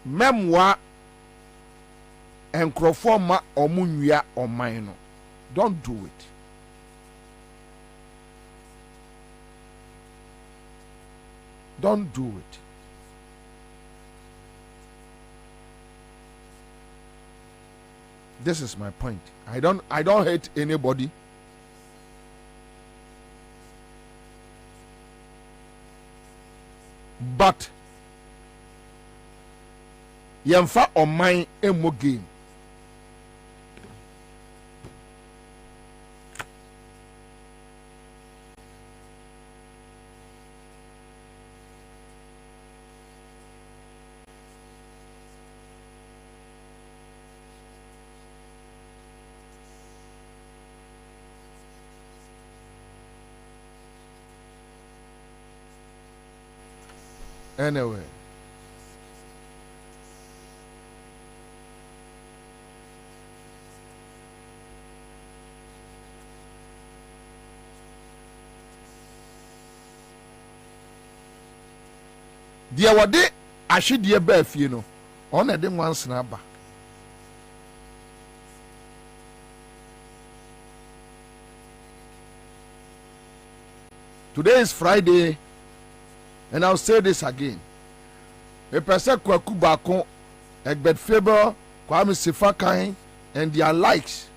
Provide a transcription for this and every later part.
Memwa enkrofoma omunwia oman no. Don't do it. Don't do it. This is my point. I don't hate anybody. But yemfa oman emo game. Anyway, dia wade ahwedie ba afie no on na de nwansena ba. Today is Friday, and I'll say this again. A person Kwaku Bako, Egbert Faber, Kwame Sifakai, and their likes,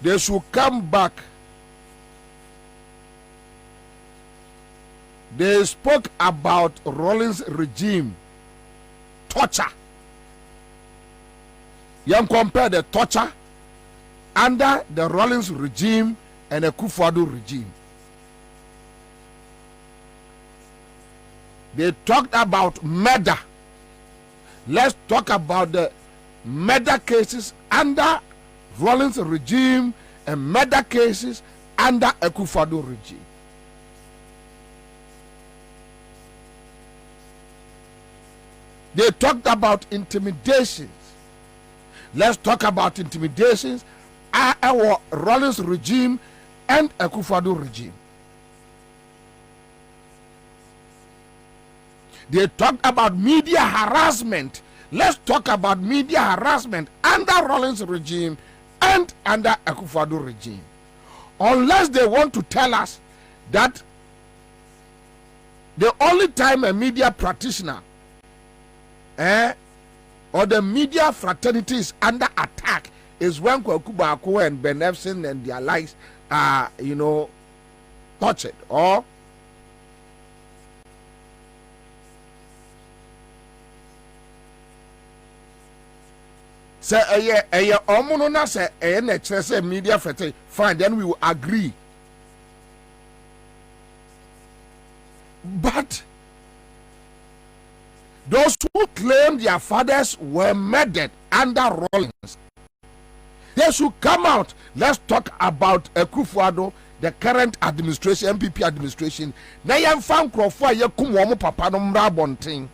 they should come back. They spoke about Rawlings' regime, torture. You compare the torture under the Rawlings regime and the Kufuor regime. They talked about murder. Let's talk about the murder cases under Rawlings regime and murder cases under a Kufuor regime. They talked about intimidations. Let's talk about intimidations our Rawlings regime and a Kufuor regime. They talked about media harassment. Let's talk about media harassment under Rawlings regime and under a Kufuor regime. Unless they want to tell us that the only time a media practitioner or the media fraternity is under attack is when Kwaku Bako and Ben Efson and their likes are, tortured or Say eye omono na say na kire say media fete, fine, then we will agree. But those who claim their fathers were murdered under Rawlings, they should come out. Let's talk about Akufo-Addo, the current administration, MPP administration. Na yam fan krofo ye kum wo papa no mra bonten.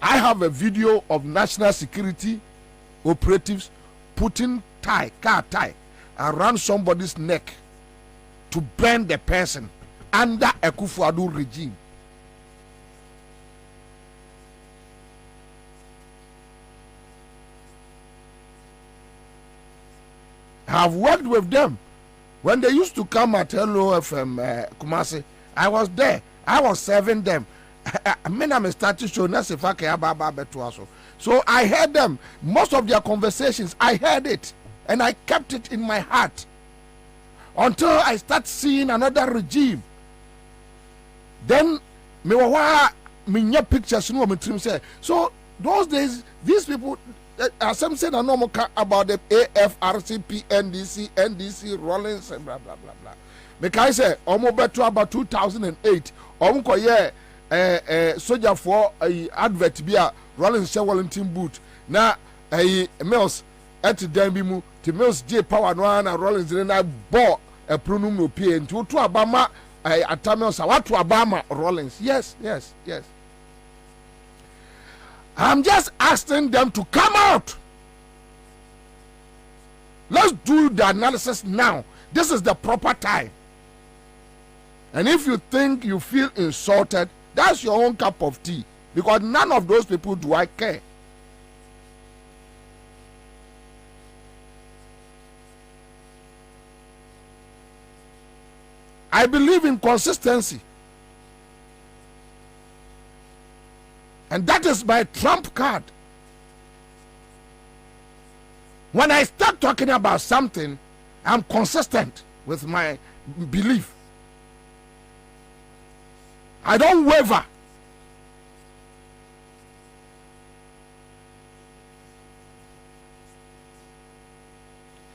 I have a video of national security operatives putting car tie around somebody's neck to burn the person under Akufo-Addo regime. I have worked with them when they used to come at Hello FM Kumasi. I was there. I was serving them. I'm starting show. So I heard them. Most of their conversations, I heard it, and I kept it in my heart until I start seeing another regime. Then me pictures. So those days, these people. Some said a normal about the AFRCP, NDC, Rawlings, and blah blah blah blah. Because I say almost better about 2008. Soldier for advert be a Rawlings Wellington boot. Now Mills at Dembimu to Mills J Power no and Rawlings then I bought a pronum no pay and to Obama at Tamils what to Obama Rawlings. Yes. I'm just asking them to come out. Let's do the analysis now. This is the proper time. And if you think you feel insulted, that's your own cup of tea. Because none of those people do I care. I believe in consistency. And that is my trump card. When I start talking about something, I'm consistent with my belief. I don't waver.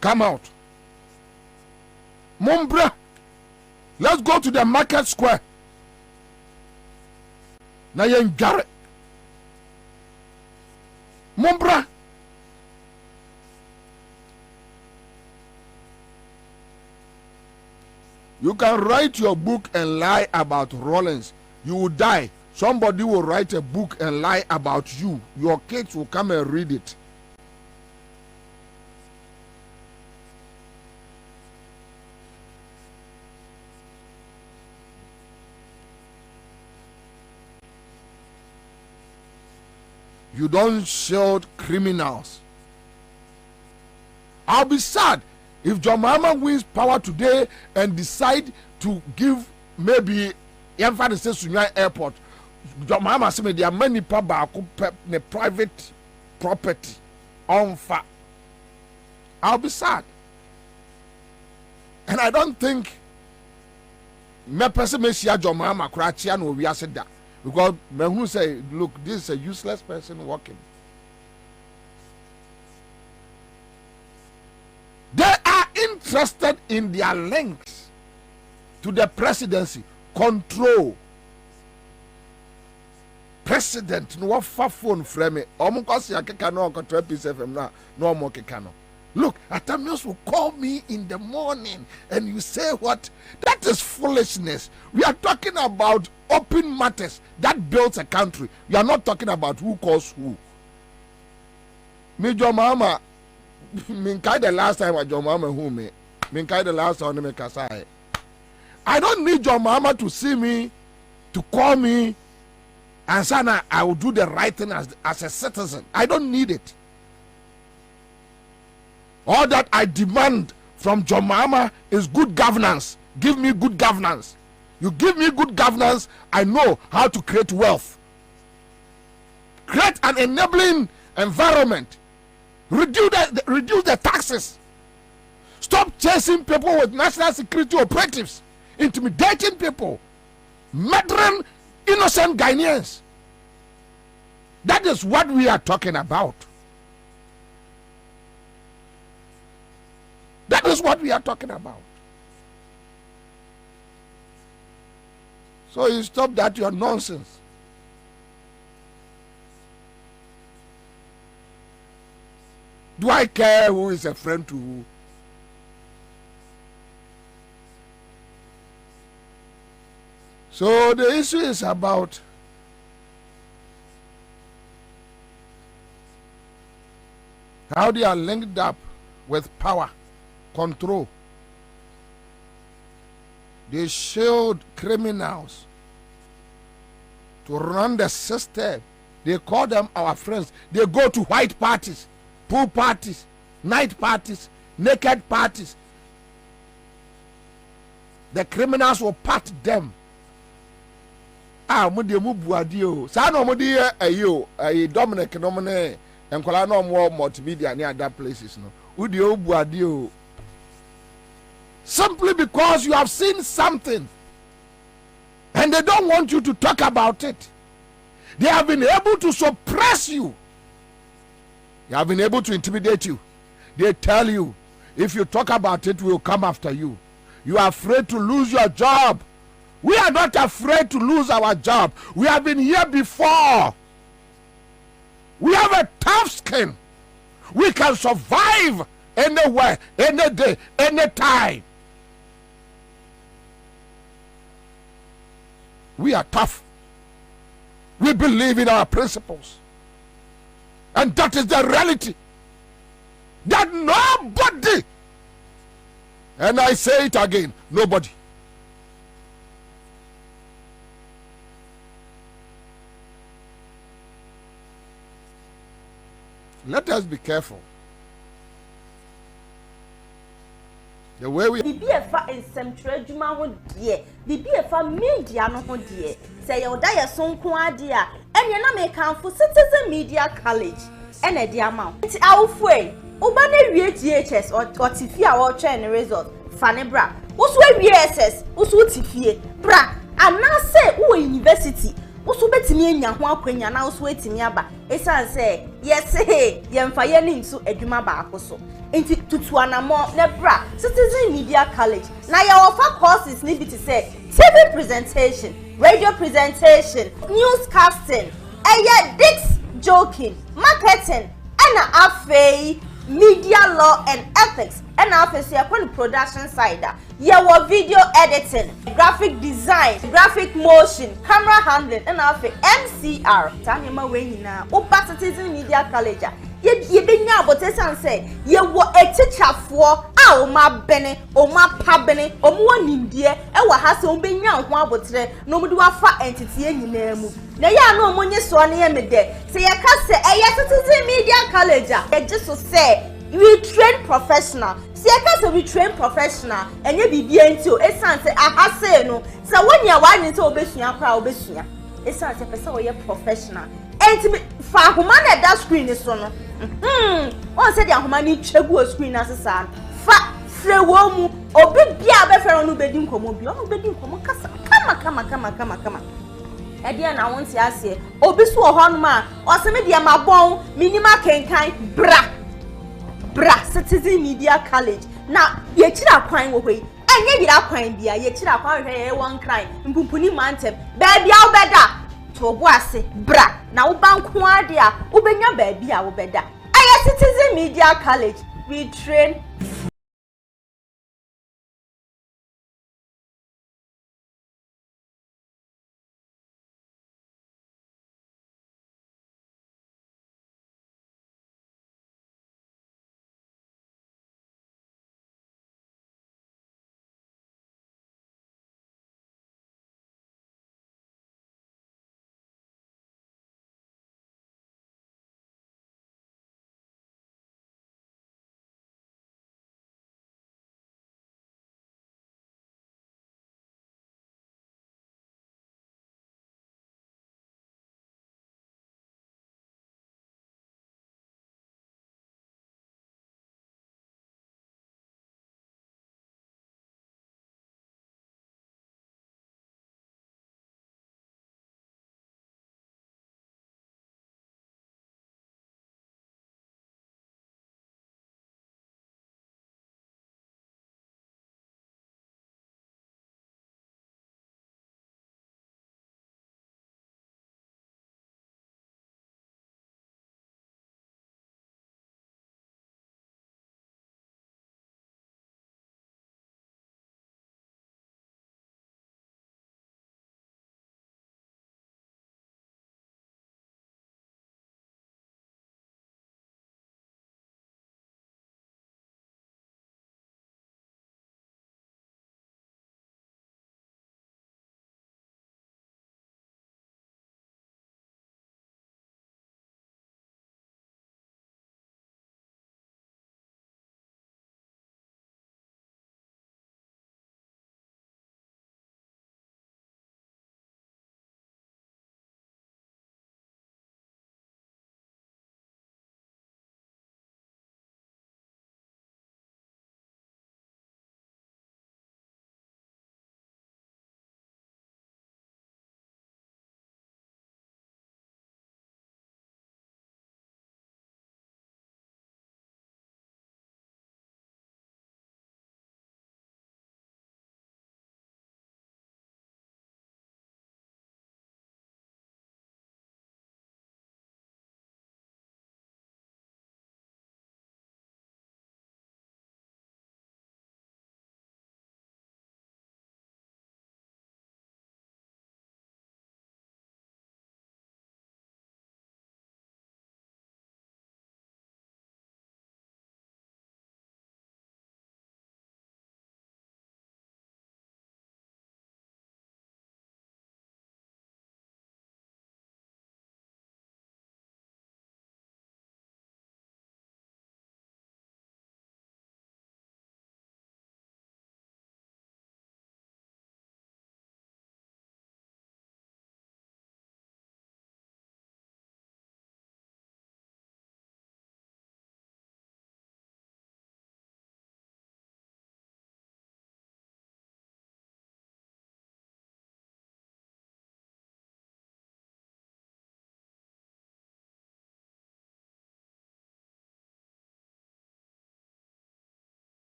Come out. Mumbra, let's go to the market square. Na yen jare. Mumbra. You can write your book and lie about Rawlings. You will die. Somebody will write a book and lie about you. Your kids will come and read it. You don't shield criminals. I'll be sad if John Mahama wins power today and decide to give maybe Yamfa say Sunya Airport. John Mahama say there are many people ne private property on fa. I'll be sad. And I don't think me person me share John Mahama krachia no we said that. Because who say, look, this is a useless person working. They are interested in their links to the presidency. Control. President, no phone frame. Look, Atamios will call me in the morning and you say what? That is foolishness. We are talking about open matters that builds a country. We are not talking about who calls who. Me John Mahama, minkai the last time I John Mahama who me. Minkai the last time me kasai. I don't need John Mahama to see me, to call me, and say I will do the right thing as a citizen. I don't need it. All that I demand from John Mahama is good governance. Give me good governance. You give me good governance, I know how to create wealth. Create an enabling environment. Reduce the taxes. Stop chasing people with national security operatives. Intimidating people. Murdering innocent Ghanaians. That is what we are talking about. That is what we are talking about. So you stop that your nonsense. Do I care who is a friend to who? So the issue is about how they are linked up with power, control. They shield criminals to run the system. They call them our friends. They go to white parties, pool parties, night parties, naked parties. The criminals will pat them. Mo de mu buade o. Sa na mo de ayo, Dominic no me enkola no mo multimedia ne other places no. Wo de o buade o. Simply because you have seen something and they don't want you to talk about it. They have been able to suppress you. They have been able to intimidate you. They tell you, if you talk about it, we will come after you. You are afraid to lose your job. We are not afraid to lose our job. We have been here before. We have a tough skin. We can survive anywhere, any day, any time. We are tough. We believe in our principles. And that is the reality. That nobody, and I say it again, nobody, let us be careful. The way we Bibi efa ensemtwe adwuma ho de, bibi efa media no ho de. Say you da ye sonko ade a, enye na me kanfo Citizen Media College ene de ama. Nti awofue, uba na wie GHS or tifi a wo twa ne result fane bra. Wo so wie SS, wo so tifie bra. Ana say wo university, wo so betimi anya ho akwanya na wo so etimi aba. Esan say, yes hey, yemfa ye ni nso adwuma ba akoso. Inti tutuanamo ne bra Citizen Media College na ya offer courses ni bi to say TV presentation, radio presentation, newscasting, disc joking, marketing, and afei media law and ethics, and afei so yakon production side ya video editing, graphic design, graphic motion, camera handling, and afei MCR tanyema we nyina oba Citizen Media College ye benya abotesan say ye wo etichafo a o ma bene o ma pa bene o mo nimdie e wa ha se o benya ho abotre no mo de wa fa entity nyina mu na ya no mo nye so ne ye me de se ye ka se Citizen Media College ye just say we train professional se ye ka se we train professional enye bibia nti o esan se aha se no se wonya wa nti obesua kra obesua esan se pese o ye professional enti fa homa na that screen so no on said the ahomani twegu screen asesa fa frewo mu obi bia be fere no bedi nkomo bi o bedi nkomo kasa kama e dia na won ti ase obi so ho no ma o se me dia mabon minima kenkan bra Citizen Media College na ye kira kwan wo hoi enye yira kwan bia ye kira kwan hwe ye won kran mpumpuni mantem ba bia obeda to bo ase bra na wo banko ade a wo benya ba bia wo beda Citizen Media College, we train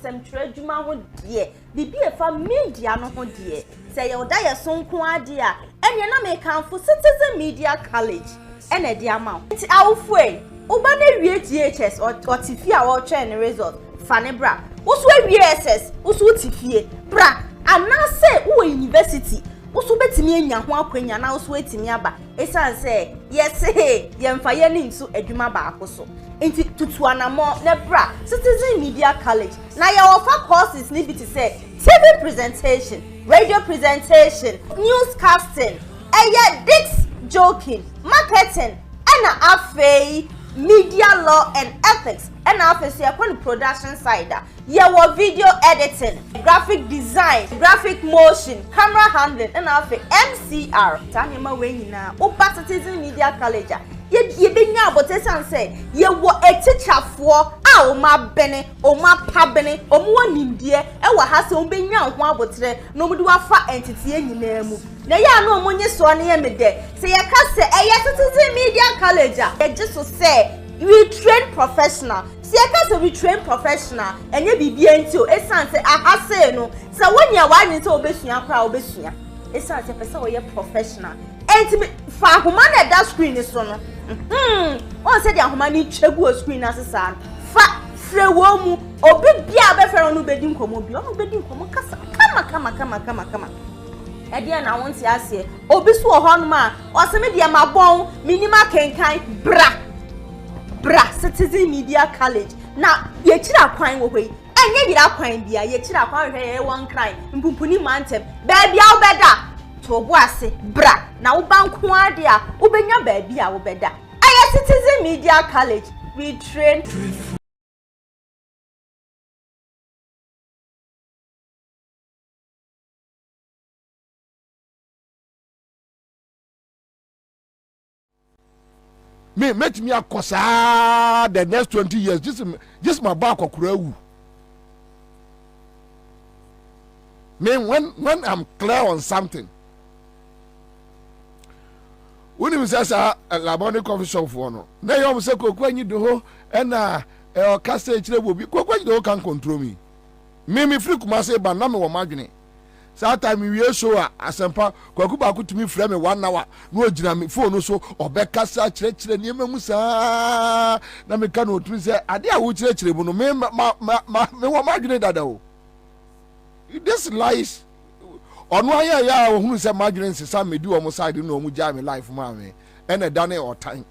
nsɛmtwerɛ adwuma ho deɛ bibi efa media no ho deɛ sɛ yɛ oda yɛ so nko ade a ɛne na me kanfo Citizen Media College ɛna de ama wo nti awofo uba na wie GHS otifi a wo twa ne result fane bra usu wie SS usu tifie bra anase wo university usu betimi anya ho akwanya na usu etimi aba esan se yes yemfa ye ni nso adwuma ba akoso enti tutu anamo na bra Citizen Media College na ye offer courses ni biti say TV presentation, radio presentation, newscasting, disc joking, marketing, and afei media law and ethics, and afei upon production side. Your video editing, graphic design, graphic motion, camera handling, and afei MCR. Tanima wenina, Upa Citizen Media College. Ye benya abotesan say ye wo a teacher for a o ma bene o ma pa bene o mo nimdie e wa ha se o benya ho abotre no mudu afa entity nyina mu na ya no mo nye so ne ye me de se ye ka se e Citizen Media College ye just so say we train professional se ye ka se we train professional enye bibia nti o esan se aha se no se wonya wa nti obesua kra obesua esan se pese o ye professional enti fa homa na da screen so no on said ya homa ni twegu screen asesa fa frewo mu obi bia be fere no bedi nkomo bi ono bedi nkomo kasa kama e dia na won ti ase obi so ho no ma o se me dia mabon minima kenkan bra Citizen Media College na ye kira kwan wo hoi enye yira kwan bia ye kira kwan hwe ye won kran mpumpuni mantem ba bia obeda to bo ase bra na wo banko ade a wo benya ba bia wo beda Citizen Media College we train me met me akosa the next 20 years just my back okurawu me when I'm clear on something when we say laboni coffee shop for no na you say kokwanyi do ho na o kase kire bobi kokwanyi do can control me free kuma say ba na me wo madwene that time we show asempa kwaku ba kutumi frame me 1 hour no ogina me phone so obekasa kire niam mu saa na me ka no tumi say ade a wo kire bu no me wo madwene dada o this lies onu aya ya ohunu se madwene nsesa medi o mo side no mu ja me life ma me ene dane o time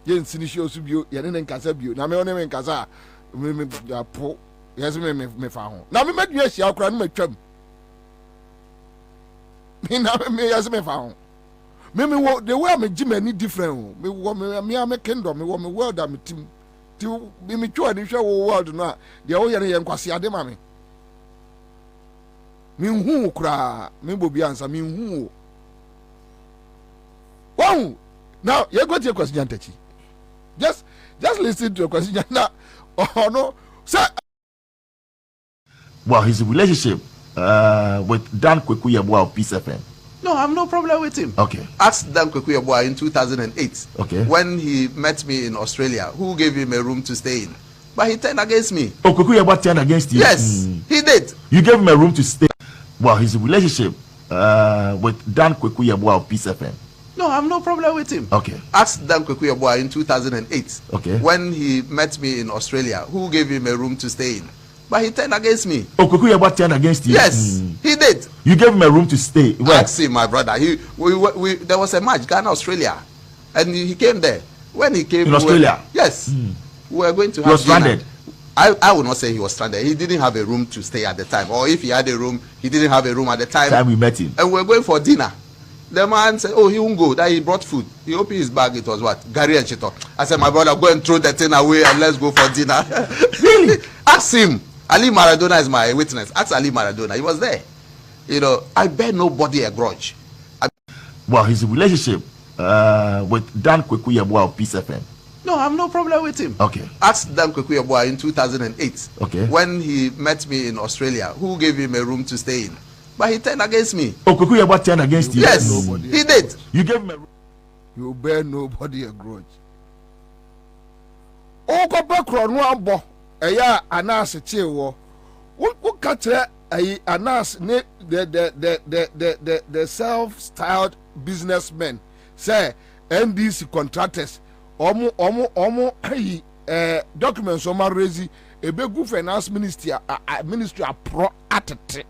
ye nsini shi osu bio ye ne nkasa bio na me one me nkasa me po yes me fa ho na me medua hia akora no matwam me na me yes me fa ho me wo the way me gi mani different me wo me kingdom me wo me world am tim ti me twa ni hwe wo world no a de wo ye ne ye nkwase ade ma me hu kura me Bobie Ansah me hu wow now you go to your question tachi just listen to your question now oh no sir. Well, his relationship with Dan Kwekuyeboah of Peace FM. No, I have no problem with him. Okay. Ask Dan Kwekuyeboah in 2008. Okay. When he met me in Australia, who gave him a room to stay in? But he turned against me. Oh, Kwekuyeboah turned against you? Yes, he did. You gave him a room to stay. Well, his relationship with Dan Kwekuyeboah of Peace FM. No, I have no problem with him. Okay. Ask Dan Kwekuyeboah in 2008. Okay. When he met me in Australia, who gave him a room to stay in? But he turned against me. Oh, Kwekuyeboah turned against you? Yes, he did. You gave him a room to stay. Where? Ask him, my brother. There was a match, Ghana, Australia, and he came there. When he came in Australia, yes, we were going to have. He was stranded. I would not say he was stranded. He didn't have a room to stay at the time, or if he had a room, he didn't have a room at the time. Time we met him, and we were going for dinner. The man said, "Oh, he won't go. That he brought food. He opened his bag. It was what? Gary and Chito." I said, "My brother, go and throw that thing away and let's go for dinner." Really? Ask him. Ali Maradona is my witness. Ask Ali Maradona. He was there. You know, I bear nobody a grudge. Well, his relationship with Dan Kwekuyeboah of Peace FM. No, I have no problem with him. Okay. Ask Dan Kwekuyeboah in 2008. Okay. When he met me in Australia, who gave him a room to stay in? But he turned against me. Oh, Kwekuyeboah turned against you? Yes, he did. You gave him a room. You bear nobody a grudge. Oh, go back on one bo. eya anas chewo wo katre ayi anas ne the self-styled businessmen say NDC contractors omo ayi documents o ma raise ebegu finance ministry pro atete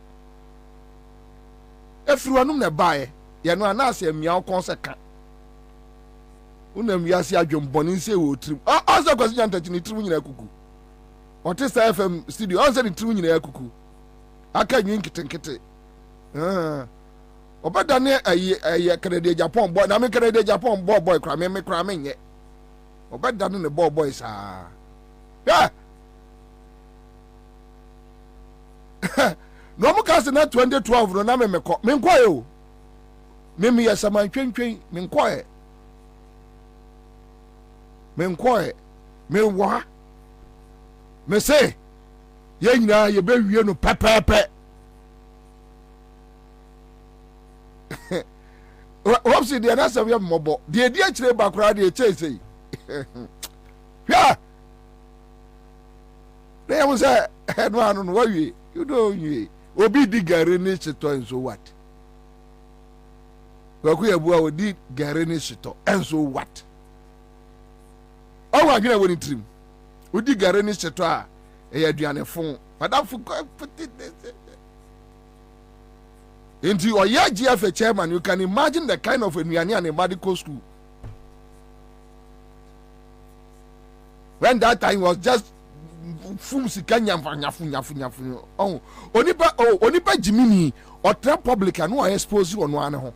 efriwanum na bae ye no anas emia konseka unam yasi adwomboni se wo trim also kwasi nyantachi ni trim nyina kuku Otista FM studio also ni trim nyina kuku aka nyin kitenkete obada ne ayi Canada Japan boy na me Canada Japan boy kra me kra me nye obada ne boy sa yeah no mo kase na 2012 no na me nkoye o me yesama ntwentwen me nkoye me wa me say ye nyina ye be wie no pepepe wopsi de na say mobo de di akire bakura de chese ya na yam say no anu no wie you know you obi di gare ni chito enso what waku ya bua odi gare ni chito enso what owa gina woni trim odi gare ni chito a e aduane fon madam fu into your GFA chairman, you can imagine the kind of aduane and a medical school. When that time was just fum sikanya nyafu oh onipa jimini or trap public and no expose you on one ho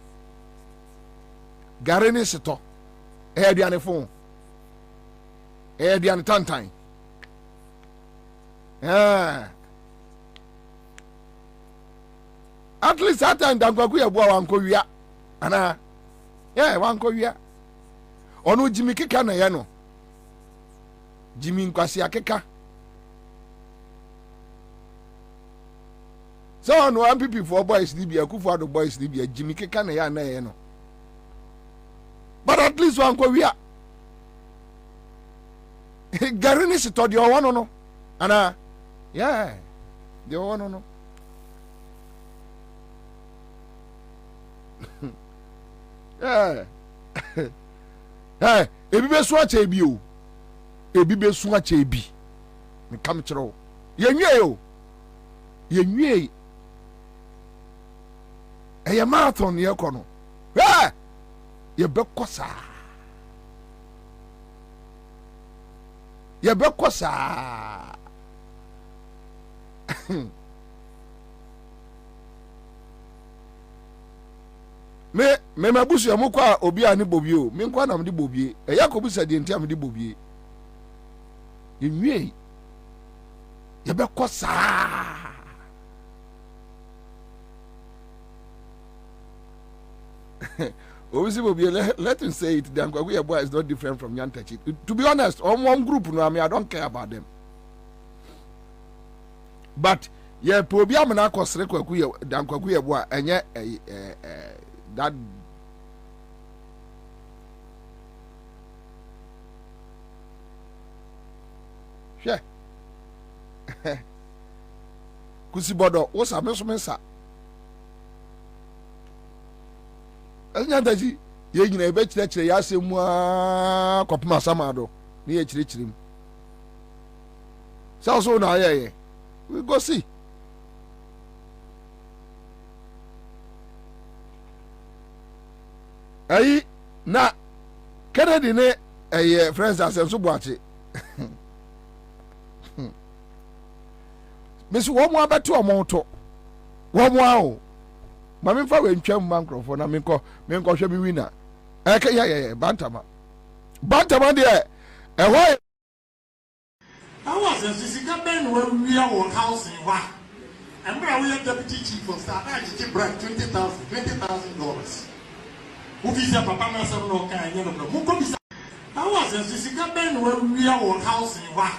gare ni chito e aduane fon aduane tantan at least that time dankwaku ya bua wanko wia ana wanko wia onu jimi keka na ye no jimi nkwasi akeka so no MPP for boys libya kufu ado boys libya jimi keka na ya na ye no but at least wanko wia gare ni sito di owono no ana di owono no ebi be so ache bi o ebi be so ache bi me kam kire yenwie eye marathon ye kono ye be kosa me mabusu ya mukwa obi ani Bobie o me nkwa na mdi Bobie yakobu sa de ntia mdi Bobie yenwie ye be kosa obviously Bobie let him say it dan kwa we boy is not different from Nyantachi to be honest one group no I don't care about them but ye Bobie amana akosre kwaku ye dan kwaku ye boy enye that yeah kusibodo wo sa mesomesa Nyantachi ye nyina ebe kire ya asemu a kopuma samado ni ye kire so na ye we go see ayi na Kennedy ne friends asenso boache mesi wo mo abeto omonto wo mo awo ma me fa we ntwam microphone na me nko hwe bi winner eke ya bantama de ho I was a Sisika Ben when we are on house in Wa. And we are deputy chief of staff. I give bread $20,000. Who is a papa master no kind? I was a Sisika Ben when we are on house in Wa.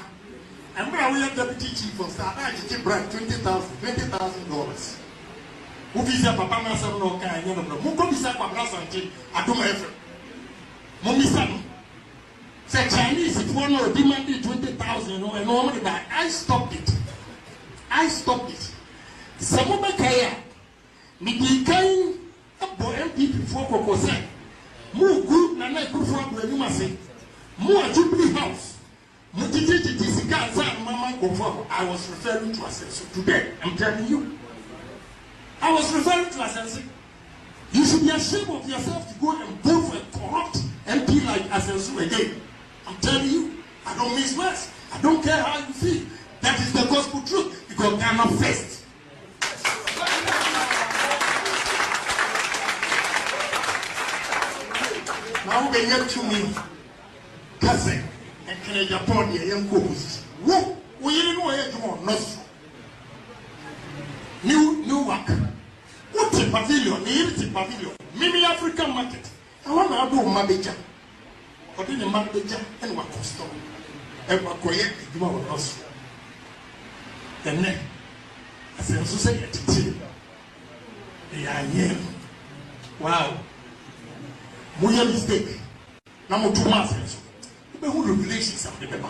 And we are deputy chief of staff. I give bread $20,000. Who is a papa master no kind? Who comes up with Kwabena I do my effort. Mommy son. Say Chinese for no demanded 20,000, and normally that I stopped it. Some of my career, me kind of MPP for Kokose. Move good, Nana Kufa, where you must say. More Jubilee House. I was referring to Ansah today. I'm telling you. I was referring to Ansah. You should be ashamed of yourself to go and vote for a corrupt MP like Ansah again. I'm telling you. I don't miss words. I don't care how you feel. That is the gospel truth. Because they are not first. Now we get to me. Cousin. And can Japan here young couples. Whoa, we didn't know it more. New work. What a pavilion, the pavilion. Maybe African market. I want to do Mabeja. Or didn't Mabeja and what custom. And what quiet, you are also. And then, as I say, they are here. Wow. Moya mistake. Now, 2 months. Who regulations of the paper?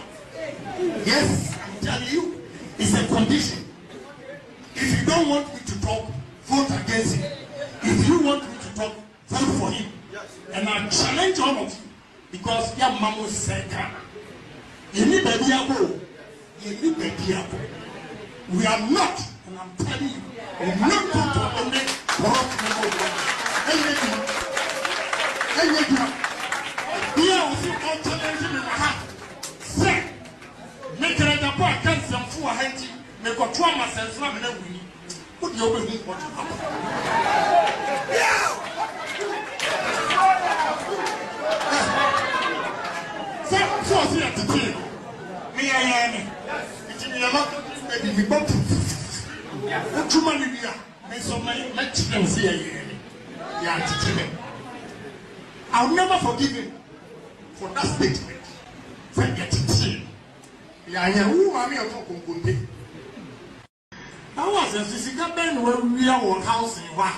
Yes, I'm telling you, it's a condition. If you don't want me to talk, vote against him. If you want me to talk, vote for him. And I challenge all of you because your mama said, we are not, and I'm telling you, we're not going to eliminate corrupt members. We are also challenging in my heart. Say, make a report against them for a hunting, make a trauma sense of an enemy. Put your way in what you have. So, here to tell me, I am. It's in your mouth, maybe we both. What too many we are. May so many them say, I'll never forgive him. For that statement, forget it. I was a physical man when we are on house in Wa.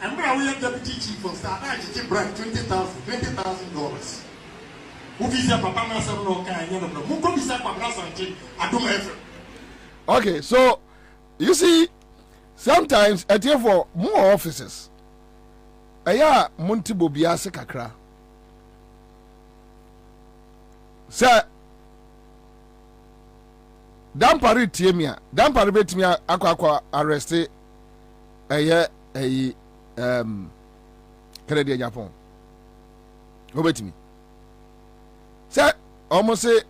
And we are deputy chief of staff. I did bribe $20,000. Who is a papa? Okay, so you see, sometimes at here for more officers, Aya Monty Bobia Sekakra. Sir, dampari tiemia, dampari betimia akwa arresté Canadian Japan. Obetimi. Sir, almost say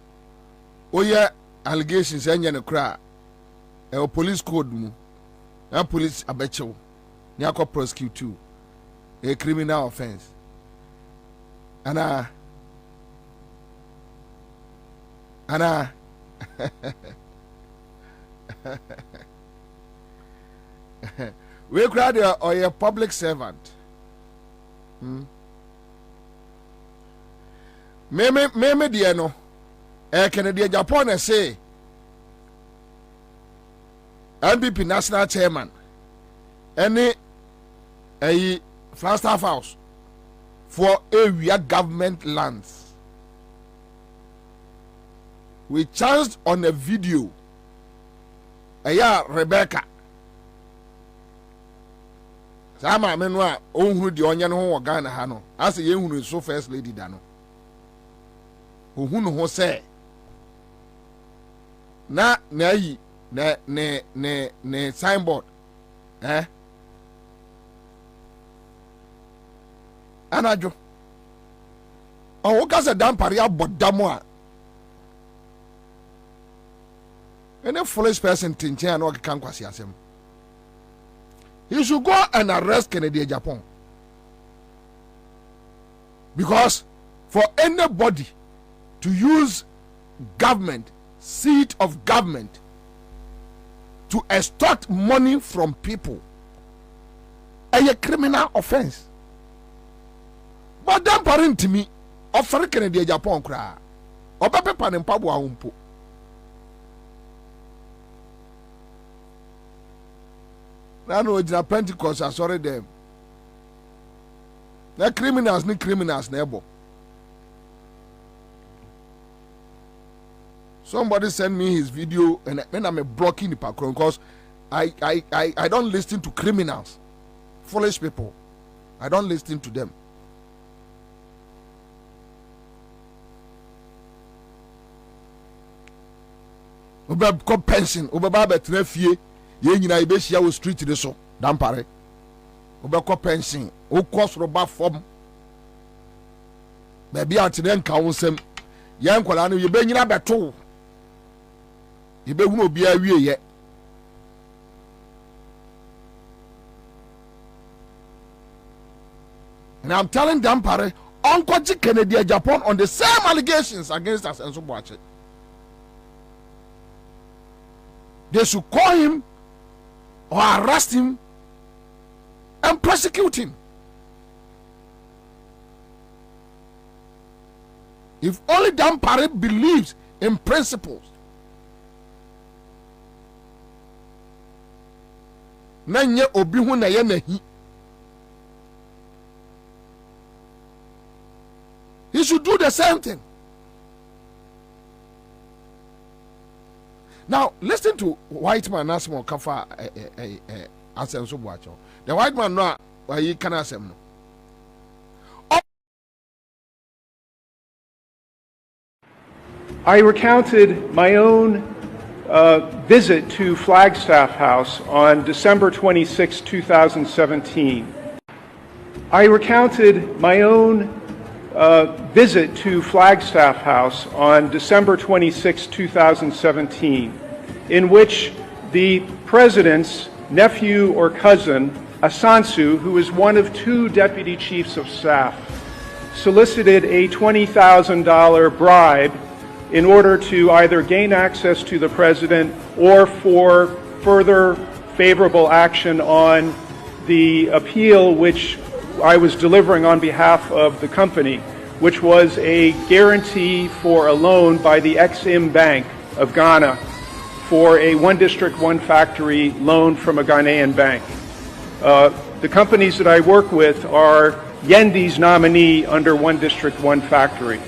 oye allegations enya ne kra police code mu. Na police abecho. Ni akwa prosecute you. A criminal offense. Anna we crowd or a public servant. Me dear no. Canadian Japan say NBP national chairman. Any a Flagstaff house for area government lands. We chanced on a video. Rebecca. Sama menwa onhu di onye no ho Ghana ha no. Ase ye hunu so first lady da no. Ohunu ho se. Na yi ne signboard. Anajo. O ka se dampare abodamo a. Any foolish person thinking and what can kwasi asem. He should go and arrest Canadian Japan. Because for anybody to use government, seat of government, to extort money from people, a criminal offense. But then parent to me, offer Canadian Japan cry. Oba pan and Pabua umpo. I know it's a Pentecost, I sorry them. The criminals, neighbor. Somebody sent me his video, and then I'm blocking the background because I don't listen to criminals, foolish people. I don't listen to them. Obe pension, obe ba betena fie, ye nyina ibe hia wo street de so, dampare. Obe ko pension, o cost roba form. Baby atene nka wo sem. Ye nkwala no ye be nyina beto. Ye be hu obi awie ye. And I'm telling dampare, Uncle Kennedy Japan on the same allegations against us and so watch it. They should call him or arrest him and prosecute him. If only Dampare believes in principles, nanye obi hu na ye nahi. He should do the same thing. Now, listen to white man Asmo Kafa Ansah so watch. The white man no he can asem no. I recounted my own visit to Flagstaff House on December 26, 2017. I recounted my own visit to Flagstaff House on December 26, 2017, in which the president's nephew or cousin, Ansah, who is one of 2 deputy chiefs of staff, solicited a $20,000 bribe in order to either gain access to the president or for further favorable action on the appeal which I was delivering on behalf of the company, which was a guarantee for a loan by the Exim Bank of Ghana for a one district, one factory loan from a Ghanaian bank. The companies that I work with are Yendi's nominee under one district, one factory.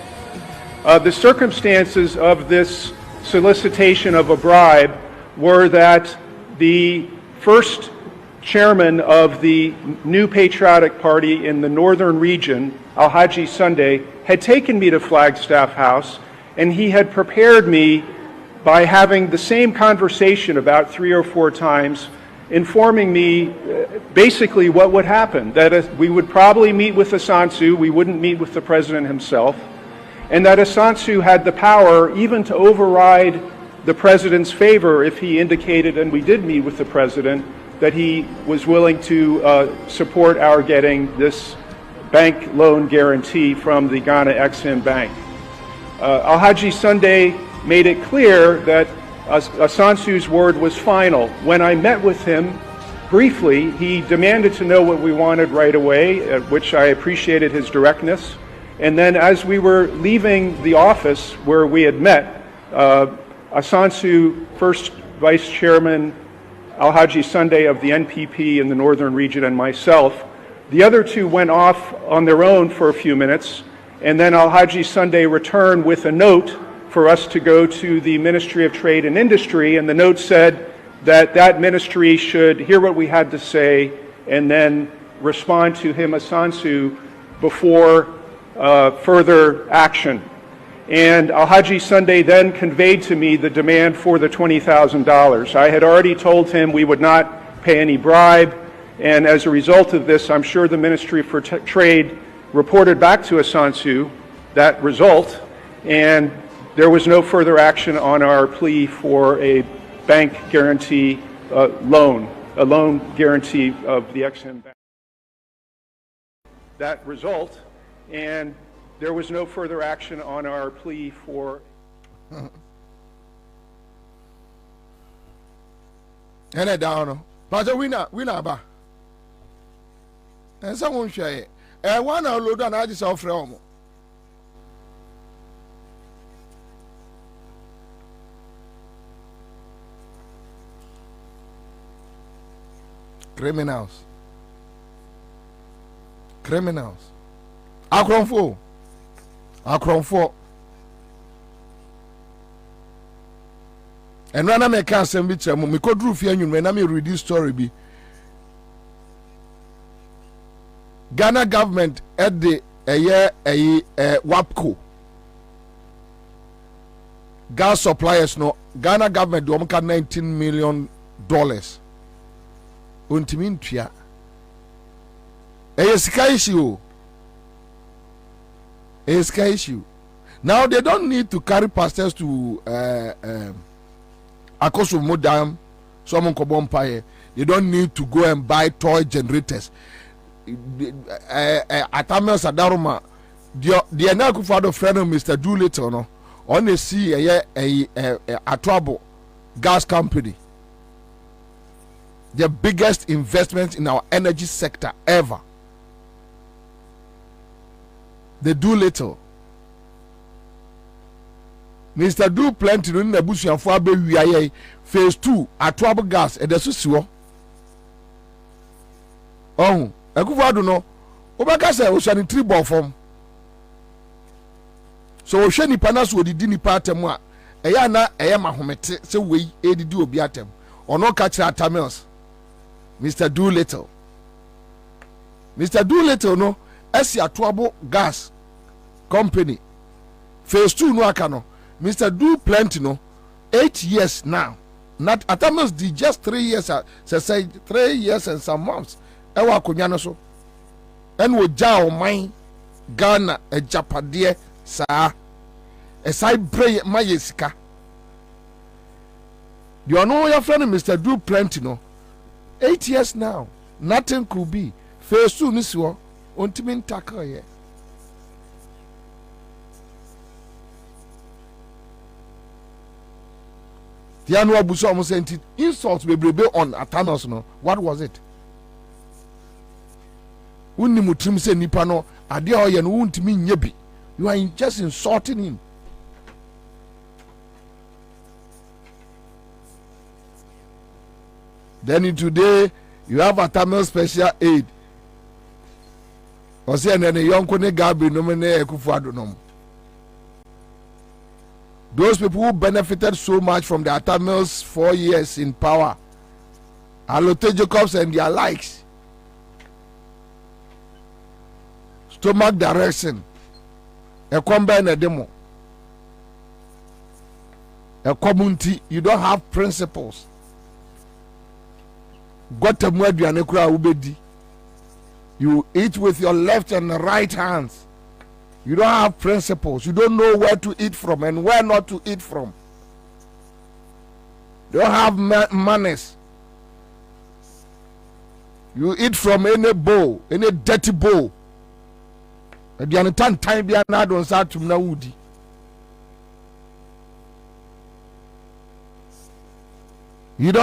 The circumstances of this solicitation of a bribe were that the first chairman of the New Patriotic Party in the northern region, Alhaji Sunday, had taken me to Flagstaff House, and he had prepared me by having the same conversation about 3 or 4 times, informing me basically what would happen, that we would probably meet with Ansah, we wouldn't meet with the president himself, and that Ansah had the power even to override the president's favor if he indicated, and we did meet with the president, that he was willing to support our getting this bank loan guarantee from the Ghana Exim Bank. Alhaji Sunday made it clear that Ansah's word was final. When I met with him briefly, he demanded to know what we wanted right away, which I appreciated his directness. And then as we were leaving the office where we had met, Ansah, first Vice Chairman Alhaji Sunday of the NPP in the northern region, and myself, the other 2 went off on their own for a few minutes, and then Alhaji Sunday returned with a note for us to go to the Ministry of Trade and Industry, and the note said that that ministry should hear what we had to say and then respond to him, Ansah, before further action. And Alhaji Sunday then conveyed to me the demand for the $20,000. I had already told him we would not pay any bribe, and as a result of this, I'm sure the Ministry for Trade reported back to Ansah that result, and there was no further action on our plea for a bank guarantee loan, a loan guarantee of the Exim Bank. That result, and there was no further action on our plea for. And down, but we not ba. And someone share. And one of load on I just offer. Criminals. Akronfo. and when I make a assembly chairman, me could roof you when I read this story be Ghana government at the a year WAPCO gas suppliers no Ghana government do $19 million untimin tua a sky issue now they don't need to carry pastors to Akoso Modam someone Kobompaye. They don't need to go and buy toy generators. Atamel Sadaruma the Anakufado friend of Mr. Doolittle no on the see a trouble gas company, the biggest investment in our energy sector ever. They do little. Mr. Do plenty in the bush and for baby phase 2 at trouble gas and the Susuo. Oh, I go no. Obaka say Ocean 3 ball form. So Ocean Panas would the dini patemwa. Eyana Eyama Homete, so we aid do obiatem. Or no catch at Tamils. Mr. Doolittle. Mr. Doolittle no, Esia trouble gas company. Phase 2 no akano. Mr. Do plenty no, 8 years now. Not Atamils did just 3 years, say 3 years and some months. Ewa kunyano so. En wo jao mine Ghana a Japadie sa. A side pray my yesika. You know your friend Mr. Do plenty no. 8 years now. Nothing could be. Phase 2 niswo. Untimin tackle ye. The annual bush almost sent it. Insults be on Atanos no. What was it? Unni mutrim se nipa no ade a oye no wuntimi nyebi. You are just insulting him. Then today you have a Tamil special aid. Ose and then a young kone gabi no mene ekufuado nom. Those people who benefited so much from the Tamils 4 years in power, Alote Jacobs and their likes, stomach direction, a combine a demo, a community. You don't have principles. Got a muadyanekura ubedi. You eat with your left and right hands. You don't have principles. You don't know where to eat from and where not to eat from. You don't have manners. You eat from any bowl, any dirty bowl. You don't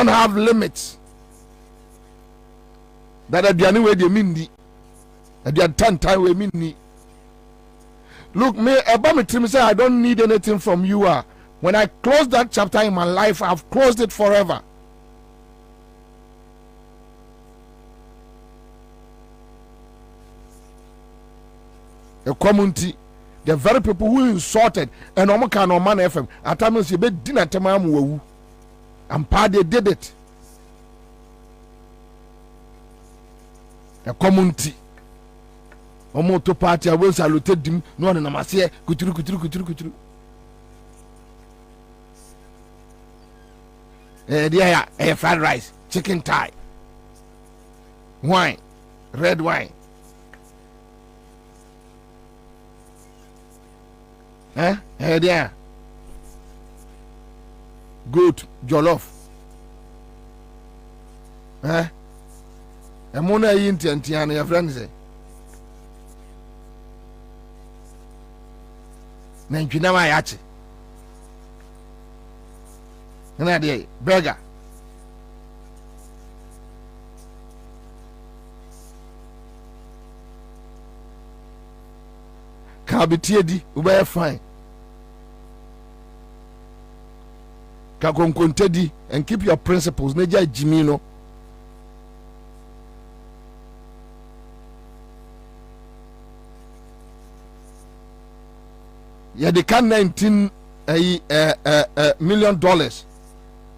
have limits. That at the anyway they mean at the time we mean. Look, me about me trim say I don't need anything from you. When I close that chapter in my life, I've closed it forever. A community, the very people who insulted and Omaka no man FM at times you be dinner temamu and they did it. A community. Omo to party I will salute him no na masie kuturu there fried rice, chicken thigh, wine, red wine, there goat jollof, emona yinti antiana your friend say na ntwina ma yache na dey burger ka betie di we be fine ka konkonte di and keep your principles na ja jimi no yeah, they can $19 million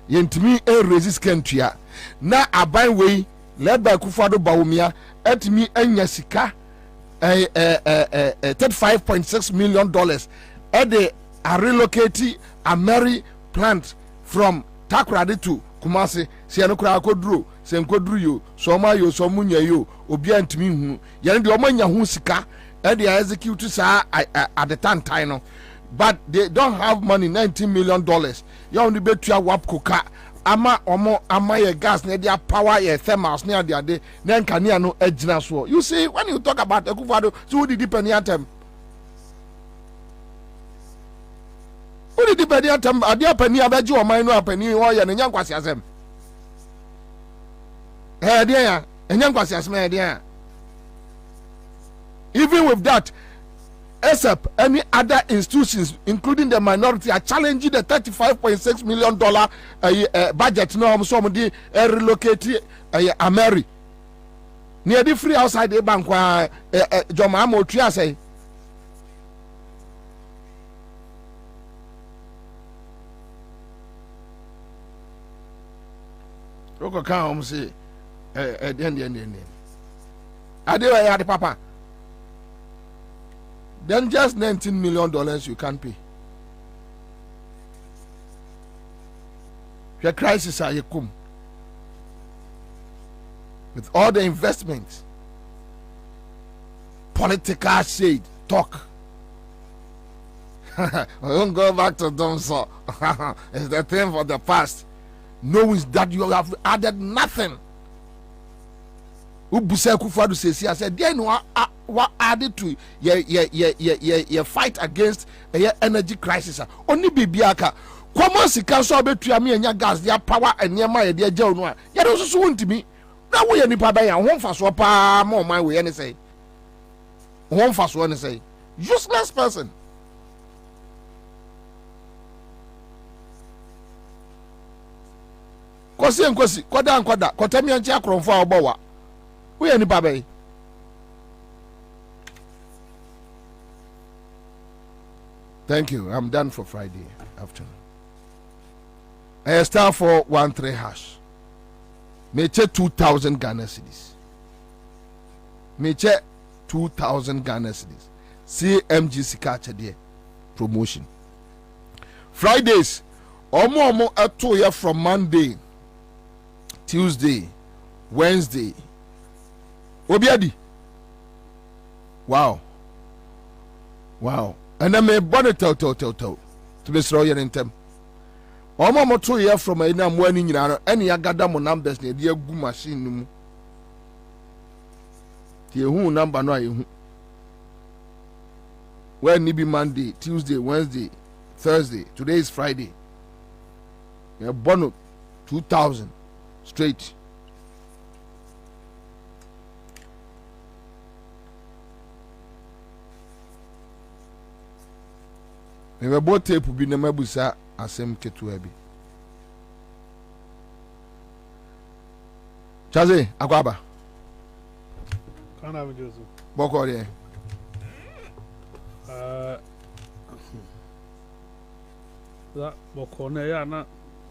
yentimi resist kentua na aban wei leba kufado bawumia etimi enya sika $35.6 million they are relocating a Mary plant from Takoradi to Kumasi. Si anokura akoduro, se nkoduru yo, so ma yo, so munya yo, obi antimi hu. Yani di omanya hu sika, they execute sa at the time no. But they don't have money, $19 million. You only bet to wap koka. Ama ye gas ne dia power ye thermals ne dia de then kania no ejina so. You see, when you talk about Akufo-Addo, so who did depend antem? Who did depend antem? Adia penny abeji o man no penny ho ye ne nyankwase asem. Dia ya, nyankwase asem dia. Even with that, except any other institutions, including the minority, are challenging the $35.6 million budget. No, somebody relocate Ameri. Near the free outside the bank, Jomamo Tria say. Roko come say, I do the papa. Then just $19 million you can't pay. Your crisis are you come with all the investments, political shade talk. I don't go back to them, so it's the thing for the past. Knowing that you have added nothing. Ubuse Akufo-Addo says, I said, there no what added to your fight against energy crisis. Only bibiaka. Kwamo sika so betua me anya gas their power and near my dear jail no. Ya do so want me. Na wo ye nipa ba ya won fa so pa mo man we any say. Won fa so any say. Useless person. Kosi kwada kotami anchi akromfo a obawa. We any baby. Thank you. I'm done for Friday afternoon. I start for 13 hash. Me check 2,000 Ghana cedis. Me check 2,000 Ghana cedis. CMG Sikacha there. Promotion. Fridays. Omo ato here from Monday, Tuesday, Wednesday. Obiadi. Wow. And then me bonnet tell. To be slow in them. Omo to here from a na mwani nyina any agada mo numbers na de agu machine mu. Tie hu number no ayehu. When it be Monday, Tuesday, Wednesday, Thursday. Today is Friday. You bonnet 2,000 straight. Me both tape bi na mabusa asem ketu abi. Chaze akwaba. Kana bijozo. Boko re. That boko na ya na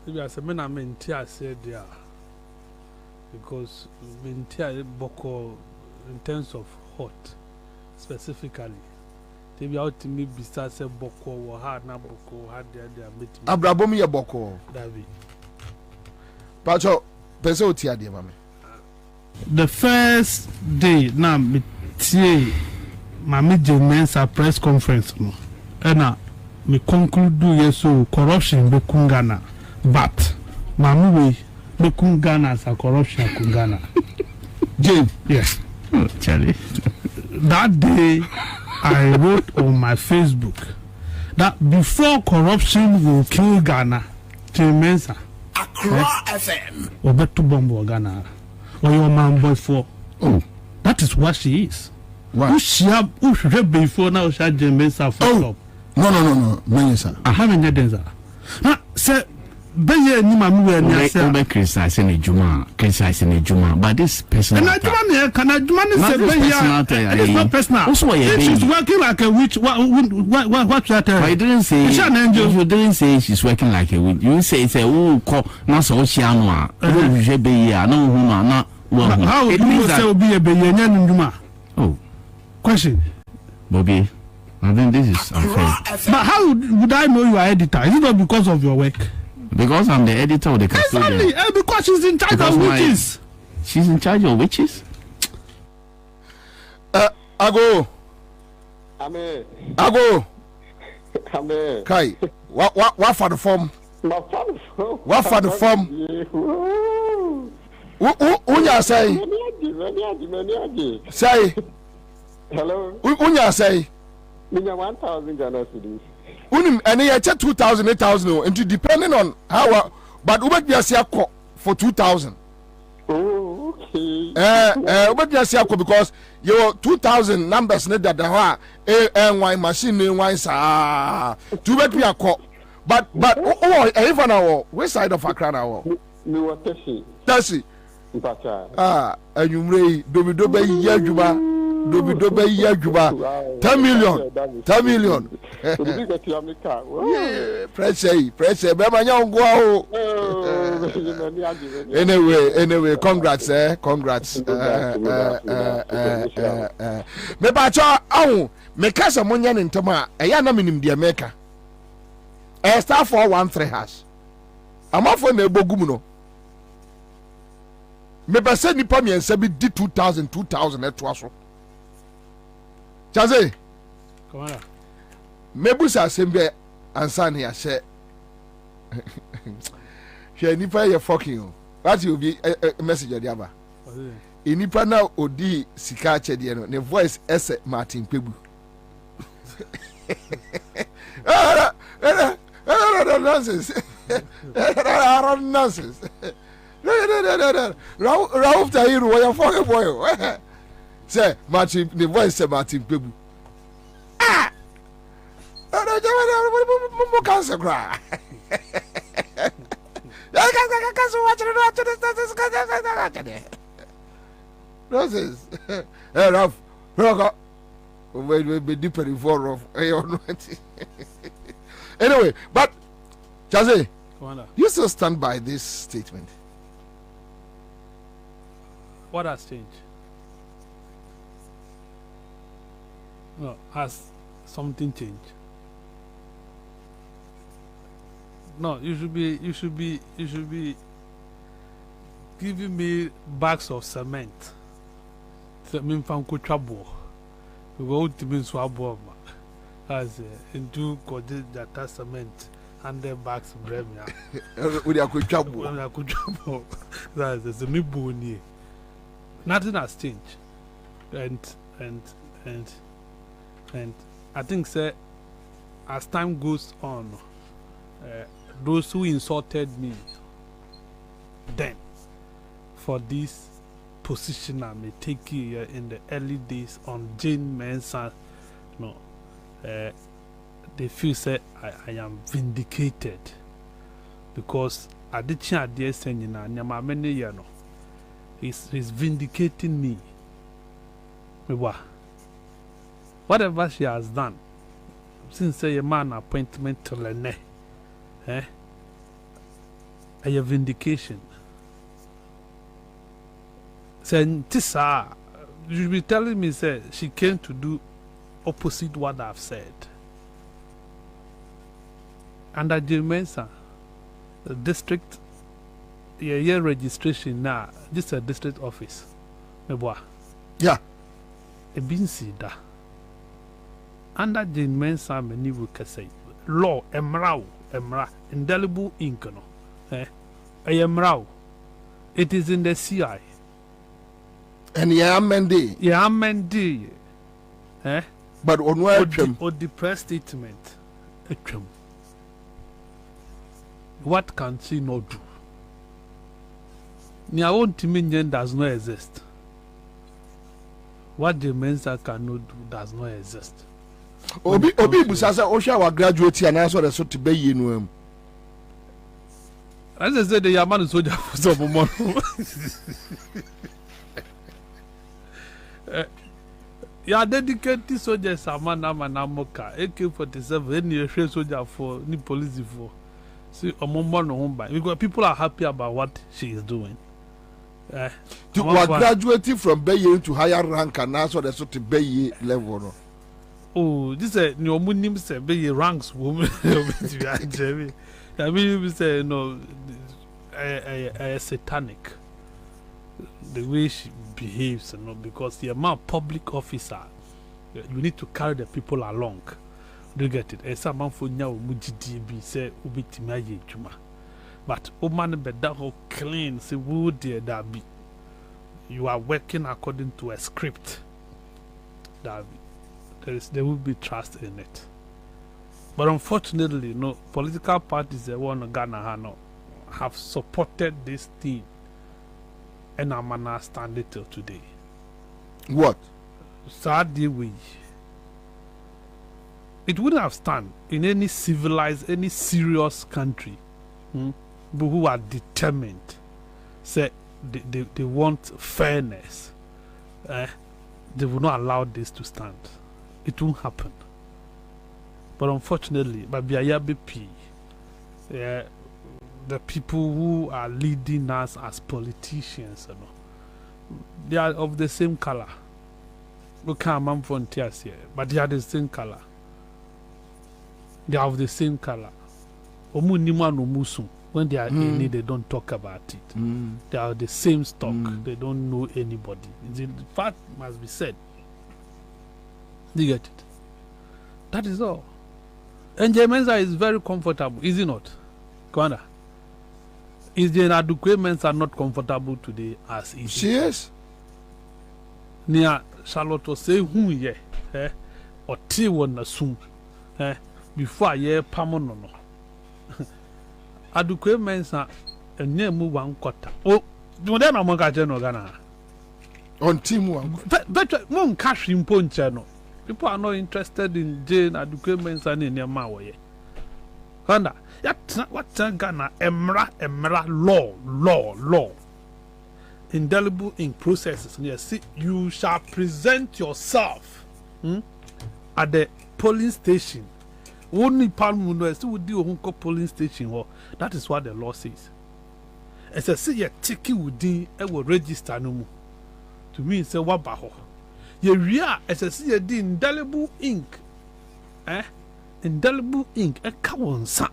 if I say me na menti ase dia. Because menti boko in terms of hot specifically. Maybe out to me besides a boko or hard na boko had their meeting. Abrabomi ya boko. David. Pacho, peso tia de mame. The first day na me tie mami Ansah press conference no. Ena me conclude yeso corruption be kungana. But mami we be kungana as a corruption kungana. Jane. Yes. Oh, Charlie. That day I wrote on my Facebook that before corruption will kill Ghana, Ansah. Accra FM. Or bet to bomb Ghana. Or your man boy for. Oh. That is what she is. What? Who she before now she Ansah for No. Ansah. I haven't yet Ansah. Now, say Beye ni mami we ni ase. Obe criticize in Juma, but this person. And Juma can Juma say beye. It's not personal. Also, she's working like a witch. What that? I didn't say. You didn't say she's working like a witch. You say it's a call not so chiano. You be no woman, not one. How it means that will be a beye in Juma. Oh, question, Bobie. I think this is unfair. But how would I know you are editor? Is it not because of your work? Because I'm the editor of the custodian. Exactly, because she's in charge of witches. She's in charge of witches? Ago. Amen. Ago. Amen. Kai. What for the form? What for the form? Unya say. Say. Hello. Unya say. 1,000 Ghana cedis. Unim and he 2,000, 8,000 into depending on how but ubet be for 2,000. Oh, okay. Ubet be because your 2,000 numbers need that wine machine wine sa to bet be a but even our west side of Accra now. No what Tesi. And you may do be yajuba. Dobe yajuba 10 million. Pressure be manya ngwa anyway congrats me ba cha awu me kasa monya ne ntoma eya na minim de meka star 413 hash amafo na ebogum no me ba se nipa miensa bi di 2000 eto so Chaze, come on. Mebusa sembe Ansah ne ya she. She nipa ye fucking. What you be message odi aba. Nipa na odi sika chede no, ne voice ese Martin Pebu. Nonsense. Nonsense. Rauf Tahiru, what you fucking boy? Say Martin, the voice say Martin Pebu. Ah, no, cancer cry. Nonsense. Hey, Ralph, be deeper in for anyway, but Chaze, you still stand by this statement? What has changed? No, has something changed? No, you should be giving me bags of cement. Cement from Kuchabo. We go to be swabo as into that cement and the bags bremia. With a Kuchabo. That's a new bony. Nothing has changed. And I think, sir, as time goes on, those who insulted me then for this position I may take here in the early days on Jane Mensah, no, they feel say I am vindicated because I did change the saying na many years no, he's vindicating me. Whatever she has done since a man appointment to Lene, a vindication. Say, Tissa, you be telling me, say, she came to do opposite what I've said. Under Mensah, the district, your registration now, this is a district office. Yeah. A bin sida. Under the Mensah many will say law emra indelible ink no emra it is in the CI and amended but on or the press statement what can she not do? Nia own Timinian does not exist. What the Mensah cannot do does not exist. Obi busasa osha wa graduate and answer the so to be you know As I said, the Yaman soldier for some more. Yeah, dedicated soldiers are Manamoka, AK-47, any soldier for any police for. See, a moment no home by because people are happy about what she is doing. You are graduating from Baye to higher rank and now so the sort of Baye level. No? Oh, this is no name say Baye ranks woman. I mean, we say no, satanic. The way she behaves, you know, because the amount public officer, you need to carry the people along. Do you get it? And some for now, Mujidi say, Ubitimaye Juma. But Oman Bedaho clean, say, would dear that be? You are working according to a script. That there will be trust in it. But unfortunately, no political parties, the one Ghana have supported this thing. And I'm not standing till today. What? Sadly, it wouldn't have stand in any civilized, any serious country, but who are determined, say they want fairness. They will not allow this to stand. It won't happen. But unfortunately, the people who are leading us as politicians, you know, they are of the same color. We can't man frontiers here, but they are the same color. They are of the same color. When they are in it, they don't talk about it. They are the same stock. They don't know anybody. The fact must be said. You get it? That is all. And Jemenza is very comfortable, is he not? Commander? Is the inadequate are not comfortable today as easy? She is. Near Charlotte say who ye, or tea one assume, before I hear Pamono. Adequate men are a near move 1 quarter. Oh, do then I'm a general Ghana. On team one. But one cash in point channel. People are not interested in Jane adequate men and in your Mawaye. Honda. What's Ghana? Emra law. Indelible ink processes. Yes, you shall present yourself at the polling station. Only Palmuno would do a polling station. That is what the law says. As I say, your ticket would be register no more. To me, it's a wabaho. You are as I see a indelible ink. Indelible ink. A common son.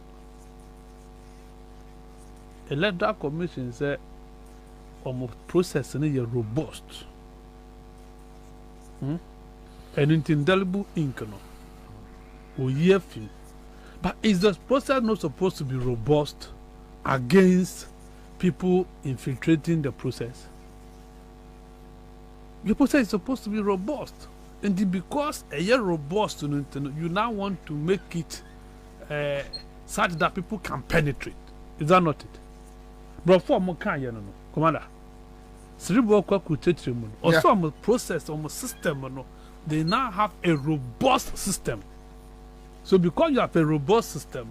Electoral Commission said, process is robust. And indelible ink. But is the process not supposed to be robust against people infiltrating the process? The process is supposed to be robust. And because a year robust, you now want to make it such that people can penetrate. Is that not it? But for Mokan, Commander, cerebral quackutrimon, or some process or system, they now have a robust system. So, because you have a robust system,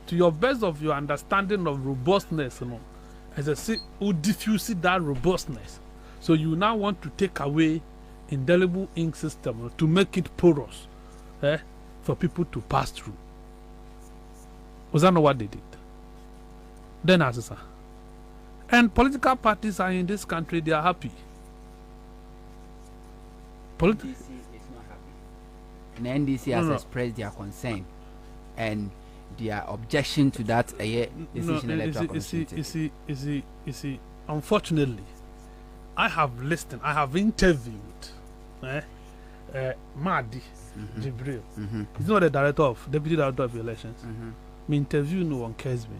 to your best of your understanding of robustness, as I say, who diffuse that robustness. So, you now want to take away indelible ink system to make it porous for people to pass through. Was that not what they did? Then, Ansah. And political parties are in this country, they are happy. NDC is not happy. And NDC has expressed their concern and their objection to that decision electoral commission. You see, unfortunately, I have listened, I have interviewed Mahdi Jibril. He's not the deputy director of elections. Me interview no one cares me.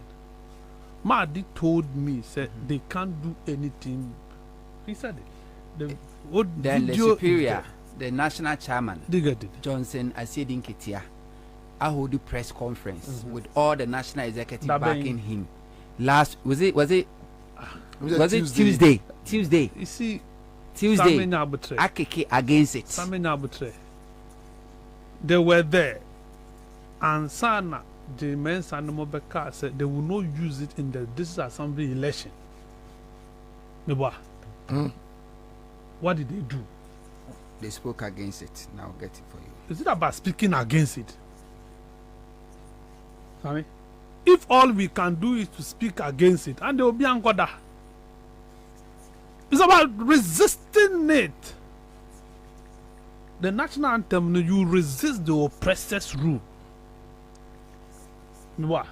Mahdi told me, said they can't do anything. He said it. Then the superior, the national chairman, Johnson Asiedin Ketia, I hold the press conference with all the national executive backing him. Was it Tuesday? You see, Tuesday. Akeke against it. They were there. Ansah the men's animal Beka said they will not use it in the district assembly election. What did they do? They spoke against it. Now I'll get it for you. Is it about speaking against it? Sorry? If all we can do is to speak against it, and they will be angoda. It's about resisting it. The national anthem, you resist the oppressor's rule. What?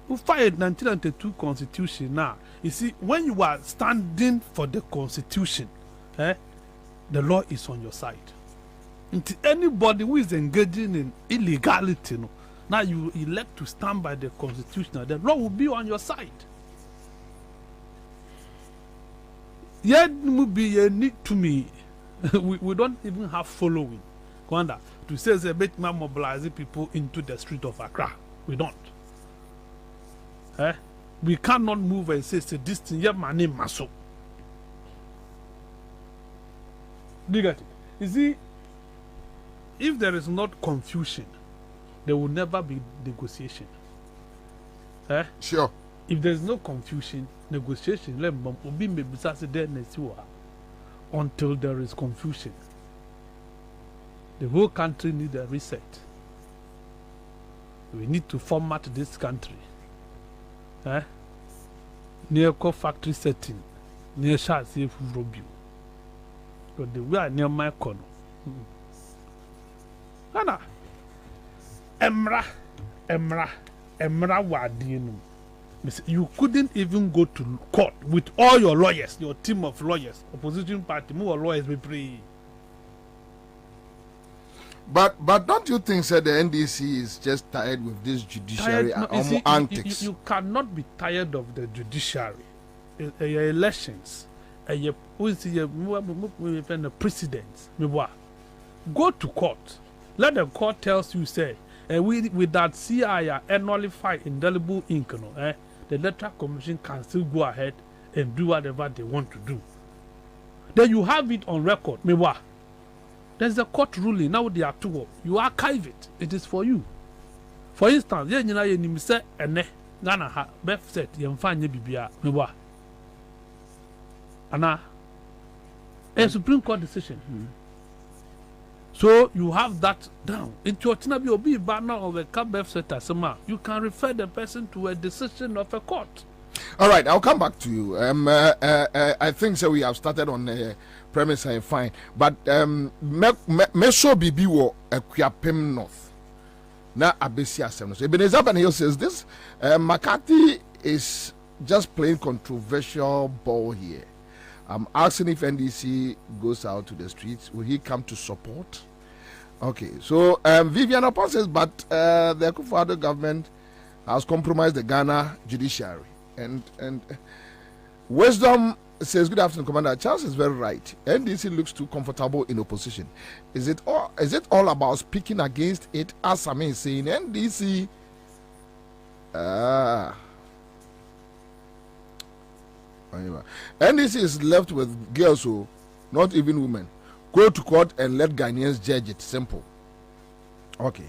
We fired 1992 constitution now. You see, when you are standing for the constitution, the law is on your side. Until anybody who is engaging in illegality, now you elect to stand by the constitution, the law will be on your side. Yet, need to me, we don't even have following. Kwanda, to say the bit mobilizing people into the street of Accra. We don't. We cannot move and say this thing, yeah, my name Maso. You see, if there is not confusion, there will never be negotiation. Sure. If there is no confusion, negotiation, until there is confusion. The whole country needs a reset. We need to format this country. Near factory setting, near Shasi Robu. But the way near my corner. Anna Emra Wadino. You couldn't even go to court with all your lawyers, your team of lawyers, opposition party, more lawyers we pray. But don't you think that the NDC is just tired with this judiciary antics? You cannot be tired of the judiciary. Elections, the presidents. Go to court. Let the court tells you, say, with that CIR nullify indelible ink, the Electoral Commission can still go ahead and do whatever they want to do. Then you have it on record. There's a court ruling, now they are to you archive it. It is for you. For instance, you say Ghana ha birth set yemfanye bibia mewa. Ana a Supreme Court decision. So you have that down. Into your be banner of a birth set as you can refer the person to a decision of a court. All right, I'll come back to you. I think so. We have started on the premise and fine, but me sure Bibi wo Kwabena North. Na abesi asem so. Ebenezer Banyo says this. McCarthy is just playing controversial ball here. I'm asking if NDC goes out to the streets, will he come to support? Okay, so Vivian Upon says, but the Akufo-Addo government has compromised the Ghana judiciary. And Wisdom says, good afternoon, Commander. Charles is very right. NDC looks too comfortable in opposition. Is it all about speaking against it? As I mean, saying NDC. NDC is left with girls who, not even women. Go to court and let Ghanaians judge it. Simple. Okay.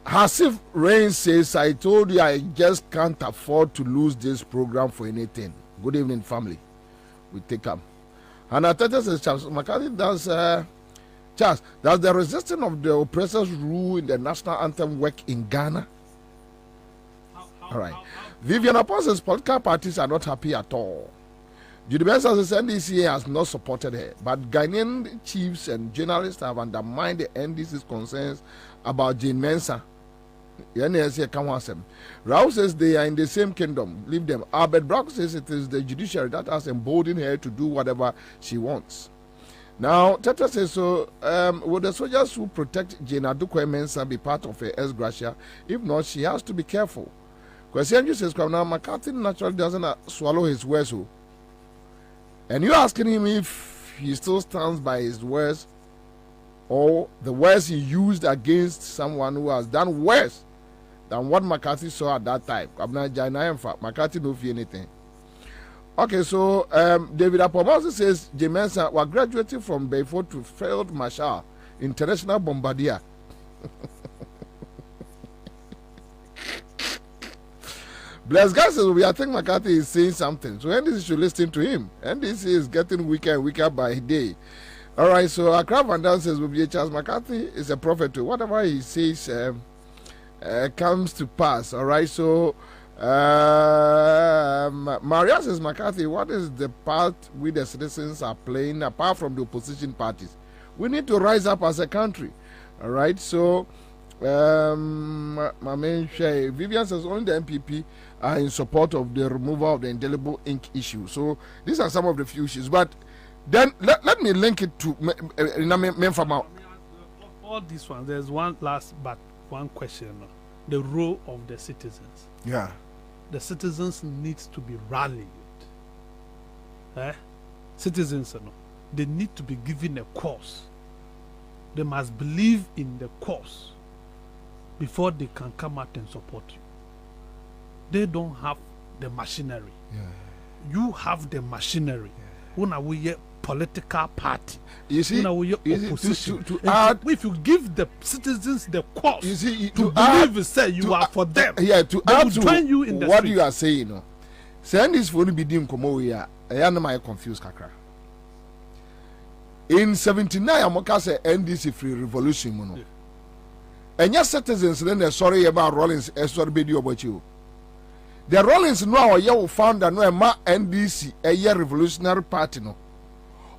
Hasif Rain says, I told you I just can't afford to lose this program for anything. Good evening, family. We take up. And Ateta says, Charles McCarthy does the resistance of the oppressors rule in the national anthem work in Ghana? All right. Vivian Apostle's political parties are not happy at all. Judy Benson says NDC has not supported her, but Ghanaian chiefs and journalists have undermined the NDC's concerns about Jane Mensah. Rao says they are in the same kingdom. Leave them. Albert Brock says it is the judiciary that has emboldened her to do whatever she wants. Now, Teta says, so will the soldiers who protect Jane Adukwe Mensah be part of her ex-gratia? If not, she has to be careful. Question says, now McCarthy naturally doesn't swallow his words. And you're asking him if he still stands by his words or the words he used against someone who has done worse than what McCarthy saw at that time. McCarthy don't feel anything. Okay, so David Apomose says Jane Mensah was graduating from Bayford to Field Marshal, International Bombardier. Bless God says, I think McCarthy is saying something. So NDC should listen to him. NDC is getting weaker and weaker by day. All right, so Accra Van Dam says, Charles McCarthy is a prophet too. Whatever he says comes to pass. All right, so Maria says, McCarthy, what is the part we the citizens are playing apart from the opposition parties? We need to rise up as a country. All right, so Vivian says only the MPP are in support of the removal of the indelible ink issue. So these are some of the few issues. But then let me link it to all these ones. There's one question: the role of the citizens. Yeah, the citizens needs to be rallied. Citizens, they need to be given a cause. They must believe in the cause before they can come out and support you. They don't have the machinery. Yeah. You have the machinery. When we a political party, you see, opposition. To add, if you give the citizens the cause, you see, to believe, say you are for them. Yeah, to add to join you in the what street. You are saying, saying this for be dim komo here. I am confused, kakra. In 79, Amoka say NDC free revolution, mono. And your citizens then sorry about Rollins, sorry video about you. The Rollins no you found that no ma NDC a year revolutionary party no.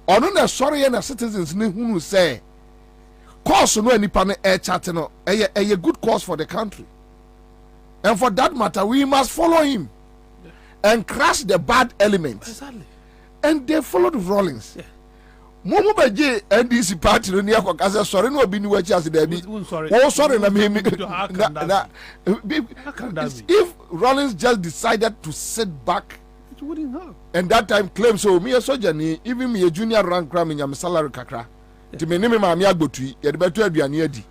Ono na sorry na citizens ni hunu say cause no nipa no e chat no a good cause for the country. And for that matter we must follow him and crush the bad elements. Exactly. And they followed Rollins. Momo beje NDC party no niya kwa kase sorry no obi ni wachi ase da bi. Oh sorry na me if Rollins just decided to sit back, it wouldn't have. And that time claim so me a soldier ni even me a junior rank cram in my salary kakra. Ti me ni me ma me agbotu ye de beto aduane adi.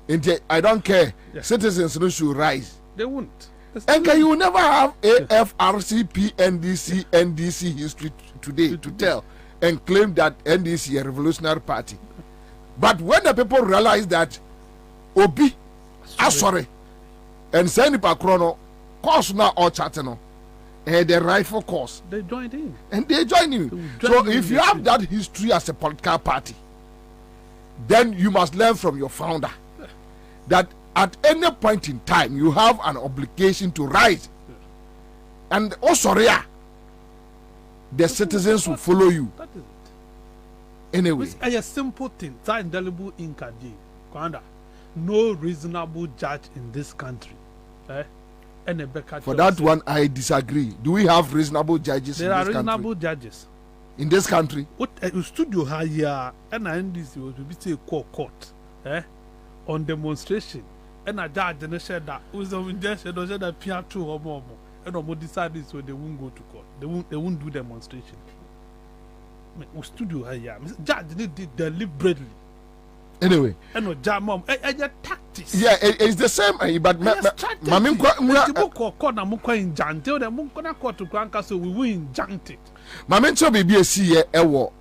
Enti I don't care. Citizens no should rise. They won't. And can you never have AFRCP NDC history today to tell and claim that NDC a revolutionary party. But when the people realize that Obi sorry and send it chrono course now all chatting and the rightful cause, they joined in. And they join you. So if you have that history as a political party, then you must learn from your founder that at any point in time you have an obligation to rise. And the citizens will follow you. That is it. Anyway, it's a simple thing. That indelible ink no reasonable judge in this country. For that one, I disagree. Do we have reasonable judges there in this country? There are reasonable judges. In this country? What studio here and NDC was to be say court on demonstration. And a judge and said that was the injection or said that Piatu or more. And no decide this so they won't go to court. They won't do demonstration. We studio here. Judge did deliberately. Anyway. And no jam mom. Tactics. Yeah, it's the same. But Mamim in Jante, the Munkona court to Granca, so we will injunct it. Mamim to be a CA war.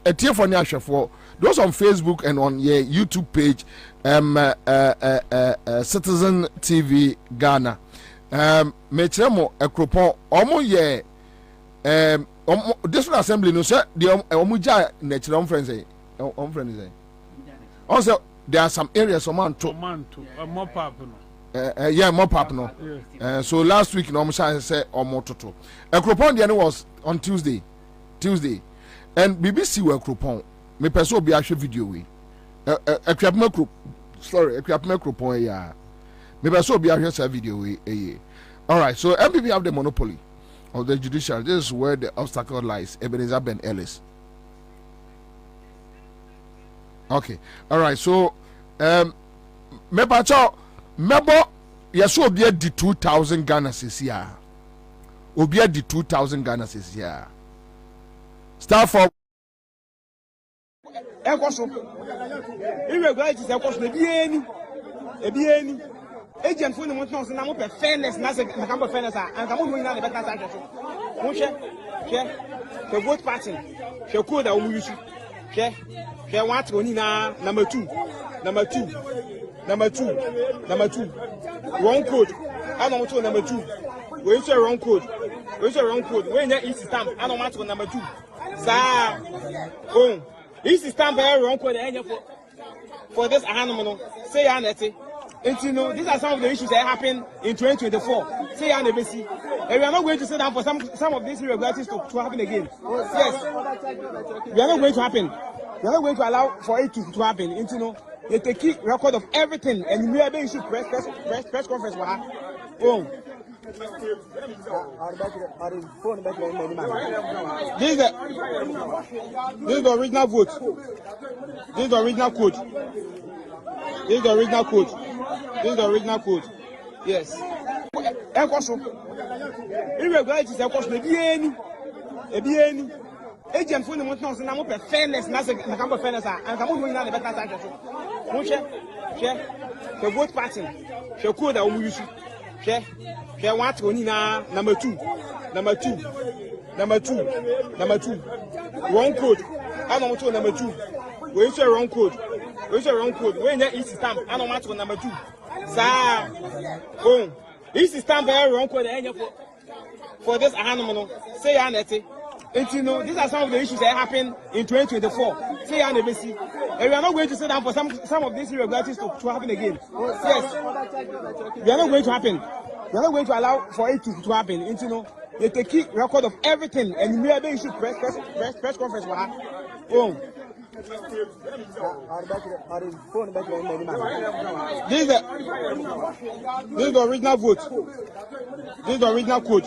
A tear for for those on Facebook and on your YouTube page, Citizen TV Ghana. Metremo a cropon almost ye this assembly no sir the omuja natural friends on friends also there are some areas more pop more pop no so last week no say more total a cropon the was on Tuesday and BBC were cropon me person be actual video we a cropon yeah. Maybe I saw be a video. All right, so MPP have the monopoly of the judiciary. This is where the obstacle lies. Ebenezer Ben Ellis. Okay, all right. So, Mebo, yes, will be at the 2,000 Ghana this year. Will be at the 2,000 Ghana this year. Start for. Agent for the months and I'm fairness, nothing, and fairness, and I'm going on the better side. The vote party, she could have used she wants to number two. One code, and on to number 2. We use a wrong code. We use a wrong code. We need easy stamp and on to number 2. Sir, oh, easy stamp and wrong code for this animal. Say Aneti. And you know, these are some of the issues that happen in 2024. Say Anebesi. And we are not going to sit down for some of these irregularities to happen again. Yes. We are not going to happen. We are not going to allow for it to happen. And you know, they take key record of everything and we are being issued press conference. Oh. This is the original vote. This is the original code. This is the original code. This is the original code. Yes. Irregularities are cost any agent for the month now fairness na fairness and come on na better side so. Mo share the vote pattern. Share code that we use. Share what we need number 2. Wrong code. And on to number 2. We use a wrong code. We use a wrong code. We need easy stamp and on to number 2. Sir, oh, easy stamp and wrong code for this animal. Say Aneti. And you know, these are some of the issues that happen in 2024. Say Anebesi. And we are not going to sit down for some of these irregularities to happen again. Yes. We are not going to happen. We are not going to allow for it to happen. And you know, they take key record of everything and we are being issued press conference. Oh. This is the original vote. This is the original code.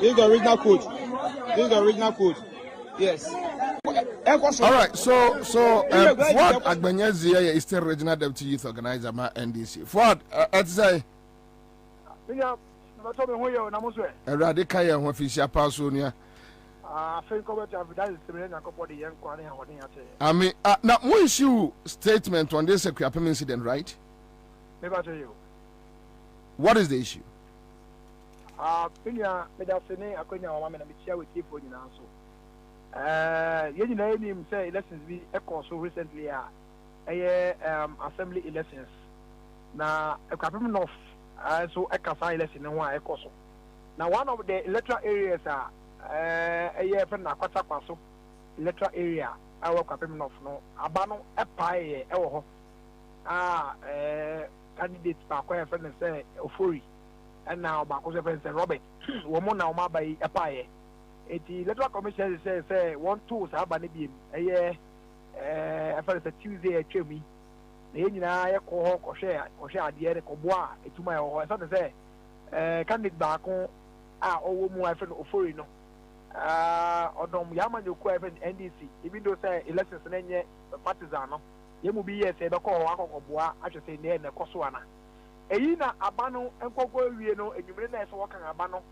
This is the original code. This is the original code. Yes. All right. So Fuad Agbenyezi is still regional deputy youth organizer at NDC. Fuad, let's say. Eradicate your official passonia. I mean, now we issue statement on this Kwabena incident, right? Maybe I'll tell you. What is the issue? Pinya medafene akonya wa mama na bitia with people nyina so. You know him say elections be so recently assembly elections. Na Kwabena North so ekasa election no wa ekoso. Now one of the electoral areas friend na kwata kwaso electoral area our Kwabena North no abano epae ewo ho. Candidate ba kwa friend say Ofori. And now Bako friend say Robert woman now ma by a pie. The electoral commission say 1 2 sabani bim first Tuesday a chemi. The nyina ye ko share ade ko boa etuma ho so say candidate Bako owo mu friend Ofori no odom yama nyoku friend NDC even though say elections na nye partisan no ye mu bi ye say be ko ho akokboa atwe say ne na koso ana eyi na abano enkoko wie no enyumre na eso wokan abano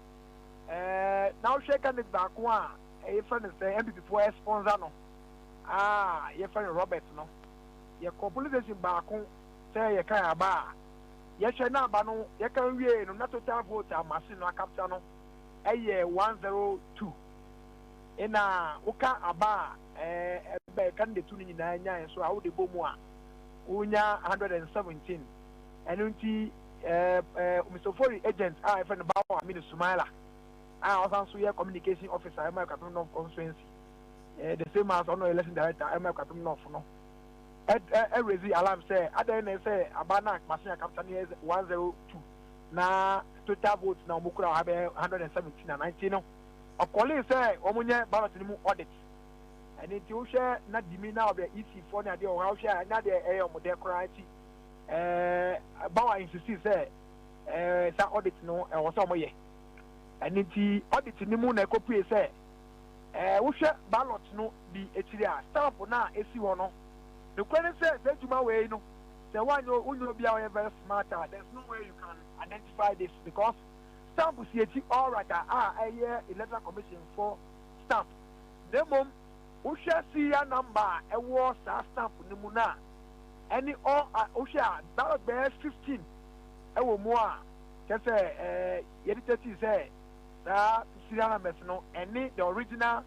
na o share candidate Bako e friend say MPP for sponsor no ye friend Robert no ye population Bako say ye kan aba ye hwe na abano ye kan wie no na total vote amase no capture no eye 102 ina uka aba be candidate tu nyina nya so awu de bomu a unya 117 enunti Mr. Fori agent friend Bawo Aminu Sumaila also here communication officer am Kwabena North constituency the same as honor election director am Kwabena North no raise alarm say adan say abana machine capture 102 na total votes na omukura have 117 na 19 no okole say omunye ballot ni mu audit and it you share na dimi na of the EC4 na dey o how share na dey omode kranti Bawa insist say sa audit no e wo so moye and it audit ni mu na copy say wo hwe ballot no bi etiri a stamp na esi ho no the question say juma we no say wanyo bi a very smarter there's no way you can identify this because stamp is eti all right electoral commission for stamp the mom wo hwe serial number e wo sa stamp ni mu na any all Osha that be 15 ewo mu a kese yeditati say that serial numbers no any the original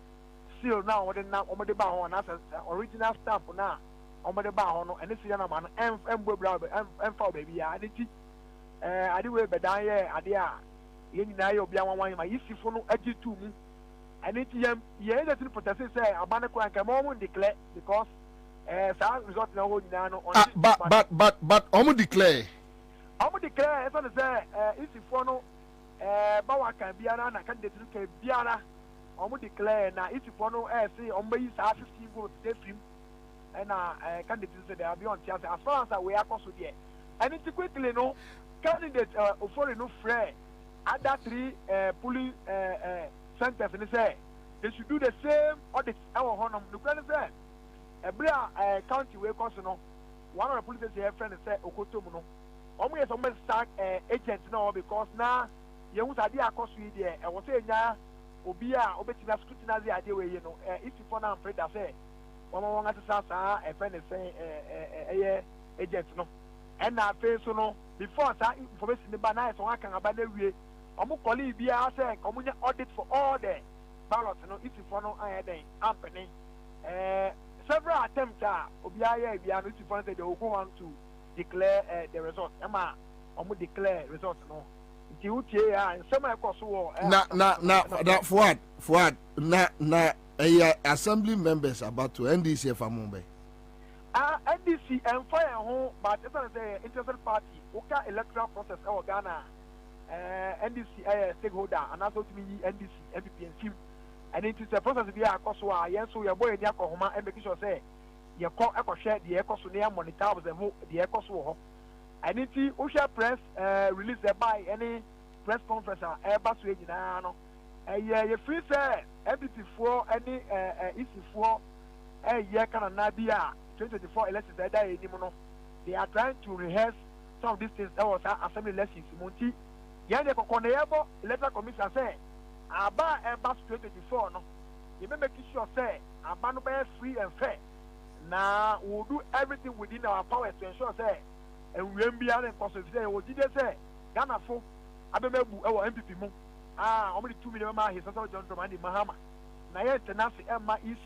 seal now omode ba ho na original stamp na omode ba ho no any serial number no embo bra emfa baby ya aniti ade we bedan ye ade a ye nyina ye obi anwan ma yisifo no agi tu mu ani ti ye that in protest say abane ko anka mo declare because sa result na ho nyina no but omo declare eso ne say yisifo no ba wa kan biara na candidate no kan biara omo declare na yisifo no say omo yi sa 15 votes dey film na candidate say they are beyond chance as far as we are so there and it quickly no candidate ofori no free other 3 polling centers and say they should do the same audit our honor the plan say every county we cost no one of the police say friend say okotom no omo yes omo sack agent now because na ye hu sade akoso yi there e wo say nya obi a obetina scrutinize ade we yi no if for na afraid that say one asesa a friend say agent no and na face no before that information ba na so aka aba na wie omo colleague bia say omo audit for all the ballots no if for no den ampene several attempts obiaya bia no if for say they will go on to declare the result ema omo declare result no nti utie ya nsema ekoso wo na Fuad na assembly members about to NDC famumbe NDC and fire home but it's an interested party okay electoral process our Ghana NDC stakeholder and also to me NDC MPP and team and it is a process we are cost so yes so your boy dia ko homa and make sure say you call echo share the echo so near monitor the echo so and it o share press release by any press conference eba so nyina no you free say MPP for any issue for year kana na bia 2024 elections that day they are trying to rehearse some of these things that was assembly elections monti yande kokoneyebo electoral commission say aba eba 2024 no you make sure say aba no be free and fair na we will do everything within our power to ensure say and we mbia and consider say we did say Ghana fo abemebu e wo MPP mu only 2 million ma his social John Dramani Mahama na ye tenasi emma easy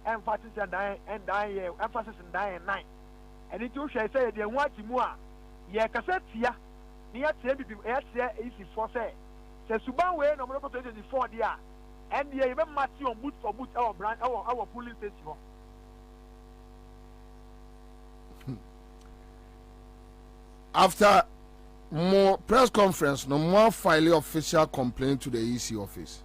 emphasis and dying emphasis in dying 9 and it will say the one mu a ye kasa tia ni ya tia MPP ya tia easy for say suban we no mo 2024 dia and ye be match on boot for boot our brand our polling station. After more press conference, no more filing official complaint to the EC office.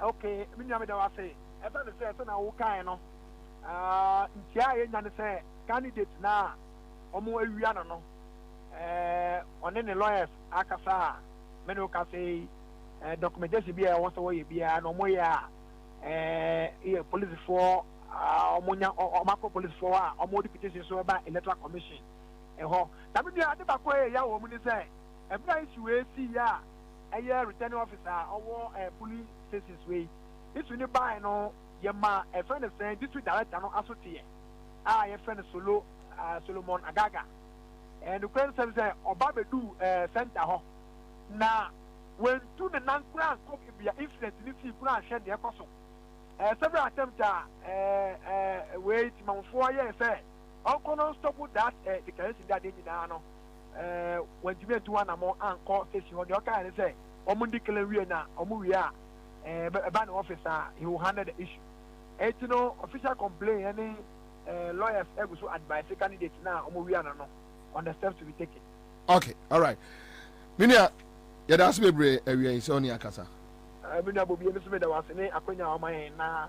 Okay, me nyame da wase. Eba ne say na wo kan no. Ntia ye nyane say candidate na omo awia no no. One ne lawyers akasa me no ka say documentation bi e won so ye bia no mo ya police for omo nya omako police for omo deputation so ba electoral commission. Na me ade ba ko ya wo mu ni say every issue we see ya returning officer owo police stations we issue ni buy no ye ma a friend say district director no asote ye friend Solomon Agaga and the question say oba be do center ho na when to the nankran ko be influence ni fi kura share de ekoso several attempts wait manfo ye say uncle no stop with that declaration that they now no when you do one among anchor station on the okay say omo declare we na omo we a ban officer he will handle the issue you know official complaint any lawyers able to advise the candidate now omo we na no on the steps to be taken. Okay, all right. Minia ya das bebre ewia ise oni akasa. Minia Bobie no se da wase ne akonya o man na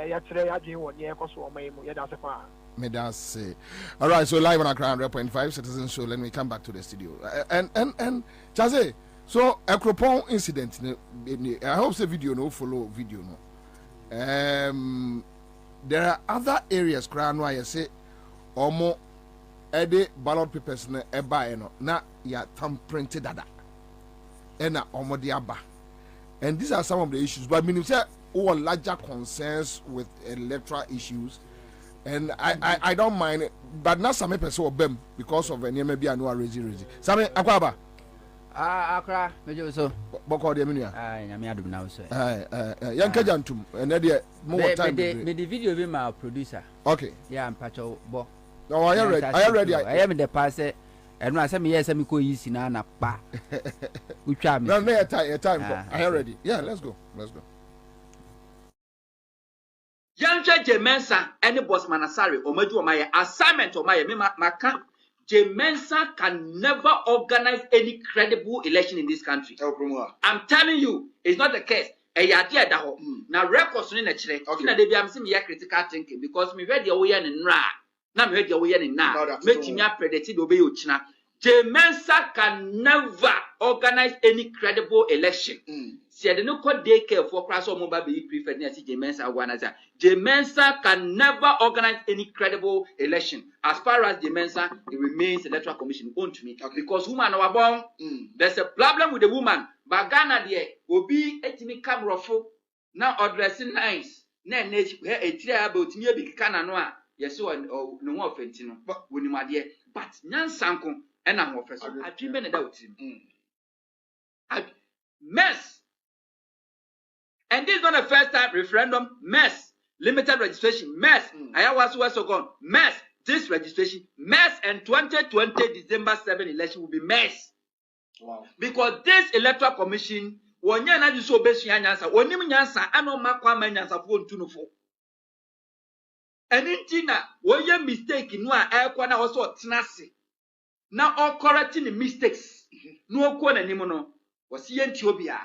ya kire ya dwen won ye ekoso o man mu ya da se fa. Medase. All right, so live on Accra 100.5 Citizen Show. Let me come back to the studio. And Chaze, so a Akropong incident. I hope the video no follow video no. There are other areas. Crown why I say, omo, ede ballot papers na eba eno na ya tam printed dada. Ena omo diaba. And these are some of the issues. But I mean, say all larger concerns with electoral issues. And I don't mind it, but not some person of them because of any maybe I know a rezi. Same Akwaba. Akra, mejo so. Boko de menu. Nyame adum na so. Yanka jantum and there more time. Me the video be my producer. Okay. Yeah, I'm pacho bo. No, I am ready. I am the pass And I said, yes, I'm going to na pa. We try me. No, your time. I am ready. Yeah, let's go. Yanja Jemensa, any boss manasari, or Maju my assignment or my camp. Jemensa can never organize any credible election in this country. I'm telling you, it's not the case. Now records in the chile. Okay. I'm seeing critical thinking because me read your way and ra. Now me read your way and now. Making me predicted obey Uchina. Jemensa can never organize any credible election. See, I don't know daycare for class or mobile be preferred near Jemensa one as Jemensa can never organize any credible election. As far as Jemensa, it remains Electoral Commission owned to me. Because woman are born, there's a problem with the woman. But Ghana there will be a me camera for now addressing nice. Then a tria about me big cananoa. Yes, so no more fentino, but when you my dear, but Nan Sanko and I'm officer. I dream it out him. Mess. And this is not the first time referendum mess, limited registration mess. I was also gone mess. This registration mess and 2020 December 7 election will be mess. Wow. Because this Electoral Commission, when you not so best Ansah, when you Ansah, I know Makwa Ansah phone to no phone. And in Tina, when you mistake in one air corner also tenacity. Now all correcting the mistakes. No one anymore was here in Ethiopia.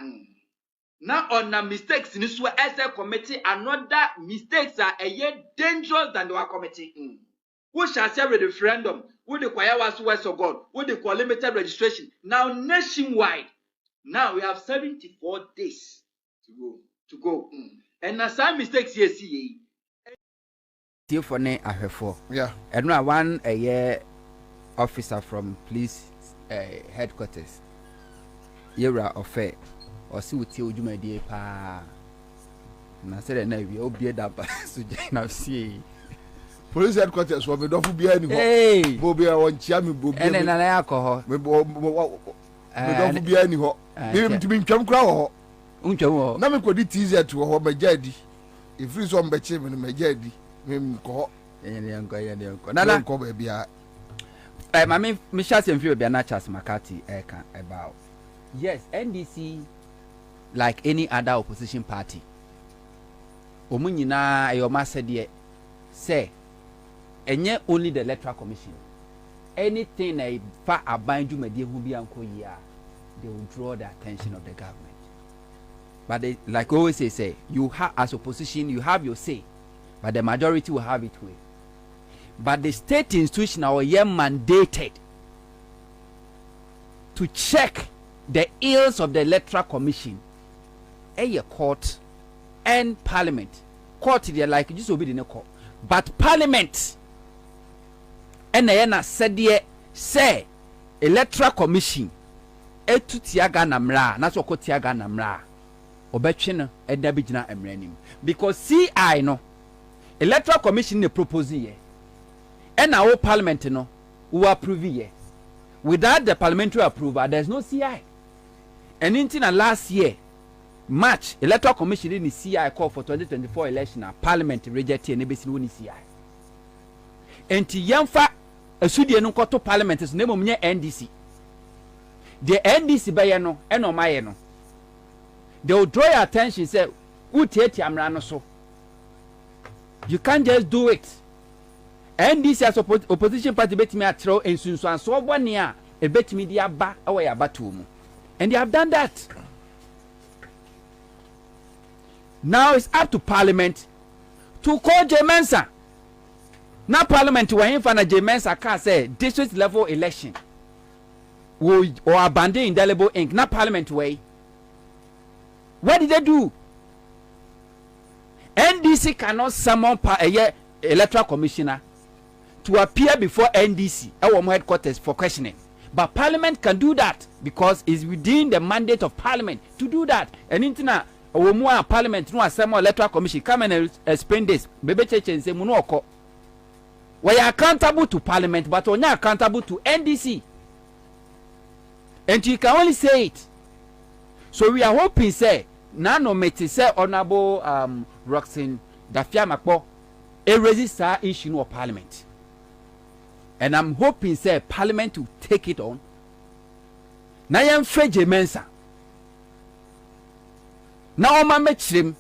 Now on the mistakes in this way, as a committee, another mistakes are a yet dangerous than the one committee. We shall say a referendum. We require us West of God. We require limited registration. Now nationwide. Now we have 74 days to go. And now some mistakes here see. For ne ahwefo. Yeah. And now one a year officer from police headquarters. Yera offer. Or see what you my dear pa. Na said na we obi da ba so na see. Police headquarters for me don't be any. Hey, Bobie won chia me Bobie. And na alcohol. Me don't be any ho. Me to be twam kra ho. Untwam ho. Na me kodi TZ to ho ma jadi. If free so mbeche me ma jadi. Me ko. Yenko. Nana ko ba bia. Mama me chance mfi bia na Charles Makati eka about. Yes, NDC like any other opposition party. Omunyina ayoma said say enye only the Electoral Commission. Anything na fa abanju medie hu bi anko yia, they will draw the attention of the government. But they, like always say you have as opposition you have your say, but the majority will have it way. But the state institution are mandated to check the ills of the Electoral Commission, a court and parliament. Court they like just obey the court, but parliament and na said there say Electoral Commission etu tiaga na mra na so ko tiaga na mra obetwe no eda bigina emranim because CI no Electoral Commission ne propose here and our parliament no who approve here. Without the parliamentary approval there's no CI. And in last year, March, Electoral Commission in the CI call for 2024 election, Parliament rejected and ABC no CI. And to Yamfa, a Sudian no to Parliament is name of NDC. The NDC bayano, and no mayano. They will draw your attention, say, Utiamrano so. You can't just do it. NDC as opposition party bet me at throw and soon so 1 year, a bet media back away about 2. And they have done that. Now it's up to Parliament to call Jemensa. Now Parliament will in front of Jemensa can say district level election or abandon indelible ink. Now Parliament way. What did they do? NDC cannot summon a Electoral Commissioner to appear before NDC our headquarters for questioning. But Parliament can do that because it's within the mandate of Parliament to do that. And intina more Parliament no assemble Electoral Commission come and explain this. Bebe church and say munoko. We are accountable to Parliament, but we are accountable to NDC. And you can only say it. So we are hoping say nano meti say honorable Roxin Dafia Makpo a register issue of Parliament. and I'm hoping say Parliament will take it on. Na yɛn fɛ Jemensa. Na ɔma mɛkyerɛm.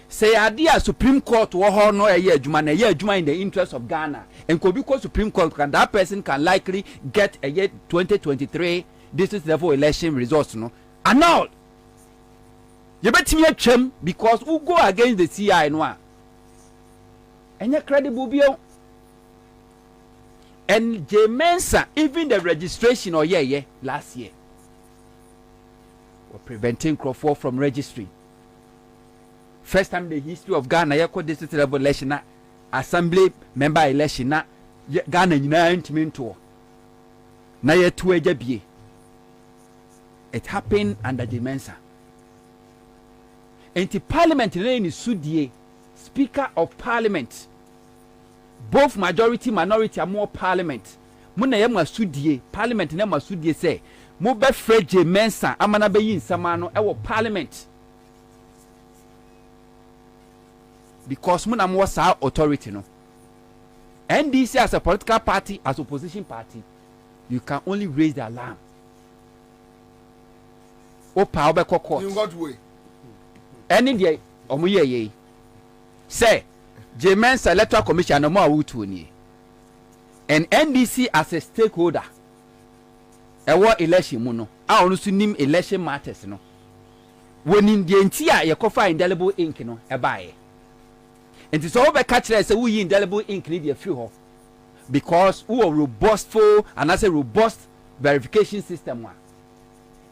Say idea Supreme Court wɔ hɔ no ɛyɛ adwuma na ɛyɛ adwuma in the interest of Ghana. And could because Supreme Court can that person can likely get a year 2023 district level election results no. And all you bet me a chum because who go against the CI no. And you're credible bio. And Jemensa, even the registration or last year were preventing Crawford from registering. First time in the history of Ghana, you could district level election, assembly member election, Ghana United tour. Na ye two ejabie. It happened under Jemensa. And the Parliament in Sudie, Speaker of Parliament, both majority minority are more Parliament. Muna ye Sudie, Parliament ne Sudie say, mo be Fred Jemensa amana be yin samano ewo Parliament. Because muna mo sa authority no. NDC as a political party, as opposition party, you can only raise the alarm. O power be court. In what way? Any day omuye ye. Say Jemensa Electoral Commission no more awutu ni. And NDC as a stakeholder. Ewo election mu no. A onu su nim election matters no. Wonin die nti a yekofa indelible ink no ebaye. And it's all about catching us we indelible ink need a few because we are robustful and as a robust verification system one.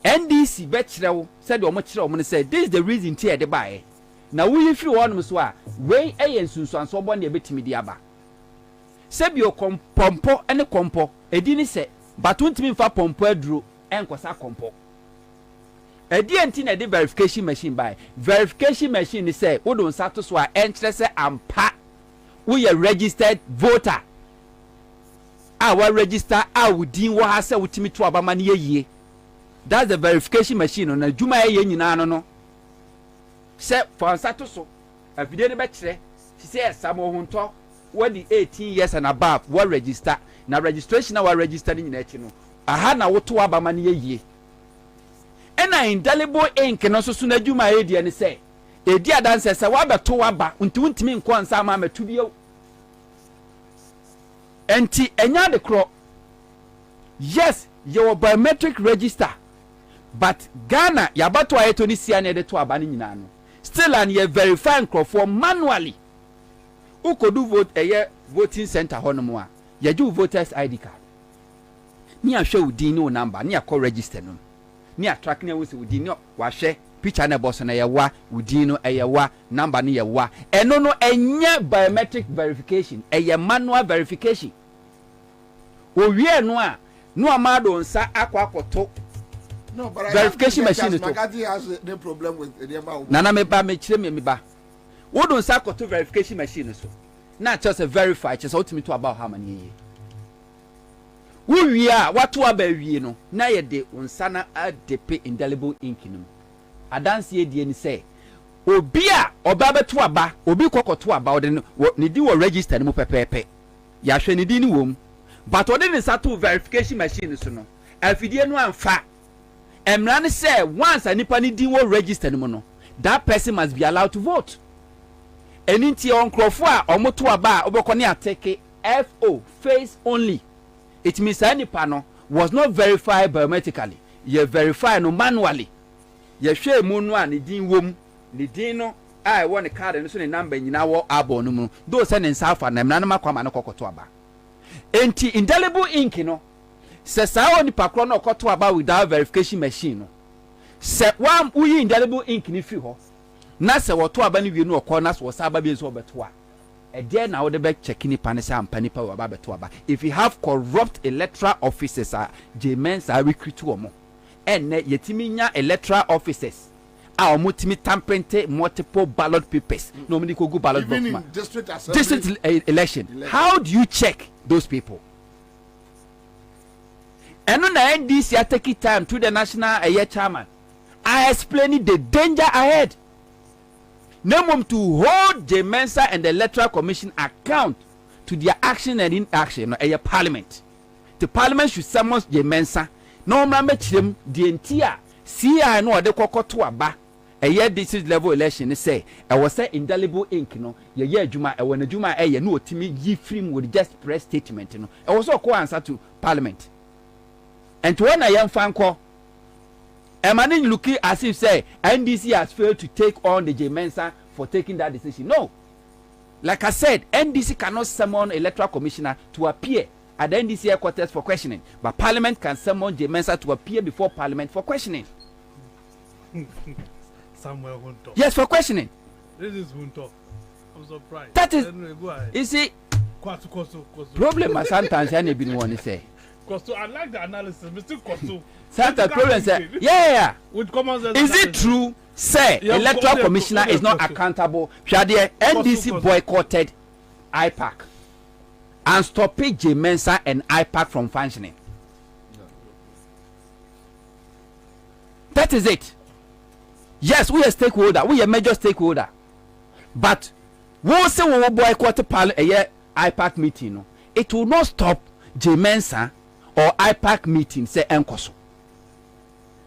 NDC betchrew said or much say this is the reason tear the buy. Now we few on muswa way a and so and so one the bit mediaba. Sebio pompo and a compo a didn't say but won't mean for pompo drew and quasa compo. A DNT na the verification machine by verification machine is say we don't start to swear interest and pa we a registered voter. Our register our din wa hasa utimi to abama ni ye. That's the verification machine on a juma ye nyina no. Say for answer to so if you didn't betray she says some hunto when the 18 years and above what register na registration our registering in echi no. Aha na wo to abama ni ye. Ena indelible ink no so na dwuma e die ne se e dia danse se wa beto waba untimi nko ansa ma metu bio enti enya de kro yes your biometric register but Ghana ya bato ayeto ni sia na de to aba ni nyina no still and ye verify for manually ukodu vote eye voting center hono a ye ju voters ID card ni ahwe udin no number ni akọ register no ni attract na wusi udin no wahwe picture na boss na yewa udin no eyewa number ni yewa eno no enye biometric verification eye manual verification owie no a no amado nsa akwakoto no but verification machine to Magadi has no problem with the amount nana me ba me kire me ba wo don nsa akoto verification machine so na just verify just ultimate to about how many year we are what to aba wie no na ye de unsa na adepe indelible ink no adanse ye die ni say obi a oba beto aba obi kokoto aba ode ne di wo register ni mo pepepe ya hwe ne di ni wom but ode ne sato verification machine so no afidie no amfa emra ne say once anipa ni di wo register ni mo no that person must be allowed to vote eninti on crofo a omoto aba obekọ ne ateke FO face only. It means any panel was not verified biometrically. You verify no manually. You share munu and nidin wom nidino. I want a card and so the number in our abo no. Those send in South and Namana Kwama no kokotoaba. Enti indelible ink no. Se sa oni pakro no kotoaba without verification machine no. Se one uyi indelible ink ni fi ho. Na se woto aba ni wie no okona so sa aba bi so beto a. There now the back checking panisa and panipa waba. If you have corrupt electoral officers, Jemensa recruit to omo. And yetiminya electoral officers. Our multi tampente multiple ballot papers. Nobody could go ballot box. Even in district election. How do you check those people? And on the NDC, I take it time to the national chairman. I explain the danger ahead. Name to hold Jemensa and the Electoral Commission account to their action and inaction no a parliament. The parliament should summon the mensa. No man them the entire CI no de kokoto aba. A year district level election say I was say indelible ink no ye year juma e wona juma e ye no otimi yi film with just press statement no. I was also answer to parliament. And to when I am fan call Emmanuel looking as if say NDC has failed to take on the J Mensa for taking that decision. No. Like I said, NDC cannot summon electoral commissioner to appear at the NDC headquarters for questioning. But Parliament can summon J Mensa to appear before Parliament for questioning. Somewhere won't talk. Yes, for questioning. This is won't talk. I'm surprised. That is, anyway, go ahead. You see, Kwasu. problem as sometimes I been one to say. Kwasu, I like the analysis, Mr. Kwasu. Sometimes problem say, yeah. With common sense. Is it true? Say, electoral commissioner is not accountable. Shadi NDC boycotted IPAC and stopped J Mensa and IPAC from functioning. That is it. Yes, we are stakeholder. We are major stakeholder. But we say we will boycott a IPAC meeting. No, it will not stop J Mensa or IPAC meeting. Say Enkoso.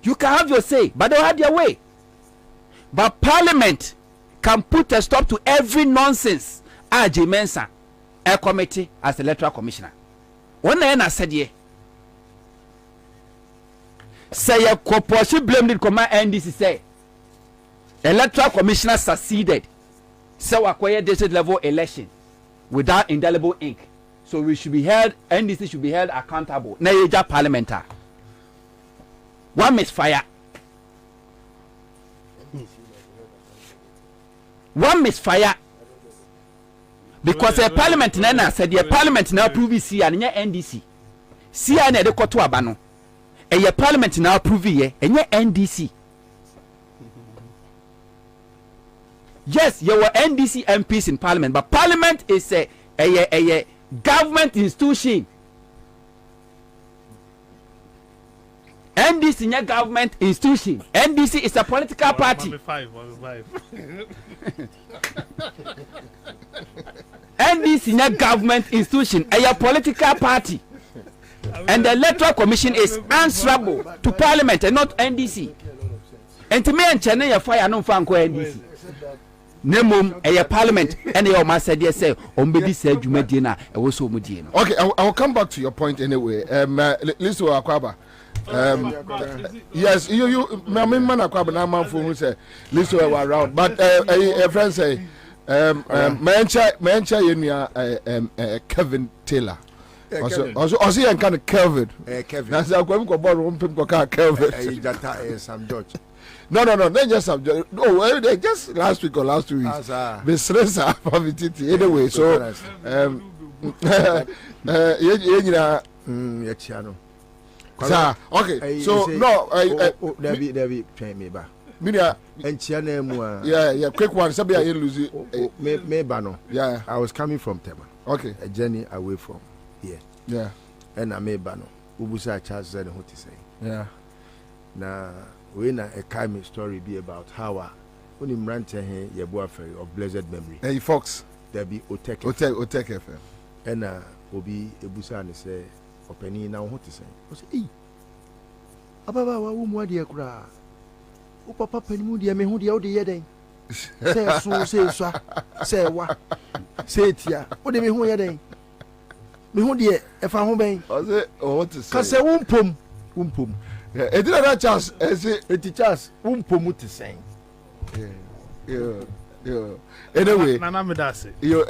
You can have your say, but they have their way. But Parliament can put a stop to every nonsense. J Mensa, a committee as electoral commissioner. When I said ye, say a corporation blamed the command NDC say. Electoral commissioner succeeded. So acquire district level election without indelible ink. So we should be held, NDC should be held accountable. Naija parliamentar. One misfire. One misfire. Because a parliament nana said the parliament now approve C and NDC. C and the koto abano. A parliament now approve ye and NDC. Yes, you were NDC MPs in Parliament, but Parliament is a government institution. NDC is a government institution. NDC is a political party. NDC is a government institution, a political party. And the Electoral Commission is answerable to Parliament and not NDC. And to me and Chennai, fire no fan NDC. Nemum a parliament and your master dear say on baby said you made dinner and was so much. Okay, I'll come back to your point anyway. Listen to Kwaba. Yes, you man Kwaba now man for who say listen around. But a friend say mencha Kevin Taylor. Also see and kind of Kevin. Kevin. That's how come go borrow one people Kevin. That Sam George. No, not just subject. No, just last week or last 2 weeks. Anyway, so okay. So no, Debbie train me back. Yeah, quick one. Somebody lose it. Maybe yeah, I was coming from Tema. Okay, a journey away from here. Yeah, and I made Bano. Ubusa Charles said what to say. Yeah, now. When a kind story be about how when him ran to him your boyfriend of blessed memory. Hey Fox, there be Otek FM. And Obi Ebusa and say opening now what to say. I say, hey, Ababa wa dia kura. O papa penimu dia me hu dia o de yeden. Say wa. Say tia. O de me hu yeden. Me hu dia e fa hu ben. I say what to say. Ka say umpom. Yeah, it didn't have chance. It chance. Umpomu to say. Yeah. Anyway.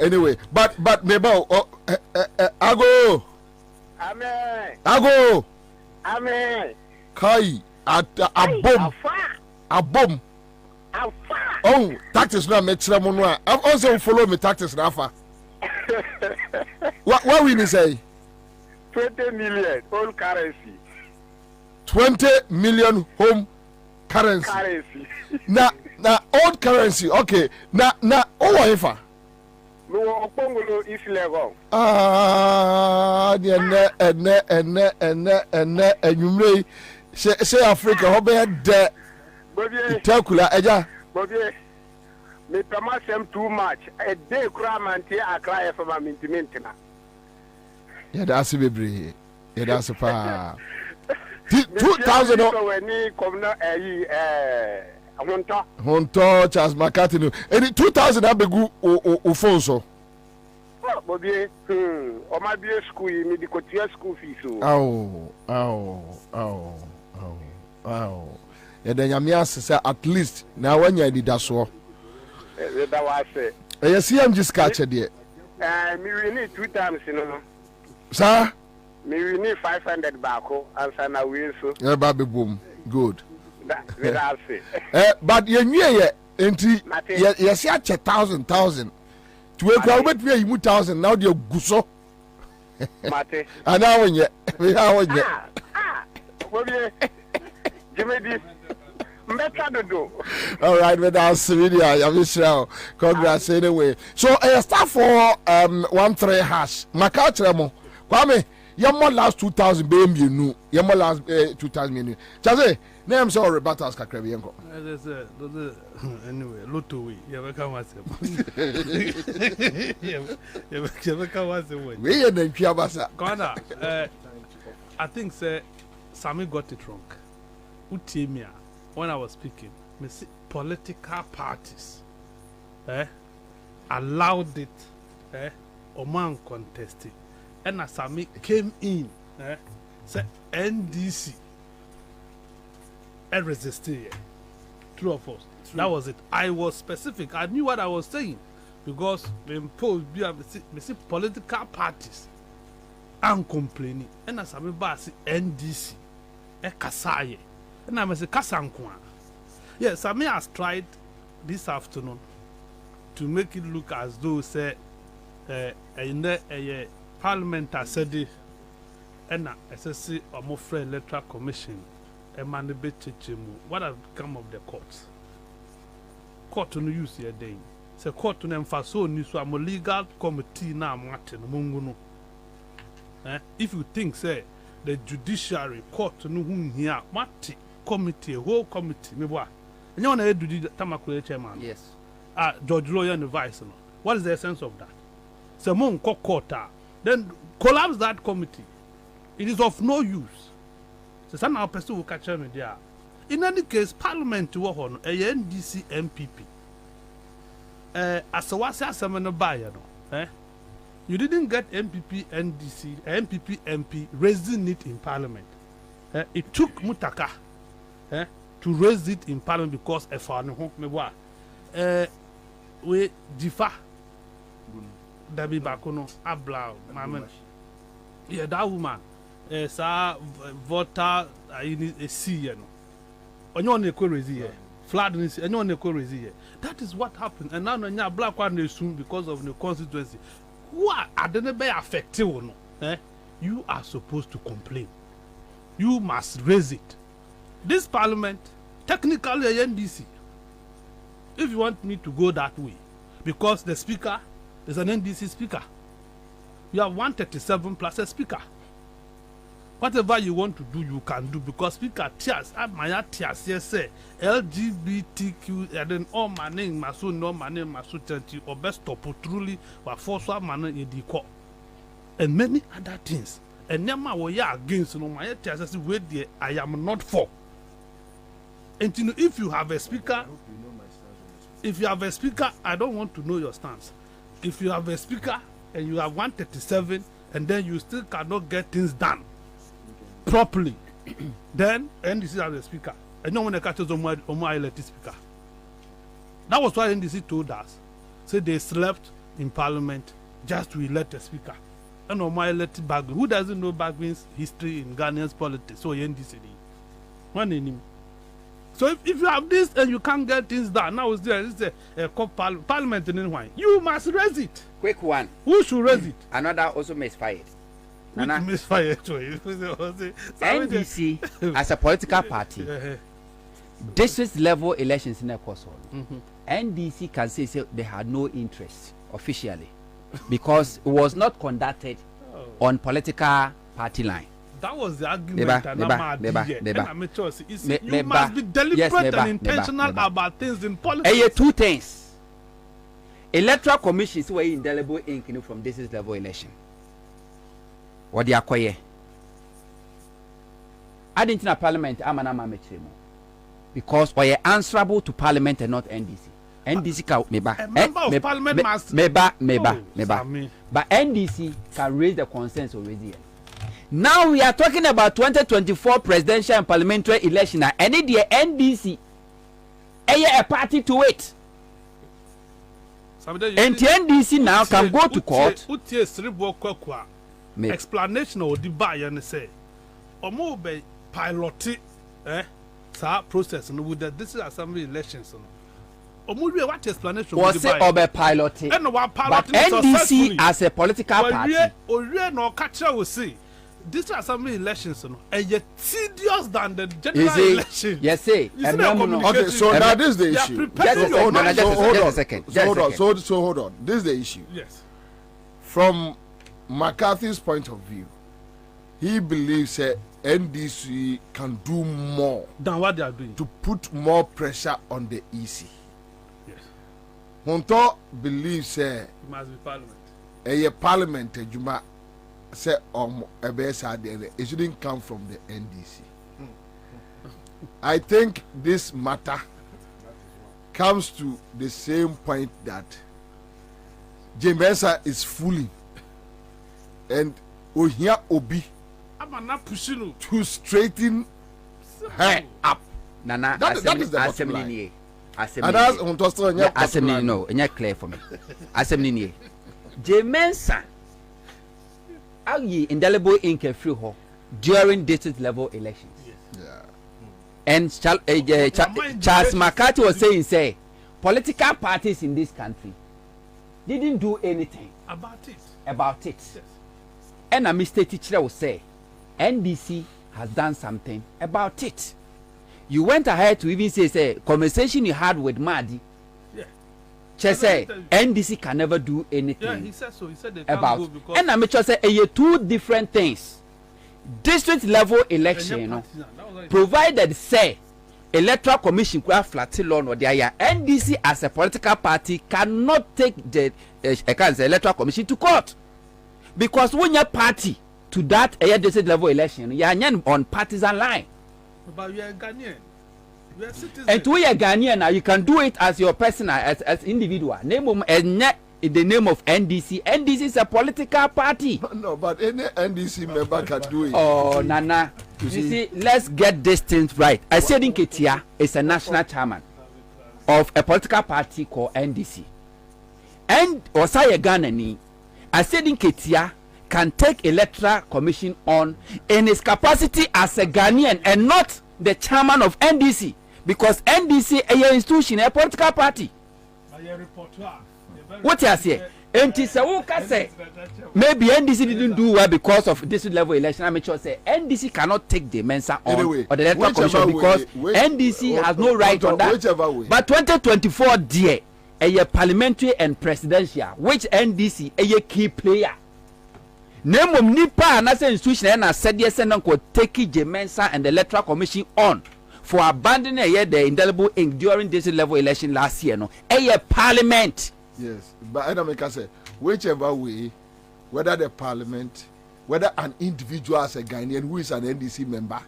Anyway, but maybe Ago. Amen. Kai at a bomb. Oh, tactics now make some money. I've also follow me tactics now. What will you say? 20 million all currency. 20 million home currency. na old currency. Okay. Na owaefa. No Pongolo is level. Ene say Africa ho be de. Bobie. Itakula eja. Bobie. Me promise them too much. A day cram and tear a cry for my mintimina. Yeah, that's a baby. Yeah, that's a pa. 2,000. Honto Charles McCarthy. And 2,000 have been good Ufonso. Bobie, or my beer school, me the cotier school fees. Oh. And then Yamias say at least now when you did that so. That was it. I see I'm just catching it. Me we need 2 times, you know. Sir? Me we need 500 back, Ansah na we so. Yeah, baby boom. Good. That's it. But you knew it. Yes, you had 1,000. To a crowd with 1,000 now you're guso. Mate. And now when you Jimmy this. All right, but that's really I'm sure. Congrats anyway. So I start for 13 hash. Makatremo. Kwame, your last 2,000 baby you know. Your last 2,000 menu. Chaze, name so rebatas kakrebi yanko. Anyway, Lotto we. You ever come once? You ever come once? We and then Kiabasa. Ghana, I think say Sammy got it wrong. Utimia. When I was speaking, me see political parties allowed it, Oman contested, and as Sami came in, say NDC, and resisted. True or false? True. That was it. I was specific. I knew what I was saying because me see political parties and complaining, and as Sami basi NDC, kasaye. And I'm say Kasankwa. Yes, Sami has tried this afternoon to make it look as though say in the Parliament has said it, and SSC or more Electoral Commission and manibate what has become of the courts. Court to no use here day. Say court to emphasize on so I'm a legal committee now Martin Munguno. If you think say the judiciary court to know whom here Martin committee, whole committee, me boy. And you want to do the Tamakule chairman? Yes. George Lawyer and the vice. What is the essence of that? So, mon quarter, then collapse that committee. It is of no use. So, some our person will catch me there. In any case, Parliament to work on a NDC MPP. As a was a seminar buyer, you didn't get MPP NDC, MPP MP raising it in Parliament. It took Mutaka. To raise it in Parliament because if I know we differ. Dabi Bakono, Abla, Maman. Yeah, that woman, sa voter, a sea, on flood, that is what happened. And now, black one is soon because of the constituency. Who are the be affected? You are supposed to complain. You must raise it. This Parliament, technically a NDC, if you want me to go that way, because the speaker is an NDC speaker. You have 137 plus a speaker. Whatever you want to do, you can do, because speaker tears, my tears, yes, say LGBTQ, and then all my name, my son, no my name, my son, or best stop truly, but force one man in the court, and many other things. And never we are against no my tears, wait there, I am not for. And you know, if you have a speaker, I don't want to know your stance. If you have a speaker and you have 137 and then you still cannot get things done properly, then NDC has a speaker. And no one catches on my elected speaker. That was why NDC told us. Say they slept in Parliament just to elect a speaker. And on my elected Bagwin. Who doesn't know Bagwin's history in Ghanaian politics? So NDC. One in him. So if you have this and you can't get things done, now it's a Parliament in wine. You must raise it. Quick one. Who should raise it? Another also misfired. Misfired. NDC as a political party, district level elections in the course. NDC can say they had no interest officially because it was not conducted on political party line. That was the argument. You must be deliberate and intentional about things in politics. Two things. Electoral Commission is where indelible ink from this is level election. What they acquire. I didn't know Parliament. I'm an amateur because we are answerable to Parliament and not NDC. NDC can member of Parliament must but NDC can raise the concerns already. Now we are talking about 2024 presidential and parliamentary election. And the NDC, a party to it. And the NDC now can go to court. Explanation or the buy and say, or more by pilot process with the district assembly elections. What explanation was it over piloting? But NDC as a political party. Or no catcher will say. This assembly elections are tedious than the general election. Yes, say. Okay, so now this is the issue. Hold on. This is the issue. Yes. From McCarthy's point of view, he believes NDC can do more than what they are doing to put more pressure on the EC. Yes. Honto believes it must be parliament. Parliament say it shouldn't come from the NDC. I think this matter comes to the same point that Ansah is fooling and Ohia Obi to straighten her up. Nana, that is the bottom line. Assembly, no, and you're clear for me. Assembly, Ansah. Are ye indelible ink free ho during district level elections? Yes. Yeah. And Charles McCarthy was saying, political parties in this country didn't do anything about it. Yes. And a mistake teacher will say, NDC has done something about it. You went ahead to even say conversation you had with Madi. Just say NDC can never do anything. Yeah, he said so. He said they about can't go because and I'm just say two different things. District level election, provided say Electoral Commission could have flat loan or the NDC as a political party cannot take the Electoral Commission to court because when your party to that district level election, you are on partisan line. But you are Ghanaian. And to a Ghanaian now, you can do it as your personal, as individual. Name and in the name of NDC. NDC is a political party. No, but any NDC member can do it. Oh, Nana. You see, let's get this thing right. I said in Ketia is a national chairman of a political party called NDC. And Osaya Ghanani, I said in Ketia can take Electoral Commission on in his capacity as a Ghanaian and not the chairman of NDC. Because NDC is an institution, a political party. What you say? Maybe NDC didn't do well because of this level election. I'm sure say NDC cannot take the Mensa on anyway, or the Electoral Commission because NDC has no right on that. But 2024 dear, a parliamentary and presidential, which NDC a key player. Name of Nipa and as an institution and I said yes and uncle take the Mensa and the Electoral Commission on. For abandoning the indelible ink during this level election last year, no, a parliament. Yes, but I don't say whichever way, whether the parliament, whether an individual as a Ghanaian who is an NDC member,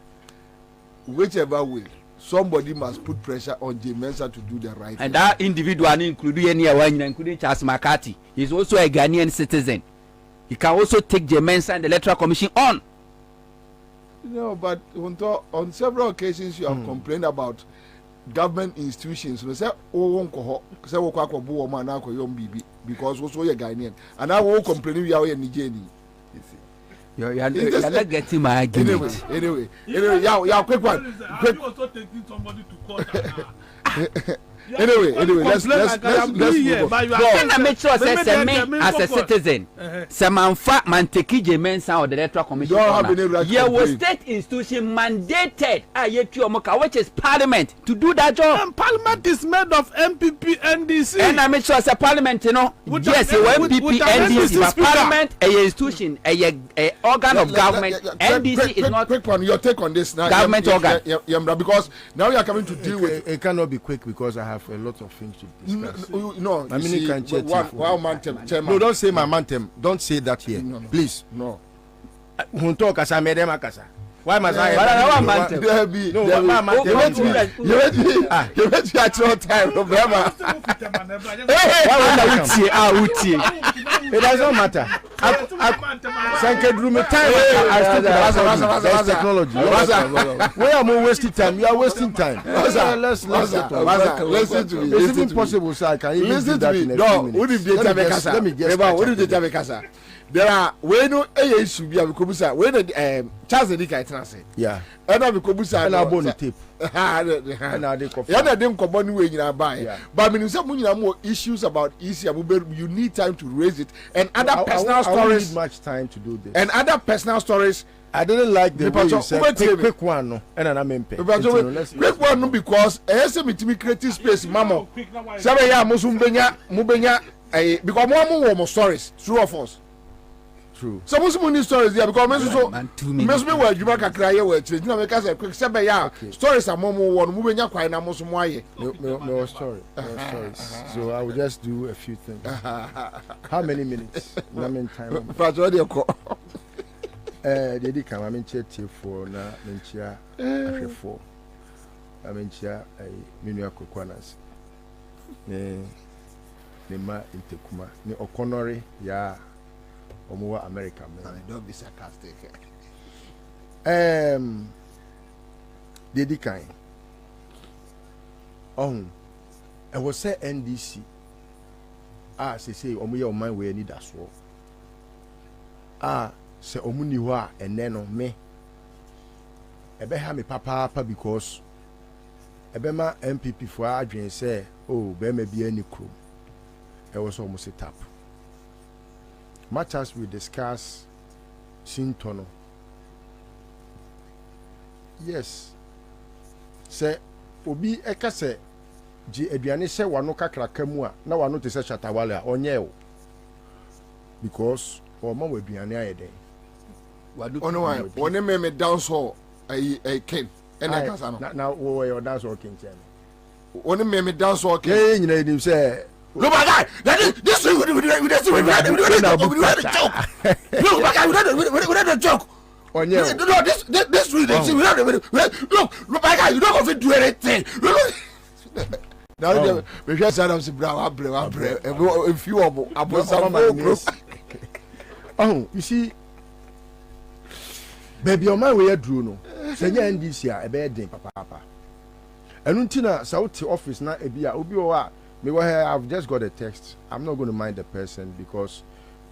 whichever way, somebody must put pressure on Ansah to do the right thing. And that individual, including Charles McCarthy, is also a Ghanaian citizen. He can also take Ansah and the Electoral Commission on. No, but on several occasions you have complained about government institutions. You say, because also you're Ghanaian, and I won't complain you are Nigerian. You're not getting my argument. Anyway, yeah, quick one. Quick. Also taking somebody to court. Anyway, let's move on. Can I make sure say as a citizen, Samanfa Manteki Jemensa or the Electoral Commission? Here was state institution mandated which is Parliament to do that job. And Parliament is made of MPP, NDC. And I make sure as a Parliament, yes, MPP, NDC, but Parliament, a institution, a organ of government. NDC is not. Quick one, your take on this now. Government organ. Because now we are coming to deal with. It cannot be quick because I have have a lot of things to discuss. No, I mean, you can check chairman. No, don't say my mantem. Don't say that here, please. No. Who talk as I made them akasa? Why must I? There be. No, you wait to actual time, remember? It doesn't matter. Technology. Where am I wasting time? You are wasting time. Let's listen to me. It's even possible, sir. I can even listen do that to in me. a No, few what if minutes. they let me guess? What if they tell me kasa? There are we no issue be abikobusa we the Charles Edika itanase. Yeah. And abikobusa and abon the tape. And I dey coffee. Yeah, na dem kobo ni we nyina buy. But me say mu nyina more issues about issue you need time to raise it and other personal stories. I don't need much time to do this. And other personal stories. I didn't like the way you said quick one no. And I'm quick one no because say me to creative space mama. Say ya mubenya because more stories true of us. True. So most money stories there because me were you back cry we change na make say quick say ya stories are more one mu benya kwai na mo so mo aye no stories. So I will just do a few things. How many minutes? I mean time. Patrol dey ko. Dey come I mean chat for na menchia ahwefo. I mean chia menu akokwanas. Ne ma intekuma ne okonore ya Omuwa America, man. Don't be sarcastic. Dedi kind. I was say NDC. Say Omuya on my way need as well. Say Omuniwa and then on me. Ebe me papa because Ebema MPP for Adrian say, oh, be may be any crew. I was almost a tap. Much as we discuss Sintono. Yes. Say obi eka se ji aduane se wano kakra kamua na wano te se chatawale onye o. Because o ma we aduane ayeden. Ono wa one me dance hall ken ena kasa no. Na wo your dance hall ken chen. One me dance hall ken. Yeah, nyina edim say look my guy. This we look my guy. We don't joke. No, this we look my guy. You don't go to do anything. Now we just said I'm brown. If you are oh, you see, baby, on my way drew no. Say NDC a bad thing, papa. And until South office na ebia obi o I've just got a text. I'm not going to mind the person because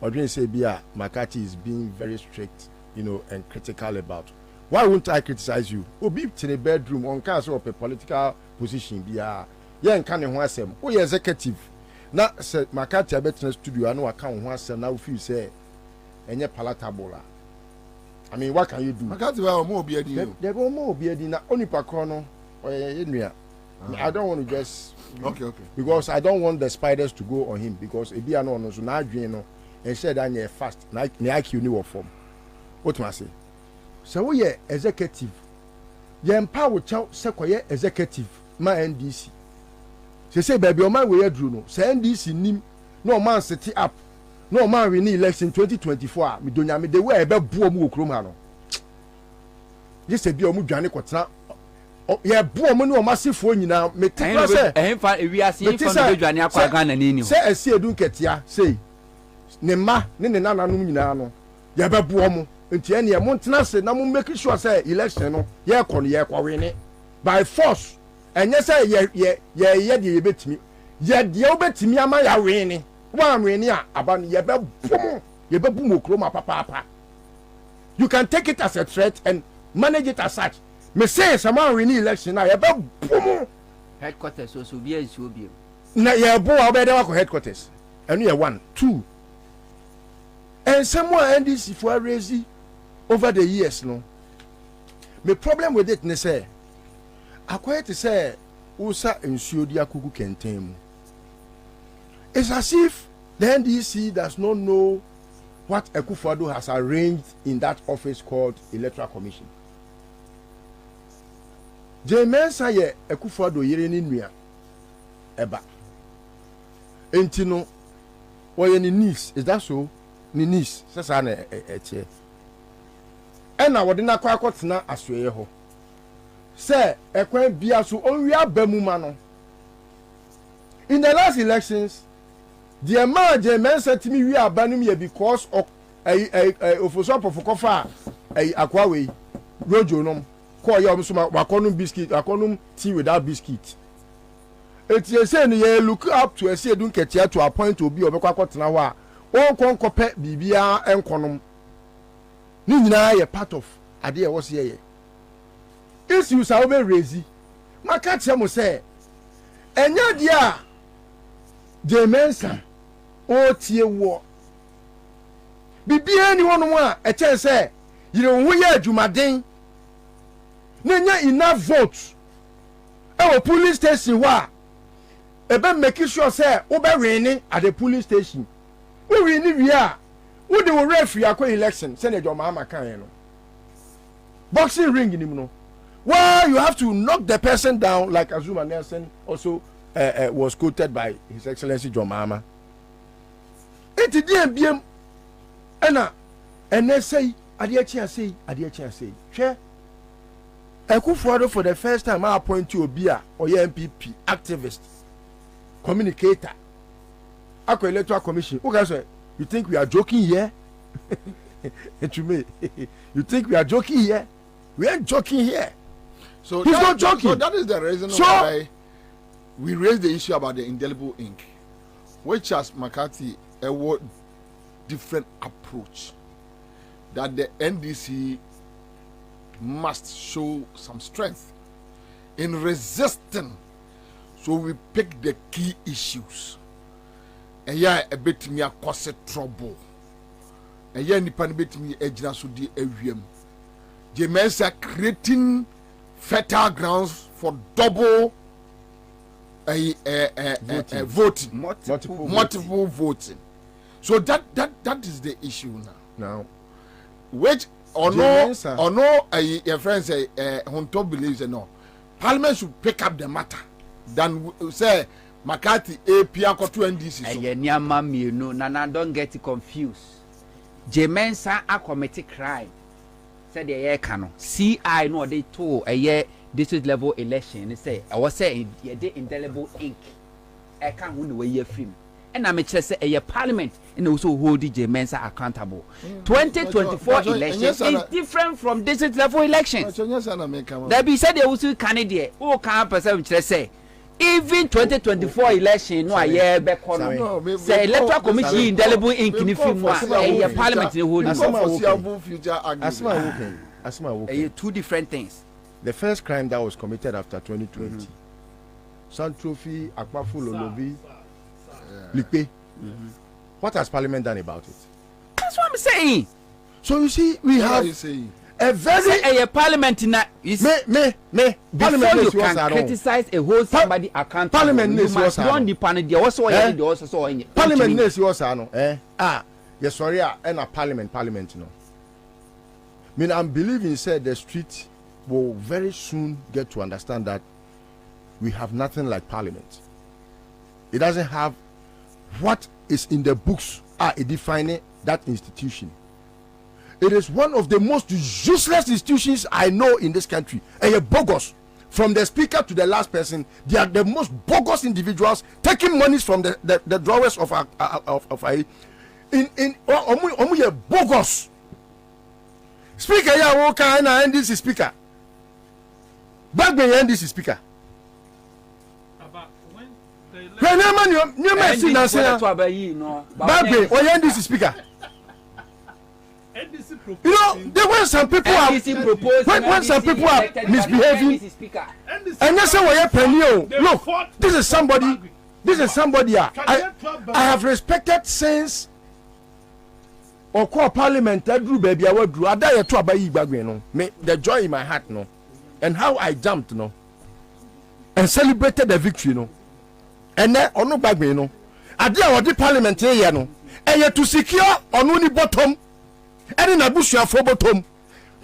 Odrin say McCarthy is being very strict, and critical about. Why won't I criticize you? Obi in a bedroom on case of a political position yeah, and can you oh, you're executive. Now said McCarthy I bet in the studio I know I can't once now if you say and you're palatable. I mean, what can you do? McCarthy will more be a deal. There will more be a dinner only Pacono or I don't want to just okay. Because I don't want the spiders to go on him because if you are not so now and said that you're fast, like IQ new form. What must I say? So we are executive. You empower child sequoia executive, my NDC. She say, baby, on my way, Bruno. Say NDC nim no man set up. No man we need election 2024. Me don't me the way about Buomu Kromano. Just a biomu Johnny Quatra. Oh, yeah, Buomu no massive phone now. Me take say, we are seeing from the Johnny Aquagan and Nino. Say, I see a dunketia, say, Nema, Nina Nano, Yaba Buomu. Until any Montana said, no making sure say election, no, yeah, win it by force. And yes, you bet me. Yet you bet me, am I winning? One winning about Yaba Boom, Kroma Papa. You can take it as a threat and manage it as such. Me say, someone winning election now, Yaba Boom. Headquarters, so be as you be. Now, you're both better headquarters. And you're 1, 2. And someone NDC for raising over the years, no. My problem with it, ne say, I quite say, Usa ensure the Akuku Kentemu. It's as if the NDC does not know what Akufo-Addo has arranged in that office called Electoral Commission. Ansah ye Akufo-Addo yere ni nua. eba enti no woye ni niece, is that so? Ni niece sesa na eche ena wode na kwa akotena asoye ho se ekwan bia so onwi abamu ma no. In the last elections, the amount of men said to me we are banning me because of official profokofa akwawe rojo nom call ya omsuma wakonum biscuit wakonum tea without biscuit. It is saying you look up to a say dun ketia to a point to be obekwa kwotena ho a won kon kope bibia enkonom ni nyina ye part of ade e was here. Issues are over raising. Maka chemo say enya dia Jemensa o tie wo bibia ni wono a e chen say yire wo ye adwumaden na nya enough vote e police station wa e be make sure say wo be win at the police station wo win wi a wo de wo referee akọ election say na joma ama kan no boxing ring ni no. Well, you have to knock the person down like Azuma Nelson also was quoted by His Excellency John Mahama. It is BM and they say, Adiachia say, Chair. Ekufuado for the first time I appoint you Obia or your MPP activist, communicator. Ako Electoral Commission. Okay, sir, you think we are joking here? To me, you think we are joking here? We ain't joking here. So he's not joking. So that is the reason why we raised the issue about the indelible ink, which has McCarthy a different approach that the NDC must show some strength in resisting. So we pick the key issues. And yeah, a bit me a cause trouble. And yeah, nipa bit me a jina so di awiem. Jemensa creating fertile grounds for double voting, multiple voting. So that is the issue now. Which or no, your friends say Honto believes no. Parliament should pick up the matter than say McCarthy APA to NDC. So Nana, don't get confused. Jemensa a committed crime. Said the year canon. CI no they told a year district level election. They say I was saying the indelible ink. I can't win the way you're free. And I'm just say a year parliament and also hold DJ Mensa accountable. 2024 elections is different from district level elections. That be said they also Canadian. Oh, can't perceive say. Even 2024 election, no, year back on. Say electoral commission indelible ink in the film. A parliament in the whole. Two different things. The first crime that was committed after 2020, Santrophy, Akpafu, Lolobi, Lipe. What has Parliament done about it? That's what I'm saying. So you see, we have a very a parliament in that is me. Before you can criticize a whole somebody account. Parliament you must run the panel. Also, Parliament is yours, yes, sorry, and a parliament, no. I mean, I'm believing said the street will very soon get to understand that we have nothing like Parliament. It doesn't have what is in the books defining that institution. It is one of the most useless institutions I know in this country. And you're bogus. From the speaker to the last person, they are the most bogus individuals taking monies from the drawers of bogus. Speaker, yeah, okay, and this is speaker. Back when this is speaker. When you may see now, Back when this is speaker. You know, there were some people when some people are misbehaving, and that's why you're penny. Look, this is somebody. I have respected since or call Parliament that drew baby. I would draw. I die to abayi bagwe no. Me the joy in my heart no, and how I jumped no, and celebrated the victory no, and then ono bagwe no. I did our Parliament here no, and yet to secure on only bottom. And in Abusia for bottom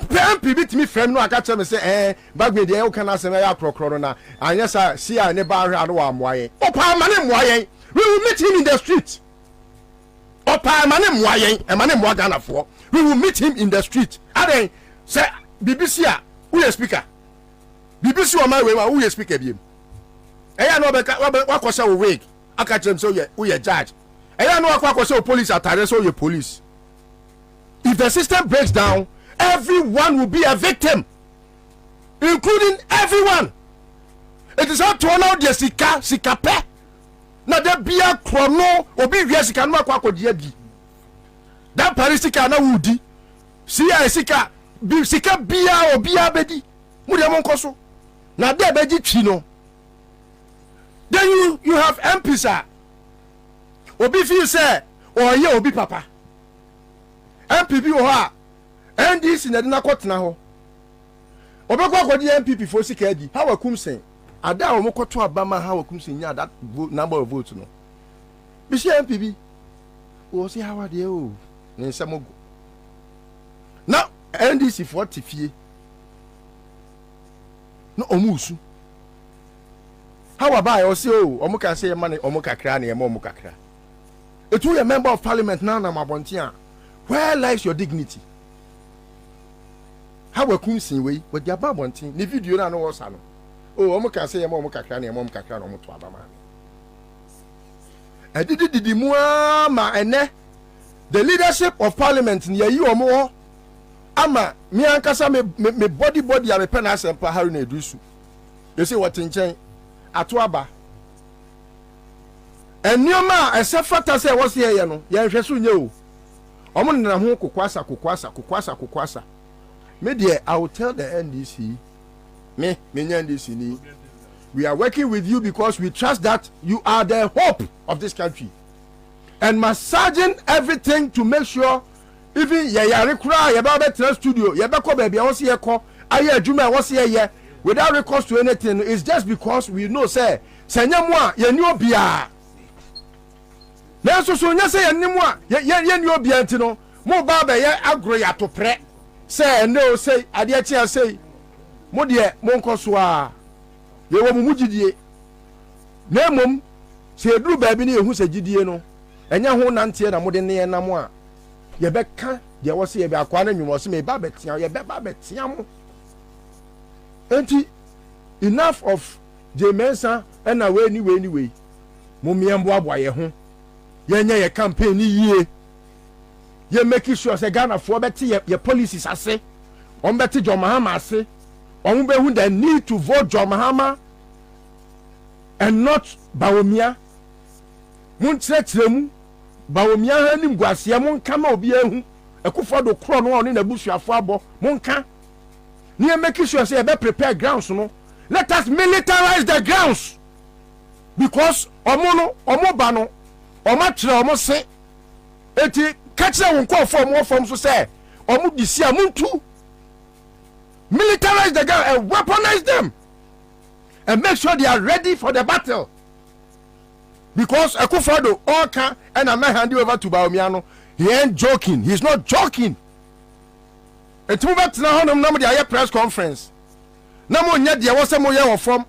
MP bit me friend no aka tell me say bag me dey o kana say ya krokro na anya sa see a ne ba hwe ado wa moaye opa ma ne moaye we will meet him in the street opa ma ne moaye e ma ne moa Ghana for we will meet him in the street aden say BBC a who is speaker BBC o my way who is speaker biem eya no be wa kwose wo wig aka tell me say who ye judge eya no wa kwose wo police atare so ye police. If the system breaks down, everyone will be a victim, including everyone. It is how to allow the sika pe. Na de bia krono obi wi sika no akwa die bi. That parisika na wudi. Sia sika bia obi abedi. Mu de mon koso. Na de beji twi no. Then you have MPs. Obi feel say or ye obi papa. MPP wo ha NDC na de na kotena ho obekwa akodi MPP fo sika adi ha wakum sen ada wo mokoto abama ha wakum sen nya that number of votes no bi she MPP wo si ha wade o ne nsamogo na NDC fo tifie no omusu ha wa ba yo si o omuka se ma ne omuka kra na ye ma omuka kra etu ye member of parliament na na mabontia. Where lies your dignity? How we come see we with your babontin? The video na no was ano. Oh, omuka say mo omuka kra na mo omuka kra na mo to abama. E didi mua ma ene the leadership of parliament near you omo ama me ankasa me body a me pen asempa haru na edusu. You say what nchen ato aba. Enioma esefata say wo se ye no ye hweso nye o. Omo na ho kokwasa me dear I will tell the NDC me NDC ni we are working with you because we trust that you are the hope of this country and massaging everything to make sure even yare kura ye ba betra studio ye be ko ba bia won se ye ko aye adwuma won se ye without recourse to anything. It's just because we know say senyemu a ye ni obia na so nya say enimu a ye ni obi anti no mo ba be ye agro ya to pre say no say ade a chia say mo de mo nkoso a ye wo mu gidie na mom se eduru ba bi na ehu se gidie no enya ho nante na mo de ne nam a ye be ka de wo se ye be akwa na nwumo se me ba betia ye be ba betia mo enti enough of Jemensa na we ni mo miembo aboa ye ho yenye ye campaign ni yie ye make sure say Ghana for beti ye policies ase on beti John Mahama ase on be hu the need to vote John Mahama and not Bawumia mun tretremu Bawumia ha ni ngwase mun kama obi ehu ekufo do kro no oni na busuafo abo mun ka ni ye make sure say ye be prepare grounds no let us militarize the grounds because omo ba no omo tre omo se eti catch won call from so say omo disi amuntu militarize the ground and weaponize them and make sure they are ready for the battle because Akufo-Addo all can and I'm not handing over to Bawumia. He ain't joking. He's not joking. Eti mo bet na honom na mo dey press conference na mo nya de wo se mo ye wo form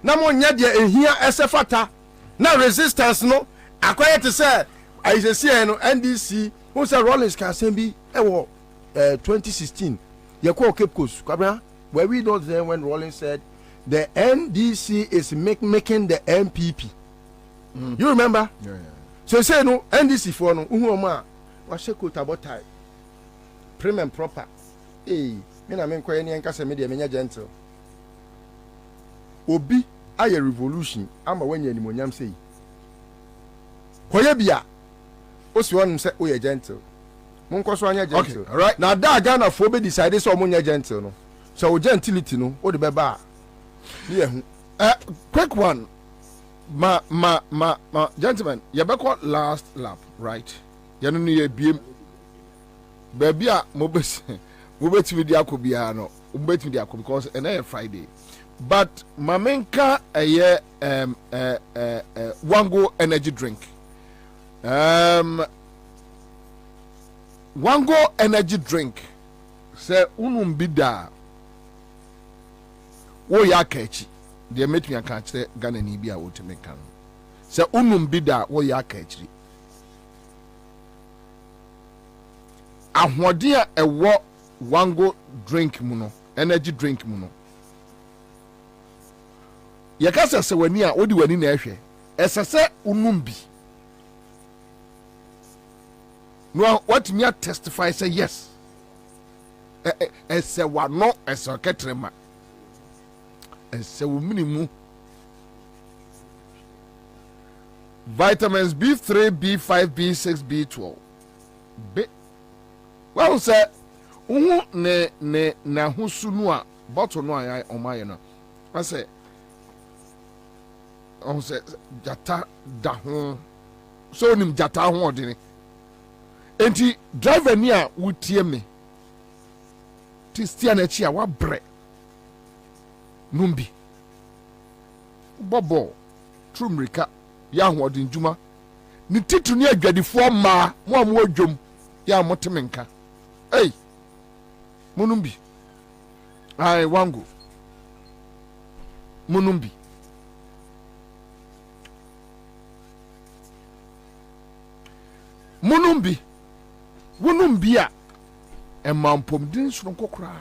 na mo nya de ehia esefata na resistance no akoye to say I say no NDC who say Rollins can say be 2016 ye call Cape Coast Kwabena where we don't there when Rollins said the NDC is making the MPP. You remember? Yeah. So say no NDC for no uhu oma wa sheko tabotai prim and proper. Me na me nkoye ni enka se me de menya gentle. Obi aye revolution ama wanya animonyam sei. Koye bia osi won say o ye gentle. Mon koso anya gentle. Okay, all right. Na da Ghana fo be decide say o mo nya gentle no. So o gentility no o de be ba. Quick one. Ma gentlemen, you back last lap, right? You know you be baby mobet video could be no mobet video because and Friday. But Mamenka Wango energy drink. Wango energy drink Say unum bida wo ya kachi de metumi aka kire Ghana ni bia wo tumi kan. Say unum bida wo ya kachi. Ahwode a ewo wango drink mu no, energy drink mu no. Yakasa se wani a odi wani na ehwe. Esese unum bi. No what me testify say yes. Ese wa no ese ketrema. Ese wo minimu. Vitamins B3, B5, B6, B12. Well say ne na husunu a bottle no ayi omaye no. I say on say jata da ho. So nim jata ho odini. Enti driver ni a wutie me. Ti stia na chi a wa bre. Numbi. Bobo. Trumrika ya ho odin juma. Ni titu ni adwadifo ma mo am odwom ya motemenka. Hey. Munumbi. Ai wangu. Munumbi. Munumbi. Munumbi a emampom din sunu kokra.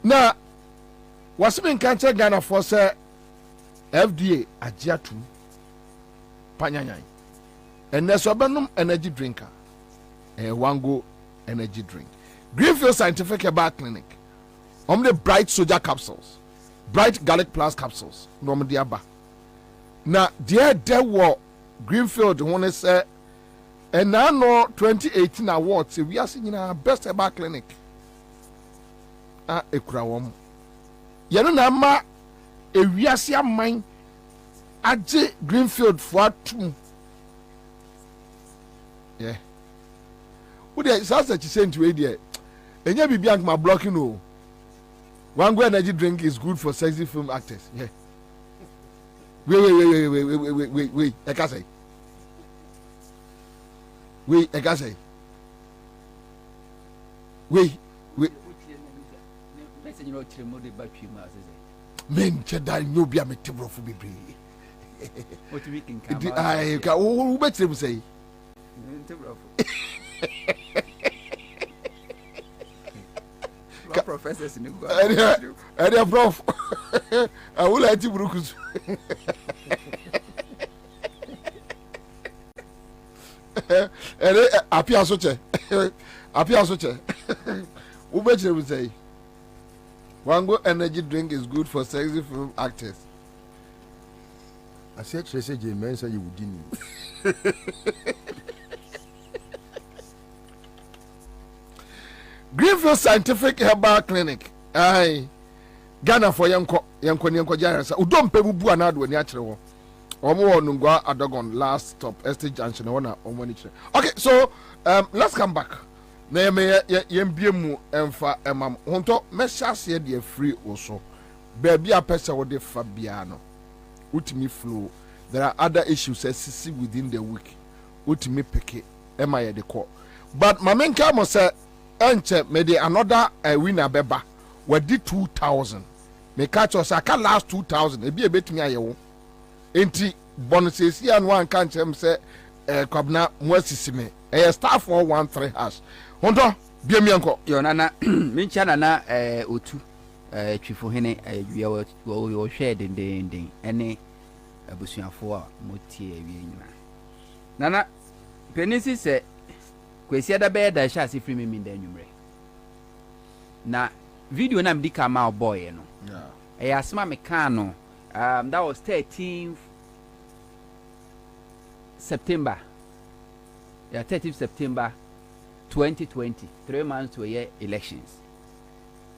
Na wasime nkanche Ghana for say FDA agiatu panyanyan. Eneso benum energy drinker. Wango energy drink. Greenfield Scientific Herbal Clinic. The Bright Soja capsules. Bright Garlic Plus capsules. No diaba. Now, there were Greenfield when say and now no 2018 awards. We are seeing our best herbal clinic. Ekrawom. Yano na ma ewiasia mine aje Greenfield for 2. Yeah. Who there is such a sent to idea? And you be beyond my blocking. No, one good energy drink is good for sexy film actors. Yeah. Wait. I can't say. Wait, I can't say. Wait. Men, Chedai, no be a metable for me. What we can come. I can. Who better him say? Professors in the prof. I will let you Brukus. Apia Soche. Who bet you say? One good energy drink is good for sexy film actors. I said, Tracy J. Mensa, you wouldn't. Greenfield Scientific Herbal Clinic. Aye. Ghana for yanko jarasa. Udom pebubu anadu ni achire wo. Omo nungwa Adogon last stop Estate Junction ona omo ni chire. Okay, so let's come back. Na me yembie mu emfa emam. Honto meshase de free also. Baby a person wo de fa bia no. Utimi flow. There are other issues that see within the week. Utimi peke ema ye de call. But my main come say enche me de another winner beba. We did 2,000. Me catch us I can last 2,000. E be betumi ayewo. Enti bonuses here and one can chem say Kwabena mwesisime. Star 413 hash. Honto bia mi anko. Yo nana mincha nana otu twifo hene awia wo hwe den ene abusuafo a motie awia nyina. Nana penisi se kwesi ada be da sha se free me da nwumre. Na video na mdika ma boy no. Yeah. Asma me kan no. That was 13th September. Yeah, 13th September 2020. 3 months to a year elections.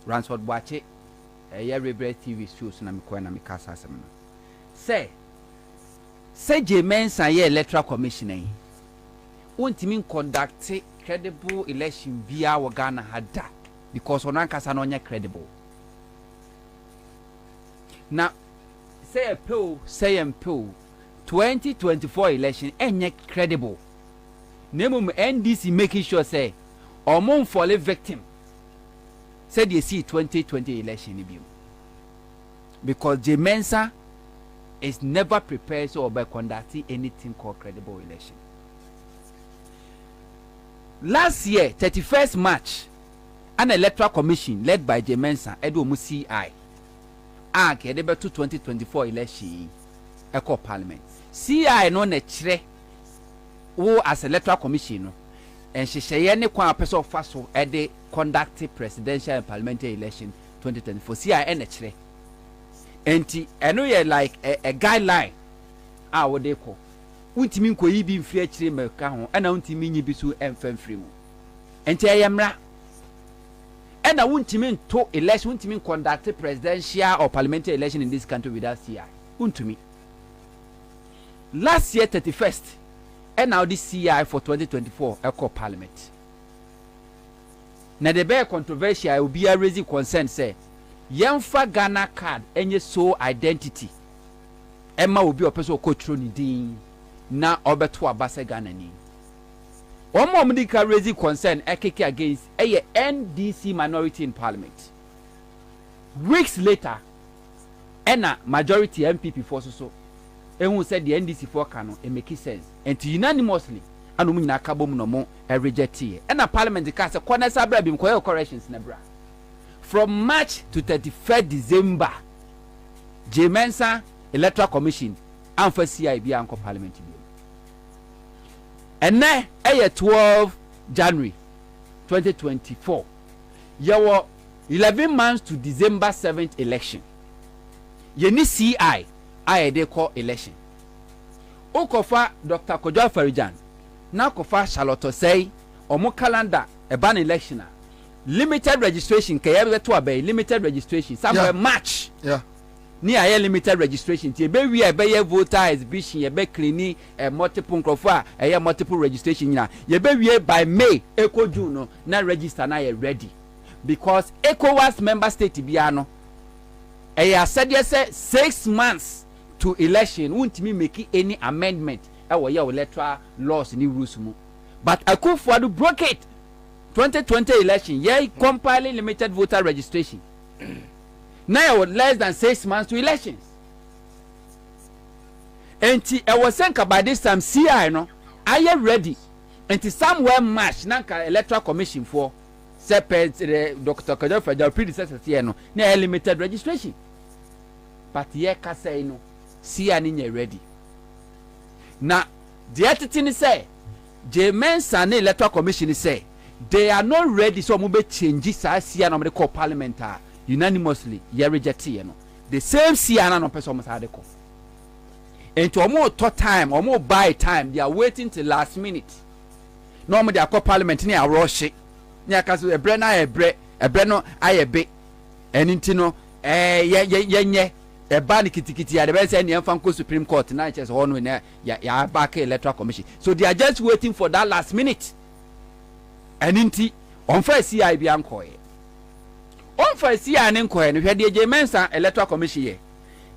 Ransford Boache, a year Rebel TV shows na me na me kasa asem no. Say Mensa ye Electoral Commission wontimi conduct credible election via Ghana hada because onan kasa no nya credible. Now say a poll 2024 election enye credible. Name NDC making sure say omo fall victim said you see 2020 election ni bi because J Mensah is never prepared so by conducting anything called credible election. Last year 31st March an electoral commission led by J Mensah edo mu CI ke de beto 2024 election eco parliament CI no na kire wo as electoral commission no en hyehyeye ne kwa person of faso e de conduct presidential and parliamentary election 2024 CI na kire enti eno ye like a guideline wo de ko untimi nkoyi bi mfiri akire meka ho na untimi nyi bi so emfamfiri mu enti ayemra na untimi to election untimi conduct presidential or parliamentary election in this country without CI untimi. Last year 31st and now this CI for 2024 eco parliament na the be controversial will be a raising concern say yemfa Ghana card enye so identity emma obi opeso okotro ni din na obeto abase Ghana ni omo medical raising concern ekeke against eye NDC minority in parliament. Weeks later ena majority MPP for so ehun said the NDC for cano it make sense and unanimously anu nyina kabom no mo reject e na parliament ka say corner sabra bi mkoye corrections na bra from March to 31st December J Mensah electoral commission amfa CI bi anko parliament bi and na 12 January 2024 yawo 11 months to December 7th election yeni CI they call election. Okofa Dr. Kojo Farijan na kofa Charlotte say omo calendar a ban election limited registration kayebe to abey limited registration somewhere March ni aye limited registration ti be wi be ye voter exhibition ye be clean multiple nkrofa multiple registration nyina ye be wi by May Eco June no na register na ye ready because ECOWAS member state bia no said yes 6 months to election won't me make any amendment your electoral laws ni rules mu but Akufo-Addo broke it 2020 election compiling limited voter registration now less than 6 months to elections and was saying by this time CI no are you ready and somewhere March nanka electoral commission for separate Dr. Kajofa your predecessor here no na limited registration but ye ka say no CI ni ready na the attitude say J Mensah na electoral commission say they are not ready so mo be change sa CI no me call parliament unanimously ye reject ye no the same CI na no person mo sa de call and to omo to time omo buy time they are waiting till last minute no mo dey call parliament ni a rush ni aka so ebre na ebre no ayebe eninti no ye ban kitikiti ya the say ni fan Supreme Court na chess hono na ya back electoral commission so they are just waiting for that last minute eninti on fa CI bi ankoye on fa CI ne nkoye no hwede J Mensah electoral commission ye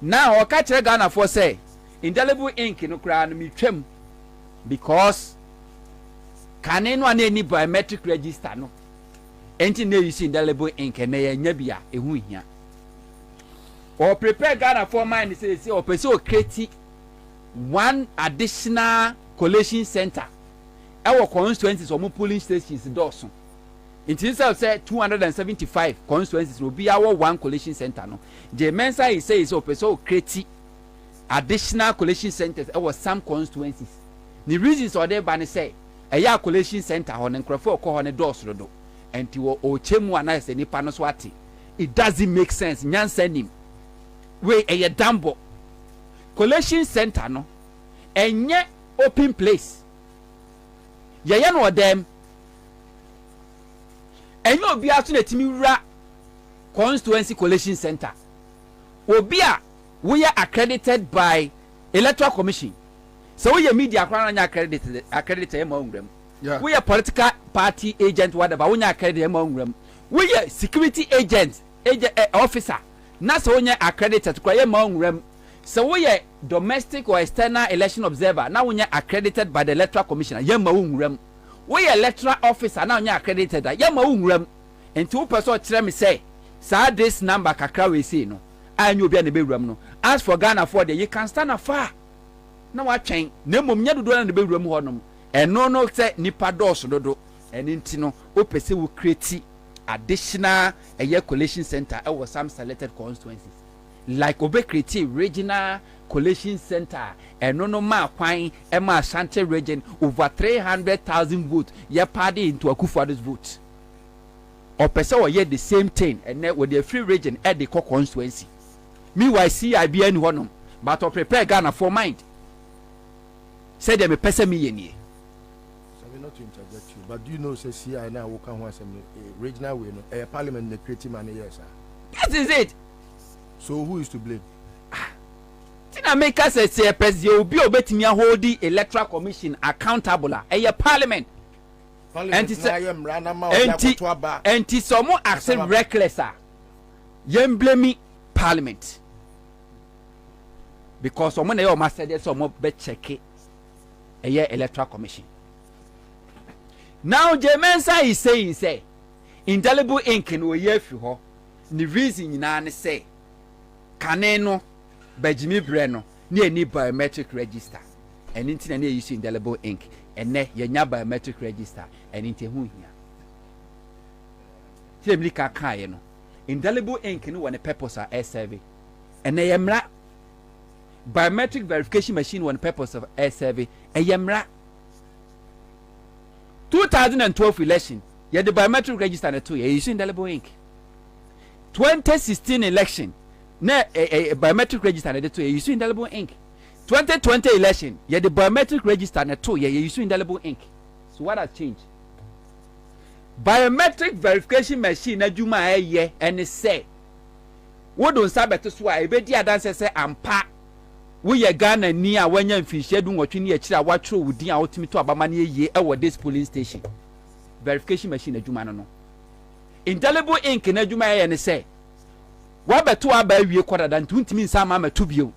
now o ka kire Ghana for say indelible ink no kra no mitwam because kane no ani biometric register no enti na use indelible ink na ya nya bia ehu hia or prepare Ghana for mind say or person o create one additional collation center our constituencies or polling stations doso it is say 275 constituencies will be our one collation center no J Mensah he says or person o create additional collation centers our some constituencies the reasons or there ban say a collation center on nkrofo ko on doso do enti wo o chemu ana say nipa no so ate it doesn't make sense nyansa nim we a dambo collation center no enye open place ye no dem enye obi aso na timi wura constituency collation center obi a we are accredited by electoral commission so we are media kwara accredited e ma onwram we are political party agent whatever we are accredited e ma onwram we are security agent officer na so onye accredited kwa ye ma onwram so we are domestic or external election observer na onye accredited by the electoral commission ye ma onwram we electoral officer na onya accredited ya ma unwuram enti wo person kire me say sa this number kakra we see no anyo bia na bewuram no as for Ghana for the you can stand afar na wa twen na mom nya dodo na bewuram ho nom eno no say nipa dose dodo eni nti no wo pese wo create additional collation center e was some selected constituencies like obe create regional collation center eno no ma kwan e ma Ashanti region over 300,000 votes ye party into Akufo-Addo's vote or person or yet the same thing and with the free region at the constituency. Meanwhile, see I be any one but to prepare Ghana for mind. Say them a person me in here. Sorry not to interject you, but do you know say see I now work on a regional way, no a parliament the creative money, yes, sir. That is it. So who is to blame? Tina make us say president will be obetimi hold the electoral commission accountable a parliament. And some more accept reckless yen blame parliament because someone they almost said some more bet check it a year electoral commission. Now Jemensa is saying say indelible ink in we year for the reason you say caneno Benjamin Breno near any biometric register and internet near using indelible ink. And ne yenya biometric register and inte hu hia temli ka kan no indelible ink no one purpose a survey and ne yemra biometric verification machine one purpose of air survey e yemra 2012 election ye the biometric register na to ye use indelible ink 2016 election na biometric register na to ye use indelible ink 2020 election, yeah, the biometric register na to yeah, you use indelible ink. So what has changed? Biometric verification machine na juma yeah, and it say, what don't sabe to swa? I bet the dance say ampa. We ye Ghana near when you fish do what you need a what true with the ultimate to abamani ye over this polling station. Verification machine na juma no. Indelible ink na juma and it say, what better about we quarter than 20 minutes some mama to be.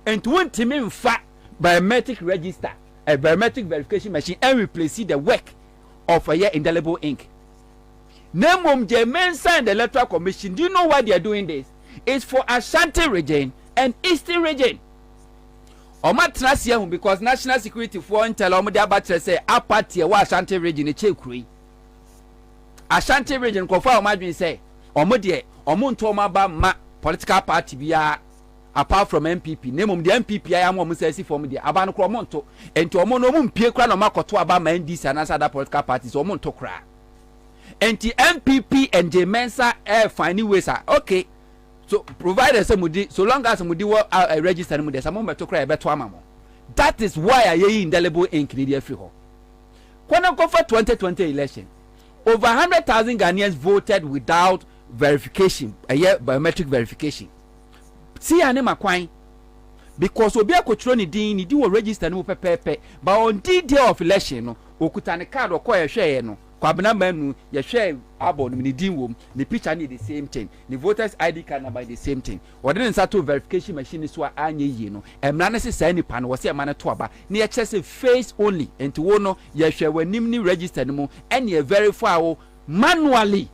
And to want him in fact biometric register, a biometric verification machine, and replace the work of a year indelible ink. Name Jemensa and the Electoral Commission. Do you know why they are doing this? It's for Ashanti region and Eastern region. Oma trasia because national security for intel omo de abatre say apart wa Ashanti region e chekuri. Ashanti region ko fa omadwin say omo de omo nto omo ba ma political party bia apart from MPP name the MPP I am say from the aba no kro monto enti omo no mpie kra no makoto aba ma NDC and other political parties omo nto kra enti MPP and Jemensa find ways okay so provided somebody so long as somebody will register them there's some beto kra beto amamo. That is why I indelible ink need free ho when for 2020 election over 100,000 Ghanaians voted without verification biometric verification. See ane makwan because obi akotro ni din ni di wo register no pepepe but on the day of election no okuta ne card okoye hwe no Kwabena manu ye hwe abo no ni din wom the picture need the same thing the voters ID card number the same thing what didn't start to verification machine so anye yi no emra ne se sai ni pa no wo se ma ne to aba na ye chese face only enti wo no ye hwe wanim ni register no mu and ye verify wo manually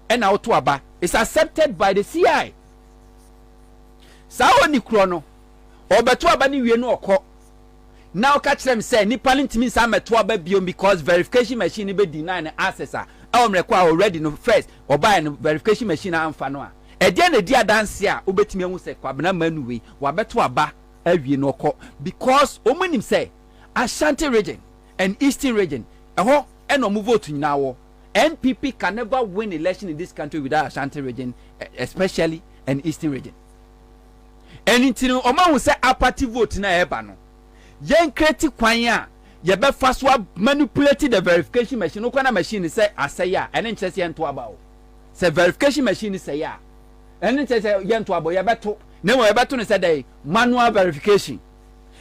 and out to aba is accepted by the CI. Sao ni krono obeto aba ni wie no okọ now catch them say ni parliament means am to aba biom because verification machine be deny access a omreko already no first oba no verification machine amfa no a e dia na dia dance a obetimi hu say Kwabena manu we wabeto aba awie no okọ because omunim say Ashanti region and Eastern region eho e no mu vote nyina wo NPP can never win election in this country without Ashanti region especially and Eastern region. And until Oma will say apathy vote na eba no. Yen create kwan a ye be fa so manipulate the verification machine. No kwana machine say asaya and then chese yen to aba o. Say verification machine say ya. And then chese yen to aba ye beto. Na mo ye beto no say dey manual verification.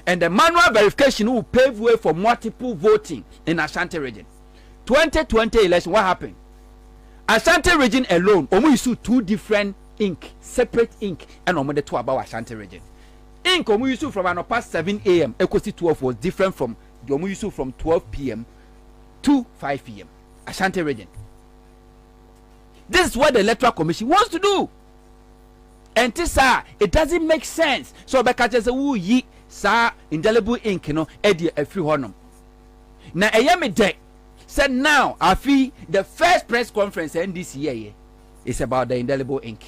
And the manual verification will pave way for multiple voting in Ashanti region. 2020 election what happened? Ashanti region alone omo issue two different ink, separate ink, and on the two about Ashanti region. Ink omu use from past 7 a.m. equals 12 was different from the omu use from 12 p.m. to 5 p.m. Ashanti region. This is what the Electoral Commission wants to do. And this, it doesn't make sense. So, because there's a woo ye, sir, indelible ink, you know, Eddie, a free honor. Now, I am a day. Said now, I feel the first press conference in this year is about the indelible ink.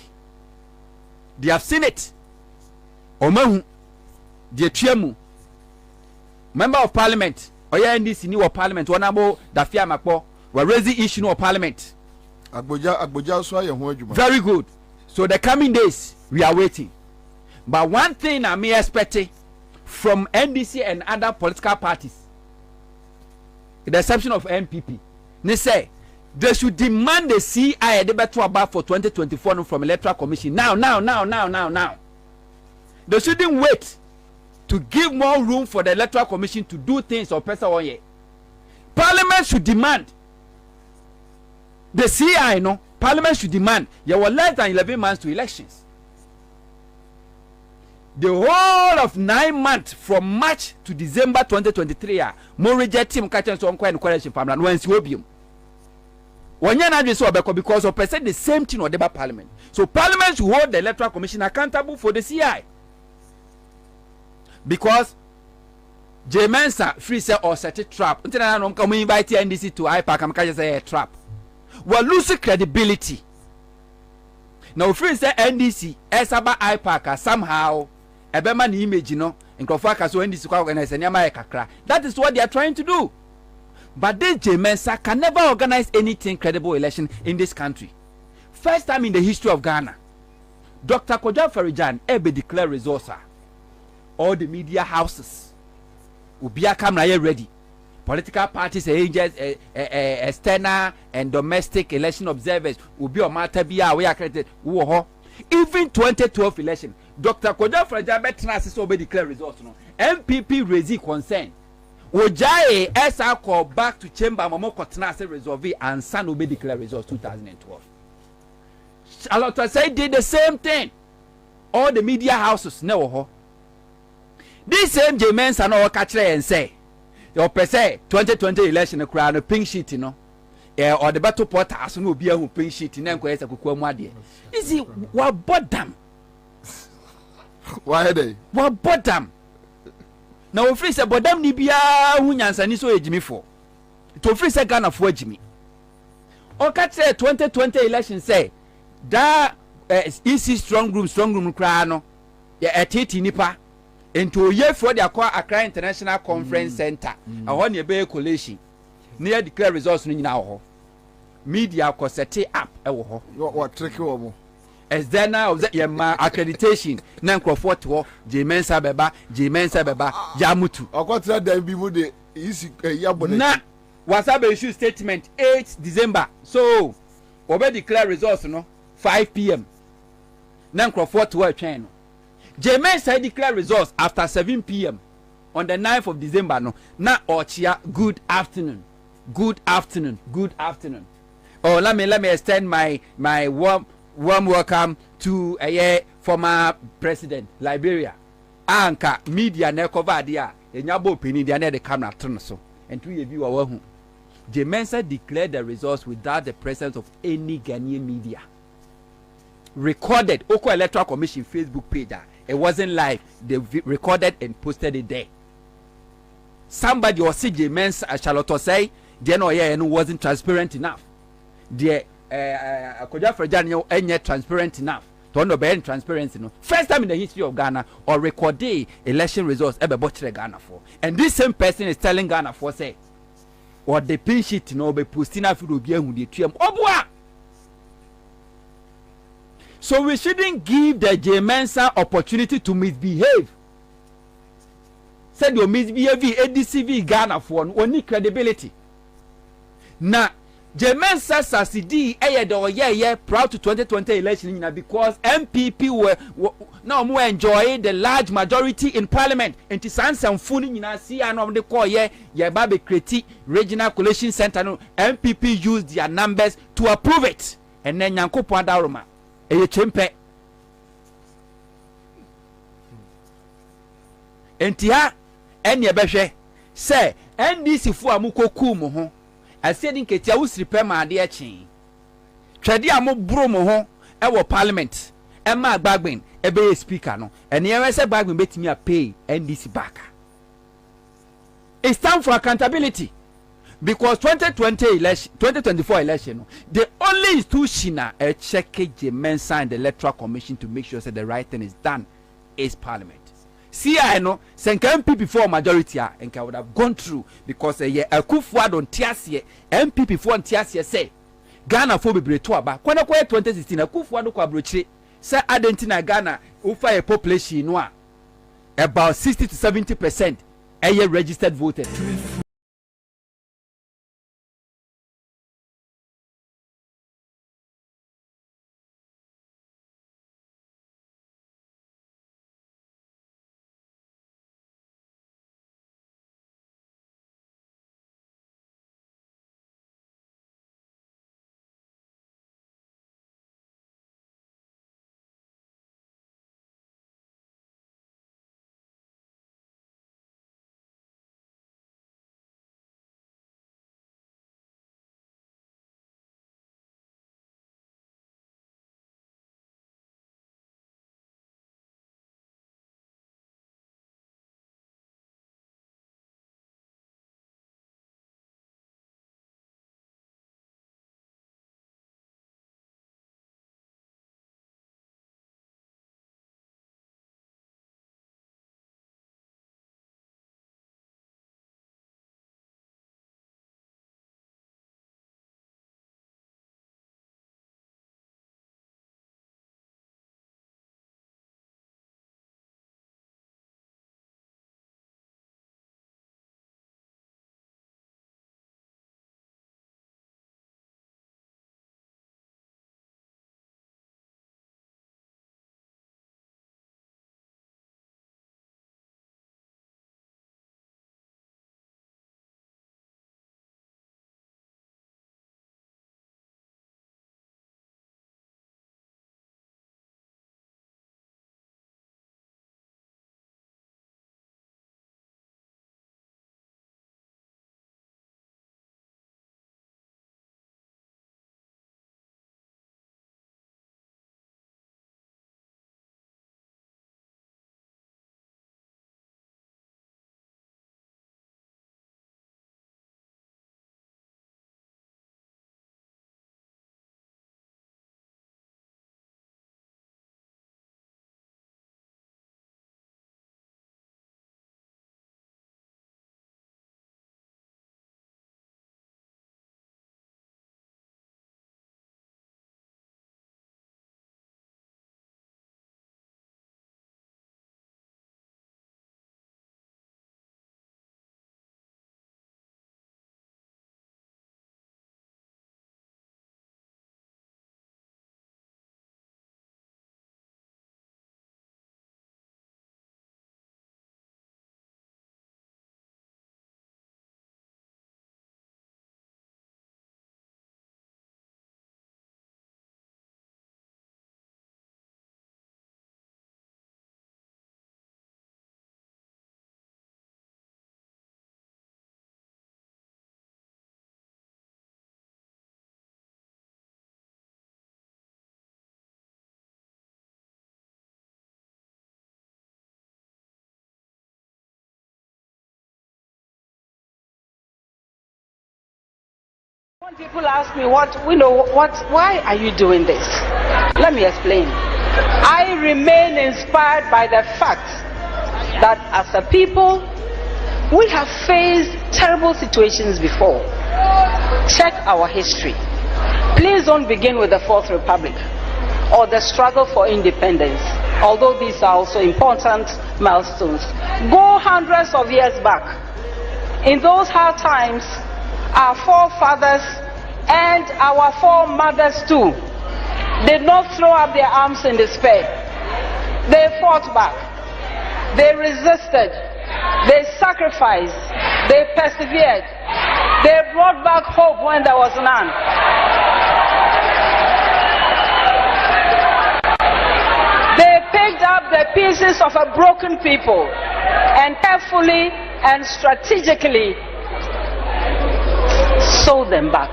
They have seen it. Omahu, the Chiamu, member of parliament, Oya NDC new parliament, one about Dafia Makpo, were raising issue of parliament. Very good. So the coming days, we are waiting. But one thing I may expect from NDC and other political parties, with the exception of NPP, they say they should demand the CI debate about for 2024 from Electoral Commission now. They shouldn't wait to give more room for the Electoral Commission to do things or person 1 year. Parliament should demand the CI, no. Parliament should demand. There were less than 11 months to elections. The whole of 9 months from March to December 2023, more reject team catching some kind of coalition farmland when Swobium. One year now so because of percent the same thing or the Parliament. So Parliament should hold the Electoral Commission accountable for the CI. Because Jemensa free say or set a trap. Until I don't come invite NDC to IPAC, I'm going to say a trap. We're losing credibility. Now, free say NDC, Esaba IPAC, somehow, a Beman image, you know, and Kofaka, so NDC organize and Yamayakakra. That is what they are trying to do. But this Jemensa can never organize anything credible election in this country. First time in the history of Ghana, Dr. Kojo Farijan ebe declare resource. All the media houses will be a camera ready. Political parties, agents, external and domestic election observers will be on matter be aware accredited. Even 2012 election, Dr. Kojo Farijan Betras will be declare results. No, MPP raise concern. Ojaye Ansah call back to chamber Momoko Tenase resolve and Ansah will be declare results 2012. Charlotte say did the same thing. All the media houses no. This same Jemensa no catch and say. Your per se 2020 election a crown a pink sheet, you know, or the battle pot as no be a pink sheet in Enquest a Kukwamadi. Is it what bottom? Why are they? What bottom? Now, free say, but them Nibia Hunyans and so Jimmy for to free say Ghana for Jimmy. Or catch say 2020 election say that easy strong room crano, at 80 nipa. Into a year for the Accra International Conference Center, a 1 year bay collation near declare results in now. Media was set up. What trick you as then now that your accreditation, Nankro to Jemensa Beba, Yamutu. I got that there be with the easy Yabona. Was up issue statement 8 December. So, over declare results, no 5 p.m. Nankro to a channel. Jemensa declare results after 7 p.m. on the 9th of December. No, na Ochia. Good afternoon. Oh, let me extend my warm welcome to a former president Liberia. Anka media ne cover dia. Enyabo peni dia ne the camera turn so. And 2 years you are who. Jemensa declared the results without the presence of any Ghanaian media. Recorded Oko Electoral Commission Facebook page. It wasn't live. They recorded and posted it there. Somebody or CJ Men's Charlotte say, and wasn't transparent enough. The Kojo Farijan ain't transparent enough. To know transparency. No. First time in the history of Ghana or recorded election results ever butchered Ghana for. And this same person is telling Ghana for say, or the pin sheet no be posting after the beer who the trium. Obwa! So we shouldn't give the Jemensa opportunity to misbehave. Said your misbehaving ADCV Ghana for only credibility. Now, Jemensa Sassidi proud to 2020 election because MPP were now more enjoying the large majority in parliament. And to Ansah Funi see and the call baby critique regional coalition center. No, MPP used their numbers to approve it. And then Yanko Pandaroma. Eye chempe entia ene ebehwe say NDC fu amukoku mu ho asie din ketia wo siripe ma ade echi twede amo bro mo ho e wo parliament e ma Gbagben e be speaker no ene ye se Gbagben betimi a pay NDC back. It's time for accountability because 2024 election the only institution a check Mensa and the Electoral Commission to make sure that the right thing is done is Parliament. See, I know, MP before majority and would have gone through because a Kufuor on Tiasie, MP before Tiasie say Ghana for be to aba. When 2016 a Kufuor no kwabrochi say Argentina Ghana ufa a population no about 60 to 70% a registered voters. When people ask me why are you doing this? Let me explain. I remain inspired by the fact that as a people, we have faced terrible situations before. Check our history. Please don't begin with the Fourth Republic or the struggle for independence, although these are also important milestones. Go hundreds of years back. In those hard times, our forefathers and our foremothers too did not throw up their arms in despair. They fought back. They resisted. They sacrificed. They persevered. They brought back hope when there was none. They picked up the pieces of a broken people and carefully and strategically sold them back.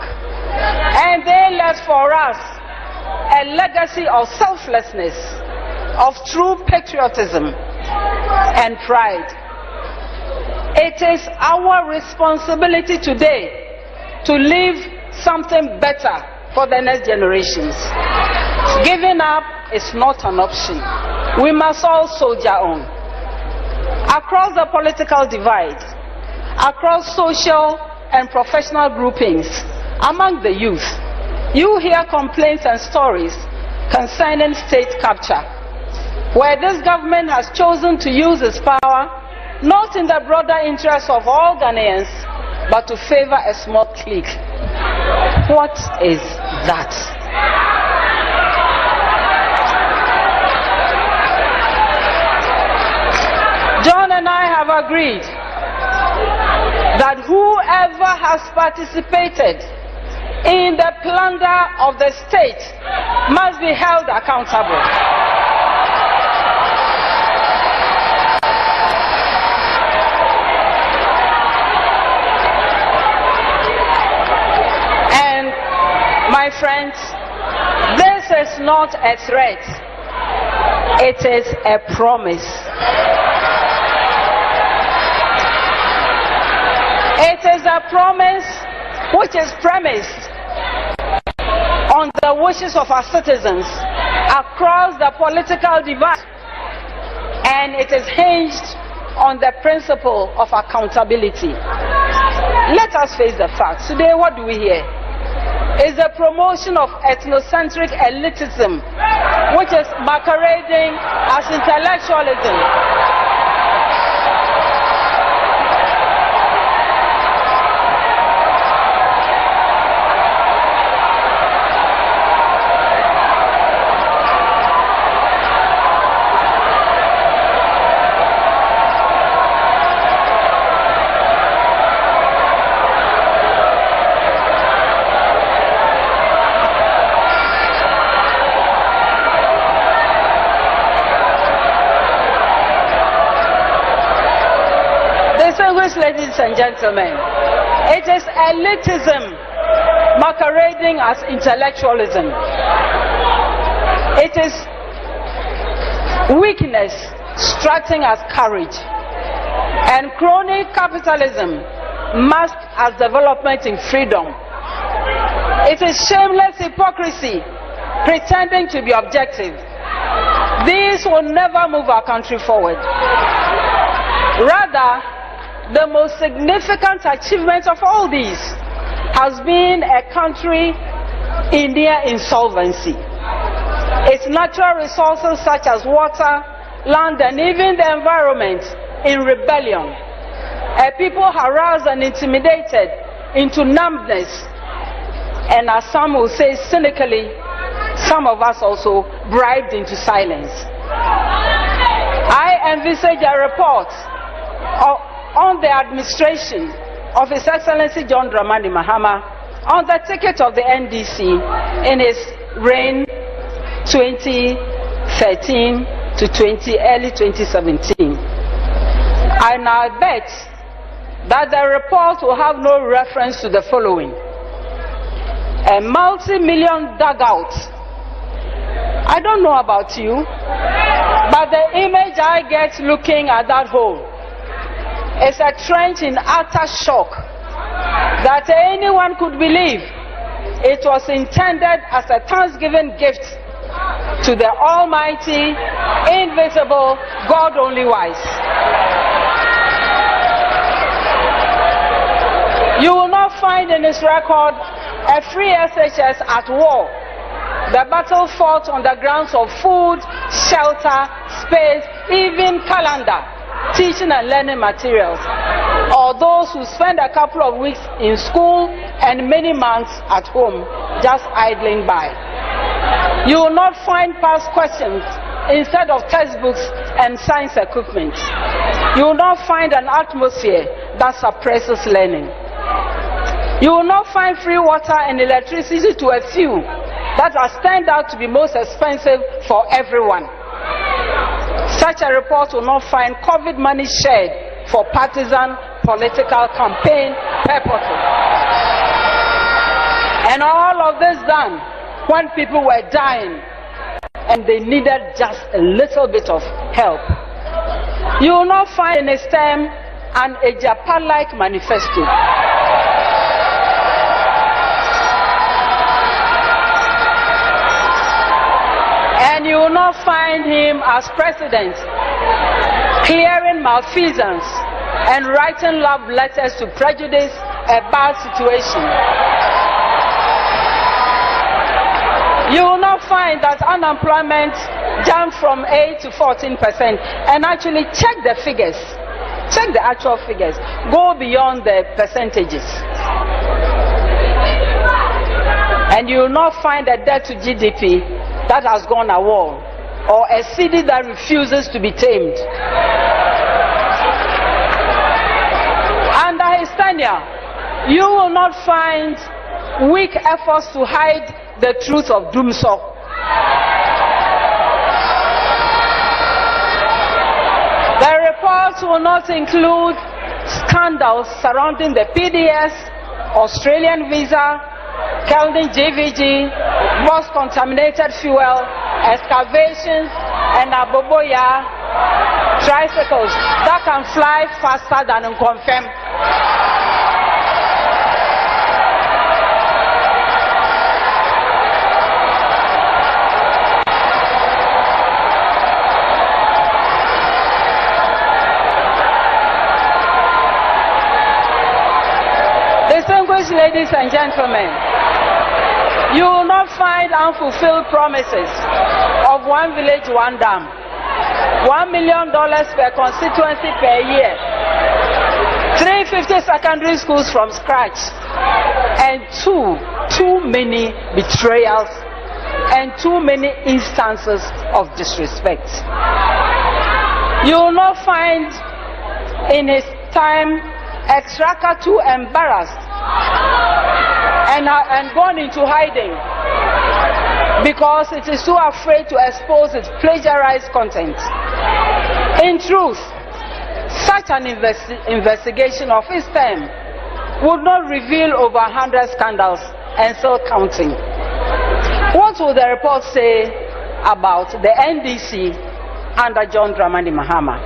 And they left for us a legacy of selflessness, of true patriotism and pride. It is our responsibility today to leave something better for the next generations. Giving up is not an option. We must all soldier on. Across the political divide, across social and professional groupings, among the youth, you hear complaints and stories concerning state capture, where this government has chosen to use its power not in the broader interest of all Ghanaians, but to favor a small clique. What is that? John and I have agreed that whoever has participated in the plunder of the state must be held accountable. And my friends, this is not a threat, it is a promise. It is a promise which is premised on the wishes of our citizens across the political divide, and it is hinged on the principle of accountability. Let us face the facts. Today, what do we hear? Is the promotion of ethnocentric elitism, which is masquerading as intellectualism. Ladies and gentlemen, it is elitism masquerading as intellectualism. It is weakness strutting as courage, and crony capitalism masked as development in freedom. It is shameless hypocrisy pretending to be objective. These will never move our country forward. Rather, the most significant achievement of all these has been a country in near insolvency. Its natural resources such as water, land, and even the environment in rebellion. A people harassed and intimidated into numbness, and as some will say cynically, some of us also bribed into silence. I envisage a report on the administration of His Excellency John Dramani Mahama on the ticket of the NDC in his reign 2013 to early 2017. And I bet that the report will have no reference to the following: a multi-million dugout. I don't know about you, but the image I get looking at that hole is a trench in utter shock that anyone could believe it was intended as a Thanksgiving gift to the almighty, invisible, God only wise. You will not find in his record a free SHS at war. The battle fought on the grounds of food, shelter, space, even calendar, teaching and learning materials, or those who spend a couple of weeks in school and many months at home just idling by. You will not find past questions instead of textbooks and science equipment. You will not find an atmosphere that suppresses learning. You will not find free water and electricity to a few that has turned out to be most expensive for everyone. Such a report will not find COVID money shared for partisan political campaign purposes. And all of this done when people were dying and they needed just a little bit of help. You will not find in his term an Ejapa-like manifesto. And you will not find him as president clearing malfeasance and writing love letters to prejudice a bad situation. You will not find that unemployment jumped from 8 to 14%. And actually check the figures. Check the actual figures. Go beyond the percentages. And you will not find a debt to GDP that has gone a wall, or a city that refuses to be tamed. Under his tenure, you will not find weak efforts to hide the truth of Dumsor. The reports will not include scandals surrounding the PDS, Australian visa, Keldon GVG, Boss contaminated fuel, excavations, and Aboboya tricycles that can fly faster than Nkonfem. Distinguished ladies and gentlemen, you will not find unfulfilled promises of one village, one dam, $1 million per constituency per year, 350 secondary schools from scratch, and too many betrayals and too many instances of disrespect. You will not find in his time Extraka too embarrassed and gone into hiding because it is too afraid to expose its plagiarized content. In truth, such an investigation of his time would not reveal over 100 scandals and still counting. What will the report say about the NDC under John Dramani Mahama?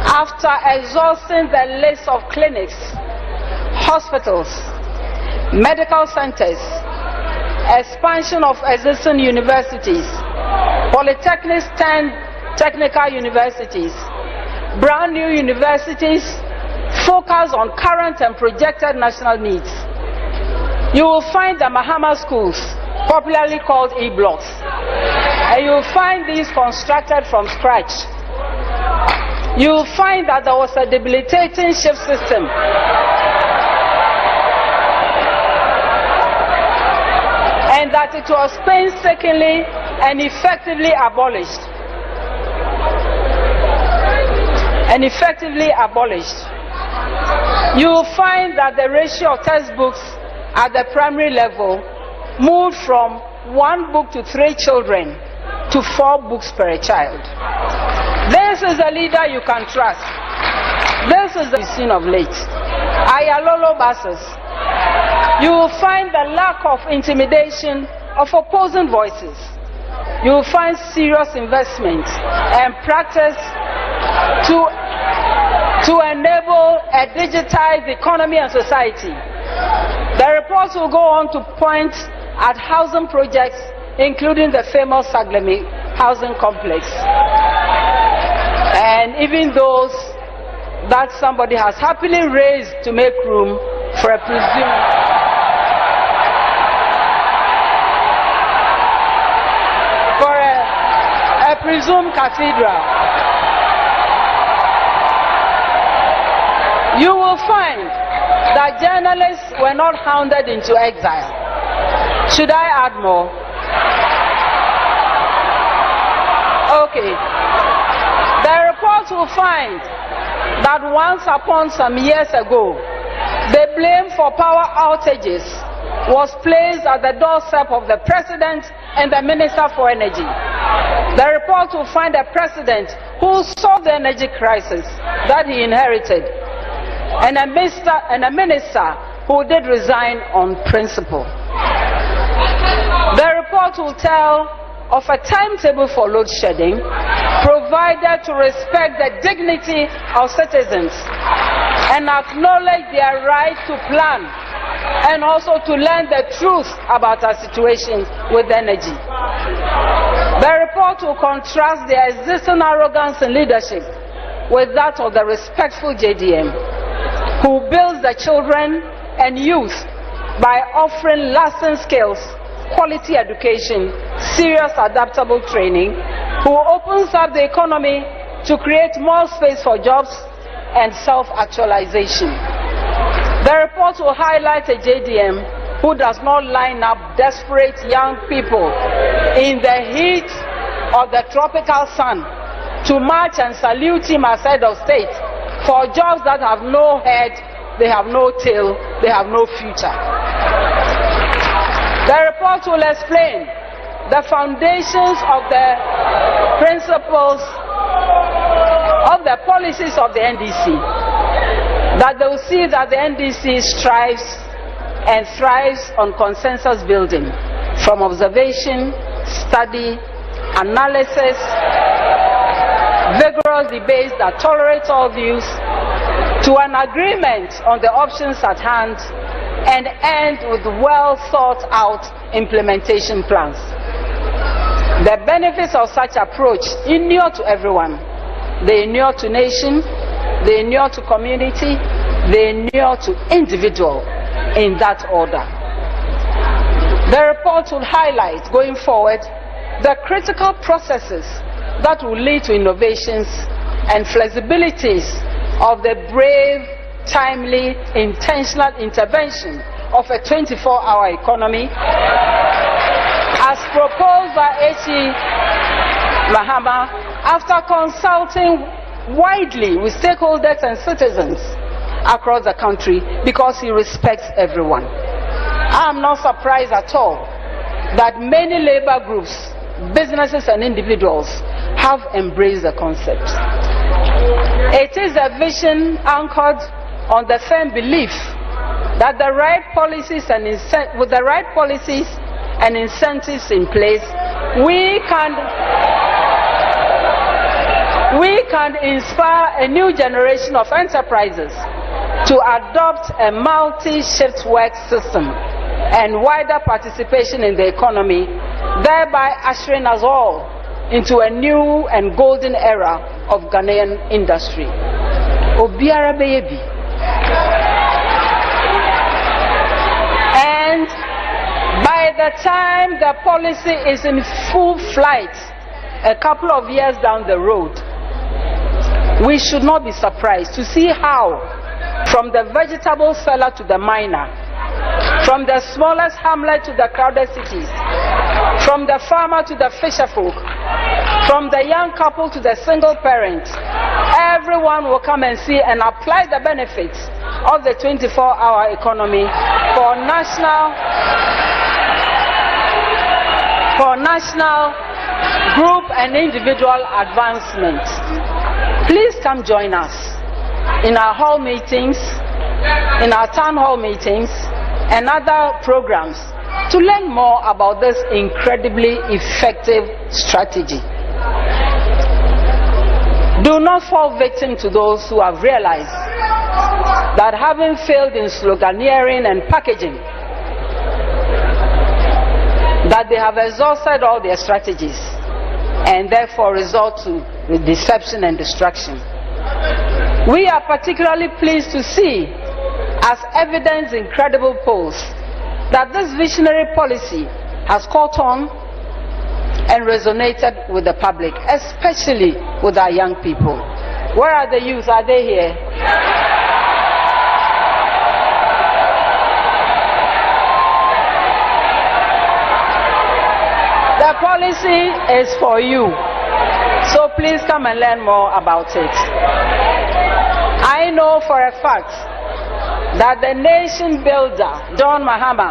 After exhausting the list of clinics, hospitals, medical centers, expansion of existing universities, polytechnics, 10 technical universities, brand new universities, focus on current and projected national needs. You will find the Mahama schools, popularly called E-blocks, and you will find these constructed from scratch. You will find that there was a debilitating shift system and that it was painstakingly and effectively abolished. You will find that the ratio of textbooks at the primary level moved from 1 book to 3 children to 4 books per child. This is a leader you can trust. This is the scene of late. Ayalolo buses. You will find the lack of intimidation of opposing voices. You will find serious investment and practice to enable a digitized economy and society. The reports will go on to point at housing projects, including the famous Saglemi housing complex, and even those that somebody has happily raised to make room for a presumed cathedral. You will find that journalists were not hounded into exile. Should I add more? Okay. The report will find that once upon some years ago, the blame for power outages was placed at the doorstep of the president and the minister for energy. The report will find a president who solved the energy crisis that he inherited, and a minister who did resign on principle. The report will tell of a timetable for load shedding provided to respect the dignity of citizens and acknowledge their right to plan and also to learn the truth about our situation with energy. The report will contrast the existing arrogance in leadership with that of the respectful JDM, who builds the children and youth by offering lasting skills, quality education, serious adaptable training, who opens up the economy to create more space for jobs and self-actualization. The report will highlight a JDM who does not line up desperate young people in the heat of the tropical sun to march and salute him as head of state for jobs that have no head, they have no tail, they have no future. The report will explain the foundations of the principles of the policies of the NDC, that they will see that the NDC strives and thrives on consensus building, from observation, study, analysis, vigorous debates that tolerate all views, to an agreement on the options at hand, and end with well thought out implementation plans. The benefits of such approach inure to everyone. They inure to nation, they inure to community, they inure to individual, in that order. The report will highlight, going forward, the critical processes that will lead to innovations and flexibilities of the brave, timely, intentional intervention of a 24-hour economy, as proposed by H.E. Mahama after consulting widely with stakeholders and citizens across the country, because he respects everyone. I am not surprised at all that many labor groups, businesses and individuals have embraced the concept. It is a vision anchored on the firm belief that the right policies and with the right policies and incentives in place, we can inspire a new generation of enterprises to adopt a multi-shift work system and wider participation in the economy, thereby ushering us all into a new and golden era of Ghanaian industry. Obiara baby. And by the time the policy is in full flight, a couple of years down the road, we should not be surprised to see how, from the vegetable seller to the miner, from the smallest hamlet to the crowded cities, from the farmer to the fisherfolk, from the young couple to the single parent, everyone will come and see and apply the benefits of the 24-hour economy for national, group and individual advancement. Please come join us in our hall meetings, in our town hall meetings and other programs to learn more about this incredibly effective strategy. Do not fall victim to those who have realized that, having failed in sloganeering and packaging, that they have exhausted all their strategies and therefore resort to deception and distraction. We are particularly pleased to see, as evidence in credible polls, that this visionary policy has caught on and resonated with the public, especially with our young people. Where are the youth? Are they here? The policy is for you, so please come and learn more about it. I know for a fact that the nation builder, John Mahama,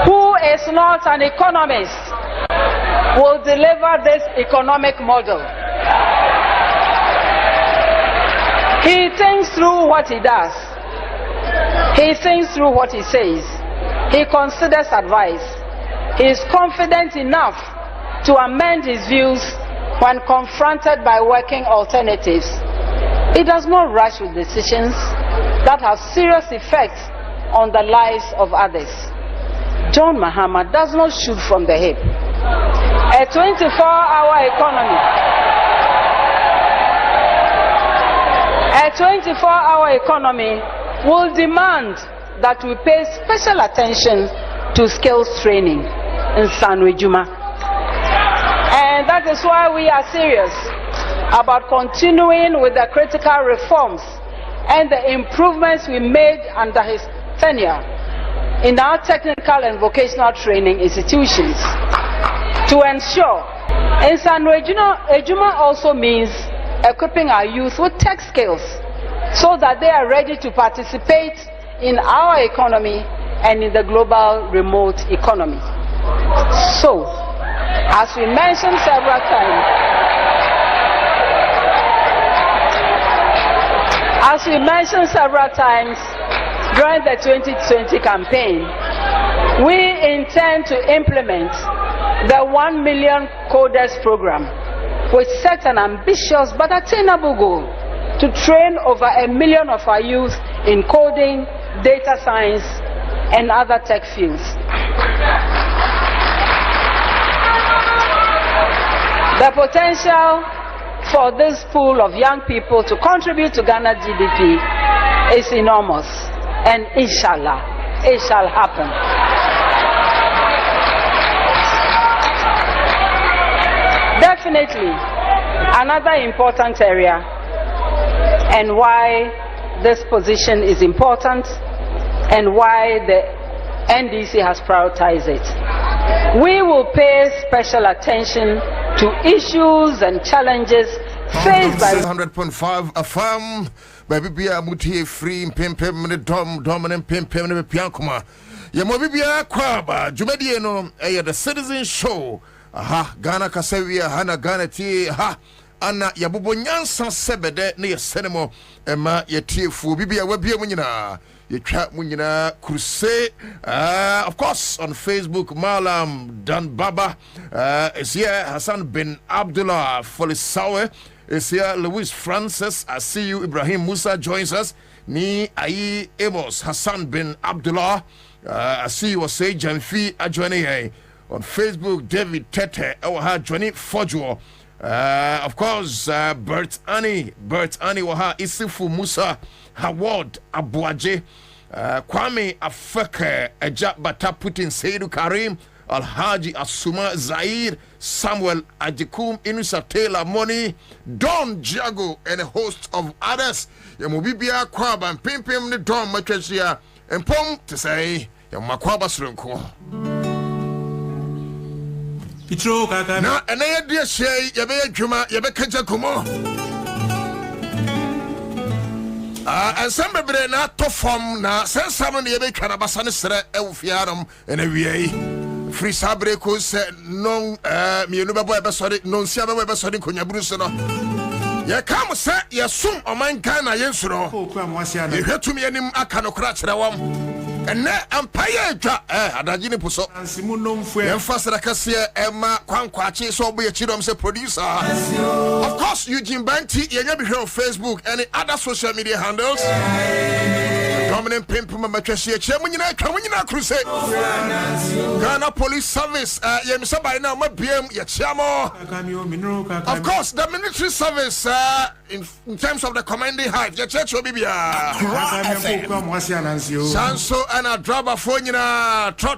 who is not an economist, will deliver this economic model. He thinks through what he does. He thinks through what he says. He considers advice. He is confident enough to amend his views when confronted by working alternatives. He does not rush with decisions that have serious effects on the lives of others. John Mahama does not shoot from the hip. A 24-hour economy. A 24-hour economy will demand that we pay special attention to skills training in Sanwejuma. And that is why we are serious about continuing with the critical reforms and the improvements we made under his tenure in our technical and vocational training institutions to ensure. And Sanwejuma also means equipping our youth with tech skills so that they are ready to participate in our economy and in the global remote economy. So, as we mentioned several times, during the 2020 campaign, we intend to implement the 1 million coders program, which set an ambitious but attainable goal to train over 1 million of our youth in coding, data science, and other tech fields. The potential for this pool of young people to contribute to Ghana GDP is enormous, and inshallah, it shall happen. Definitely, another important area, and why this position is important, and why the NDC has prioritized it. We will pay special attention to issues and challenges faced by 100.5 FM. Baby Bia Muti free Pimpim dominant Pimpim Piankuma. Yamobia Kwaba, Jumediano, the Citizen Show. Aha, Ghana Kasavia, Hana Ghana T, ha, Anna Yabubonyansa Sebede, near Senemo, Emma Yetifu, Bibia Webia Munina. You chat Munina Crusade, of course, on Facebook, Malam Dan Baba is here, Hassan bin Abdullah Folisawe is here, Louis Francis, I see you, Ibrahim Musa joins us, Ni Ayi Amos, Hassan bin Abdullah, I see you, say Janfi Adjoine on Facebook, David Tete, Oha Johnny Fojo, of course, Bert Annie, Waha Isifu Musa. Howard Abuaje, Kwame Afeke, Ejab Bata Putin, Seidu Karim, Alhaji Asuma Zaid, Samuel Ajikum, Inusa Taylor Money, Don Jago, and a host of others. Yamubibia Kwaba and Pimpim the Don Matrisia, and Pom to say, Yamakwaba Srunko. Now, and I dear say, Yabe Juma, Yabe Kajakumo. And some baby not to form na send someone the baby Canabasana Sere Elfianum and a VA. Free Sabre could say non Munuba Webber non Siaba Webber Sonic Cunyabrusano. Ya come say, ya soon or mine can I answer. You heard to me any Akano Cratch and now Empire Adagini Puso and Simuno and Faster Cassia Emma Quanquachi so be a Chidom producer. Of course, Eugene Banti, you never hear on Facebook, any other social media handles. Dominant Pimp Matracia, Chairman, Crusade. Ghana Police Service, somebody now, my PM, Yachamo. Of course, the military service in terms of the commanding height, your church will be Sanso and a driver for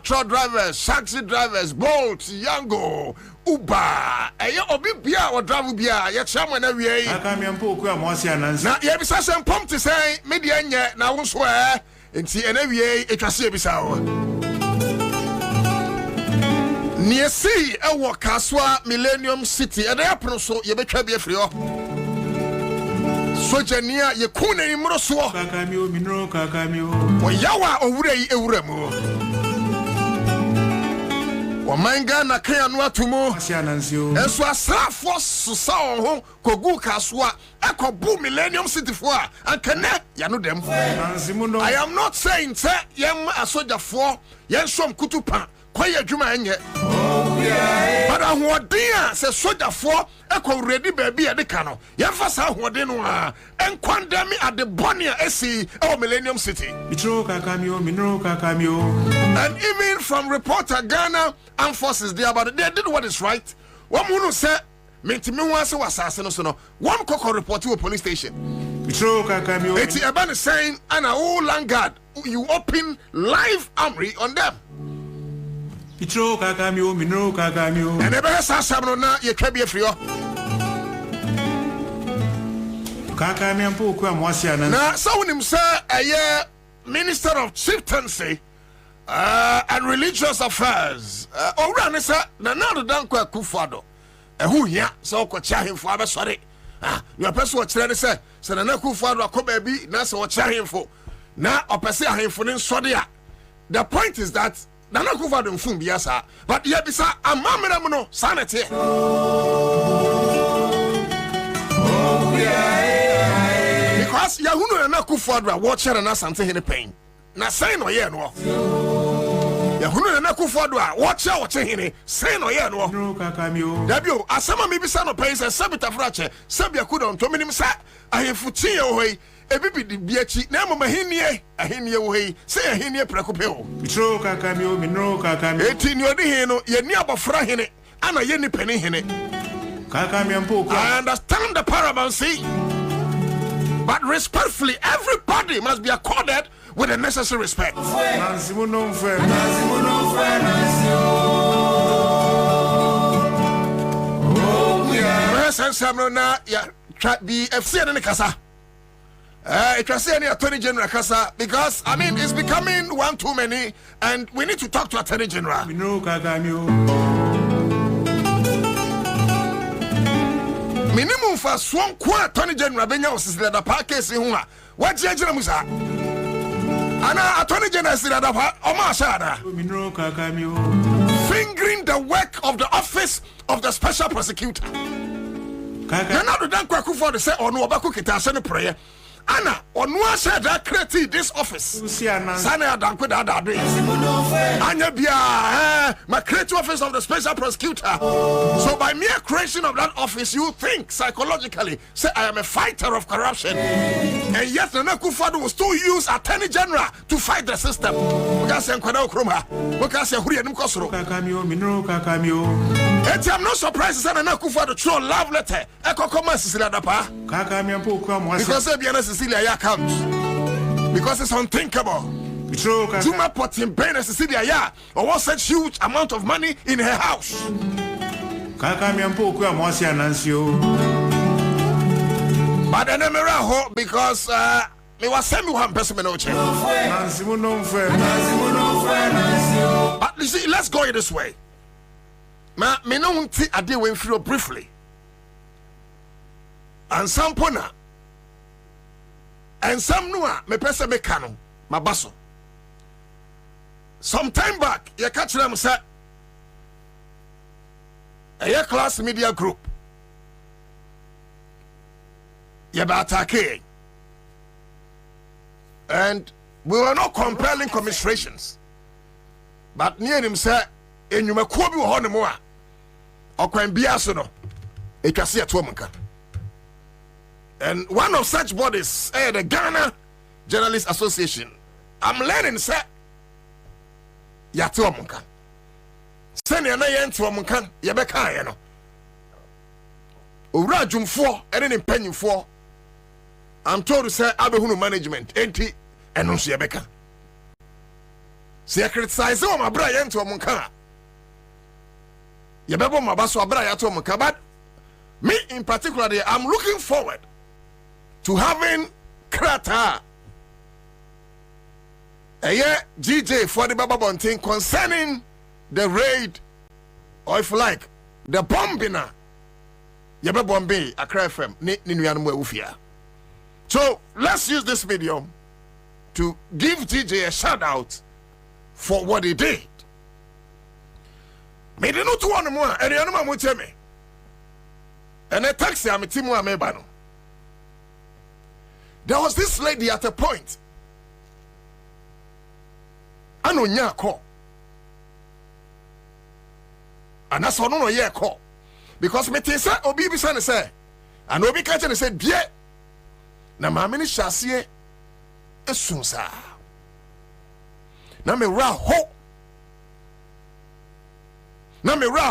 trot drivers, taxi drivers, Bolt, Yango, Uber, Obibia or Dravubia, Yacham and every now, you have some pump to say, Mediania, now swear, and see an AVA, it was here beside. Near sea, a Wakaswa, Millennium City, and the apron so you better be a free. Sojania, you couldn't even Roswa. Yawa or Uremo. Omanga na kaya no atumo. Enso asrafo susa ho kogu kaswa ekobu Millennium City for ankene ya no dem. I am not saying say yem asoja for yen som kutupa kwaya adwuma enye. But ahoden a se soja for eko ready baby e de ka no. Yen fa sa ahoden no a enkwandami at the Bonia AC or Millennium City. And even from reporter Ghana Armed Forces there, but they did what is right. One who said, Mentimi was assassin, no one coco report to a police station. It's about saying, and a whole land guard, you open live armory on them. And never has some na you can be a free. Now, so when him say a year Minister of Chieftaincy and Religious Affairs, Oranisa, Nanado Danko Kufado, who here, so could him for a sorry. Your person was trying to say, Sanana Kufado, Kobe, Nasa or him for now, or Passa him for Sodia. The point is that Nana Kufado Fumbiasa, but yet this a mamma sanity. Because Yahuno and Nakufadra watch and us until any pain. Na say no yeah no. Yahuno and Nakufadra watch out any say no yeah no. Dabio asama maybe son of pains and sabita frache sabia could on to minimum sa I have futi away a baby the biachi name of mahinie a hinia way say a hinia precopel. Mitro kakamio minro kakam 18 your hino ye near frahine and a yenny penny hine. I understand the paramountcy. But respectfully, everybody must be accorded with the necessary respect. Attorney General Kasa, because I mean it's becoming one too many, and we need to talk to Attorney General. Minimum for Swan Qua Attorney General Benya was the park case in Huma. What General Musa? Anna Attorney General Omashada fingering the work of the office of the special prosecutor. Now the Danko for the say or no Baku Kita prayer. Anna, on one side that created this office. Sana Danko Dada. Anya Bia, my creative office of the special prosecutor. So by mere creation of that office, you think psychologically, say I am a fighter of corruption. And yet the Nakufado will still use Attorney General to fight the system. Because I'm not surprised that Nakufado throw love letter. Because Cecilia comes because it's unthinkable. Juma put in pain Cecilia ya or was such huge amount of money in her house. But then I because me was semi one person But you see, let's go this way. Me no I deal with you briefly. And some pona. And some noa me pesa me kano mabaso. Some time back, you catch them say a class media group. You attack. And we were not compelling commiserations. But near him say, and you may quote me on more or can be asono. It can see a womanka. And one of such bodies, the Ghana Journalists Association, I'm learning, sir. Yatu Munkan. Send your name to Munkan, Yabeka, you know. Urajum 4, and then in penny 4. I'm told to say Abehunu management, 80, and no Yabeka. Secret size, oh, my Brian to Munkan. Yabebo Mabaso Abraya to Munkan, but me in particular, I'm looking forward to having Krata GJ for the Baba Bonting concerning the raid, or if you like, the bombing. Yabe Bombay, Accra FM, Ninuanwe Ufia. So let's use this video to give GJ a shout out for what he did. Me de no to one more and the animal will tell me. And a taxi I'm a team one mebano. There was this lady at a point. I know nya call. And that's all no year call. Because me say obi bi say and obi catch and say bie na ma me ni hyase esun sa na me ra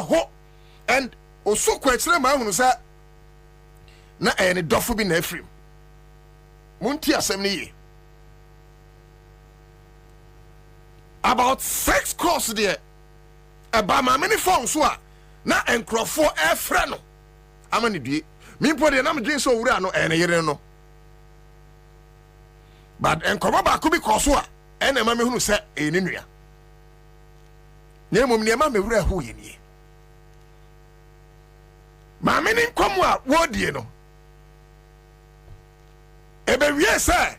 ho and oso kwetire ma hunu sa na ene dofo bi na afrim munti asem ni ye about 6 course there aba ma me ni phone so a na enkrofo efre no amani due me po de na me dwen so wura no ene yere no but enkoba ba ko bi koso a ene ma me hunu se eni nua na mum ne ma me wura hu ye ni ma me ni nkomo a wodie no ebe wie se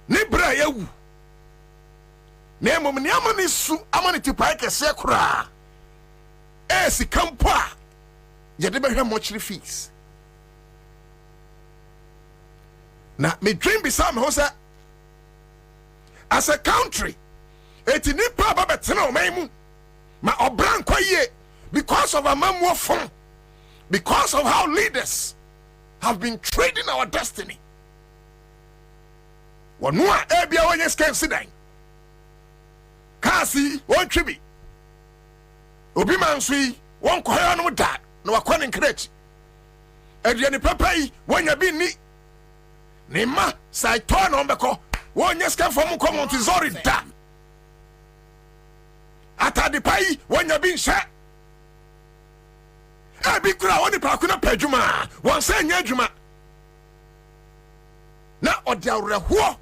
ni bra yawu na mum ne amani su amani tipa kese kura si kampo a yede be hwe mochiri fees na me dream be some ho say as a country eti nipa ba betena o maimu ma obran kwaye because of amamwo fon because of how leaders have been trading our destiny wonu a ebia wonye scam sidan kasi won twibi obi mansui won koyo no da na wakwane nkrechi ediani papa yi wonya bi ni ma sai to na ombeko wonya scam for mu komon tizori da atade pai wonya bi nse abi kura woni pa kuna padwuma won se nya adwuma na odi awreho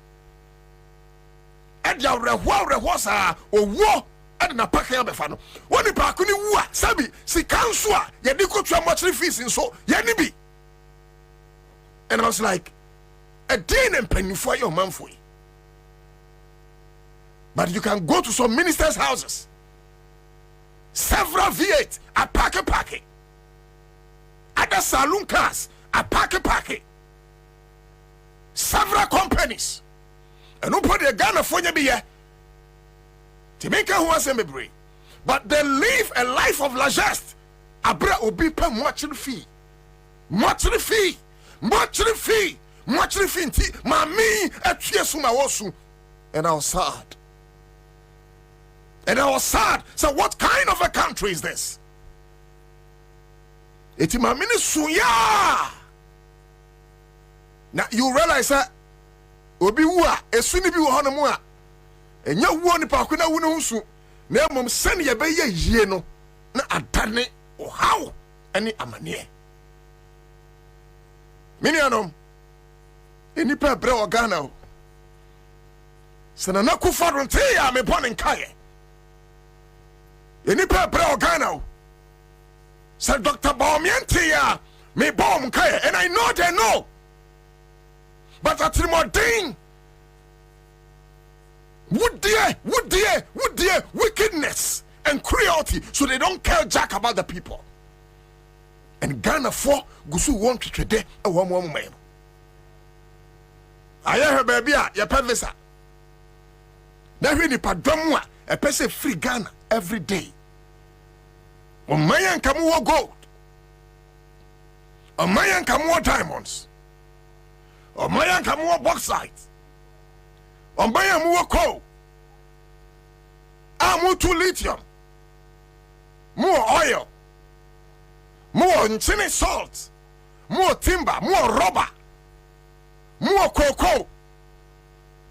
sa owo adna pakan befa no woni pa kuni wu a sabi sikanso a ye de kotwa mochri fees nso ye ni bi. And I was like, a din and penny for your man for you. But you can go to some ministers' houses, several V8 a packet, other saloon cars a packet, several companies, and who put a gun for you be to make a was a brain. But they live a life of largesse. Abra obi pa much fee. Much fee nti mami atwie suma wosu. And I was sad. So what kind of a country is this? Eti mami ni suya. Now you realize that obi wa esuni bi wo hono mu a enya wo ni pa kwena wo no husu na mom sane ye be ye yie no na adane o how ani amane minianom eni pa bre organa o sana na ku fadonte ya me bonin kaye eni pa bre organa o sa Dr. Baumiente ya me bom kaye, and I know they know, but at Trimodin would dear wickedness and cruelty, so they don't care jack about the people. And Ghana for Gusu want to trade a one man. I hear baby, ya pavesa. Now we need padamwa a person free Ghana every day. On Mayan Kamuo gold, on Mayan Kamuo diamonds, on Mayan Kamuo bauxite, on Mayan Muo coal, Amutu lithium, more oil, more Nchini salt, more timber, more rubber, more cocoa.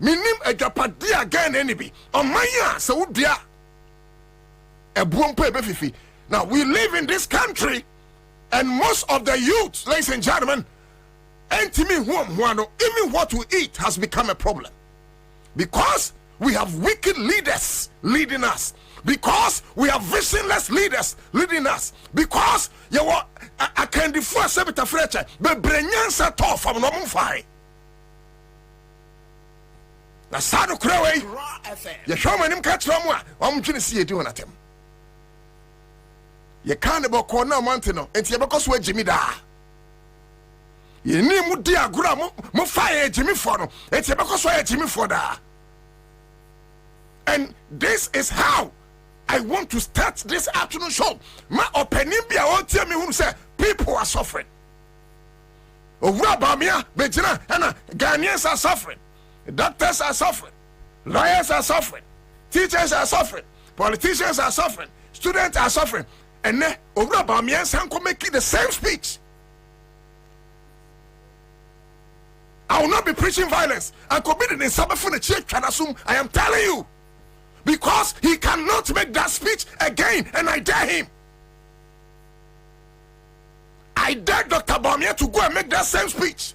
Minim a japadia again anybi. On Maya, so dia a buompe befifi. Now we live in this country, and most of the youth, ladies and gentlemen, even what we eat has become a problem. Because we have wicked leaders leading us. Because we have visionless leaders leading us. Because you were I can defer Sebita Frecha, but Brenyansa tough from no fire. Na sadu krewe, ya show me nim catch ramwa, I'm going to see you doing at him. ye kan ne bɔkɔ na mante no enti ye bɛkɔ so agimi daa ye ni mu di agura mo fa ye agimi fo no enti ye bɛkɔ so agimi fo daa. And this is how I want to start this afternoon show. My opinion be I won't tell me who say people are suffering. Over Bamia, Bejina, and Ghanaians are suffering. Doctors are suffering. Lawyers are suffering. Teachers are suffering. Politicians are suffering. Students are suffering. And then over Bamia, Sanko making the same speech. I will not be preaching violence. I could be in Sabbath for the church. I am telling you. Because he cannot make that speech again, and I dare him. I dare Dr. Bamia to go and make that same speech.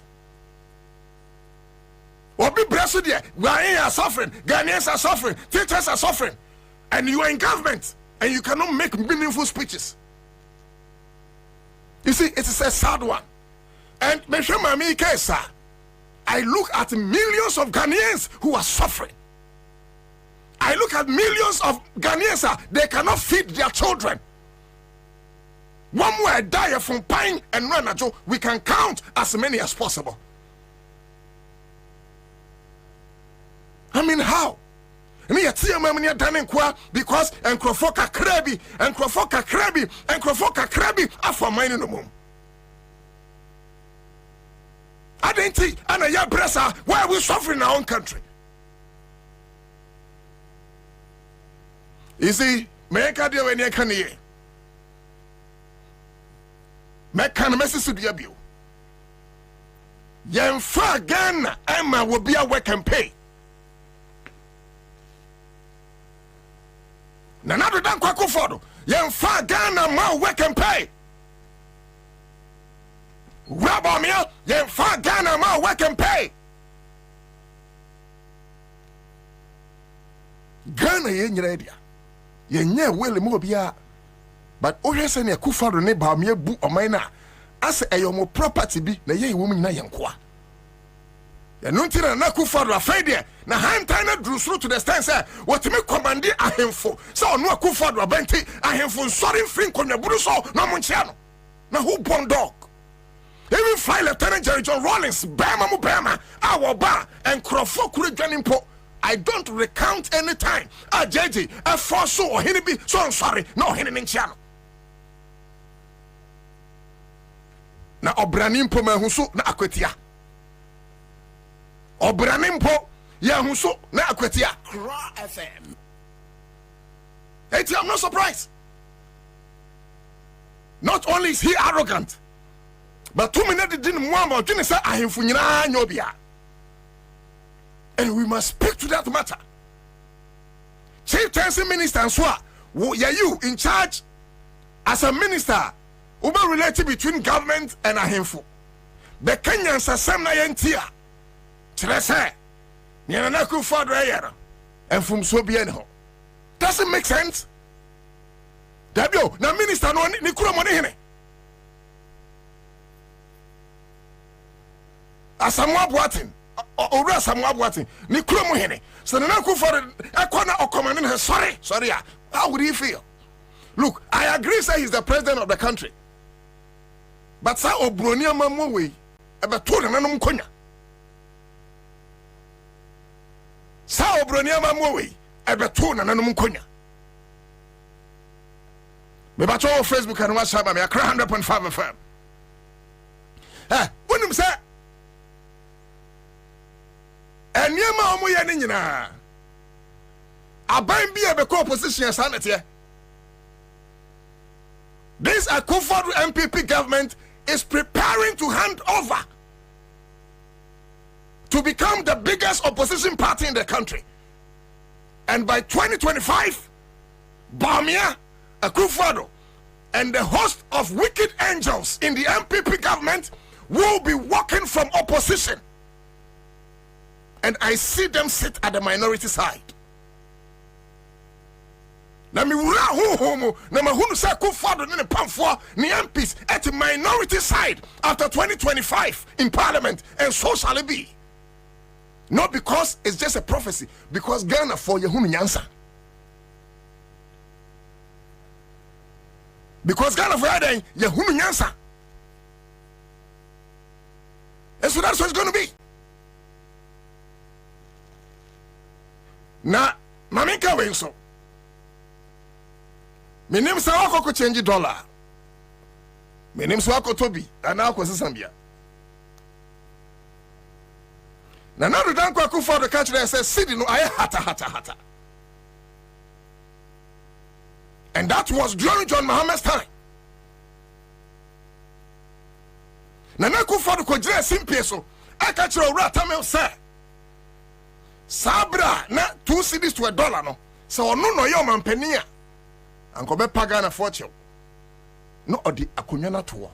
Obi blessed there. Ghanaians are suffering. Ghanaians are suffering. Teachers are suffering. And you are in government, and you cannot make meaningful speeches. You see, it is a sad one. And I look at millions of Ghanaians who are suffering. I look at millions of Ghanaians, they cannot feed their children. One more die from pine and run, we can count as many as possible. I mean, how? Because and Krofoka Krabi are for mine in the moon. I didn't think, and a bressa, why are we suffering in our own country? You see, make a deal when you can hear. Make kind of message to the abu. Yen fa Ghana, Emma will be a work and pay. Nanado dan kwako fodo. Yen fa Ghana ma work and pay. Rabamia, yen fa Ghana ma work and pay. Ghana yen redia. Yenye wele mo bia. But ohese ne Akufo-Addo ne Bamia bu omana as eyomo property bi na ye wo nyina yenkoa. Eno ntira na Akufo-Addo afede na hantan na drusuru to the stand say what me command ahemfo say ono Akufo-Addo abenti ahemfo sorry free konwaburu so na mo nchia no na who born dog. Even file Lieutenant Jerry John Rawlings bema mu bema awo ba enkrofo kure dwanimpo. I don't recount any time. JJ, a force or Hinibi, so I'm sorry, no Hinin channel. Na Obranimpo Mahuso na Aquetia. Obranimpo Yahuso na Aquetia. Cra FM. Hey, I'm not surprised. Not only is he arrogant, but 2 minutes didn't want to say I am Funyana Nyobia. And we must speak to that matter. Chief Tensi Minister Ansah, you in charge as a minister, uber related between government and ahemfo. The Kenyans are some Nayantia. Trese, Niana Akufo-Addo, and from Sobienho. Doesn't make sense. Dabio, na minister no Nikura Monihene. Asamoah Boateng. Ora Samuel Boateng ni kuro mu hene so na Akufo-Addo ekona okomanding her sorry how would he feel? Look, I agree say he's the president of the country, but sa obroni amamu we ebeto na nanom konya sa obroni amamu we ebeto na nanom konya me ba to Facebook and WhatsApp me akra 100.5 FM wonim say and yema omo ye ne nyina aban bia be ko opposition sanete. This Akufo-Addo MPP government is preparing to hand over to become the biggest opposition party in the country, and by 2025 Bamia, Akufo-Addo and the host of wicked angels in the MPP government will be walking from opposition. And I see them sit at the minority side. Na mi wura hohomo na mahunu sa Akufo-Addo ne pamfo ne MPs at the minority side after 2025 in parliament, and so shall it be. Not because it's just a prophecy, because Ghana for Yehunu Ansah. because Ghana for then ye hunu nyansa. And so that's what it's going to be. Now, Mamika way so. My name is Awako change dollar. My name is Wako Toby, and now was Zambia. Now, the Danko Kufa the country and says, Sidi no, I hata. And that was during John Mohammed's time. Nana Kufa the Kojre Simpeso, I catch your ratamel, sir. Sabra, na 2 cedis to $1, no. So, no, yoman penia. Uncle Be Pagana fortune. No, or the Akunyana tour.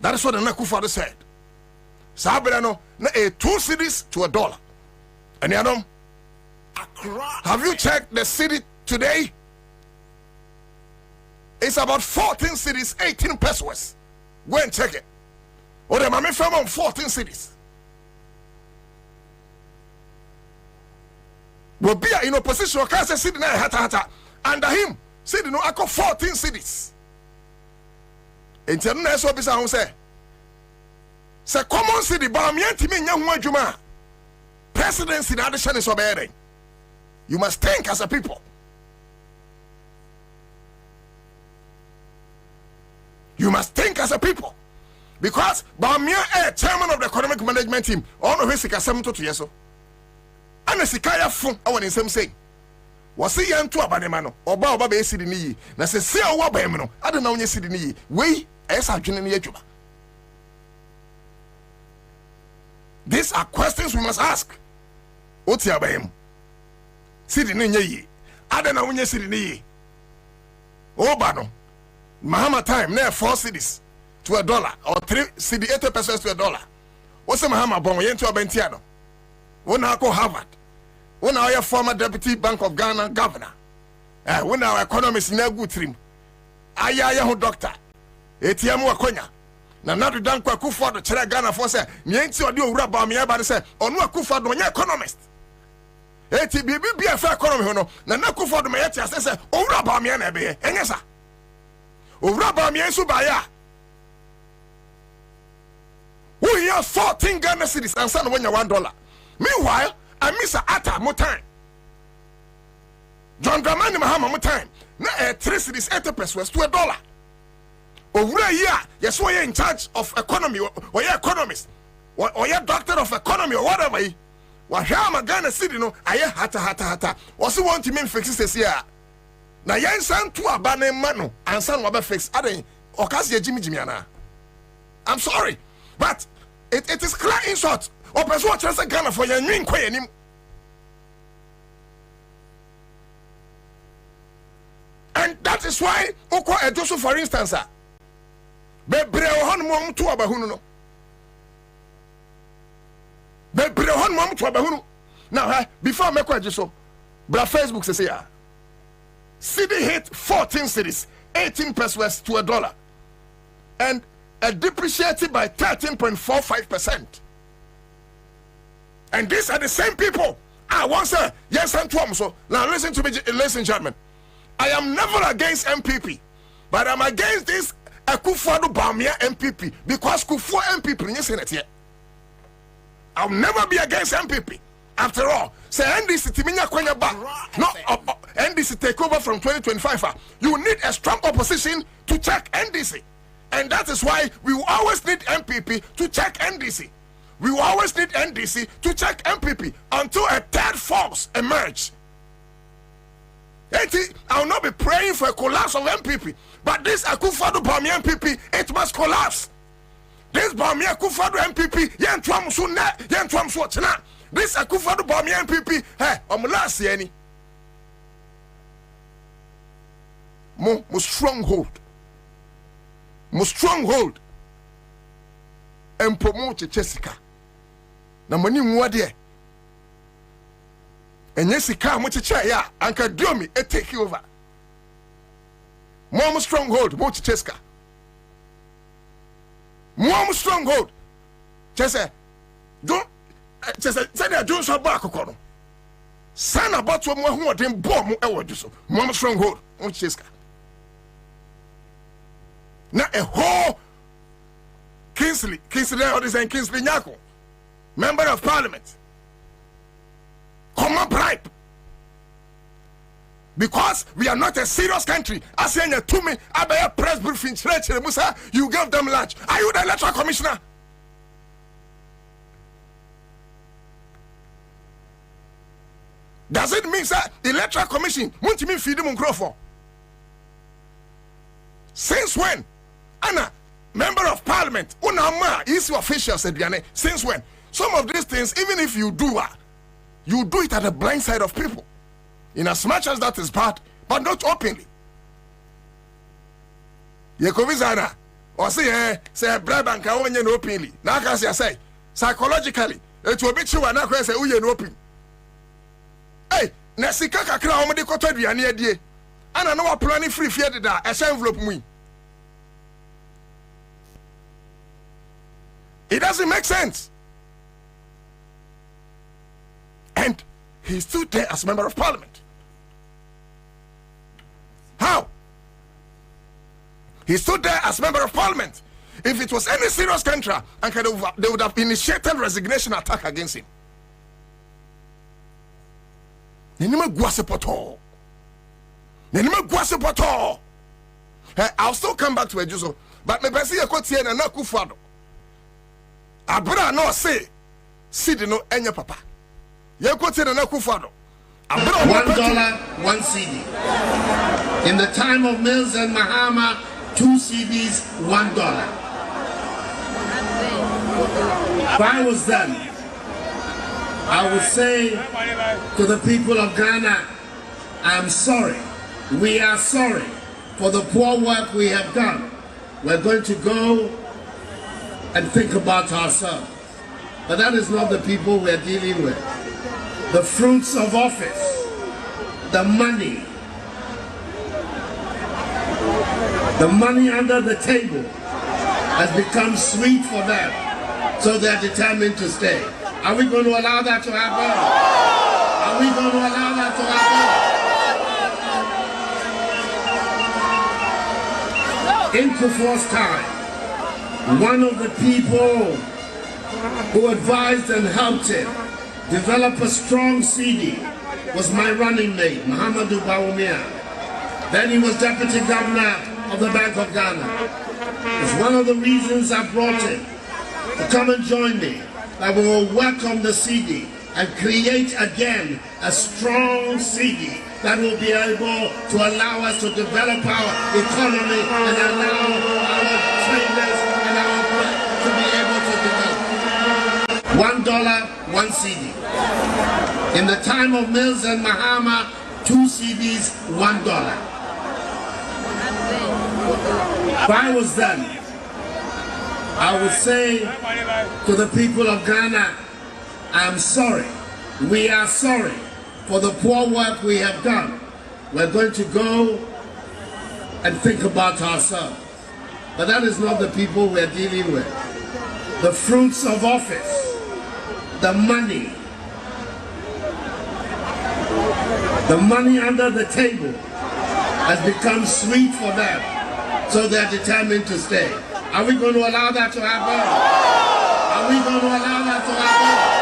That is what the Nakufado said. Sabra, no, a 2 cedis to $1. And you know, have you checked the city today? It's about 14 cities, 18 pesos. Go and check it. Or the mammy from 14 cities. Will be in opposition. Can't city na hata. Under him, city no ako 14 cities. Internet so bisa hon say. Say common city ba me antimi nya ho adwuma. Presidency na de shane so be. You must think as a people. You must think as a people. Because Bamia chairman of the economic management team, all of his Sika to yeso. And the Sikaya fun, I want in some say. Was he young to Abanemano, or Baba Sidney? Na se see a wabemino, I don't know any Sidney. We as our General Juba. These are questions we must ask. What's your bam? Sidney ye. I don't know any Sidney. Obano. Mahama time, near 4 cities to $1 or 3 cedi 80 pesos to $1. What's the Mahama bon yen to a Bentiano? When I go Harvard, when I former deputy Bank of Ghana governor, when our economist in a good trim, I doctor, ATM Wakonya. Now not to dunk Kufa the Chera Ghana for say, Yancy or do rub on me about say, or no Kufa no economist. ATB be a fair economy, no, Kufa the Mayati says, oh, rub on me and a and yes, sir. Uraba miensu baya. We have 14 Ghana cedis and son when you $1. Meanwhile, I miss a Atta more time. John Dramani Mahama more time. Na 3 cedis 80 pesos to $1. Over a year, yes, we are in charge of economy or your economist or your doctor of economy or whatever. Wahama Ghana city no aye hata. What's want to mean fix this year? Na yensan to abane mano Ansah no be fix aden okase Jimmy ana. I'm sorry, but it is clear insult. O person what say Ghana for your nwin kwa yanim. And that is why Oko Edoso for instance bebre hon mom to abahunu no. Bebre hon mom to abahunu. Now before me kwa so bra Facebook say ya city hit 14 cities, 18 pesos to $1, and depreciated by 13.45%. And these are the same people. I want to say yes and to so now listen to me, ladies and gentlemen. I am never against MPP, but I'm against this Akufo-Addo Bawumia MPP because Kufuor MPP in Senate here. I'll never be against MPP. After all, say NDC Timinya Kwenya back. No, NDC take over from 2025. You need a strong opposition to check NDC. And that is why we will always need MPP to check NDC. We will always need NDC to check MPP until a third force emerge. I will not be praying for a collapse of MPP. But this Akufo-Addo Bawumia MPP, it must collapse. This Bawumia Akufo-Addo MPP, this Akufo-Addo Bawumia MPP, last year mo stronghold. And promote Jessica. Na mani mwade. And Jessica mo chicha ya anka diomi e take over. More stronghold mo Jessica. More stronghold. Jesse don't say don't so back kono. San about mo hu odin bomb e wodu so. More stronghold mo Jessica. na a whole Kingsley or this and Kingsley Nyako, member of parliament, come on bribe. Because we are not a serious country. I say to me, I be a press briefing, you gave them lunch. Are you the electoral commissioner? Does it mean, sir, the electoral commission won't you mean feed them on Crawford? Since when? Anna, member of parliament, Unama is your official, said Diane. Since when? Some of these things, even if you do it at the blind side of people. In as much as that is bad, but not openly. Yekovizana, or say bribe and kawanyan openly. Now, as I say, psychologically, it will be true and I say, Uyen open. Hey, Nasika Kakra, Omadi Kotodia near die. And I know a planning free fear that as envelope me. It doesn't make sense. And he stood there as member of parliament. How? He stood there as member of parliament. If it was any serious country, and they would have initiated resignation attack against him. I'll still come back to Ejuso, but me pesi ekoti na na Kufuado. Abra no say, Sidi no enya papa. Yekoti na na Kufuado. $1, 1 CD. In the time of Mills and Mahama, 2 CDs, $1. If I was them, I would say to the people of Ghana, I'm sorry. We are sorry for the poor work we have done. We're going to go and think about ourselves. But that is not the people we're dealing with. The fruits of office, the money under the table has become sweet for them, so they're determined to stay. Are we going to allow that to happen? Are we going to allow that to happen? In Kufuor's time, one of the people who advised and helped him develop a strong CD was my running mate, Muhammadu Bawumia. Then he was deputy governor of the Bank of Ghana. It's one of the reasons I brought him to come and join me, that we will work on the CD and create again a strong CD that will be able to allow us to develop our economy and allow our traders and our to be able to develop. $1, 1 CD. In the time of Mills and Mahama, 2 CDs, $1. If I was them, I would say to the people of Ghana, I'm sorry. We are sorry for the poor work we have done. We're going to go and think about ourselves. But that is not the people we're dealing with. The fruits of office, the money under the table has become sweet for them, so they're determined to stay. Are we going to allow that to happen? Are we going to allow that to happen?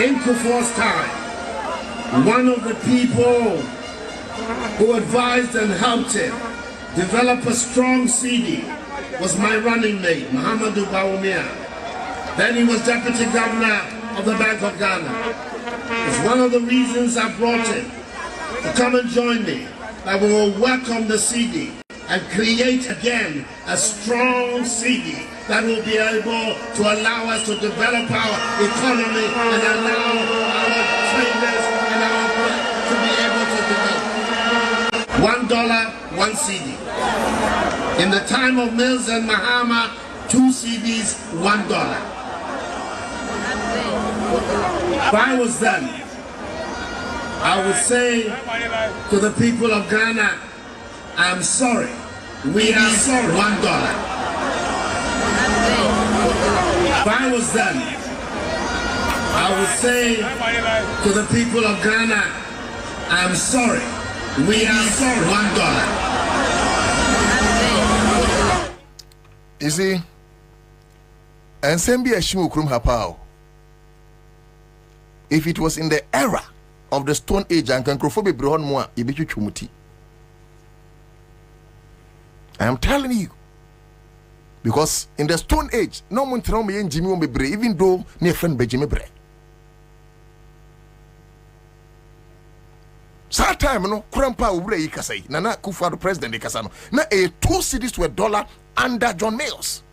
In Kufuor's time, one of the people who advised and helped him develop a strong CD was my running mate, Muhammadu Bawumia. Then he was deputy governor of the Bank of Ghana. It's one of the reasons I brought him to come and join me, that we will work on the CD and create again a strong CD that will be able to allow us to develop our economy and allow our traders and our to be able to develop. $1, 1 CD. In the time of Mills and Mahama, 2 CDs, $1. If I was them, I would say to the people of Ghana, I'm sorry. We are sorry. $1. If I was them, I would say to the people of Ghana, I'm sorry. we have $1. You see, and send be a shimu krum hapao. If it was in the era of the Stone Age and cancrophobic brohon moi, ibichu chumuti. I am telling you. Because in the Stone Age, no one tell me Jimmy won't be brave, even though near friend Benjamin Bray. Sad time, no, Krampa Ure Ikasai, Nana Kufa, the president Ikasano. Na a 2 cities to $1 under John Mayors.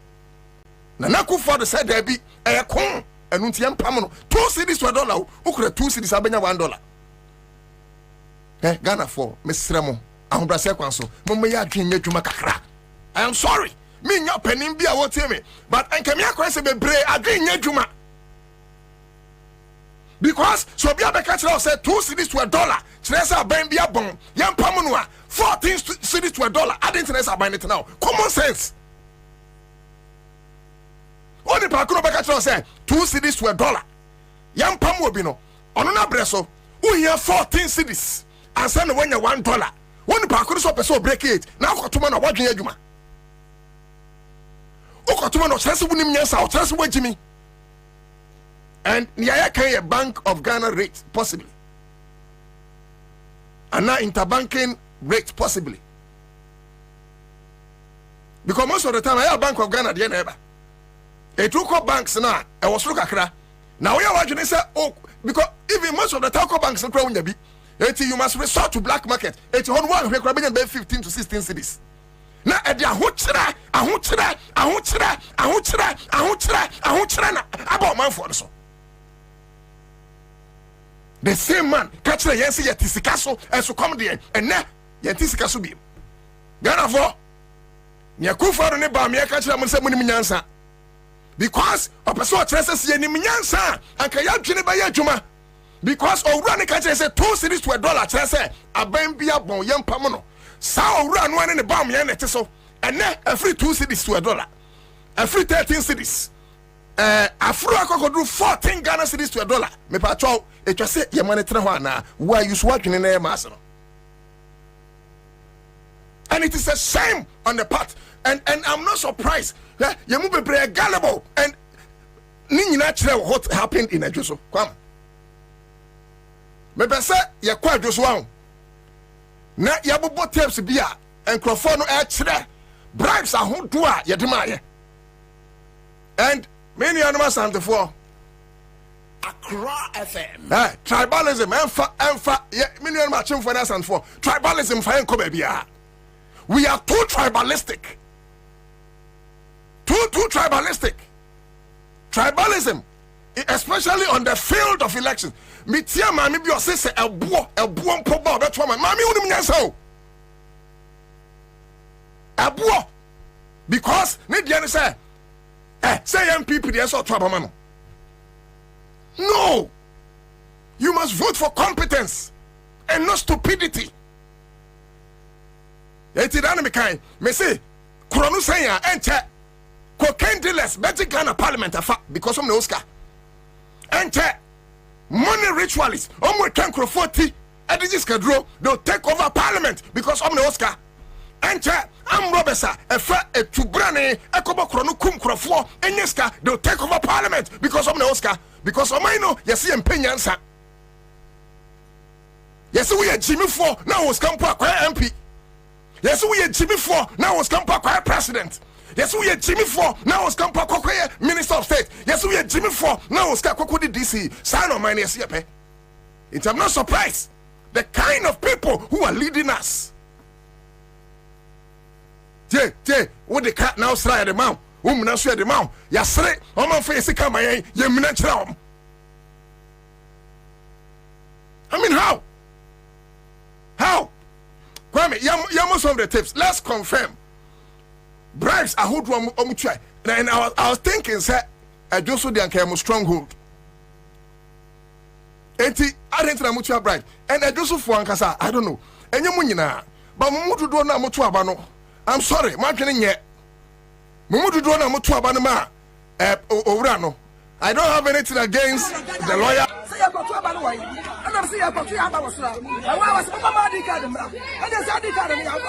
Nana Kufa the said there be a con and Untian Pamano, 2 cities to $1. Who could 2 cities have been $1? Eh, Ghana for Miss Ramo, Ambra Sequanso, Mumaya Junior Jumakakra. I am sorry. Me nya penim bia wo tie me but enkame akwese bebre adwen nya dwuma because so bia be catch say 2 cities to $1 tresa ban bia bon yam pam no a 14 cities to $1 adin tresa ban it now common sense only pa ko be catch say 2 cities to $1 yam pam obi no ono na breso wo hia 14 cities ansa no wanya $1 only pa ko so person break it na akotoma na wadwen adwuma and Niaya can a Bank of Ghana rate possibly, and now interbanking rate possibly, because most of the time I have Bank of Ghana the never. A two banks now I was look at now we are watching say oh because even most of the telco banks you must resort to black market. 15 to 16 cities. Na edi ahokyere na aba man for so the same man catch the yense yetisika so eso come there and na yetisika so bi Ghana for nya kufa ne ba me catch am say munim nyansa because opeso trese se nim nyansa anka ya dwene ba ya adwuma because owura ne catch say 2 cities to $1 trese aban bia bon yempam no Sao run one in the bomb yan so and then every 2 cities to $1. Every 13 cities. Afro do 14 Ghana cities to $1. Me patrol it just say your money na why you working in a master. And it is a shame on the part. And I'm not surprised. Yeah, you move be gullible and natural what happened in a Juso. Come. Me say ya kwa Joshua. Na yabobo tapes bia enkrofo no e kire bribes ahodo a yedemaye and many animals and for Accra FM tribalism emfa many animals chimfo na and for tribalism fa enko ba bia we are too tribalistic tribalism especially on the field of elections. Mitia mami bi o se ebo mpo ba obeto ma mami unim nyansa o ebo because ne dia ne say MPP dey so trouble man. No, you must vote for competence and not stupidity. Eti dan me kai me say kronu say ya enche cocaine dealers better Ghana parliament afa because of the Oscar enter money ritualists almost 10 40 edges kadro they'll take over parliament because of the Oscar enter am robesa efa etubrane ekobo krono kum krofo enyeska they'll take over parliament because of the Oscar because of mine no yes empenyansa yes we are Jimmy for now was come pa MP yes we are Jimmy for now was come pa president. Yes, we are Jimmy for now was come Minister of State. Yes, we are Jimmy for now was Kakoko DC. Sign on my name. I'm not surprised. The kind of people who are leading us. What the cat now slide the mouth. Woman now swear the mouth. Yasre, on face come my yeminatram. I mean how? How? Kwame, most of the tips. Let's confirm. Bribes are who do try. And I was thinking, sir, I just saw the Ankemo stronghold. I didn't know much bribe. And I just for Ankasa, I don't know. And you munina, but Mutu do not mutu abano. I'm sorry, Martin yet. Mutu do not mutu abanama. Orano. I don't have anything against the lawyer. say I got to about way. And I'm saying I got to about was I was Mama di card and there's a di card and I'm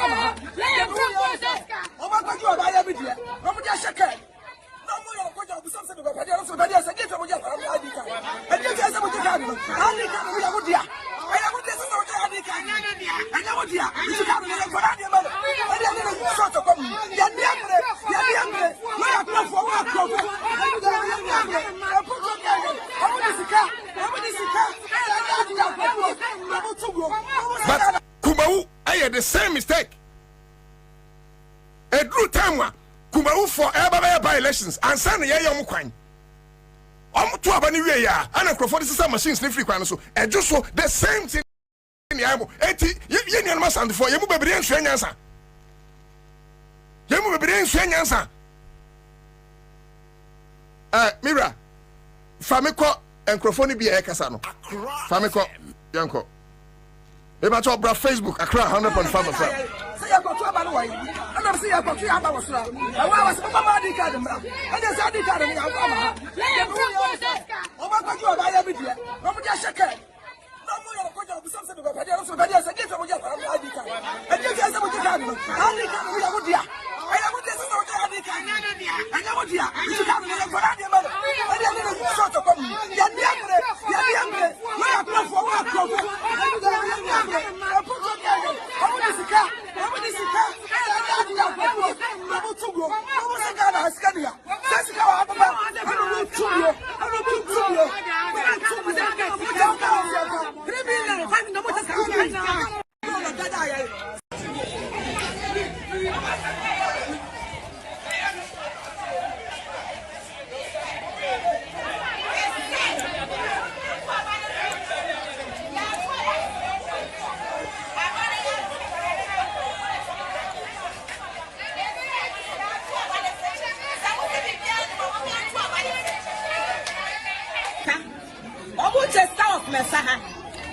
oh my God, you are every day. I'm just a cat. No more of what something about I also but yes, I get what you have. And you guys are what you have. How did you have it? I know what this is what I did. I know what you have. You have to go down your mother. I didn't sort of come. You're younger. Where I come from, I come from. But Kumau, I had the same mistake. A true time Kumau for by elections and Sunday young coin. To have any way, and a crowd is some machines, free crown. So, and just so the same thing in the amo. 80 Union must and for you move a brain strange answer. You move a brain strange answer. Mira, Famiko and Crofoni be a Casano. Famiko, Yanko. About your Facebook, a crowd 100.5 say I got to about way. And I'm saying I got to about was I was Mama di card and there's a di card and oh my God, you are every day. I'm just a cat. No more of what something about I also but yes, I get what you have. And you guys are what you have. How did you have? I know what this is what I did. I know what you have. You have to go down your mother. I didn't sort of come. You're younger. Where I come from, I come from.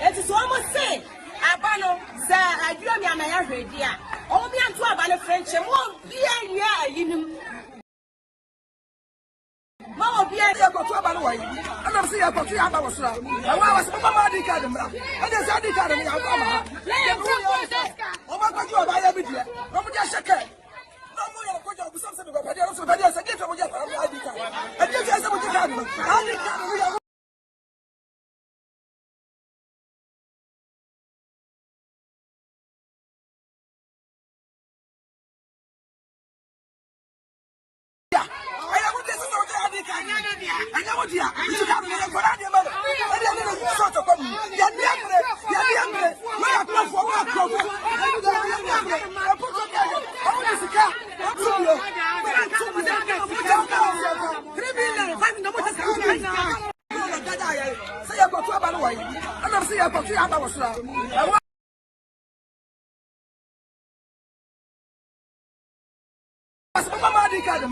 It is almost say, Abano, sir, I do me a married dear. Oh, me and two about a French, and won't be a year, Mama, be a go to about way. And I'm saying I got to about was I was Mama di card and there's a di card and oh my God, you are every day. I'm just a cat. No more of what you something about I also but yes, I get what you have. And you guys are what you have. How did you I know what you have. You have to go down your mother. I didn't sort of come. You're younger. Where I come from, I come from. I put your car. I want to see car. I'm say I got to about way. And I'm saying I got to about was Mama di card.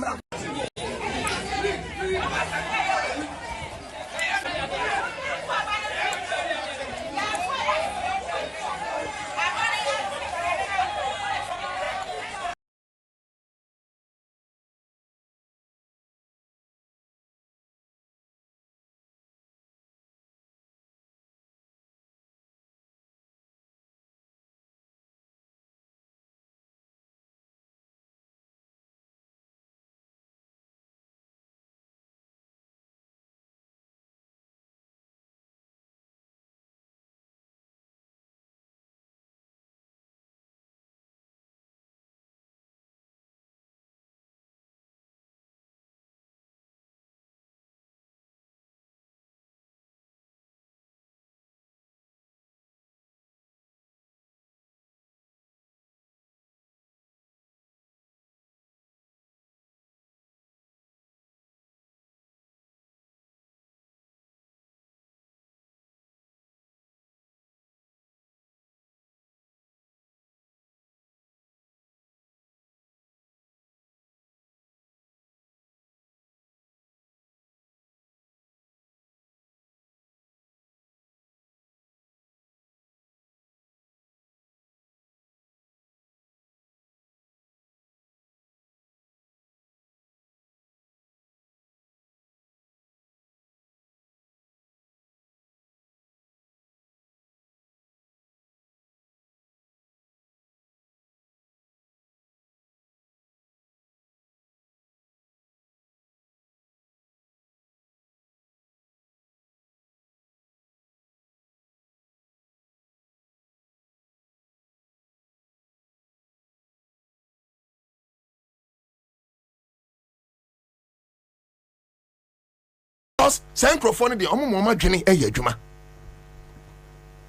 because Sankrofone the Omo Mama Jenny Juma.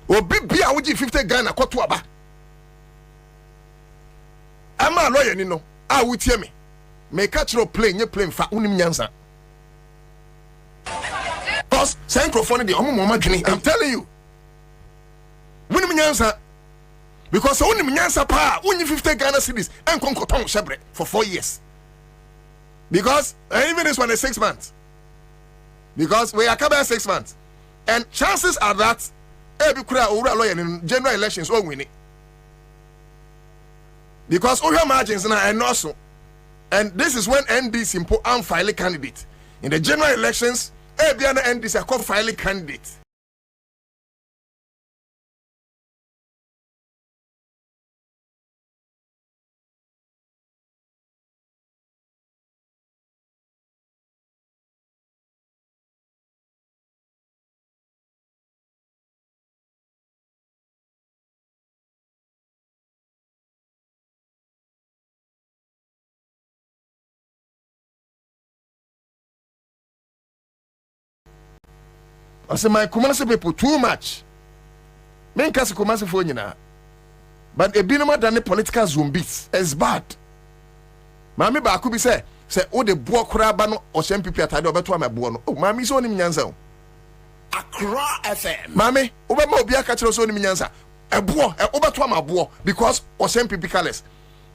Obi Bia Uji 50 Ghana Kotuaba. I'm a lawyer, Nino. I will tell me. Make catch no plane, you plane for Unim Nyansa. Because Sankrofone the Omo Mama Jenny, I'm telling you. Unim Nyansa. Because Unim Nyansa pa, only 50 Ghana cities and Konkoton Shebre for 4 years. Because even this one is 6 months. Because we are coming 6 months. And chances are that every lawyer in general elections will win it. Because all your margins now and also. And this is when NDC import unfiled candidate. In the general elections, every other NDC are called filed candidate. I say my Kumasi people too much. Men kasi Kumasi for now. But a binoma than the political zombies is bad. Mami ba akubi say o de boa kuraba no o MPP atade obeto ma boa no. Oh mami so ni nyansa. Accra FM. Mami obe ma obi aka kire so ni nyansa. E boa obeto ma boa because o MPP colors.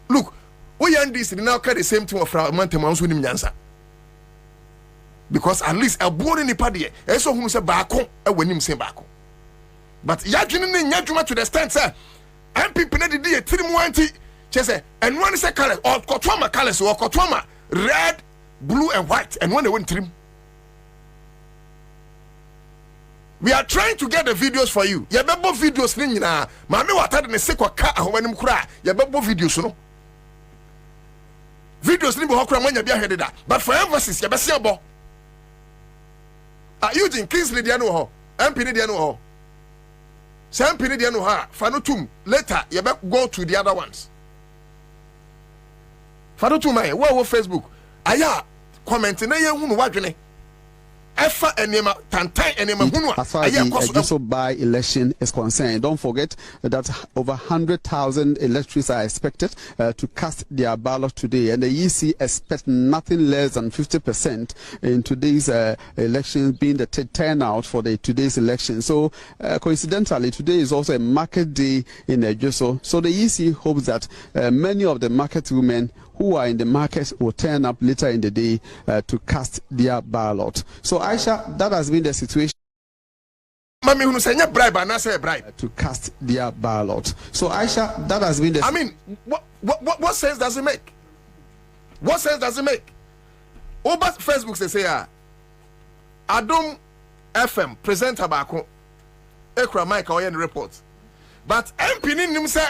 Look, we and this now carry the same thing of Fragmentum so ni nyansa. Because at least a board in the party, so who say baako, when him say baako. But Yajin Yajuma to the stand, sir. And people need the 3 chese, and one is a color or Kotwama colors or Kotwama red, blue, and white, and one they went trim. We are trying to get the videos for you. Yababo videos, Nina. Mammy, what had in a sequa car when him cry. Yababo videos, no. Videos, Nimbo Hokra when you be headed that. But for emphasis, Yabasiabo. Eugene Kingsley Diano ho, MP Diano ho. Sam Pini Diano ha, Fanutum. Later, you better go to the other ones. Fanutum, what Facebook? Aya, commenting, na ye hunu wadwene. Efa enema tantai enema hunu. As far as the Juso by-election is concerned, don't forget that over 100,000 electors are expected to cast their ballot today, and the EC expects nothing less than 50% in today's election being the turnout for today's election. So coincidentally, today is also a market day in Juso. So the EC hopes that many of the market women who are in the market will turn up later in the day to cast their ballot. So Aisha, that has been the situation. Mami, who say bribe and I say bribe to cast their ballot. So Aisha, that has been the. I mean, what sense does it make? What sense does it make? Over Facebook say Adom FM presenter bako ekra Mike or any report, but MP nim say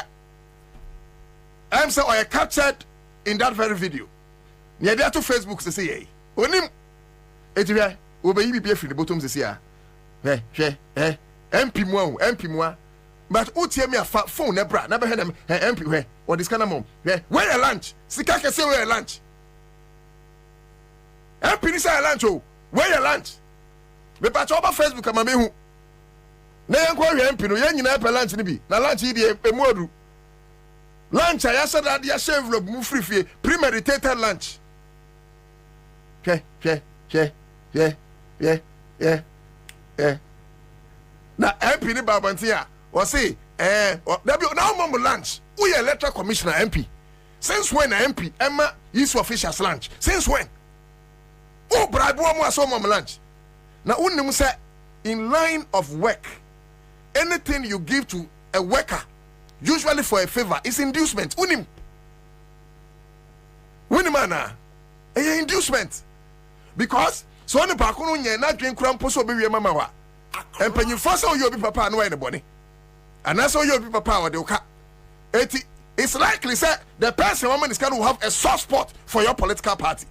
or I captured in that very video. Near there to Facebook say onim etia obe yibi free the bottom say MP mo but utie me afa phone na bra na be hem MP where or this kind of mom where your lunch sika ke say where lunch MP ni say lunch oh where your lunch me pa cho ba Facebook ama me hu na yen ko hwe MP no yen nyina pe lunch ni bi na lunch yi de emuodu lunch I said that ya shave envelope mu free fee premeditated lunch yeah. Na MP ni babantia or say now mom lunch we electoral commissioner MP since when MP Emma use officials lunch since when oh bribe mo aso mom lunch na unnim say in line of work anything you give to a worker usually for a favor is inducement unim winimana a inducement because so on the bakuno nye na dwen kura mposo be wie mama wa empanyin fosa o yobi papa no ne bone anasa o yobi papa o de uka it's likely say the person woman is going to have a soft spot for your political party.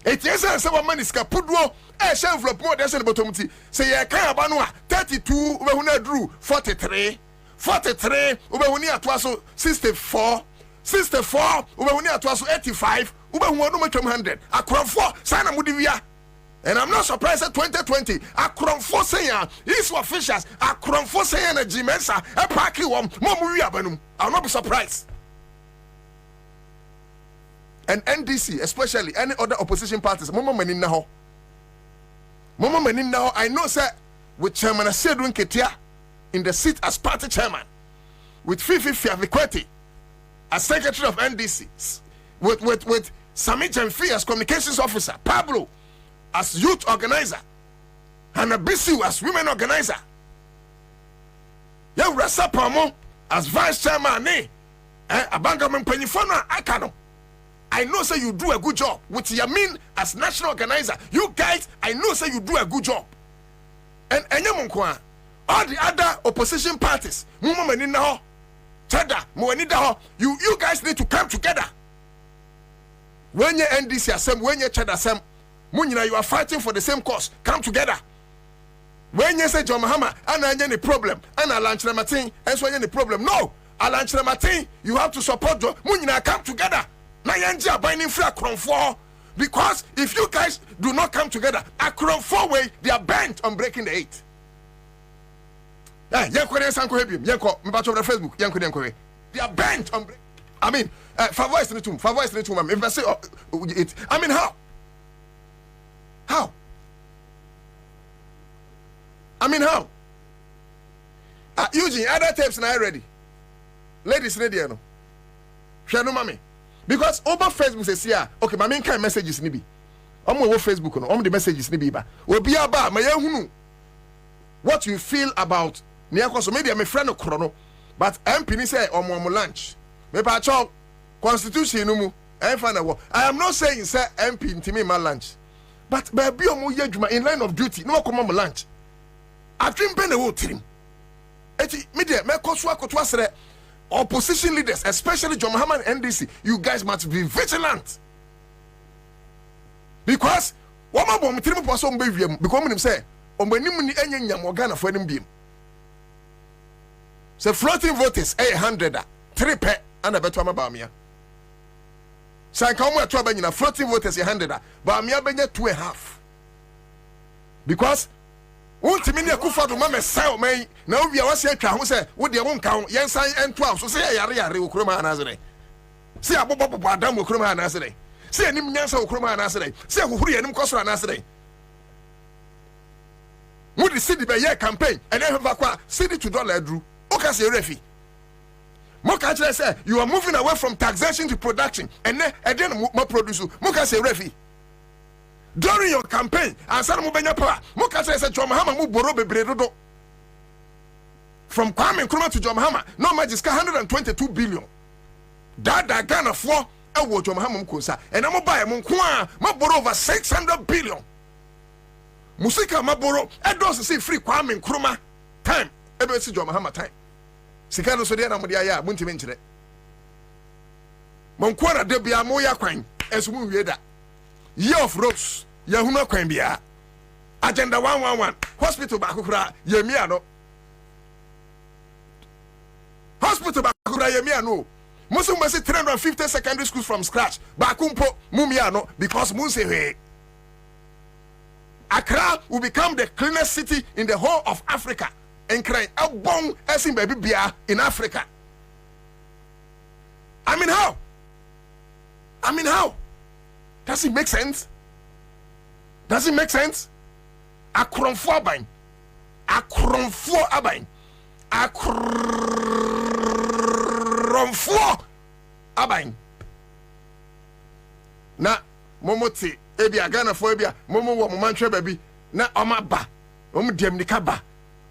It is say woman is ka puduo share envelope mo de say bottom ti say ye kan aba no a 32 we hu na drew 43 ube huni atwa so 64 ube huni atwa so 85 ube hu no matwam 100 akorofo sana mudi wia And I'm not surprised at 2020. Akronfo saying his officials Akronfo saying a Jimensa a parky one Momu. I'll not be surprised. And NDC, especially any other opposition parties, Momo Meninaho. I know, sir, with Chairman Asedun Ketia in the seat as party chairman, with Fifi Fiavikweti as secretary of NDC, with Sami Jemfi as communications officer, Pablo as youth organizer, and Abisu as women organizer. Young Rasa Pamo as vice chairman, Abangaman Penifona, I know say you do a good job with Yamin as national organizer. You guys, I know say you do a good job. And Enyamunkwa, all the other opposition parties, you guys need to come together. When you NDC assem, when you Chada assem, you are fighting for the same cause. Come together. When you say John Mahama, and any problem, and Alanchra Martin, and so any problem. No, Alanchra Martin, you have to support John. Come together. Because if you guys do not come together, Akronfo way, they are bent on breaking the 8. They are bent on breaking. I mean, favor is the tomb. If I say it, I mean, how? I mean, how? Eugene, other tapes now ready. Ladies, ready, no? Shano mami. Because over Facebook says, yeah, okay, my main kind messages nibi. Over Facebook, no, the messages nibi ba. Obi aba, my hunu. What you feel about Niako? So maybe I'm a friend of Chrono, but MP ni say omo lunch. Me pa chok constitution numu. I am not saying say MP intimi my lunch, but baby omo yejuma in line of duty. No come my lunch. I dream ben the whole team. Eti media me koswa kotwa sere. Opposition leaders, especially John Mahama and NDC, you guys must be vigilant. Because what my bomb three person baby become him say, on when you any Morgana for him beam. So floating voters 800 3 pe and a better Bamia. So I come with trouble in floating voters 100, but Bamia benya 2.5. Because won't mean a kufa mama say me now we are saying who say what they won't count yen sign and 12 so say yari ukroma anazare say abobo adam ukroma anazare say anim nyansa ukroma anazare say huhuri anim kosoro anazare would the city be year campaign and then have city to dollar drew okay say refi moka say you are moving away from taxation to production and then more produce moka say refi. During your campaign, Ansah Mubenya power, Mokasa said John Mahama Muboro Bebredo. From Kwame Nkrumah to John Mahama, no magic 122 billion. That Ghana for a watch John Mahama Mkosa, and I'm buy Munkwa, Maboro over 600 billion. Musika Maboro, I don't see free Kwame Nkrumah time, ever see John Mahama time. Sikano Sodiana Mudia, Muntimentre. Monkwana Debia Moya Quine, as we read that. Year of ropes, Yahuna Quambia. Agenda 111, Hospital Bakura, Yemiano. Hospital Bakura Yemiano. Musum must 350 secondary schools from scratch. Bakumpo, Mumiano, because Musewe. Accra will become the cleanest city in the whole of Africa. And cry out bong as in baby beer in Africa. I mean, how? Does it make sense? Akronfo abain. Na momoti ebi agana fo ebi momo wo mantwe baby na omaba dem ni kaba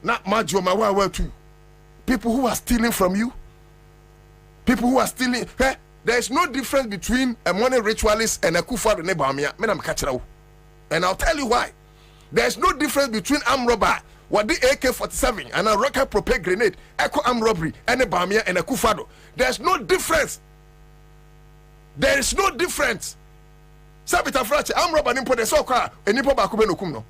na majo ma wa tu. People who are stealing from you, there is no difference between a money ritualist and a kufa neighbor. And I'll tell you why. There is no difference between armed robber, what the AK-47 and a rocket propelled grenade, echo armed robbery, and a bamia and a kufado. There's no difference. Sabita frache armed robber nimpo de soka and nipo bakube no kumno.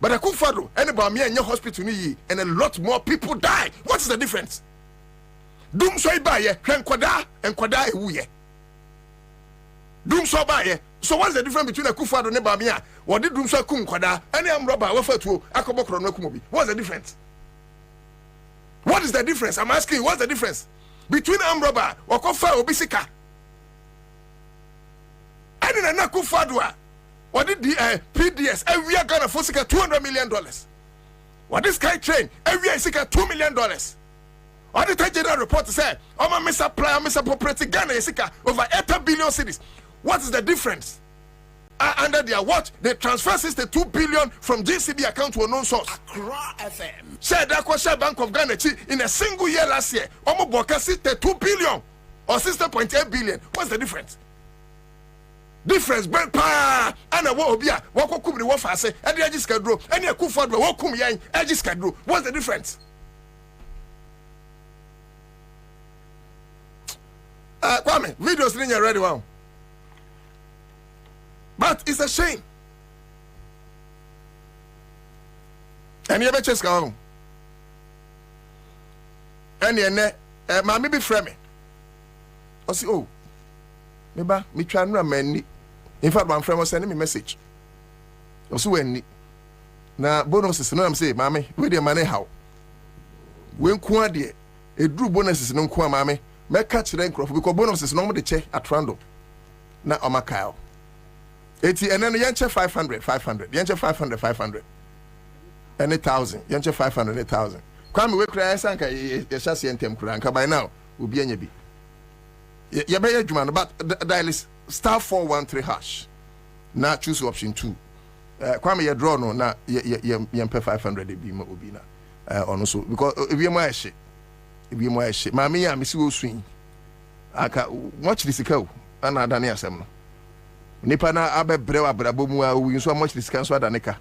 But a kufado and a bamia in your hospital and a lot more people die. What is the difference? Dum soy baye, kwada and kwada ewuye. Doom so by so what's the difference between a Kufado and Bamia? What did Doom so kum kwada? Any am robber refer to Akobokro no kumobi. What's the difference? What is the difference? I'm asking you, what's the difference between armed robber or Kofa Obisika? I didn't know Kufadwa. What did the PDS? Every year gonna for $200 million. What this guy train? Every year seek $2 million. What the general report say? Oh my Mr. Player, Mr. Property Ghana is over 80 billion cities. What is the difference? Under their watch, they transfer 62 billion from GCB account to a known source. Accra FM. Said that question Bank of Ghana in a single year last year. Omo Boka 62 billion or 60.8 billion. What's the difference? Difference ben pa ana wo obia wo kokum ni wo fa ase e de agiskadro ene akufadro wo kum yan agiskadro. What's the difference? Kwame, videos in ready wow. But it's a shame. And you ever just go home. And you know, mammy be frame. I say, oh, maybe me try no man. In fact, my friend was sending me message. I say, when now bonuses, no, I'm saying, mammy, with your money how? When quadie, a drew bonuses no qua mammy. Me catch the crop because bonuses normally check at random. Na omakao. 80 and then yanche 500. Yanche 500. And 1,000. Yanche 500, 1,000. Kwame we cry sanka yeshasi entem kranka by now will be any be. Ya be adwuma but dial is *413#. Na choose option 2. Kwame ye draw no na ye pay 500 be ma obi na. Ono so because if you more shit. Ebi mo ehye maame ya mesi wo swin aka watch this ka o ana adane asem no nipa na abebre wa brabo mu a wi so watch this ka so adane ka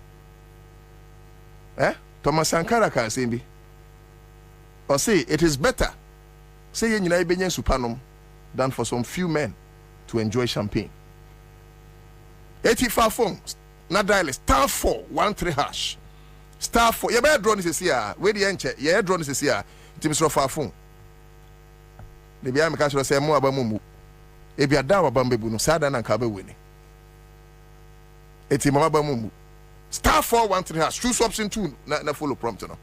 Thomas Sankara ka say bi or say it is better say ye nyina ibenya supanom than for some few men to enjoy champagne. 85 phones na dial *413#. *4 ye be draw this here we the enche ye draw this here Tim Srofa phone. The Biam Castle say more about Mumu. If you are down about Bambu, Sadan and Kabe winning. It's Mama Mumu. *413#. Choose option 2. Na follow prompt. No.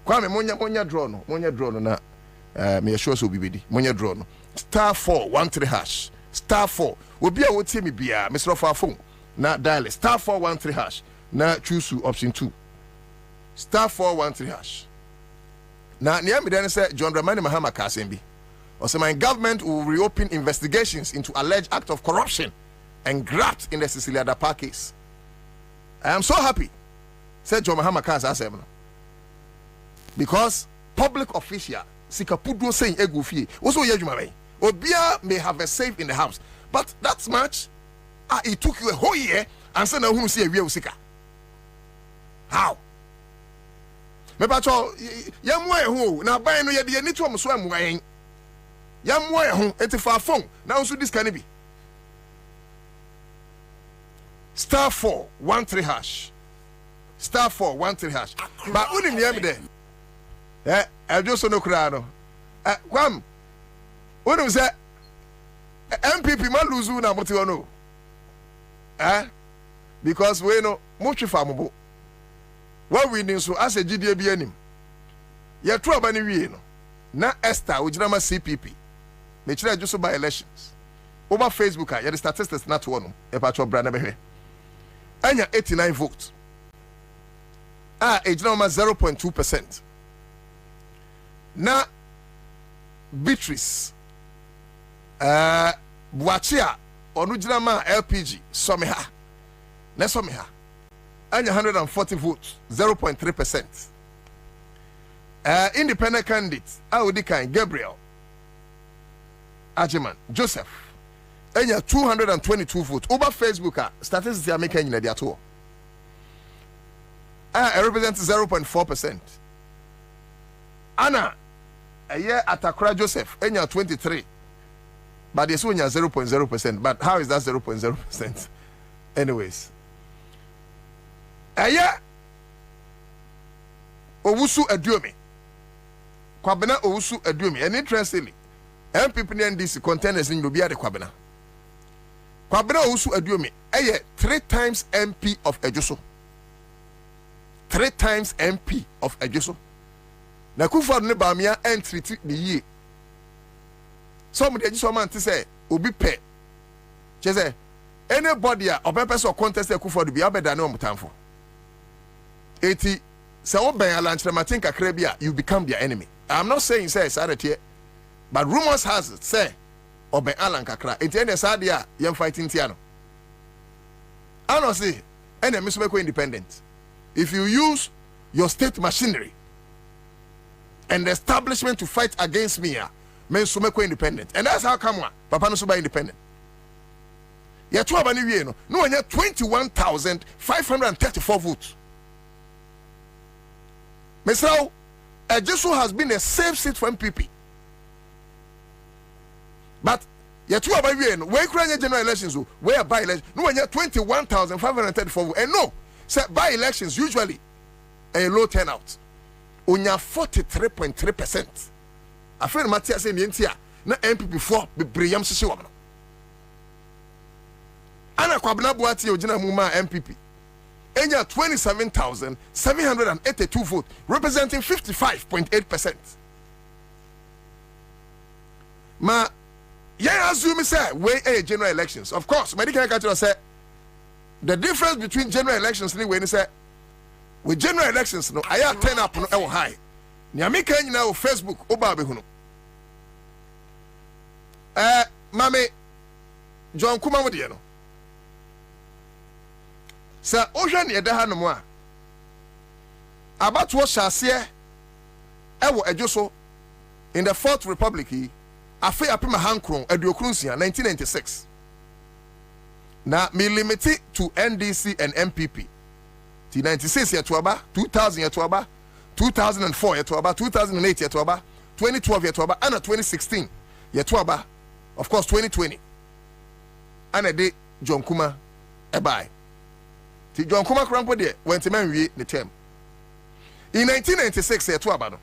Kwame Monya draw no. Monya draw no na. Me assure so be ready. Monya draw no. *413#. *4. Will be a what team be a Mr. Srofa phone. Na dial *413#. Na choose option 2. *413#. Now, near me then said John Dramani Mahama Kasembi. Or say my government will reopen investigations into alleged act of corruption and graft in the Cecilia Dapa case. I am so happy, said John Mahama Kasembi. Because public official Sikapudo saying Egufi also Yajumare. Obia may have a safe in the house. But that much it took you a whole year and said now who see a real Sika. How? Me pacho yamwe hu na ban no ye de ni to am so amwan yamwe hu etifa phone na so this can be *413#. *413#. But uni ni am there ejo so no kura no kwam unu say MPP man luzu na moti ono because we no muchi famubo. What we need so as a GDA be anim. Ye true abani wie no. Na Esther ojinama CPP. Me kire just by elections. Over Facebook the statistics not one. E patcho brand be hwe. Anya 89 votes. Ejinama 0.2%. Na Beatrice Buachia onu jinama LPG someha. Na someha. And 140 votes, 0.3%. Independent candidates, Audikan, Gabriel, Ajiman, Joseph, and 222 votes. Over Facebook, statistics are making in the tour. Represents 0.4%. Anna, a year at Accra Joseph, and 23. But there's only 0.0%. But how is that 0.0%? Anyways. Aya Owusu Aduomi Kwabena Owusu Aduomi and interestingly MPP and NDC contenders in Lubia de Kwabena Kwabena Usu Aduomi, 3 times MP of Ejoso. 3 times MP of Ejoso. Na Kufuor ne Bamia entry the year. Somebody just man to say, Obi pe. She say, anybody or person contest Kufuor to be better than time for. 80 so ben lunch matinka krebia, you become their enemy. I'm not saying say Saturday, but rumors has it say Oben Alan Kakra. It's any Sadia, young fighting Tiano. I don't say any Mr. Independent. If you use your state machinery and the establishment to fight against me, men Sumeko independent. And that's how come one, Papa no Suba independent. You're 12 and you no, and you're 21,534 votes. Mr. Ejoso has been a safe seat for MPP. But you're 12 and you where crying general elections, where by elections, no, and you're 21,534 and no, say by elections usually a low turnout. On your 43.3%. I feel Matthias in the India, na MPP 4 be Briam Sisiwam. Anna Kwabena Boati Ojina Muma MPP. Enya 27,782 votes, representing 55.8%. Ma, yeah, assume say way a general elections. Of course, medical culture say the difference between general elections and when say with general elections, no, I turn up no high. Nyamika nyina o Facebook oba behuno. Mame John Kuma wodi no. Sa ohwe ne yeda ha no mo a. Abatuo hyase ewo Ejoso in the 4th Republic afi apema hankron aduokrunsia 1996. Na me limit to NDC and MPP. T 96 yetuaba, 2000 yetuaba, 2004 yetuaba, 2008 yetuaba, 2012 yetuaba, and 2016 yetuaba, of course 2020. And a day John Kuma ebai. Ti John Kuma krampo de went man we the term. In 1996 yetuaba no.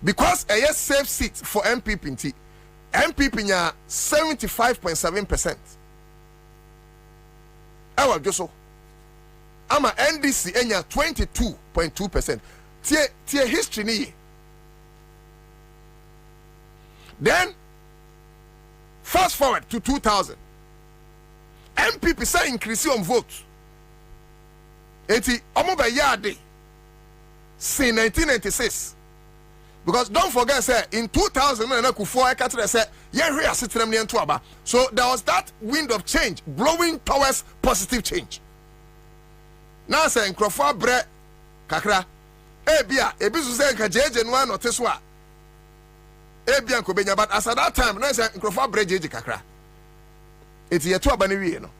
Because a yes safe seat for MPP MPP nya 75.7%. Awa Joso. Ama NDC enya 22.2%. Tie history ni. Then fast forward to 2000. MPP say increase on votes. Eti omo be yade since 1996. Because don't forget, say in 2000 na Kufuor ekatre say yenhwe asetrem ne ento aba. So there was that wind of change blowing towards positive change. Now say Nkrofo bre kakra ebia ebisu say nka jeje no anote so a ebia nkobenya, but as at that time na say Nkrofo bre jeje kakra eti yeto aba ne wie no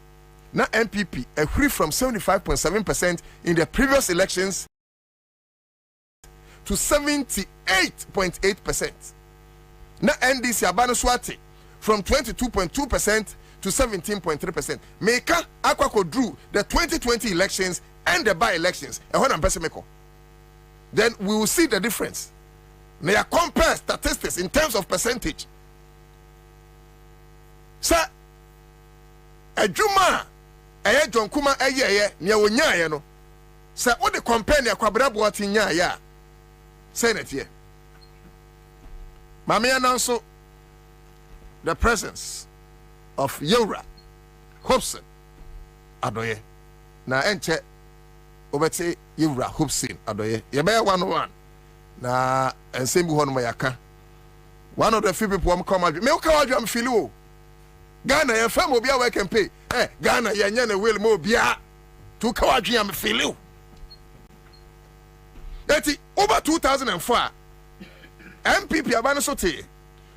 na MPP ehuri from 75.7% in the previous elections to 78.8%. Na NDC aba no so ate from 22.2% to 17.3%. Meka akwako drew the 2020 elections and the by-elections. Then we will see the difference. May I compare statistics in terms of percentage. Sir, a Juma, a John Kuma, a year, near Wonya, no. Sir, what the company a Kwabena Boati ya? Senate here. Mami announced the presence of Yura Hobson Adoye. Na enche obete Yura Hobson Adoye. Yebe 101. Na ensembu hono mayaka. One of the few people come out. Me ukawaju am filu. Ghana ya fam obi a we can pay. Ghana ya nyane will mo bia. Tu kawaju am filu. Eti over 2004 MPP abano sote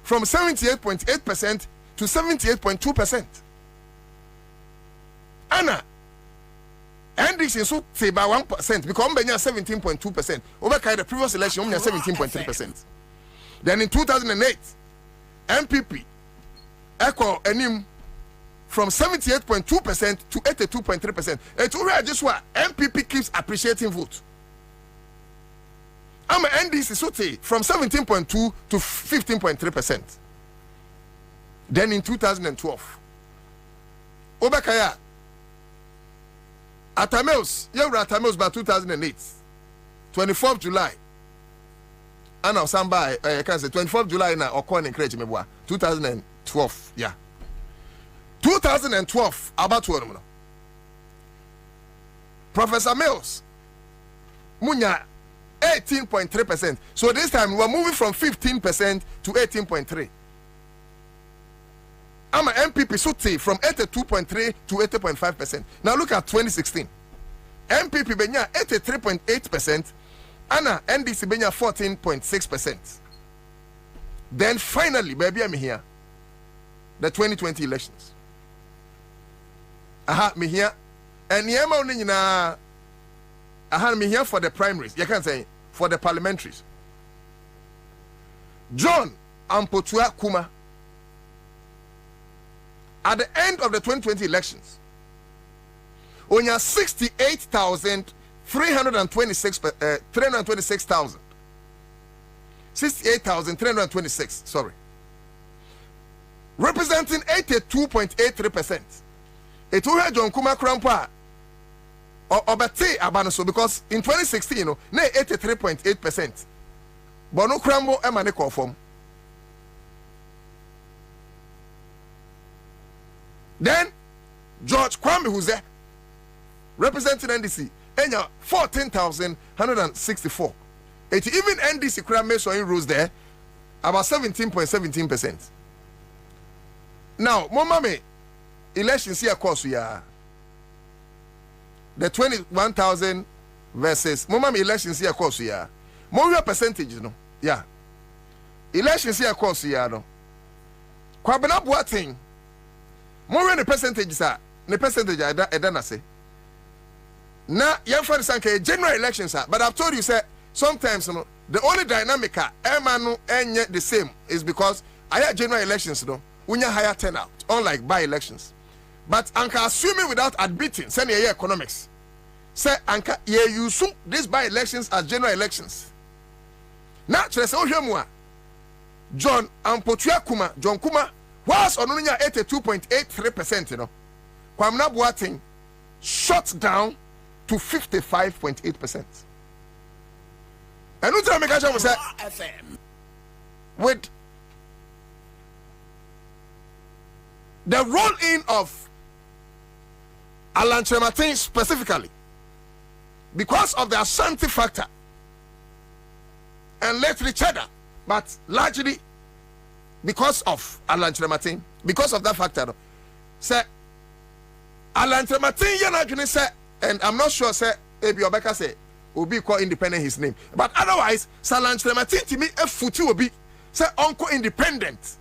from 78.8% to 78.2%. Anna NDC so say by 1% because Mbenya 17.2%. Over the previous election, 17.3%. Then in 2008, MPP echo enim from 78.2% to 82.3%. It's already just what MPP keeps appreciating votes. I'm NDC so from 17.2 to 15.3%. Then in 2012, Obekaya Atameus, you were Atameus by 2008, 24th July. And now somebody, I can say 24th July now, or calling encourage me, 2012, yeah. 2012, about what? Professor Mills, Munya 18.3%. So this time we're moving from 15% to 18.3%. I'm an MPP Suti from 82.3 to 80.5%. Now look at 2016. MPP Benya 83.8%, Anna NDC Benya 14.6%. Then finally, baby, I'm here. The 2020 elections. Aha, me here. And yema only na aha me here for the primaries. You can say for the parliamentaries. John Ampotua Kuma. At the end of the 2020 elections, on your 326,000. 68,326, sorry. Representing 82.83%. It will have John Kuma Krampa or Obate Abanoso because in 2016, you know, 83.8%. Bono Krambo Emane Conform. Then George Kwame who's there representing NDC, and 14,164. It even NDC Krame so in rules there about 17.17%. Now, Momame elections here course we are the 21,000 versus Momame elections here course we are more percentage, you know. Yeah. Elections here course we are no. Kwabena Boateng more the percentages are the percentage I don't say. Now, young friends say general elections are, but I've told you, sir, sometimes you know the only dynamic emanu enye the same is because I had general elections, you know, when you higher turnout, unlike by elections. But anka assuming without admitting, send your economics. Say anka ye use these by elections as general elections. Now, John Ampotua Kuma, John Kuma was on 82.83%, you know. Kwabena Boateng shot down to 55.8%. And Utra Mekacha was with the roll-in of Alan Chematin specifically, because of the Ashanti factor, and late Richard, but largely because of Alan Chematin, because of that factor, say Alan Chematin, you're not going to say, and I'm not sure, say, Ebi Obeka say, will be called independent his name. But otherwise, Alan Chematin to me, a footy will be, say, Uncle Independent.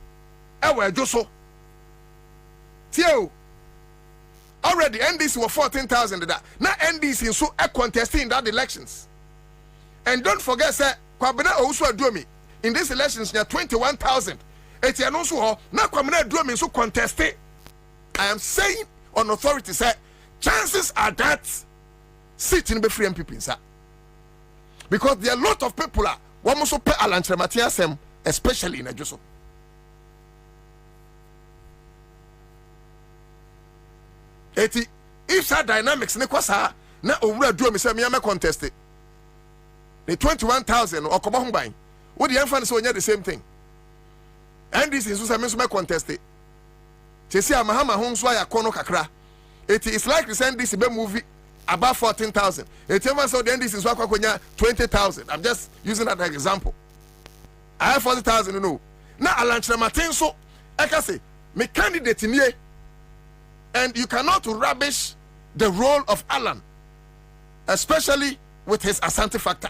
Ewe Joso. Tio. Already, NDC were 14,000. Now, NDC so a contesting in that elections. And don't forget, say, Kwabena also do me. In these elections, there are 21,000. It's an also, now Kwabena do me so contesting. I am saying on authority, say, chances are that sitting be free MPP, sir. Because there are a lot of people who also pay Alan Chematin, especially in Ajoso. If that dynamics ne kwasa na owura do me say me am contest it. The 21,000 or come home by. What the infant so the same thing. And this is so me contest it. Chesi amahama hon so ya kono kakra. It is like the send this be movie about 14,000. It even so then this is what 20,000. I'm just using that as an example. I have 40,000, you know. Now Alan Chematin so I can say me candidate in here. And you cannot rubbish the role of Alan, especially with his Asante factor.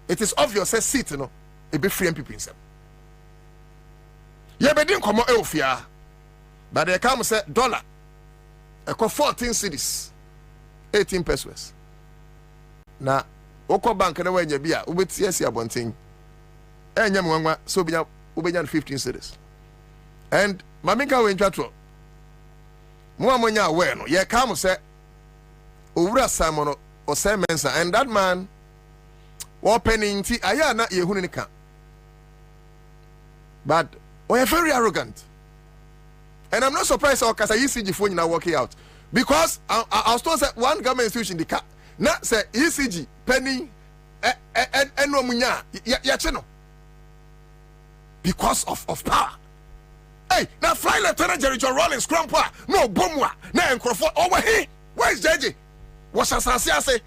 It is obvious, say, seat, you know, it be free MPP himself. Yeah, but didn't come out here. But they come and say, dollar, I call 14 cities, 18 pesos. Now, Oko Bank, and when you be a ubit, yes, you want thing. And Yamwanga, so be up 15 cities. And Mamika went to Muamonya aware no ye come say Owura Simon or Mensa, and that man opening tea aya na ye hunu nika. But we are very arrogant. And I'm not surprised because ECG phone now working out. Because I was told that one government institution the car not say ECG penny and no munya yachino. Because of power. Hey, now fly Lieutenant Jerry John Rollins Crampa, no bomwa, na encrophone over here. Where's JJ? What's Ansah say?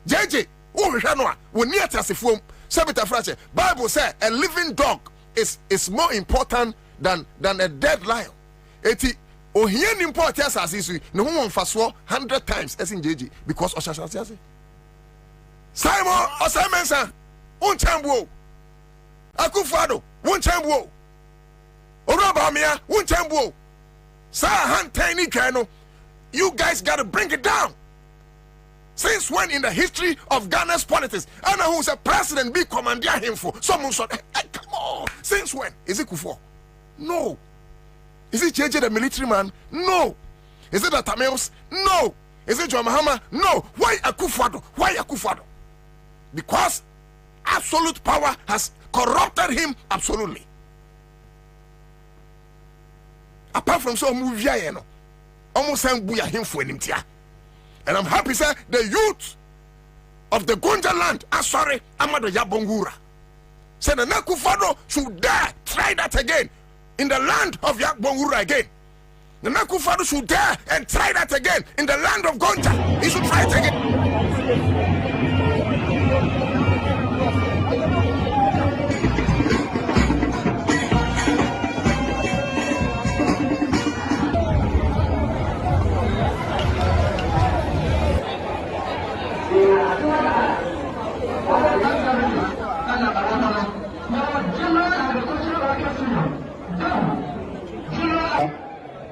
JJ, oh, we near Tassifum, Sabita Frache. Bible said a living dog is more important than a dead lion. Eti o here import as is no one for 100 times as in JJ because Ansah say. Simon or Simon unchambo. Akufado, unchambo. Orabamia, unchambo. Sa hand tiny cano. You guys gotta bring it down. Since when in the history of Ghana's politics, Anna who's a president be commander him for someone said, hey, come on. Since when? Is it Kufo? No. Is it JJ the military man? No. Is it the Tamils? No. Is it John Mahama? No. Why Akufado? Why Akufado? Because absolute power has corrupted him absolutely. Apart from so movie, almost saying buya him for him. And I'm happy say the youth of the Gonja land are sorry, Amado Yabongura. Say the Nakufado should dare try that again in the land of Yabongura again. The Nakufado should dare and try that again in the land of Gonja. He should try it again.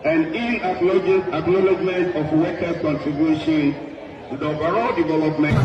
And in acknowledgement of workers' contribution to the overall development.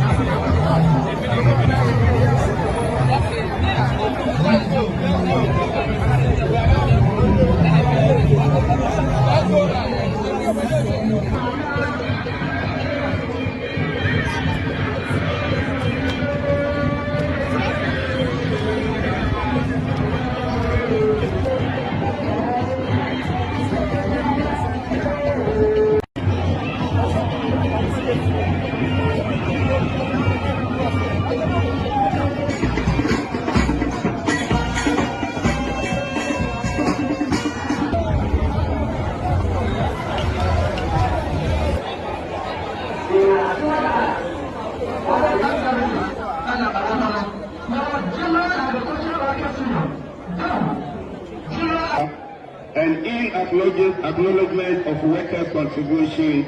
And in acknowledgement of workers' contribution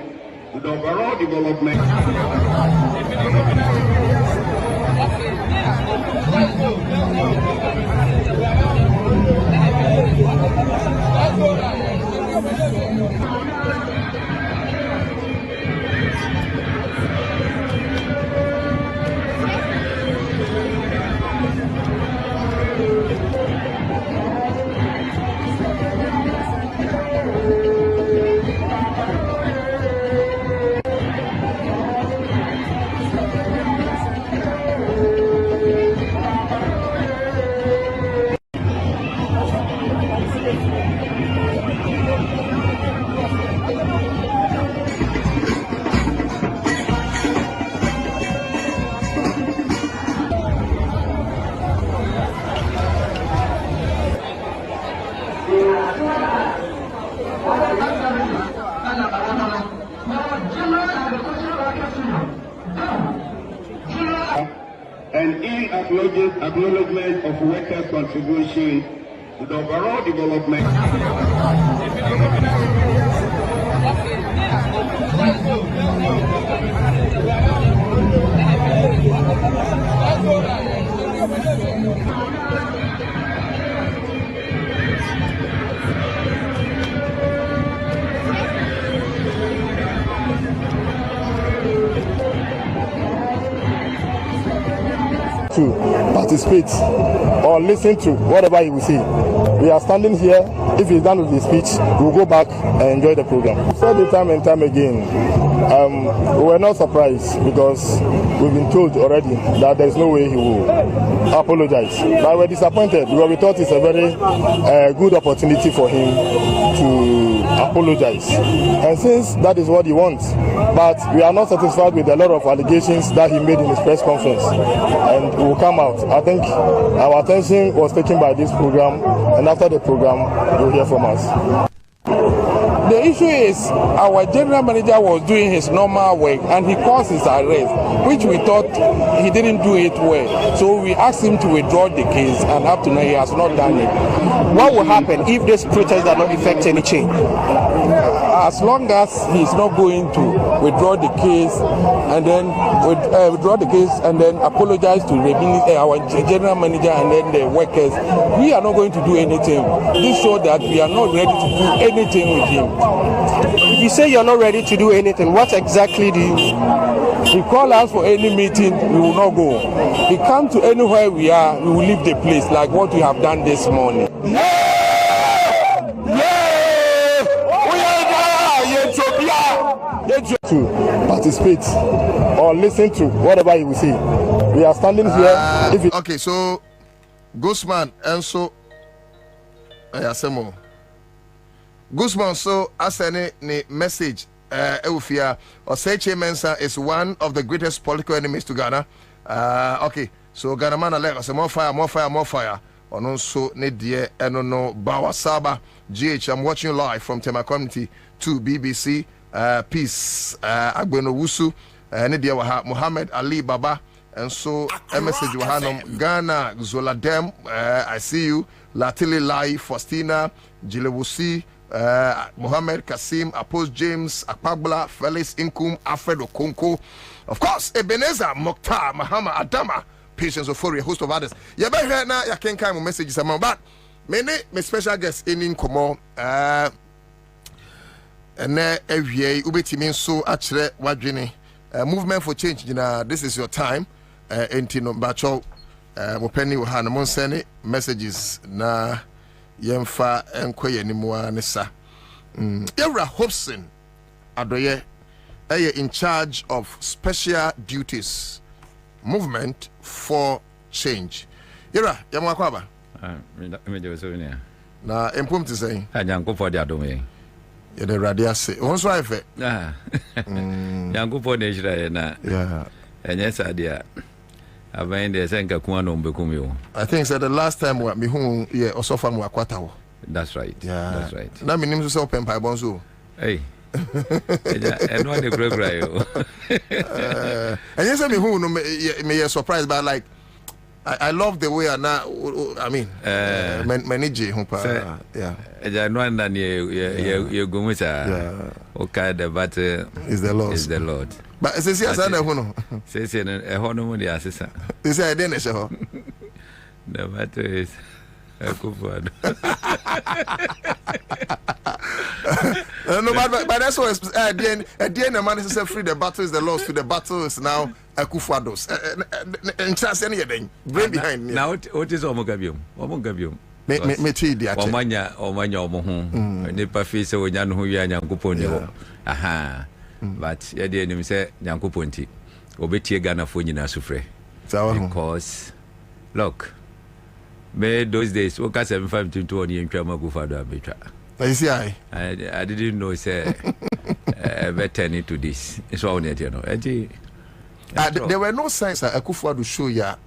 to the overall development. And in acknowledgement of workers' contribution to the overall development. To participate or listen to whatever he will say. we are standing here. If he's done with his speech, we'll go back and enjoy the program. We've said it time and time again. We were not surprised because we've been told already that there is no way he will apologize. But we're disappointed because we thought it's a very good opportunity for him to apologize. And since that is what he wants, but we are not satisfied with a lot of allegations that he made in his press conference, and it will come out. I think our attention was taken by this program, and after the program, you'll hear from us. The issue is our general manager was doing his normal work and he caused his arrest, which we thought he didn't do it well. So we asked him to withdraw the case, and up to now he has not done it. What will happen if this protest does not effect any change? As long as he's not going to withdraw the case and then apologize to our general manager and then the workers, we are not going to do anything. This shows that we are not ready to do anything with him. If you say you're not ready to do anything, what exactly do you mean? He call us for any meeting, we will not go. He come to anywhere we are, we will leave the place, like what we have done this morning. To participate or listen to whatever he will say. We are standing here. Okay, so Guzman and so Guzman so asene ne message Eufia or say Mensa is one of the greatest political enemies to Ghana. Okay, so Ghana man like us more fire. On also ne dear no Bawasaba GH. I'm watching live from Tema Community to BBC. Peace Agbeno Wusu ne dear Muhammad Ali Baba and so a message Wahanum Ghana Zoladem I see you Latili Lai Faustina Jilewusi Muhammad Kasim Apos James Akpabla Felix Inkum Alfred Okonko, of course Ebenezer Mokhtar Mahama Adama Patience Ofori, host of others. You better hear now you can kind of messages among, but many special guests in Nkomo and every ubeti so actually wadwini movement for change. This is your time. Entino bacho mopeni wa na monseni messages na yemfa enkoye ni mua nisa. Yewra Hobson Adoye in charge of special duties movement for change. Yewra yamwa kwaba. Na empum ti say. Ajanko for dia domi. Yede radia say. Onso afa. Yanko for de jira na. Yeah. Enye sadia. Abain de senka kuwa no mbekum yo. I think said the last time we me hu yeah osofa mu akwata wo. That's right. Yeah. That's right. Na minim so open pie bonzo. Hey. And what the program. And yes, me who no me surprised, but like I love the way I mean manage yeah. I know that you go with okay, the battle is the Lord. Is the Lord. But it's yes, I know. Says a honor the assistant. This I didn't show. The battle is no, but that's what at the end the man is free. The battle is the Lord's. The battle is now Akufado's. And trust anything. Brain behind me. Now what is Omogabium? Omogabium. Me tea the Omanya Omohu. Nipa face o nyan hu ya nyankopon. Aha. But ya de nim say nyankopon ti. Obetie Ghana fo nyina sufre. Because look, me those days oka 752 on yentwa Akufado abetwa. You see, I didn't know say better to this. It's all net, you know. There were no signs that Akufado show ya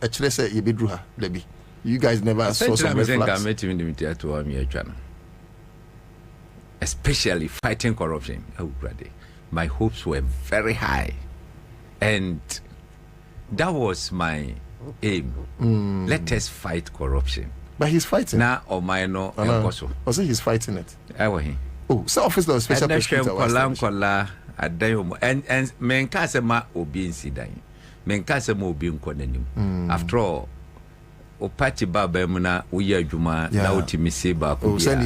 actually say you be druha, Debbie. You guys never saw some red flags. Especially fighting corruption. Oh, brother. My hopes were very high. And that was my aim. Let us fight corruption. But he's fighting. Now, or minor, also. Also, he's fighting it. Oh, so office of special prosecutor. And menkasema obi insidan. Menkasema obi nkonanim. After all, o party baba mu na uye adwuma na otimi se ba ko bia.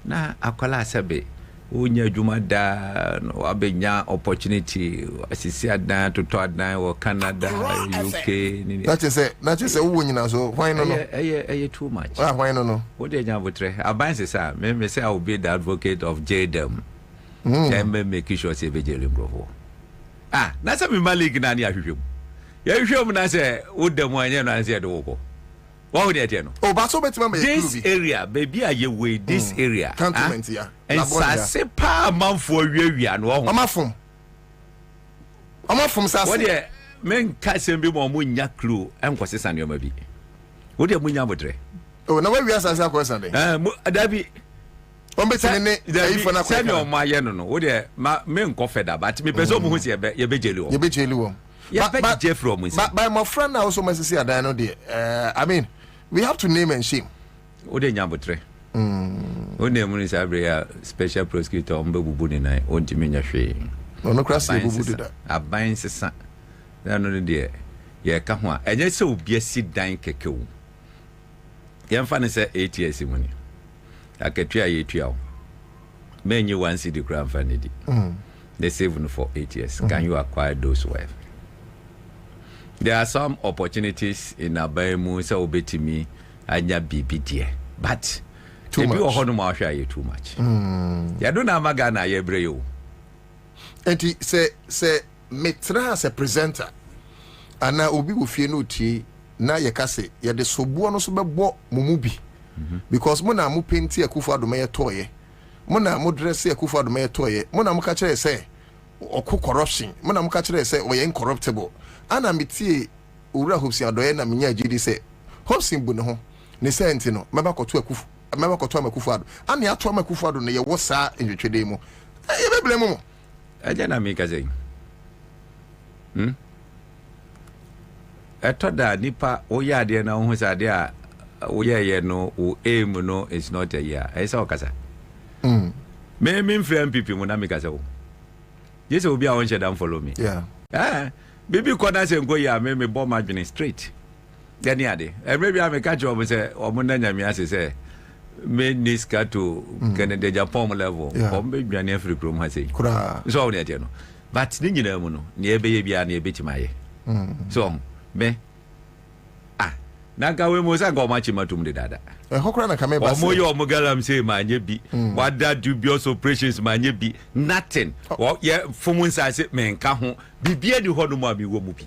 Na akwala sabe unya juma da wabenya opportunity asisi adan toto adan wo Canada UK ni that is who nyina so why no too much why no what dey nya botre abanse sa me say I will be the advocate of JDM and make sure say be jeli mbrofo na say me malik na ni ahwehwem ya hwehwem na say wo dem anya na say de wo ko what would you know? Oh, but so better this area, baby, are you way this area? Cantonment, yeah. And say pa man for we and one. I'm from Sasa. What the men can't be more munya clue and was a your maybe. What the munya botre? Oh, now we are Sasa question. Dabi. On better than it. Send your my no. What the men coffee that, but me person who's here, you be jelly. You be jelly. But Jeff from by my friend now also must say I know there. I mean, we have to name and shame. Ode nyabotre. One mun say abria special prosecutor ombe bubuni na ontimi nya hwe. No krasi bubu da. Aban sesa. Na no de ye ka ho a enye se obi asi dan keke wo. Ye mfa ne se 8 years muni. Aketua ye tua wo. Menye 1 city grand fan di. They save for 8 years. Can you acquire those wife? There are some opportunities in Abaimu, so obetimi anya bibi dear. But too if much. You are too much. You don't have Magana Yebreo. And he say metra as a presenter. And now Obi will fear no tea. Na ye kase ye de sobu no so bebo mumubi. Because mona mu painti Akufo-Addo me toye. Mona mu dress Akufo-Addo me toye. Mona mu ka kire say oku corruption. Mona mu ka kire say we incorruptible. Ana metie owura Hopsin Adoye na menya gidi say Hopsin bu ne ho ne senti no meba koto Akufo-Addo ana ato Akufo-Addo ne ye wo saa enwetwede mu ye beble mu Aja na me ka say eto da nipa wo ya de na ho sa de a wo ye no wo aim no is not a year e say okasa me mfrem pipi mu na me ka say wo yes obi a won share follow me Bibi kona se ngo ya me bomb adwene straight. Then ade. Maybe I make catch up say omunna nyame ase say me niska to Canada Japan level. Bombe dwane Africa room ha say. So what dey no. But ni nyina mu no, ne ebe ye bia na ebe timaye. So me na ga we mo sa ga o machi matum de dada. Hokra na kame ba. Omo yo omogalam say manye bi. Wada dubious operations manye bi. Nothing. Ye fomun sa say men ka ho. Bibia di ho no ma bi wo mu bi.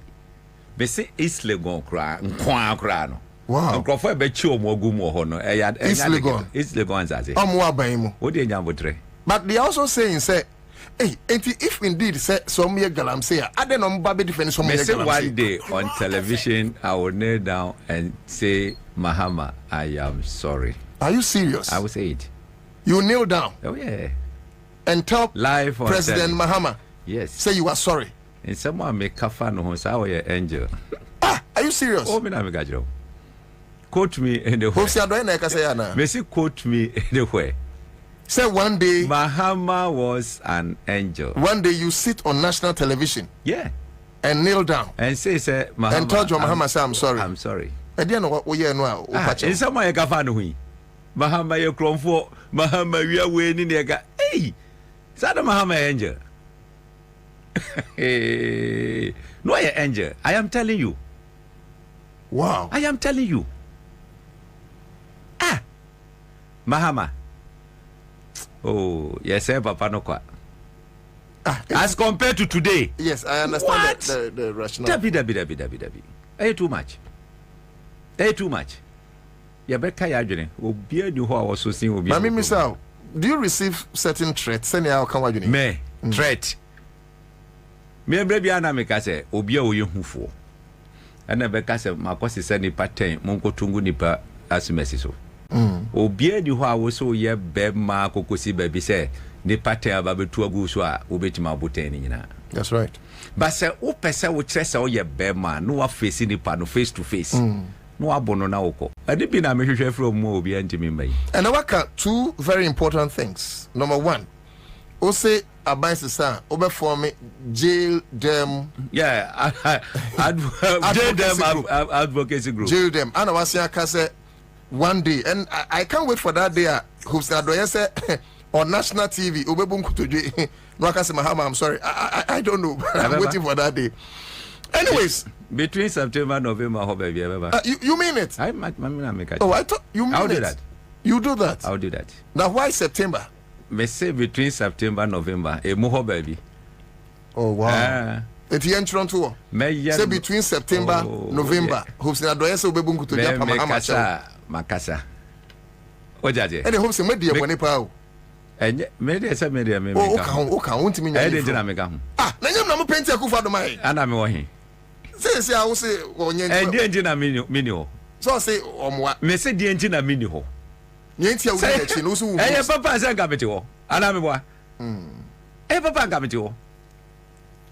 Be say East Legon kra, nkwa kra no. Wow. Nkrofo e be chi omo ogu mu ho no. East Legon sa say. Omo aban mu. Wo de nya botre. But they also saying say hey, if indeed say some year galam say I don't know baby defend some year galam. One day on television I will kneel down and say Mahama, I am sorry. Are you serious? I will say it. You kneel down? Oh yeah. And tell live on President Mahama. Yes. Say you are sorry. And someone make kafa no so I angel. Are you serious? Oh me na me gajro. Quote me in the way. Hopsi Adoye na say na. Me say quote me in the way. Say one day Mahama was an angel. One day you sit on national television. Yeah. And kneel down. And say Mahama. And tell John Mahama say I'm sorry. I'm sorry. I didn't know what we are no. In some way kafa no hui. Mahama ye kromfo, Mahama we are we ni nega. Hey. Sada Mahama angel. Hey. No I angel. I am telling you. Wow. I am telling you. Mahama. Oh, yes, Papa no kwa. As compared to today. Yes, I understand the rationale. Dabi. Hey, too much. Yabeka yadwene. Obia ni ho a was so seeing obia. Mami Misao, do you receive certain threats? Send ya kan wadwene. Me, threat. Me brebia na me ka say obia wo yehufo. Ana be ka say makosi se ni pattern, monko tungu nipa asumesi so. Obia di ho a wo so ye be ma kokosi ba bi se ni pattern aba betu agu so a obetima boten ni nyina. That's right. But say o pese wo kire se o ye be ma no wa face ni pa no face to face. No abono na woko. Ade bi na me hwehwe from mo obi antimi mai. And I work out two very important things. Number one, o say Aban Sisa obe form jail them. Yeah, jail them advocacy group. Jail them. And I was saying one day, and I can't wait for that day. Hopsi Adoye say on national TV. No, I can say Mahama, I'm sorry. I don't know. I'm waiting for that day. Anyways, between September and November, baby. You mean it? I make Oh, I thought you mean I'll it. do that. You do that? I'll do that. Now, why September? Me say between September and November, a moho baby. Oh, wow. It's the entrance tour. Say between September, November. Hopes na doye se obebunku to dia pama makasa. Ojaje. Ene hopes me dia bone pa o. Enye me dia se me dia me o ka wontimi nya. E dey na me ka ho. Ah, na nyam na mo penti akufa do mai. Ana me wo he. Say awo se onye nti. E dey na mini ho. So say omwa. Me say dey na mini ho. Nyenti a wo dey chi no so wo. E papa say ga meti ho. Ana me boa. E papa ga meti ho.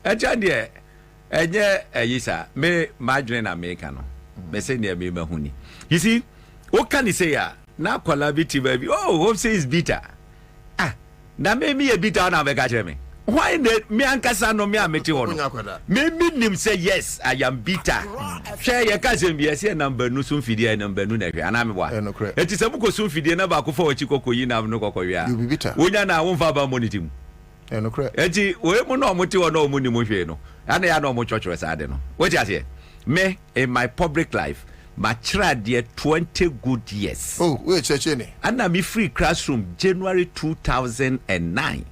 Eja de enye eyisa me madwene na America no. Me say ne me mahuni. You see, what can you say ya? Na kwala biti baby. Oh, hope say is bitter. Ah, na me a bitter na America me. Why me ankasa no me ameti ho no. Me nim say yes, I am bitter. Share your cousin be say number no so fidie number no na hwe ana me boa. Eti se buko so fidie na ba ko fa ochi kokoyi na no kokoyi a. You be bitter. Wonya na won fa ba money mu. No correct. Eti we mu no moti wo no mu ni mu hwe no. Ana ya no mu chochoro sa de no. What you say? Me in my public life, my child there 20 good years. Oh, wait, church any. Ana me free classroom January 2009.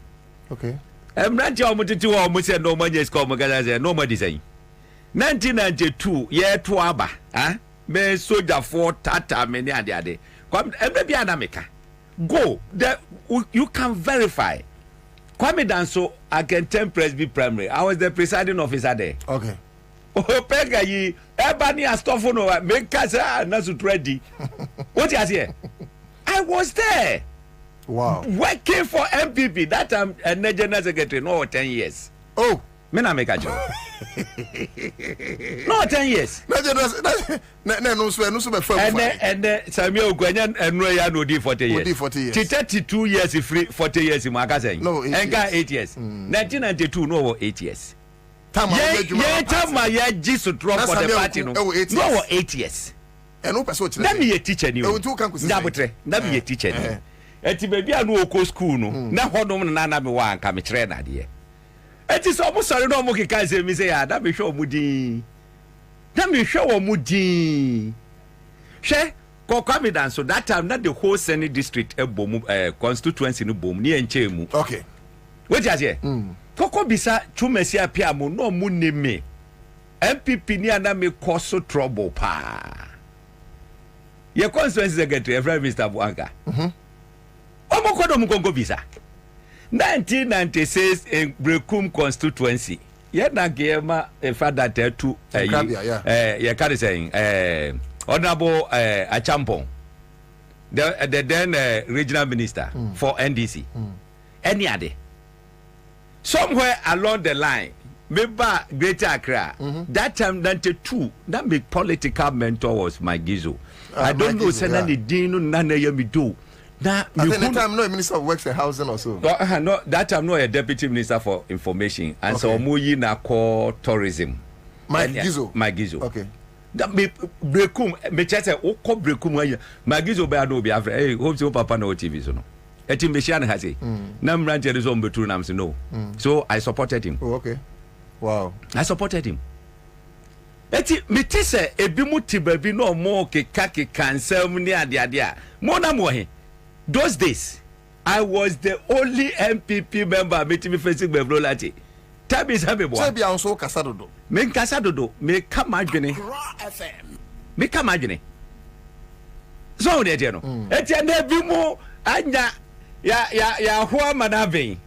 Okay. Emranti o mutiti wo mu se no manye score mu gala se no mo design. 1992 year to aba, ah? Me soldier for tata me ni ade. Come emre bia na meka. Go. You can verify. Kwame Danso Agenten Presby Primary. I was the presiding officer there. Okay. Oh, pega yi ebani astofo no make kasa na so ready. What you say? I was there. Wow. Working for MPP that time general secretary no 10 years. Oh, me na make a job. No 10 years. No so be from. And Samuel Gwanya enro ya no di 40 years. 40 years. 32 years free 40 years mu aka say. No, 8 years. 1992 no 8 years. Yeah, Tama ya Jesus drop for the party no. No 8 years. And no person to. Na me a teacher ni o. Ndabotre. Na me a teacher ni. Eti baby anu oko school no. Na hodom na me wa anka me kire na de. Eti so mo sori no mo kika se mi say ya da me hwe omudin. Na me hwe omudin. Hwe Kwame Danso that time na the whole Senate district ebom constituency no bom ni enche mu. Okay. What you say? Koko bisa chumesi apia mo no mu neme. MPP ni ana me cause trouble pa. Your constituency secretary Mr. Buanga. Omo kodo mu kongo bisa. 1996 in Brekum constituency. Ye na gema e father to ye carry saying Honorable Achampong, the then regional minister for NDC. Any other. Somewhere along the line, maybe Greater Accra, that time 92, that big political mentor was my Gizo. I don't know, Senani Dino Nana Yamido. At the time, no Minister of Works and Housing or so. No, that time, no a Deputy Minister for Information. And so Muyi na call tourism. My Gizo. Okay. That me brekum me chese o ko brekum anya. My Gizo be no be afre. Hey, hope so papa no TV so no. Eti me share na ha say. Na mranche dey so mbeturu na no. So I supported him. Oh, okay. Wow. I supported him. Eti me tese ebi mu tibabi no mo ke cancel ni ade a. Mo na mo he. Those days, I was the only MPP member meeting me facing Bevrolati. Tabi sabe boy. Tabi also kasadodo. Me kasadodo, me kama adwene. Me kama adwene. So de je no. Eti na bi mu anya ya ho amanaven.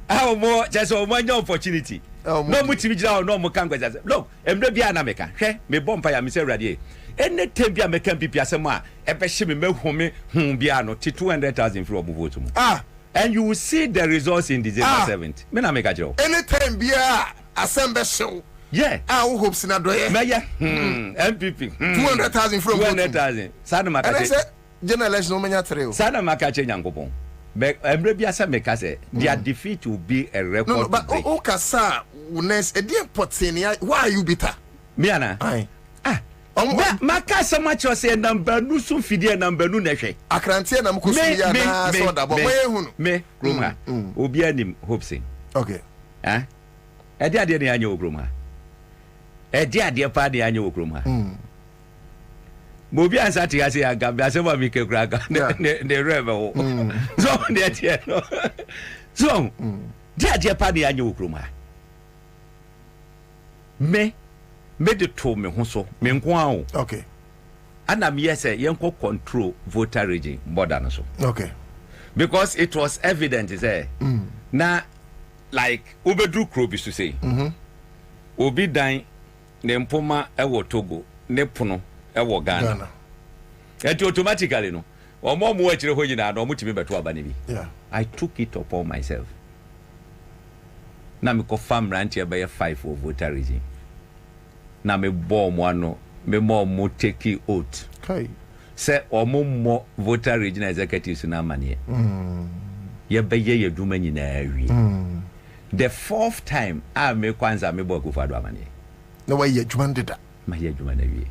Ah mo just o mo anya opportunity. No mu tibi gira no mo kan kwasa. Look, emre bia na meka. Hwe, me bompa ya me se awrade. Any time bia meka MPP asem a ebehye me mehume bia no 200,000 free vote mu. And you will see the results in December 7th. Me na meka jiro. Any time bia asem show. Yeah. Who hopes na doye. Me ya MPP 200,000 free vote. 200,000. Sana maka. And I say general election no menya treo. Sana maka che nyankopon. Emre bia say meka say their defeat will be a record. No, but okasa unes e dey potenia. Why are you bitter? Me ana. Maka so much or say number no so fidie number no nehwe. Akrantie na mkosu ya na so da bo hunu. Me Kroma. Obi anim Hopesin. Okay. Ade ade ne anya Kroma. Ade pa de anya Kroma. Bobie Ansah ti ase agam ase ma mi kekura ga ne rebe so ne tie no. So ade pa de anya Kroma. Me de to me ho so me nko awo. Okay. Ana me say yenko control voter region border no so. Okay. Because it was evident say na like obedru kro bi so say. Obi dan ne mpoma e wo Togo ne pono e wo Ghana. And automatically no omo mo akire ho nyina na omo timi beto abane bi. Yeah. I took it upon myself. Na me ko fam rant e be 5 for voter region. Na me bomb one me more take oath. Okay. Say mo voter regional executives na manie. Ye be ye duma nyina awie. The 4th time I me kwanza me boku fado amanie. Na wa ye dwuma ndeda. Ma ye dwuma na wie.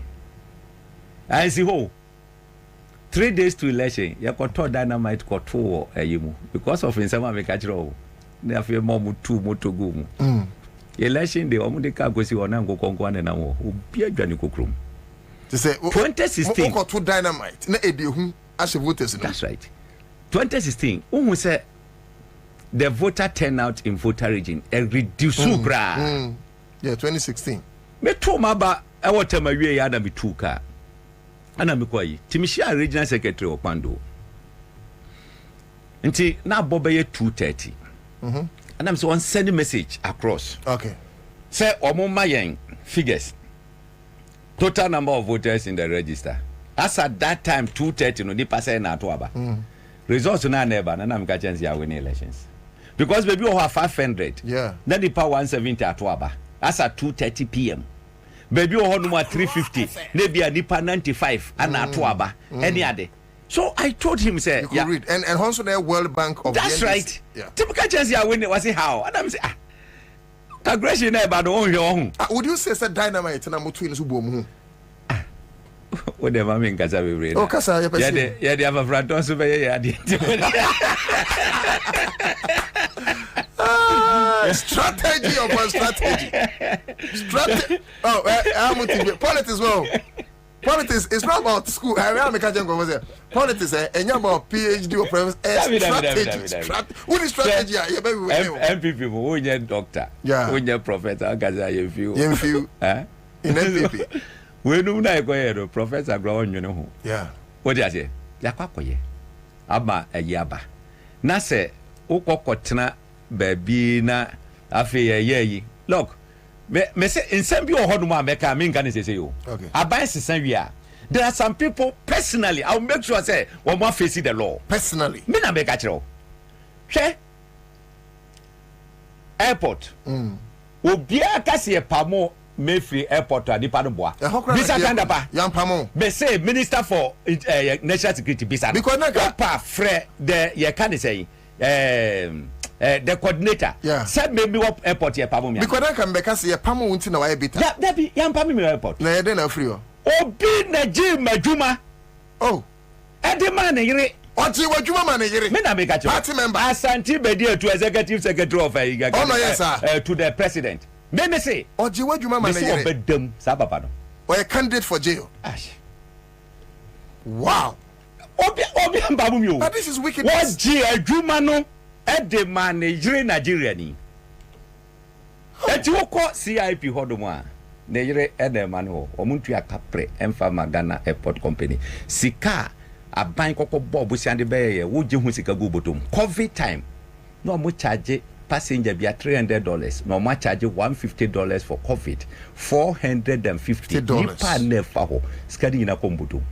I see ho. 3 days to election, ye ko dynamite ko to ayimu because of insema me ka kire o. Na afie mo tu motogo mu. Election day omu de ka gosi wona ngokonko na wo obi adwane kokrom to say 2016 ko to dynamite na edehu ashe voters no. That's right. 2016 who say the voter turnout in voter region reduce gra. Yeah, 2016 me to maba e wotama wie ya na me tu ka ana me kwayi timishia regional secretary Okpando nti na bobe ye 230 and I'm so on send a message across. Okay. Say omoma yen figures. Total number of voters in the register. As at that time 230 no nipa say na to aba. Results na never na am ka chance ya win elections. Because baby we have 500. Yeah. Na nipa 170 to aba. As at 2:30 p.m. Baby we have no 350. Na bia nipa 95 ana to aba. Any ade. So I told him, say, you could read. And also the World Bank of that's the right. Yeah. Typical chance you win it was how. And I'm saying, aggression about the own. Would you say that dynamite na mutu in subomu? Whatever mean Kasa we read. Oh, Kasa, yeah, they have a front on super. Strategy upon strategy. Oh, politics well. Politics is not about school. Politics is about PhD or strategy. What is strategy? MPP, who is doctor? Yeah. Who is professor? You feel? In MPP. We know na go professor grow you know. Yeah. What do you say? Yakwakoye. Aba ayaba. Na se ukokotena baby na afi ye. Look. Me say in some people hold one make me can say you. Okay. There are some people personally I'll make sure say one more face the law. Personally. Me na make actual. She airport. Obi akase pamo me free airport adi pa no boa. Bisa kanda pa. Yam pamo. Me say minister for national security bisa. Because na pa fre the ye can say the coordinator said maybe what airport here pamo me because I can make us a pamo unti na why bita that be yam pamo me airport na yede na free obi na ji maduma oh ede man yire oti waduma man yire me na make a party member Asante Bedia to executive secretary of to the president me say oti waduma man yire obedem sa papa no or a candidate for jail wow obi pamo me o but this is wickedness what ji aduma no ede man yire Nigeria ni eti woko CIP hodomo a ne yire ede man ho omuntu akapre emfa magana airport company sika aban kokko bob siande beye wo je hu sika go botom covid time no mo charge passenger bia $300 no mo charge $150 for covid $450 nipa nefa ho sika ni na kombotom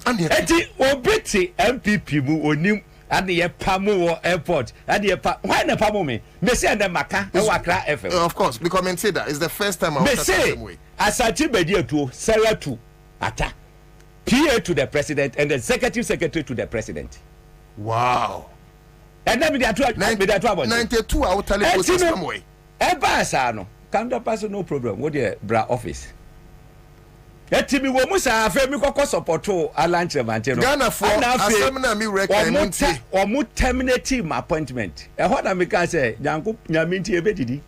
eti obeti MPP mu onim and the Pamo airport, and the why the Pamo me? They say the Maka, Wakra FM. Of course, because I say that it's the first time I say, Asante Bedia to Sarah to Ata, PA to the president, and the executive secretary to the president. Wow. And then 92 I will tell you some way. Ebasano, come the person no problem. What the bra office? etimi wo musa afa mi kokko support alanche mante no Ghana for asem na mi recommend omu terminate my appointment e ho na me ka say nyanko nyaminti ebedidi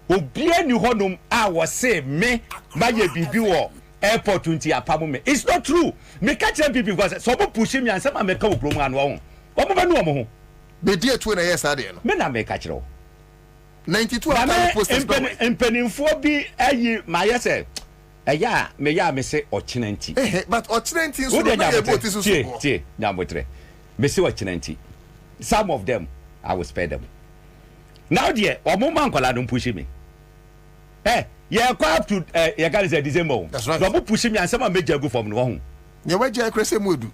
obia ni honum a wo say me maye bibi wo airport nti apamu me. It's not true. Me catch them people because so mo push me ansem America wo promo anu wo omo ba nu omo ho be die 2 na yes ade no me na me catch ro 92 after posters empeninfo bi ayi ma yese eya me ya me se ochenanti but ochenanti so na e boti so so tie nyamotre me se ochenanti some of them I will spare them now there omo man kwala don push me yeah go up to you guys say December that's right omo push me ansem meja go from no ho ye waje krese modu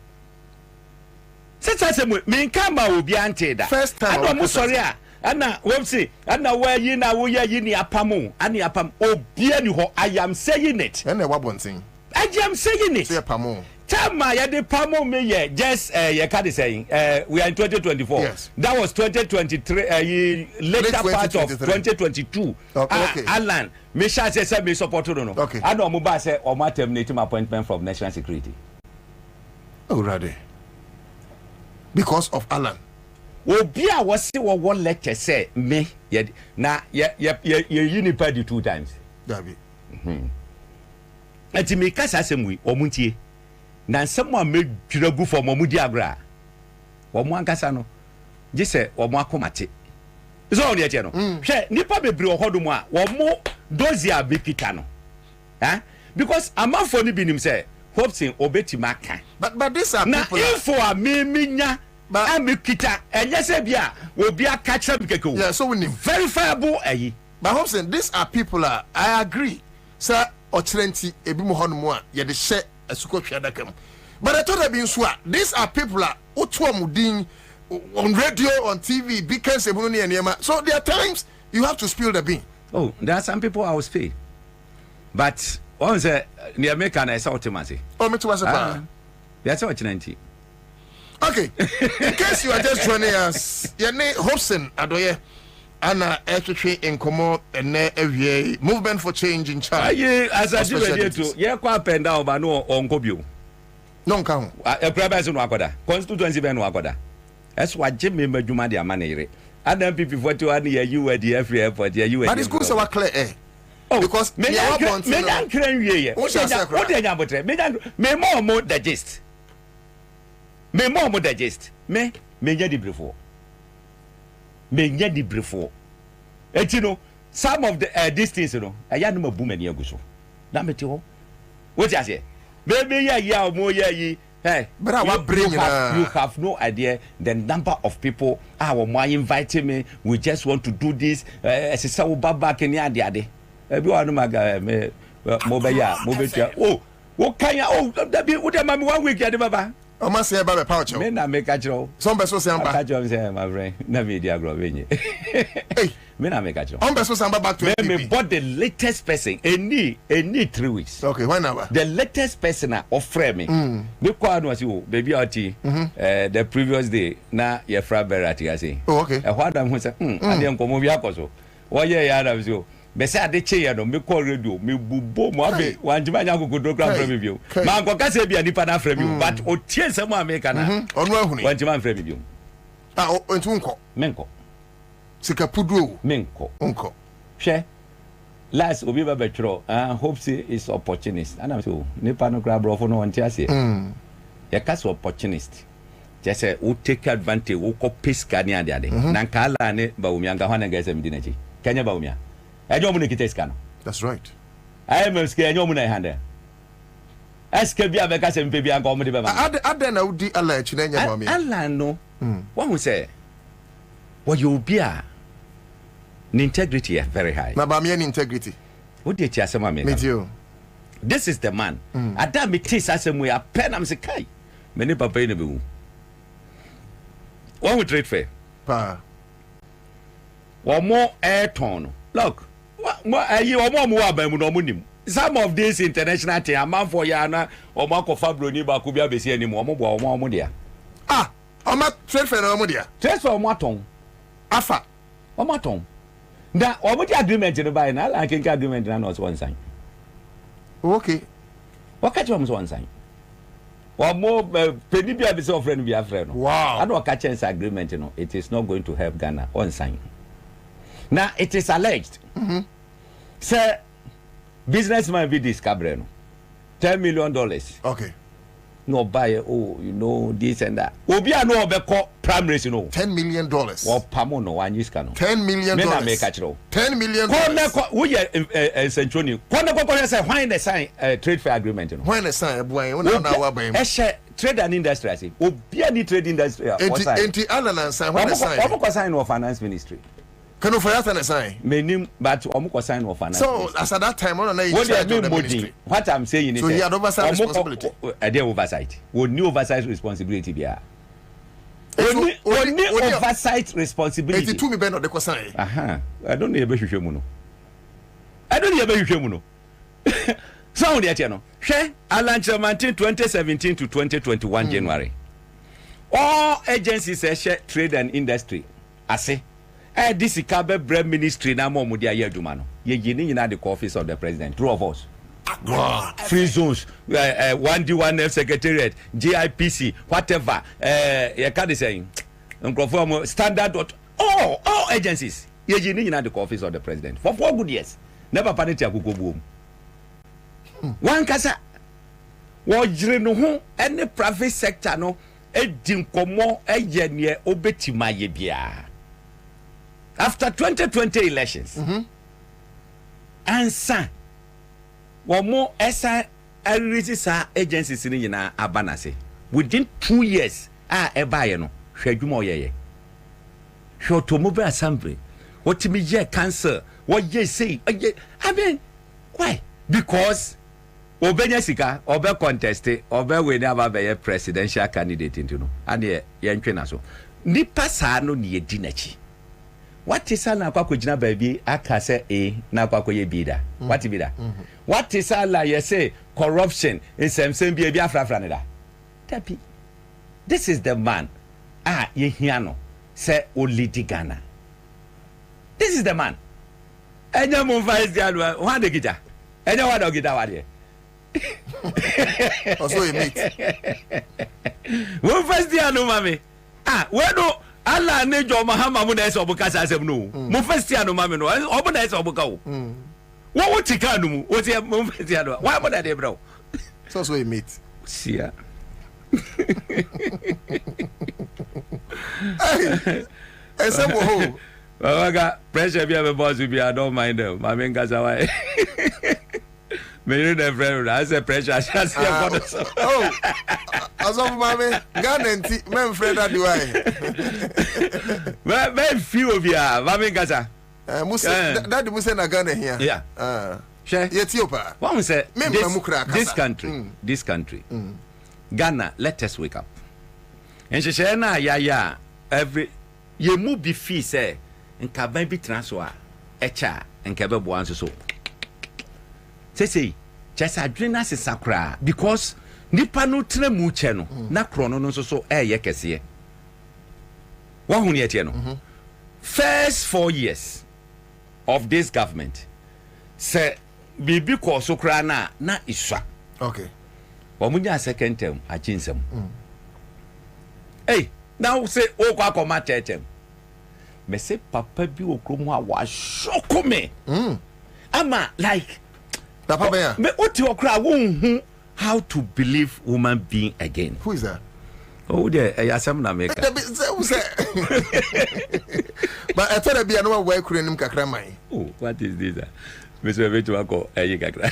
sese me nka ma obi ante da first time I no sorry ana we say ana wa yi na wo ya yi ni apam ani apam obi ani ho I am saying it na wa bonten I am saying it say pamo Tama ya de pamo me ye just you can saying we are in 2024 yes. That was 2023 later part of 2022 okay. Alan me sha say me support no okay. I know mo ba say o ma terminate my appointment from national security already because of Alan obi a wo se wo lecture say me ye na ye unipa di 2 times dabi enti me kasa asem o muntie na nsem a me dwiragu for mo mudi agra wo mo ankasa no je se wo mo akomate so on ye tie no hwe nipa bebre ohodom a wo mo dozi abekita no because amafo ni binim say hoping obeti maka but these are na people info a meminya amikita enye se bia obi akacha bikeko yeah so we need verifiable ayi but hoping these are people I agree sir ochrenti ebi mo hono mo a ye de hye asukotwa dakam but I thought that being so these are people otuamudin on radio on TV because so there are times you have to spill the bean. Oh, there are some people I will spill but once the American is ultimately me too was a that's what 90. Okay, in case you are just joining us, your name Hobson Adoye Anna Etri in Como and every movement for change in charge. As I do to yeah, quite pen down by no on Kobio. Non count a private in Wakoda, constituency Ben Wakoda. That's why Jimmy Majuma their money. And then people for 2 years you were the every airport, yeah, you were. But it's good so clear, because me don't claim ye. What me more the gist. Me more the gist. Me the before. Me the before. And you know, some of the these things, you know, I had no boom and yaguso. That me too. What I say? Baby, yeah, more ye. Hey, but I will bring you have no idea the number of people were inviting me. We just want to do this. As a saw back in the ade. Everyone me mobile. Oh, what can you? Oh, that be what am I 1 week at Baba? I must say about a pouch. Men I make a joke. Some person say my brain. Never media growing. Hey, men I make a joke. I'm person samba back to me bought the latest person. Any 3 weeks. Okay, why now? The latest person offer me. The crowd was you, baby RT. The previous day, na your fra berati I say. Oh, okay. A what I'm say. I didn't come over here. Why yeah, you. Bese ade che no me call radio me bubo mo abe wanjima nya kokodo kra frame bio ma nko ka se bia nipa na frame but o tie nsem America na onu ahunu wanjima frame bio ontu nko menko sika pudu menko onko hwe last obi ba betro hope say is opportunist and am so nipa no kra bro for no wanti ase ya case opportunist just say o take advantage o ko piska ni ade na nkala ne ba umia nga hwana ga se mdi na chi kenya ba umia that's right. I am scared. You money hand. Ask be a because I'm baby and come with the I don't know the alleged name. Allah no. What we say? What you be a integrity very high. Na ba me integrity. What did you say, me? This is the man. Adam me tis as we a pen am say kai. Many papa in the boom. What we trade fair? Pa. One more air ton. Look. Some of these international team, a man for Yana or Marco Fabro Niba could be a busy anymore. I'm not trade for Omodia. Trade for Maton. Afa. Omaton. Now, what agreement in the buy now? I can agreement and not one sign. Okay. What catch him one sign? Or more penny be a bit of friend be a friend. Wow. I don't catch agreement, you know. It is not going to help Ghana on sign. Now it is alleged. Sir, businessman be discovered $10 million. Okay. No buy oh, you know, this and that. Obia no obeko primaries, you know. $10 million. Or pamo no one use cano. $10 million. $10 million. Who ye Centroni? Quando say why the sign trade fair agreement, you know. When the sign boy, trade and industry, I say. Obia ni trade industry. Enti Alan sign when the sign. Omo sign of finance ministry. Can you forget the sign? Meaning, but omo sign of finance. So as at that time, on what I'm saying is, so he had oversight responsibility. Oversight. We new oversight responsibility be. Only oversight responsibility. 82 me ben the sign. I don't need a better muno. I don't need a better muno. So the atiano. Share Alan 2017 to 2021 January. All agencies share trade and industry. I say. This is Kabe Bread Ministry na mo dia ye adwuma no. Ye gini nyina the office of the president. Two of us. Wow. Free zones, 1D1F secretariat, GIPC, whatever. You can't say standard. All agencies. Ye gini nyina the office of the president for 4 good years. Never paneti akuko boom. One kasa. Wo jire no ho any private sector no e di nkomo e ye ne obetima ye bia. After 2020 elections, Ansah, one more SI agencies in Abanase. Within 2 years, Ebayano, Shedumo ye. Shotomobile assembly. What to me, ye cancer, what ye say, I mean, why? Because Obenya Sika, Obe contested, Obe we never be a presidential candidate into no, and ye so. Nipa sano ni dinachi. What is na kwa kujina baby aka say na kwa koye bida. What be that? What is all you say corruption in some baby afra neda. Tapi. This is the man. Ye hiano say Olidi Ghana. This is the man. Enya mo vice dia one de gita. Enya wa do gita wa de. Also you meet. Mo vice dia no mami. We do Allah nejo mahama mu na ese obuka asem no mo festia no mame no obu na ese obuka wo wo wutika no mu wo tie mo festia no why mo na dey bro so you meet sia hey ese mo ho waga pressure be boss be I don't mind them mame ngasa why me you the friend I say pressure I say oh aso mame Ghana enti men friend that do I me feel bia mame ngasa musa that musa na Ghana here yeah share Ethiopia one say this country Ghana, let us wake up and she na ya every ye mu bi fi say nka ban bi transfer echa nka be bo anso so say just adrena se sakra because nipa no tena mu che no na krono no so ye kese wa hu ne etie no first 4 years of this government say bibi ko so kra na iswa okay omunya second term achinsem hey now say o kwa koma tetem me say papa bi okromu a wa shoko me ama like papa bear me oti okra won how to believe woman being again. Who is that? Oh there yasam na make but I thought I be no way kurenim kakra man. Oh what is this? Mr. Vetuako kakra.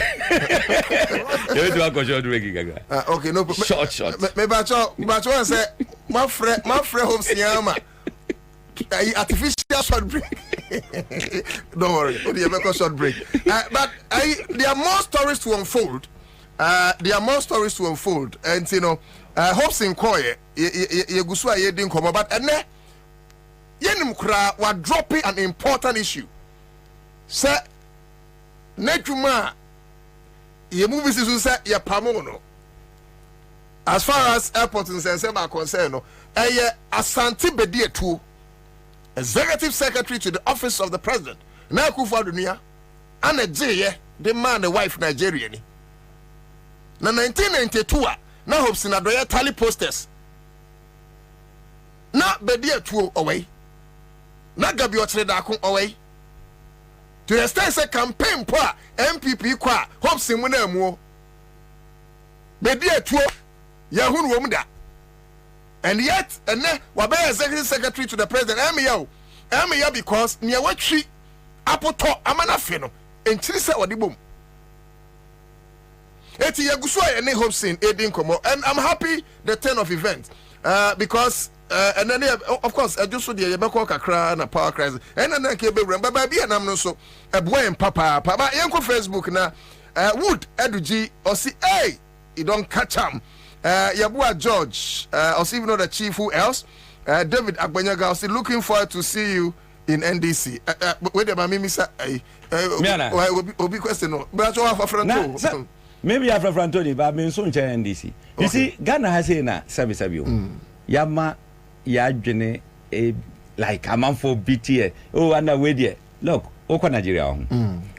Vetuako short break kakra. Okay no short me bacho say my friend hope siama artificial short break. Don't worry, we have a short break. But there are more stories to unfold. And you know, hopes in Koye, ye gusua ye din komo, but ene yenim kra wa dropping an important issue. Say netuma ye movie sisu say ye pamono. As far as airport in Sensema are concerned, no, Asante Bedietu, Executive Secretary to the Office of the President, na kufa dunia, and a J, the man, the wife Nigerian. na 1992 a na hopes na doye tally posters na bedi atuo away na gabi otre da ko away to the extent say campaign po a MPP kwa hopes mu na amuo bedi atuo ya hunu wo mu da. And yet, and then, Wabaya executive secretary to the president, Emiya because near what she apple top amana feno and Chisa or the boom. Eti Yagusua and hopes in Edin Komo, and I'm happy the turn of events because and then of course I just saw the Yabako Kakra and a power crisis, and then Kebe Ramba Baby and I'm so a boy and Papa Yanko Facebook na Wood Eduji or see hey, you don't catch him. Yabua George, also even know the chief who else? David Agbanyaga, also looking forward to see you in NDC. Wait a minute, Mr. Obi question. But you have a friend. Maybe I have a friend, but I'm in soon NDC. You see, Ghana has a Sabio. Yama Yajene like a man for BTA. Oh, and away there. Look, Oko Nigeria.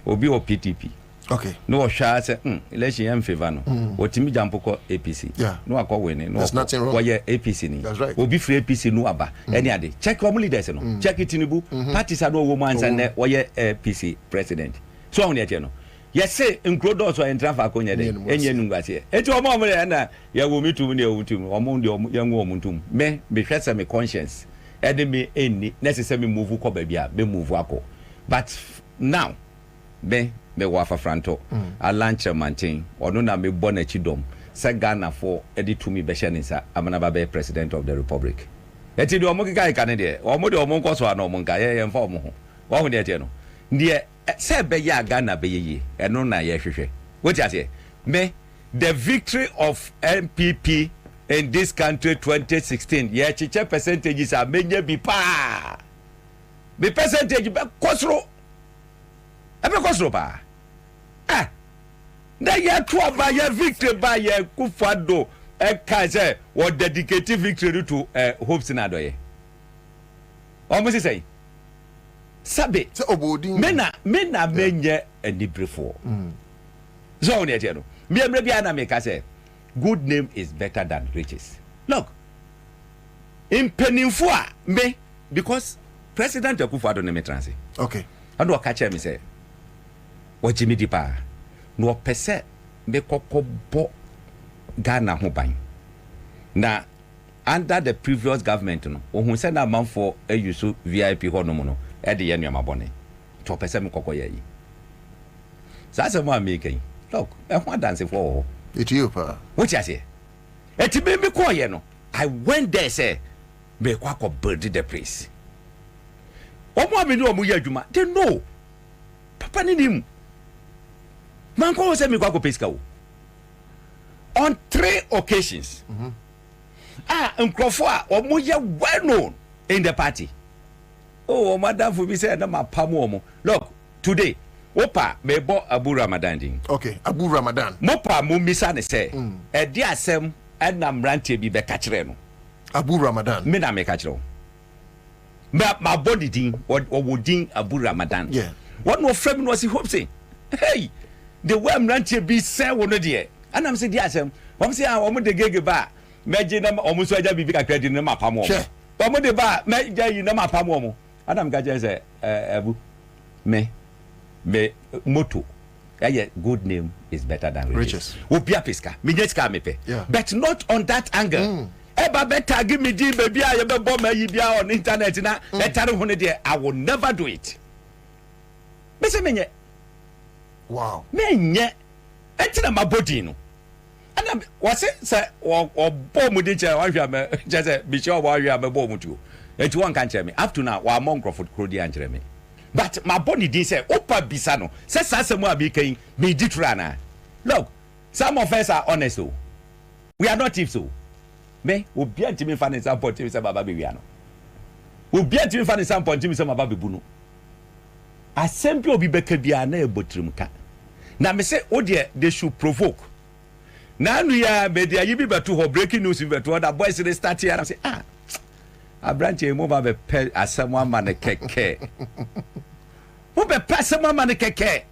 Obi or PTP. Okay. No shots election in favor no. What Timmy Jampoko APC. Yeah. No akwa win. No. There's nothing wrong. Why APC ni. That's right. Obi free APC no aba. Any ade. Check your leaders no. Check it Tinubu. Parties are no woman and why APC president. So on yet no. Yes say include so enter fa konya de. Enye nungase. Eti omo mo na ya wo mitum ne omutum. Omo de yanwo omutum. Me hwese me conscience. Ede me eni necessary me move ko ba bia me move akọ. But now me wafa franto a lanche mantin ono na me bona chidom se Ghana for edi to me be shenisa amana ba be president of the republic eti do omo kika ika ne de omo de omo nkoso ana omo nka ye mfa omo ho wo ho de eti no de se be ya Ghana be ye eno na ye hwehwe what you say me the victory of MPP in this country 2016 ye chiche percentages are menye bi pa be percentage be kosro ebe kosro pa na ye to ba ye victory ba ye Kufado e ka say we dedicate victory to hopes na doye almost say sabe say obodin mena menye anibrefo so on yet no me emre bia na me ka say good name is better than riches. Look in peninfo a me because President Kufado na me transi okay and what catch me say what Jimmy Dipa no pese me kokobo Ghana ho ban na under the previous government no ohun say na man for use VIP ho no no e de ye nuama bone to pese me kokoye yi sa se mo ameke look e ho dance for it you pa what you say e ti me ko ye no I went there say me kwako build the place omo amini omo ye adwuma they know papa ni nim man ko say me kwako pesika wo on 3 occasions nkrofo a omo ye well known in the party oh madam for be say na mapamo omo look today opa me bo Abu Ramadan din okay Abu Ramadan mopa mo misa ne say e di asem na mrantie bi be ka kire no Abu Ramadan me na me ka kire my body din or din Abu Ramadan yeah what no frame no see hope say hey the way mrantie bi say wono de and am say di asem wam say omo de gege ba meje na omo so aja bibi kakra di na mapamo omo de ba meje yi na mapamo omo adam ga je say Abu me motto good name is better than riches. Opia pesca, minyeska mepe. But not on that angle. Eba better give me di baby I be bomb yi bia on internet na etare ho ne de I will never do it. Me se menye. Wow. Menye. Etina my body no. And was it say or bomb di che wa hwa me je say bi che wa hwa me bomb tu. Enti won kan che me up to now wa Moncroft krodi an kire me. But my body didn't say opa bisano say sansemu abikan me ditrana. Look, some of us are honest so. We are not thieves so. Me obi antimi fa ne sample timi say baba be wiano. Obi antimi fa ne sample timi say baba be bunu. Assemble obi beka bia na ebotrim ka. Na me say o de they should provoke. Na nu ya media yi bi beto ho breaking news beto that boys they start here and say a branch e mo ba be pe asem ama ne keke. Mo be pe asem ama ne keke.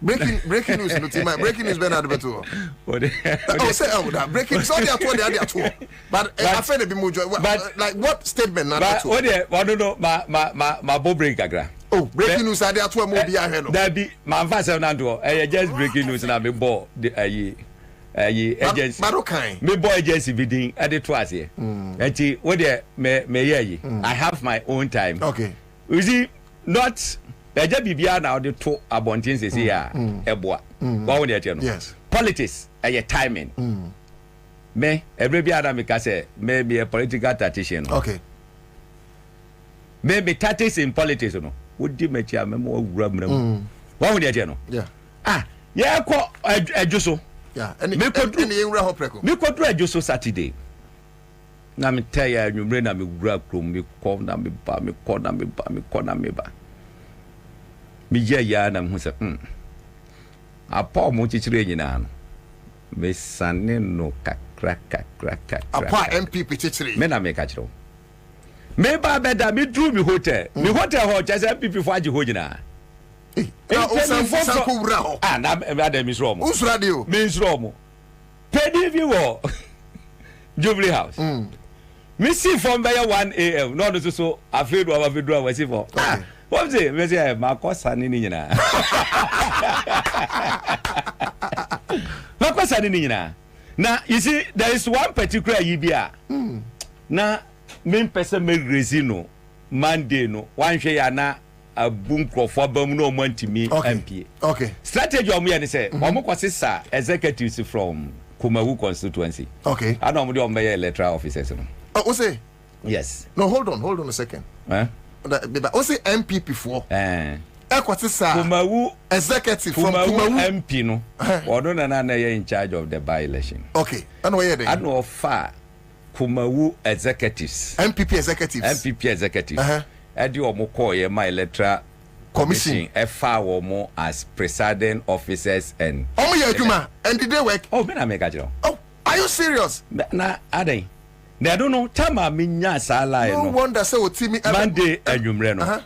breaking news no team. Breaking news been adverto. Oh say that breaking so they are two. But I find it be more like what statement na to. But no ma bo break agra. Oh, breaking news are there two more be ahead no. That be ma fa say na do. Just breaking news na me bo agency. But okay. Me boy agency be din at the twice here. Enti what there me ye. I have my own time. Okay. You see not eja bibia na de to abontin sese ya eboa. Wa won dey no. Yes. Politics timing. Me every bia na me ka say me be a political tactician. Okay. Me tactics in politics no. Wodi mechi a me mo wura mram. Wa won dey no. Yeah. Yeah ko adwoso. Yeah. And wura ho preko. Me ko do adwoso Saturday. Na me tell ya nwumre na me wura krom me ko na me ba me ko na me ba. Me ya na me hu se apa mo chichire nyina no. Me sane no kakra. Apa MPP chichire. Me na me ka chiro. Me ba beda me dru me hotel. Me hotel ho chese MPP fo agi ho nyina. Na usan ko wura ho. Na me ada mi sro mo. Usra de o. Me sro mo. Pedi vi wo. Jubilee House. Me see from by 1 a.m. No so afraid of afraid we see for. What say? Me say ma ko sane ni nyina. Ma ko sane ni nyina. Now you see there is one particular yibia. Na me person me resino Monday no one hwe ya na abun crofo bam no mantimi MP. Okay. Strategy omo ye ne say omo kwasisa executives from Kumawu constituency. Okay. I know omo dey electoral officers no. Oh say? Yes. No, hold on a second. O say MPP for. Ekwatisa Kumawu executive from Kumawu MP no. Odo na in charge of the by election. Okay. And where they? I know far Kumawu executives. MPP executives. Edi omo call ye my electoral commission efa omo as presiding officers and omo ye adwuma and did they work? Oh, me na make ajiro. Oh, are you serious? Na adai. I don't know tama me nya sala no wonder say o ti mi Monday anwumre no.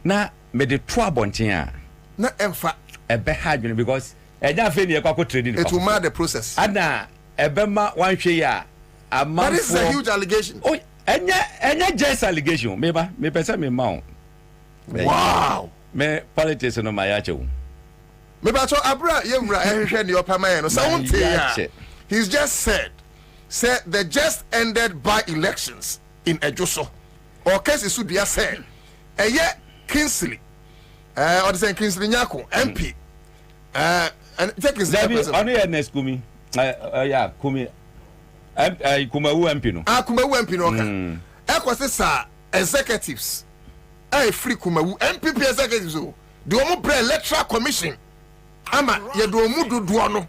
Na me de to abonten a na emfa ebe ha adwene because enya fe ne yakwa trading. It will mark the process. Ana ebe ma wan hwe ya amount. That is a huge allegation. Oh, enya just allegation. Me pese me ma. Wow. Me politics no ma ya chewu. Me ba cho abra ye wura ehhwe ne opama no. So won't he's just said the just ended by elections in Ejoso. Or case is dia said Kingsley or the Kingsley Nyako MP and take his name only next kumi kumi Kumawu MP no Kumawu MP no kan ekwose sa executives free Kumawu MPP executives o the omo pre electoral commission ama ye do omu dodo no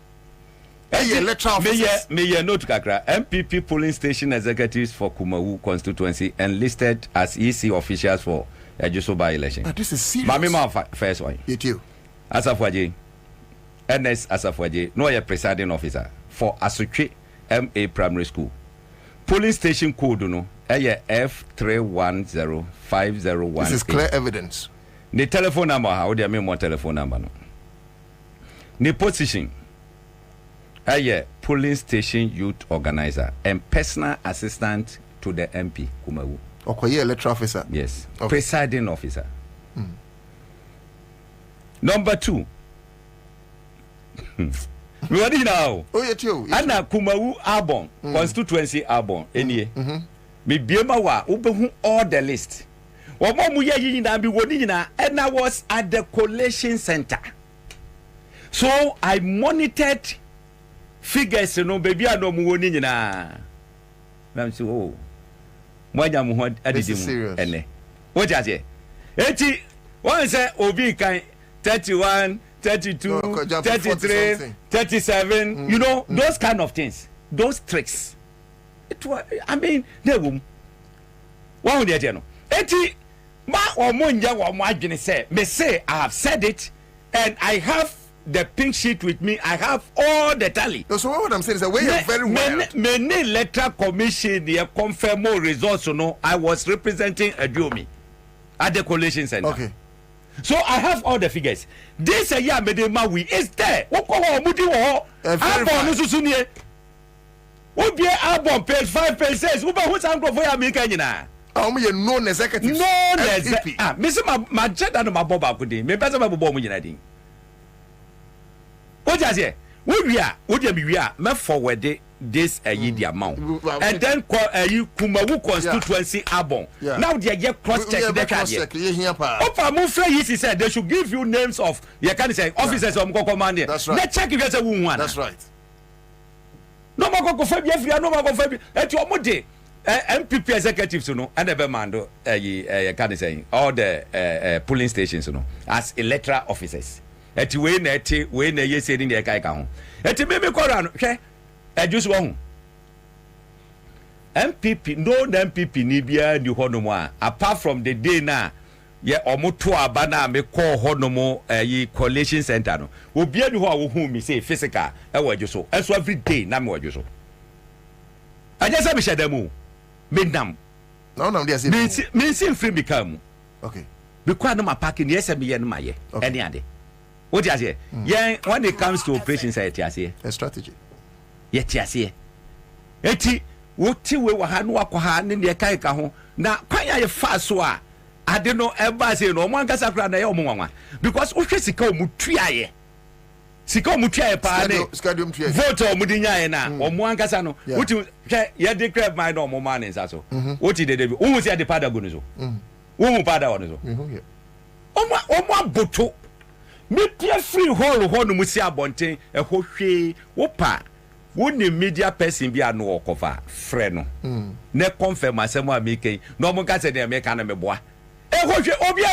electoral officers me note kakra MPP polling station executives for Kumawu constituency enlisted as EC officials for Ejoso by election. This is serious. Mami ma first one. You too. Asafwaje. NS Asafwaje. No ye presiding officer for Asutwe MA Primary School. Polling station code no. F3105018. This is clear evidence. The telephone number. How do you mean more telephone number no? The position. Polling station youth organizer and personal assistant to the MP Kumawu. Okay, electoral officer. Yes. Okay. Presiding officer. Number 2. Ready now? Oh, yeah, too. Anna Kumawu Arbon, constituency Arbon. Any. Me biema wa ubehu all the list. Wamo muye yina bi wodina and I was at the collation center. So I monitored figures no baby I no muwoni nyina. I'm so oh. Mwanya mu adidimu ene. What you say? Eti one say obi kan 31, 32, 33, 37, you know, those kind of things. Those tricks. It was I mean, they wom. One dey no. Eti ma omonja wa mo adwene say, me say I have said it and I have the pink sheet with me. I have all the tally. So what I'm saying is that we are very well. Many electoral commission they confirm more results. No, I was representing Adiomi at the collation center. Okay. So I have all the figures. This a year medema we is there. Woko mudi wo. Abon no susunie. Obi abon page 5 page 6. Uba hu san crofo ya America nyina. You known executives. No executive. Me say my jeda no maboba akudi. Me pese mabobo mu nyina din. O just here. We are me forward this the amount. And then you Kumawu constituency Abon. Now they get cross check the card. Opa Mufre he said they should give you names of you can say officers of command. That's right. Let's check if there's a woman. That's right. No more go for no more go for at your mode. MPP executives and the Bemando can say all the polling stations as electoral officers. Eti we na ye say ni e kai ka ho eti me kwara no hwe adwuso ho MPP no na MPP ni bia ni ho no mo a apart from the day na ye omoto aba na me call ho no mo yi coalition center no obi ani ho a wo hu mi say physical e wo adwuso eso every day na me wo adwuso aje say me shedamu me nam no dey say me see free become okay because no ma parking yes me ye no ma ye any ade. What you say? Yeah, when it comes to operations, a strategy. Yet, yes, yeah. Eti, what you will have no alcohol in the Kaika home. Now, quite a fast one. I don't know ever say no one gets a grand Yomama because Ushiko Mutria. Siko Mutria, vote or Mudina or Muancasano. What you declare my normal man is also. What you did, who was at the Padaguno? Who Padagono? Oma Boto. Me pia free hall ho no musi abonten e ho hwe wo pa wo ne media person bia no okofa frɛ no ne confirm asɛm a me kan no mo ka sɛ ne me ka na me boa e ho hwe obi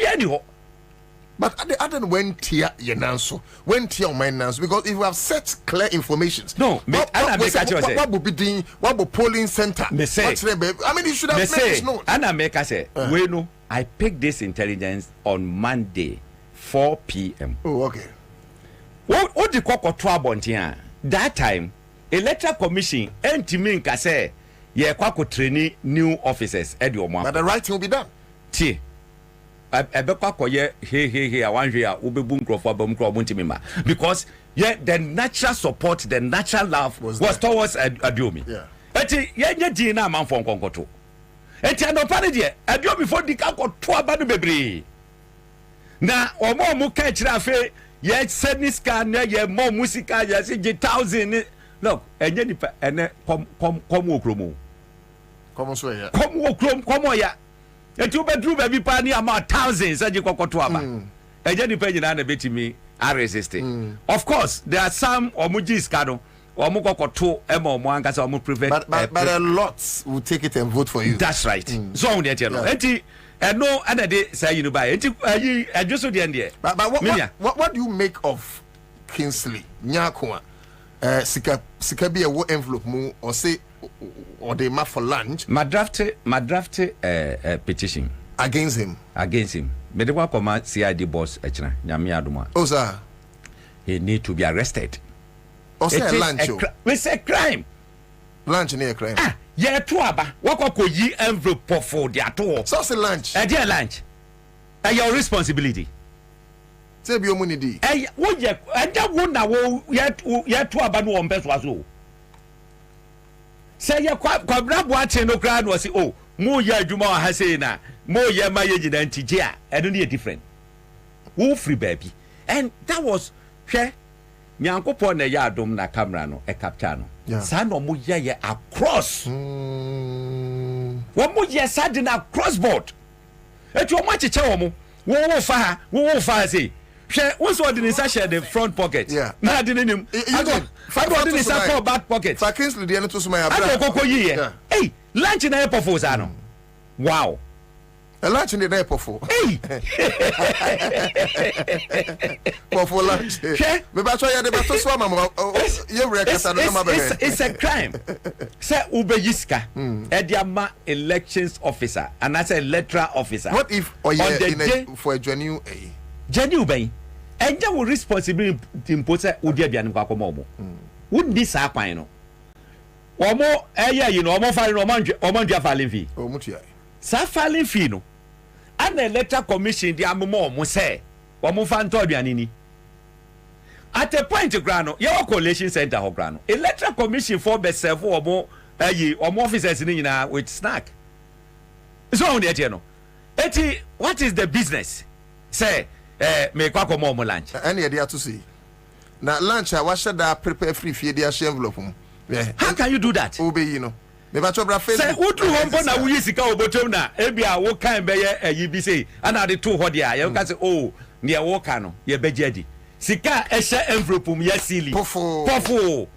ani ho but I don't when tia ye nanso when tia o man nanso because if you have set clear informations no me ana me ka say what will be doing what will polling center me say I mean you should have made this known ana me ka say we no I picked this intelligence on Monday, 4 p.m. Oh, okay. What the cock or twabontia? That time, Electoral Commission, Entimin Kase, ye quaco trainee new officers, Edioma. But the right thing will be done. T. I I want here, Ube Bunkro for Bumkro Buntimima. Because, the natural support, the natural love was towards Adiomi. Yeah. But, Dina man from Concoto. Eti anopane de adio before di ka ko to aba no bebre na omo mu ka kira fe ye seniska na ye mo musika ye se 1000 look enye nipa ene kom okromo kom so ya kom okrom kom ya eti obedru ba bi pa ni ama 1000 se je kokoto aba enye nipa nyina na betimi are resist of course there are some omujiska no but a lot will take it and vote for you. That's right. So on the no other say you buy I just the end. But what do you make of Kingsley Nyakwa? Sika be a envelope mu or say or they mark for lunch. My draft petition against him. Me de wa command CID boss echna nyame adoma. Oh sir. He need to be arrested. It is lunch. It's a crime. Lunch near crime. Yeah, two aba. What could ye envelope for the at all? So say lunch. Dear lunch. Your responsibility. Say be your money di. What ye? And that one now yet two aba no on best was all. Say ya Kwabena watching no crowd was oh more ya juma hasena more ya my identity jia. I don't need different. Who free baby. And that was share. Nyankopon na ya adom na camera no e capture no sa no mo ye across wo mo ye sad na cross board eti o ma cheche wo wo fa say hwe won so de sa share the front pocket na de nim ado de sa for back pocket fa Kingsley de no to so my abra ado kokko yi hey lunch na e propose ano wow a lunch in the day for hey for lunch me ba so ya de ba to so mama you rekasa no ma be it's a crime say ubeyiska ediama elections officer and as a electoral officer what if for a genuine ben enja wo responsibility impose odi abian kwa komo omo wundi sa kwan no omo eya yi no omo fare no omo ndua fale fi omo tua sa fale fi no an electoral commission di amomo mo say omo fa nto aduane ni at a point grano your collation center ho grano electoral commission for be serve omo omo officers ni nyina with snack so on the no eti what is the business say me kwa ko mo lunch any idea to see na lunch I wash that prepare free feed the envelope how can you do that obey you know me ba chobra face say utu hombo na wuyi sika obotom na ebia wo kan be ye ayi bi say ana de to ho dia ye ka say oh ne wo ka no ye begedi sika ehye envelope mu ye sili pofo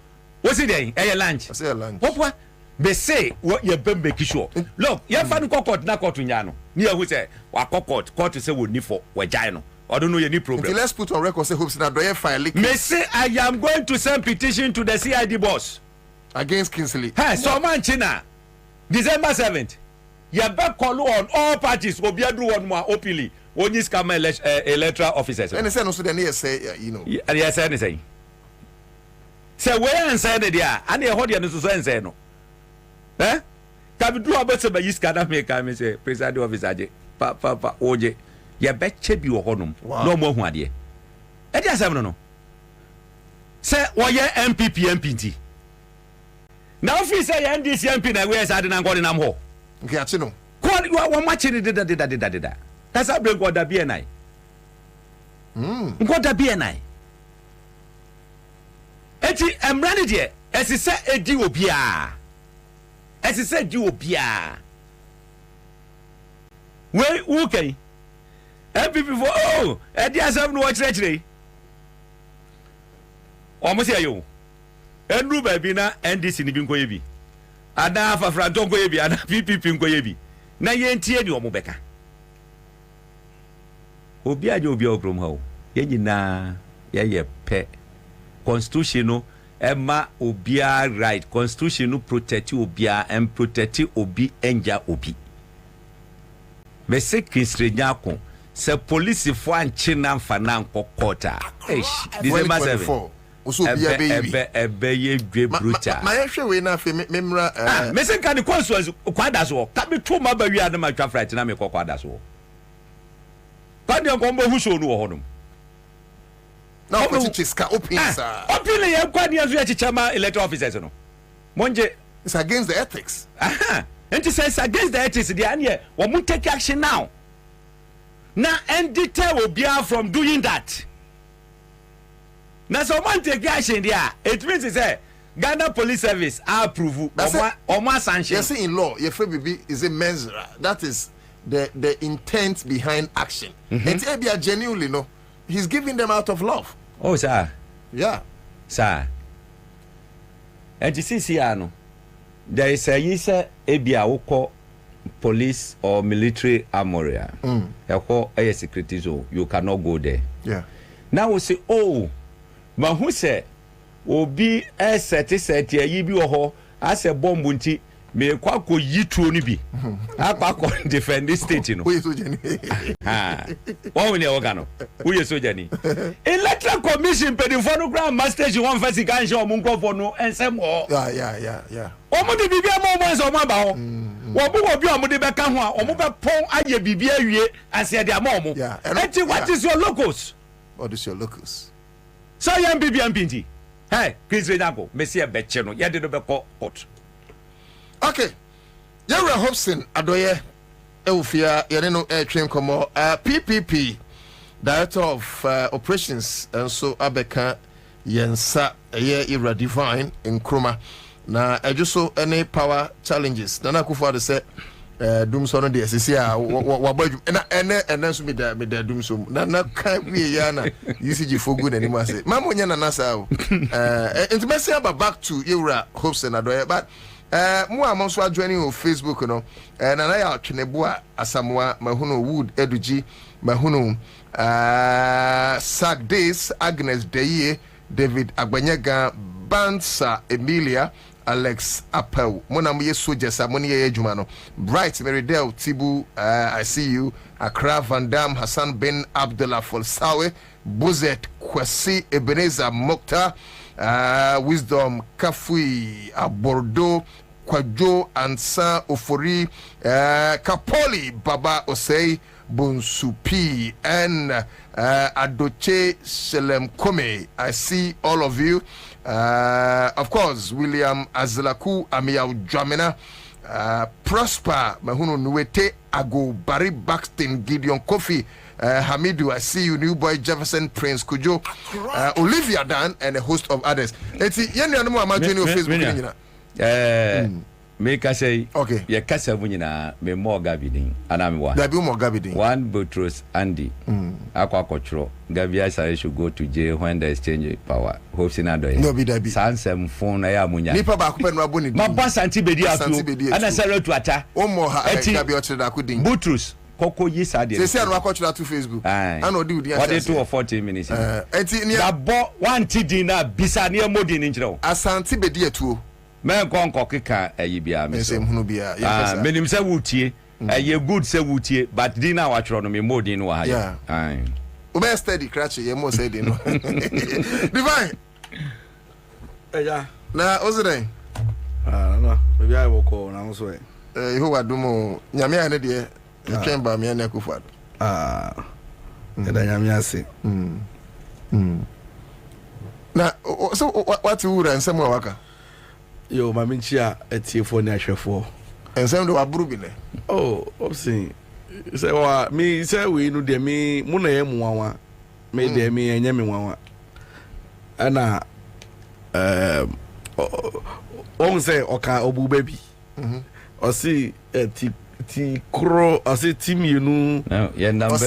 wo si den lunch say lunch popwa be say wo ye bembe kisho look ye fa no court na court nya no ne ye hu say wa court say wo ni for we jai no I don't know any problem. Let's put on record say hopes na do ye file leak. Me say I am going to send petition to the CID boss against Kingsley. Hey, so man China December 7th. You better call on all parties obiadu one more openly. Only scam electoral officers. And say no so then say you know. Yes say. Say where and say there and you hold you so say no. Eh? Can do about say you scan make am say presiding officer je. Pa oje. You better be honum. No more hu ade. E dey asem no. Say wo ye MPP. Now if you say NDC MP na we say na ngode nam ho. Okay, achi no. Call you one match did. That's how bring God BNI. God BNI. Eti emrani de esi se edi obia. Esi se di obia. We okay. MPP for oh, edi asem no watch rechire. Omo se ayo. Endru baby na NDC ni bi nkoye bi. Ada fafranto nkoye bi, ada PPP nkoye bi. Na ye ntie ni omo beka. Obi aje obi okrom ha o. Ye nyina ye pe. Constitution no ema obia right. Constitution no protect obia and protect obi enja obi. Me se Kinsrenya ko se police fo anche na mfa na nkokota. December 7. Ebe ye dwe bruta ma ye hwe we na fe memra me se kan consuls kwada so ka be to ma ba wi ade ma twa fright na me kwada so kan de ko mbo hu show no ho no na ko chiska opinsa opin ye kwade ye so ye chichama electoral officers no monje it's against the ethics and it says against the ethics the ane wo mun take action now na and deter obia from doing that. Now someone take action there. It means to say Ghana Police Service approve or sanction. Yes, in law, your baby is a measure. That is the intent behind action. And be genuinely no, he's giving them out of love. Oh, sir. Yeah, sir. And you see, no, there is a yisa ebia woko police or military armoria. A security zone. You cannot go there. Yeah. Now we say, oh. Ma hu se obi set yi bi ho ase bomb nti me kwa ko yituo ni bi akwa ko defend the state no we soja ni ha won ni oga no we soja ni electoral commission pedifo no grand master station one first kan show mo nkofo no ensem o yeah omo de bibia mo so mo ba ho wo bu obi omo de be ka ho a omo be pon aye bibia wie ase de ama omo what is your locus? What is your locus? So yam BBMPT. Hey, Chris Renago, Messia Betcheno, Yadi no Beko hot. Okay. Yara Hobson, Adoye, Elfia, Yareno Air Train Como, PPP, Director of Operations, and so Abeka Yensa, a year Ira Divine in Kroma. Na Ejuso, any power challenges. Nana Kufa said, doom son de SCA, and then me the doom so. Nana can't be Yana, UCG for good anymore. Mamma Yana Nasa. And Messi about back to Ira Hopes and Adoya, but more amongst what joining on Facebook, you know, and I are Kinebua, Asamoah, Mahuno Wood, Eduji, Mahuno, Sack Days, Agnes Deye, David Agbanyega, Bansa, Emilia. Alex Appel, Monamuye Soldiers, Ammonia Jumano, Bright, Meridel, Tibu, I see you, Accra, Van Dam, Hassan Ben Abdullah Folsawe, Buzet, Kwasi, Ebenezer Mokhtar, Wisdom, Kafui, Bordeaux, Kwajo, Ansah, Ofori, Kapoli, Baba Osei, Bonsupi, and Adoche Selemkome. I see all of you. Of course, William Azlaku Amiyaw Dwamena, Prosper Mahuno Nuete Ago Barry Baxton Gideon Kofi. Hamidu, I see you, New Boy Jefferson, Prince Kujo, Olivia Dan, and a host of others. Eti yeni anu ama join your Facebook ni make us say okay. Ya kasa bunyina me more gabidin anami wa. Gabi more gabidin. One Boutros Andy. Akwa kochro. Gabi I should go to jail when they exchange power. Hope sinado. No be dabi. Sansem phone na ya munya. Nipa ba kupe nwa boni. Ma ba santi bedi atu. Ana sero to ata. Omo ha Gabi otreda kudin. Boutros Koko yi sade. Say no akọchira to Facebook. Ana odi udi. What 2 or 40 minutes. Enti ni abo one tidi na bisa ne modi ni nkyerɛ. Asanti bedi atu. Men konko keka ayi bia me. Mesem hunu bia. Menim sɛ wutie. Ayi good sɛ wutie but di na watwerɛ no me modi ni wa ha. Yeah. Ube steady crash ye mo say di no. Divine. Yeah. Na ozire. No. Maybe I will call now so. Iho wadumo nyame ane de twemba me na kufa. Eda nyame ase. Na so what you ura nsem wa waka? Yo mami nchia etiefo ni ahwefo. Ensem do aburu bi ne. Oh, obsi. Say wa me say we no de me mu na ye muwawa. Me de me enye me muwawa. Ana on say oka obu baby. Osi ti kro osi team you ye number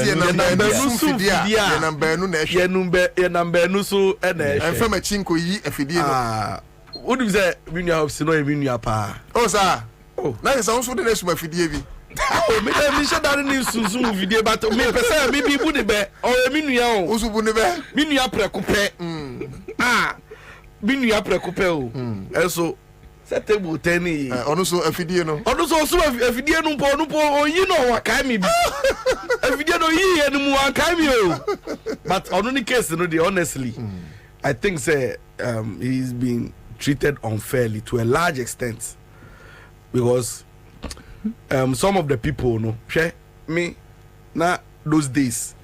nu so na enfem achinko yi afidie no. What do you say? Minu house no minu apa. Oh sir. Oh, na you sound so the next afidie bi. Oh, me share that ni sunsun video but me person me bi bu de be o minu ya o. Osu bu ne be. Minu ya prekupe. Minu ya prekupe o. Eso table 10 ono so afidie no. Ono so afidie no po oyi no wa kai mi bi. Afidie no yi enu mu wa kai mi o. But on any case no dey honestly I think say he's been treated unfairly to a large extent because some of the people no share me na those days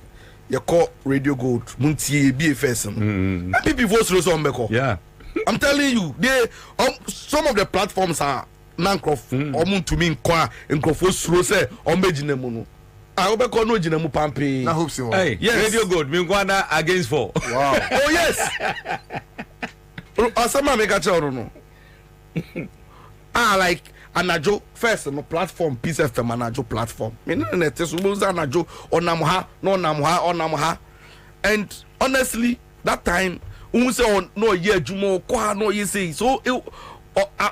you call Radio Gold muntie BFS and people vote through some beko. Yeah, I'm telling you they some of the platforms are nankrof omun to me nkrof through say ombejinemu no I hope I no jinemu pampe. Na hope so. Hey, yes. Radio Gold me ngwana against 4. Wow. Oh yes. Asama make a choro no. Like anajo first no platform Peace FM anajo platform. Me no net so buza anajo onamha. And honestly that time we say on no year jumo kwa no you say so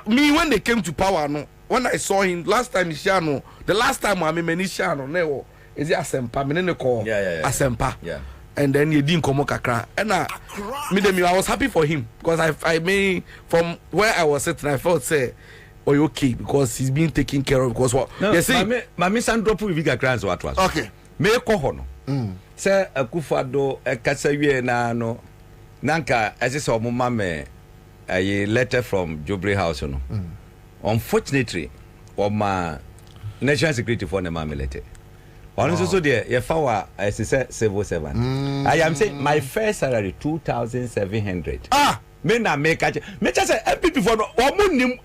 me when they came to power no when I saw him last time the last time I mean Shano never is it Asempa me ne call Asempa. Yeah. And then you didn't come kakra. And I was happy for him because I mean from where I was sitting I felt say oh okay because he's being taken care of because what no, you see mami sandropu viga grants what was okay me ko ho no say akufado ekasa wie na no nanka ese omo mame a letter from Jubilee House no unfortunately my national security for the mame letter. Honestly, so there, your father, as I said, civil servant. I am saying my first salary 2,700. Me na make a me just say people for no me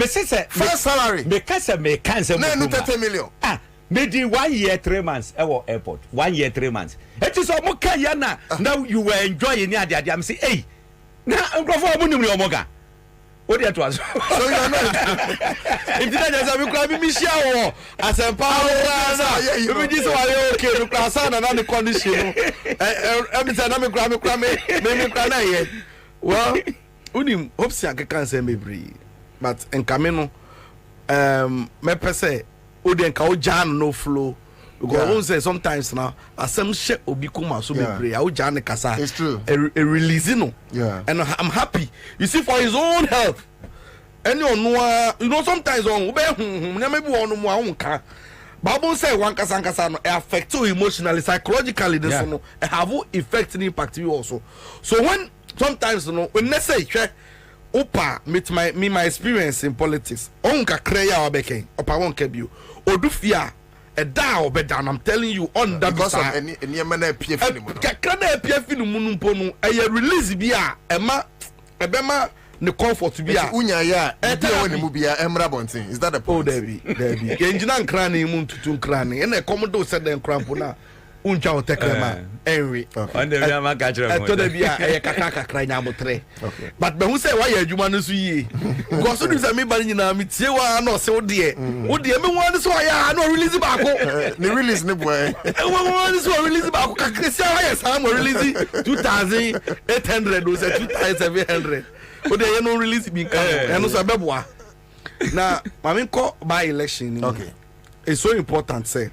say first salary. Me cancer me cancer. No 30 million. Me di 1 year 3 months. Airport 1 year 3 months. It is omoka yana. Now you were enjoying it. I'm saying, hey, na nkrofo omo ni omoga. What do you want? So you are not. If you just have a mission, as a power, you just want okay. You class on another condition. Every time I'm a cram, well, unim hopes I can say maybe, but in Camino, me per se, Uden ka jam no flow. Because won't say sometimes now, as some shit will be kuma so maybe I would jam kasa. It's true. A release, you know. Yeah. And I'm happy. You see, for his own health. And you know, sometimes on maybe one more can. Bible say one kasa no affect you emotionally, psychologically. This no have effect and impact you also. So when sometimes you know when they say opa meet my experience in politics. On ka kreya wa beken opa won kebi o. Odu fear a da obedan. I'm telling you on that because of any na PF ni mo. Kakra na PF ni mo numpo no e release bi a ebema ne comfort bi a unya ya e bi woni mu bia emra bonten. Is that the point? Oh Debbie. Engineer nkra na mu tutu nkra na e na komodo said den krampo na uncha o tekrema enwi on the via makachra mo to the bia e kakra nya motre but be hu say why adwuma no so yie because so say me ba nyina me tie wa na o se wo de me wan so ya na release ba ko ni release ni boy wan so release ba ko kakra say why say mo release 2800 o say 2700 o de ye no release bi kan e no so beboa na mami ko by election. Okay, it's so important say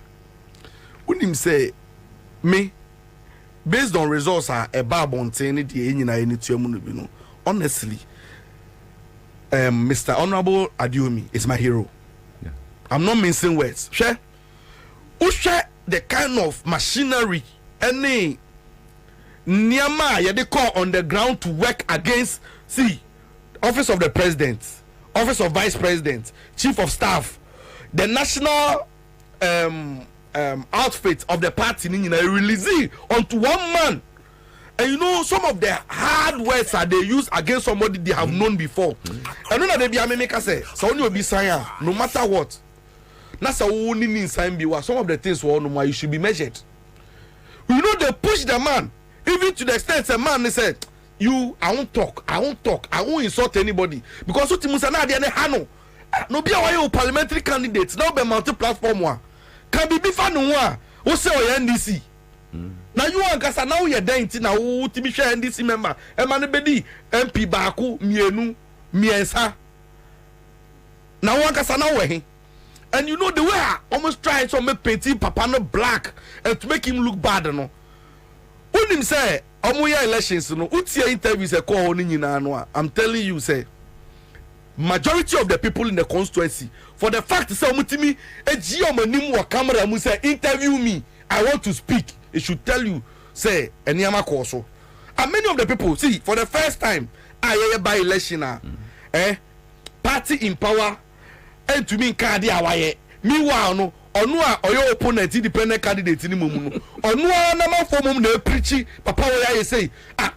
unim say me based on results are a babonte ni die nyina eni tuamu no bi no honestly Mr. Honorable Adiomi is my hero. Yeah. I'm not mincing words. Share the kind of machinery any Niama they call on the ground to work against office of the president, office of vice president, chief of staff, the national outfit of the party releasing onto one man. And you know some of the hard words that they use against somebody they have known before. And know that they be a make say so only be sign no matter what. That's a only sign be some of the things you should be measured. You know they push the man even to the extent a man they said I won't talk, I won't insult anybody because what you na dey hano no be a parliamentary candidate now be multi platform one can be fan one who say NDC. Now you want kasa now you denti na wo timi hwe NDC member e ma ne bedi MP baako mienu miensa na wo kasa na we and you know the way I almost try to make painting papa no black and to make him look bad no unim say omoya elections no utie interviews e call ni nyina no I'm telling you say majority of the people in the constituency for the fact say omutimi eji omanim wo camera mu say interview me I want to speak. It should tell you, say, Enyama Koso. And many of the people, see, for the first time, I by election, party in power, and to me, Kadi Awaye. Meanwhile, no, or your opponent, independent candidate in the Mumu. Or no, number for mum, they preach, Papa, I say,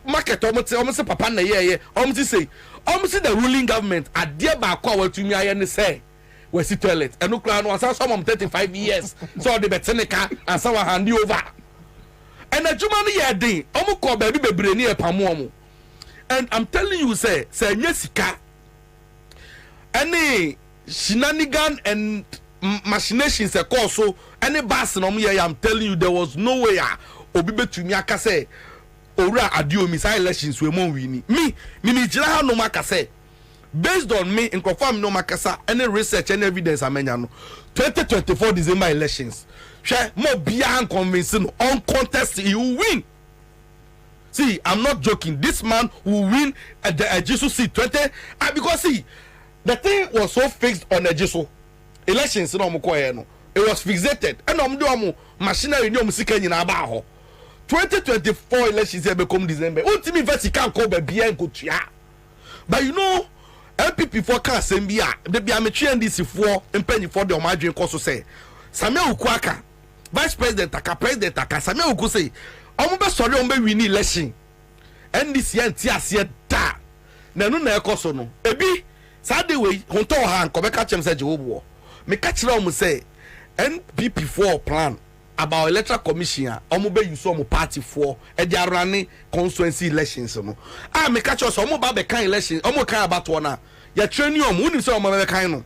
market almost Papa, almost say, almost the ruling government, a dear Bako to me, I say. Where's the toilet? And look around, some of 35 years. So the Betenica and someone hand you over. And a Jumani Yadi, Omuko baby Breni Pamuamu. And I'm telling you, say Jessica, any shenanigan and machinations a cause so any bass no me. I'm telling you, there was no way Obibe to Miaka say, Ora adio missile elections we mon winning. Me Jira no Makase. Based on me in confirm no makasa any research and evidence amenya no 2024 December elections share more beyond convincing on contest he will win. See, I'm not joking, this man will win at the Ejisu seat 20 because see the thing was so fixed on Ejisu elections no it was fixated and machinery no musika nyina ba ho 2024 elections here become December ultimate versi can call be bien kutua but you know MPP for can sembia de bia metwe NDC for empanyi for de o madwen koso say Samuel Ukwaka vice president aka president aka Samuel Uku say omo be sori omo be win election NDC anti ase da na no na ekoso no ebi sade we honto ha nko be ka chem say jewobo me ka kire omo say NPP for plan about electoral commission omo be use omo party for e dia run constituency elections no me catch us omo ba be kan election omo kan about one ya training omo uni say omo be kan no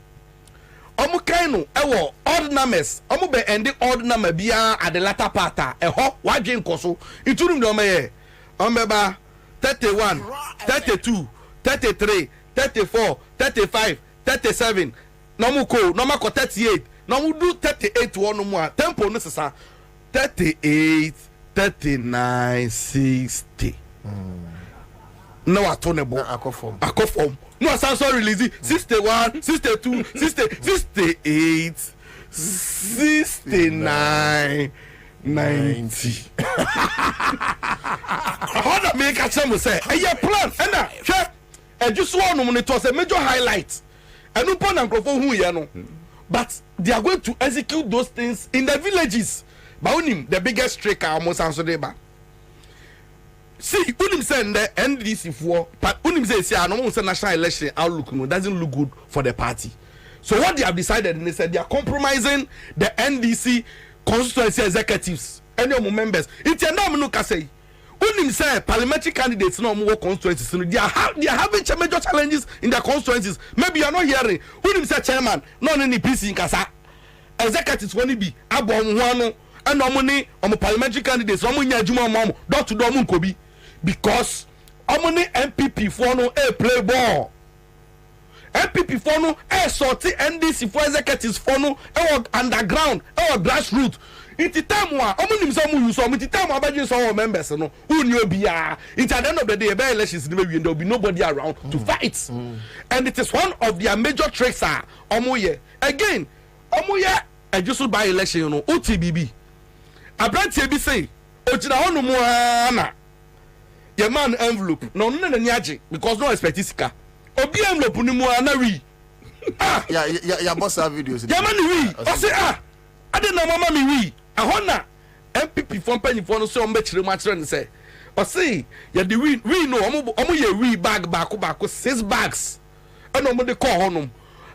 omo kan no e wo odd numbers omo be end odd number bia at the latter part e ho wadwen koso iturum de omo ye omo be ba 31 32 33 34 35 37 no mo ko 38 now we do 38 one more tempo no sesa 38 39 60 no atonebo akofom no asanso release 61 62 68 69 90 how that make a chemo say a plan and that just one it was a major highlight and no pon and crofo hu ye no but they are going to execute those things in the villages. But unim the biggest trick almost answer deba. See, unim say the NDC for, but unim say no national election outlook doesn't look good for the party. So what they have decided, and they said they are compromising the NDC constituency executives, any of members. It's a no say. Unim say parliamentary candidates no more constituencies. They are having major challenges in their constituencies. Maybe you are not hearing. Unim say chairman, no any PC in Kasa. Executives want to be abom and no money on parliamentary candidates. No money ajuma mom. Don't to do kobi because money MPP for no play ball. MPP for no sorti NDC for executives for no underground grassroots. It's time wa omunim so mu use so it's time abaje so members no who knew bia it's at the end of the day by elections there will be nobody around to fight. And it is one of their major tricks omoye again omoye just by election no OTBB abrantie bi say ogina honu mu ana your man envelope no na niaje because no expect sika obi envelope ni mu ana wi ya boss videos ya man wi o say ade na mama mi wi ahona MPP for penny for no so on be chire mu achire ne say o say ya the wi no omo ye wi bag baako 6 bags and omo de call honum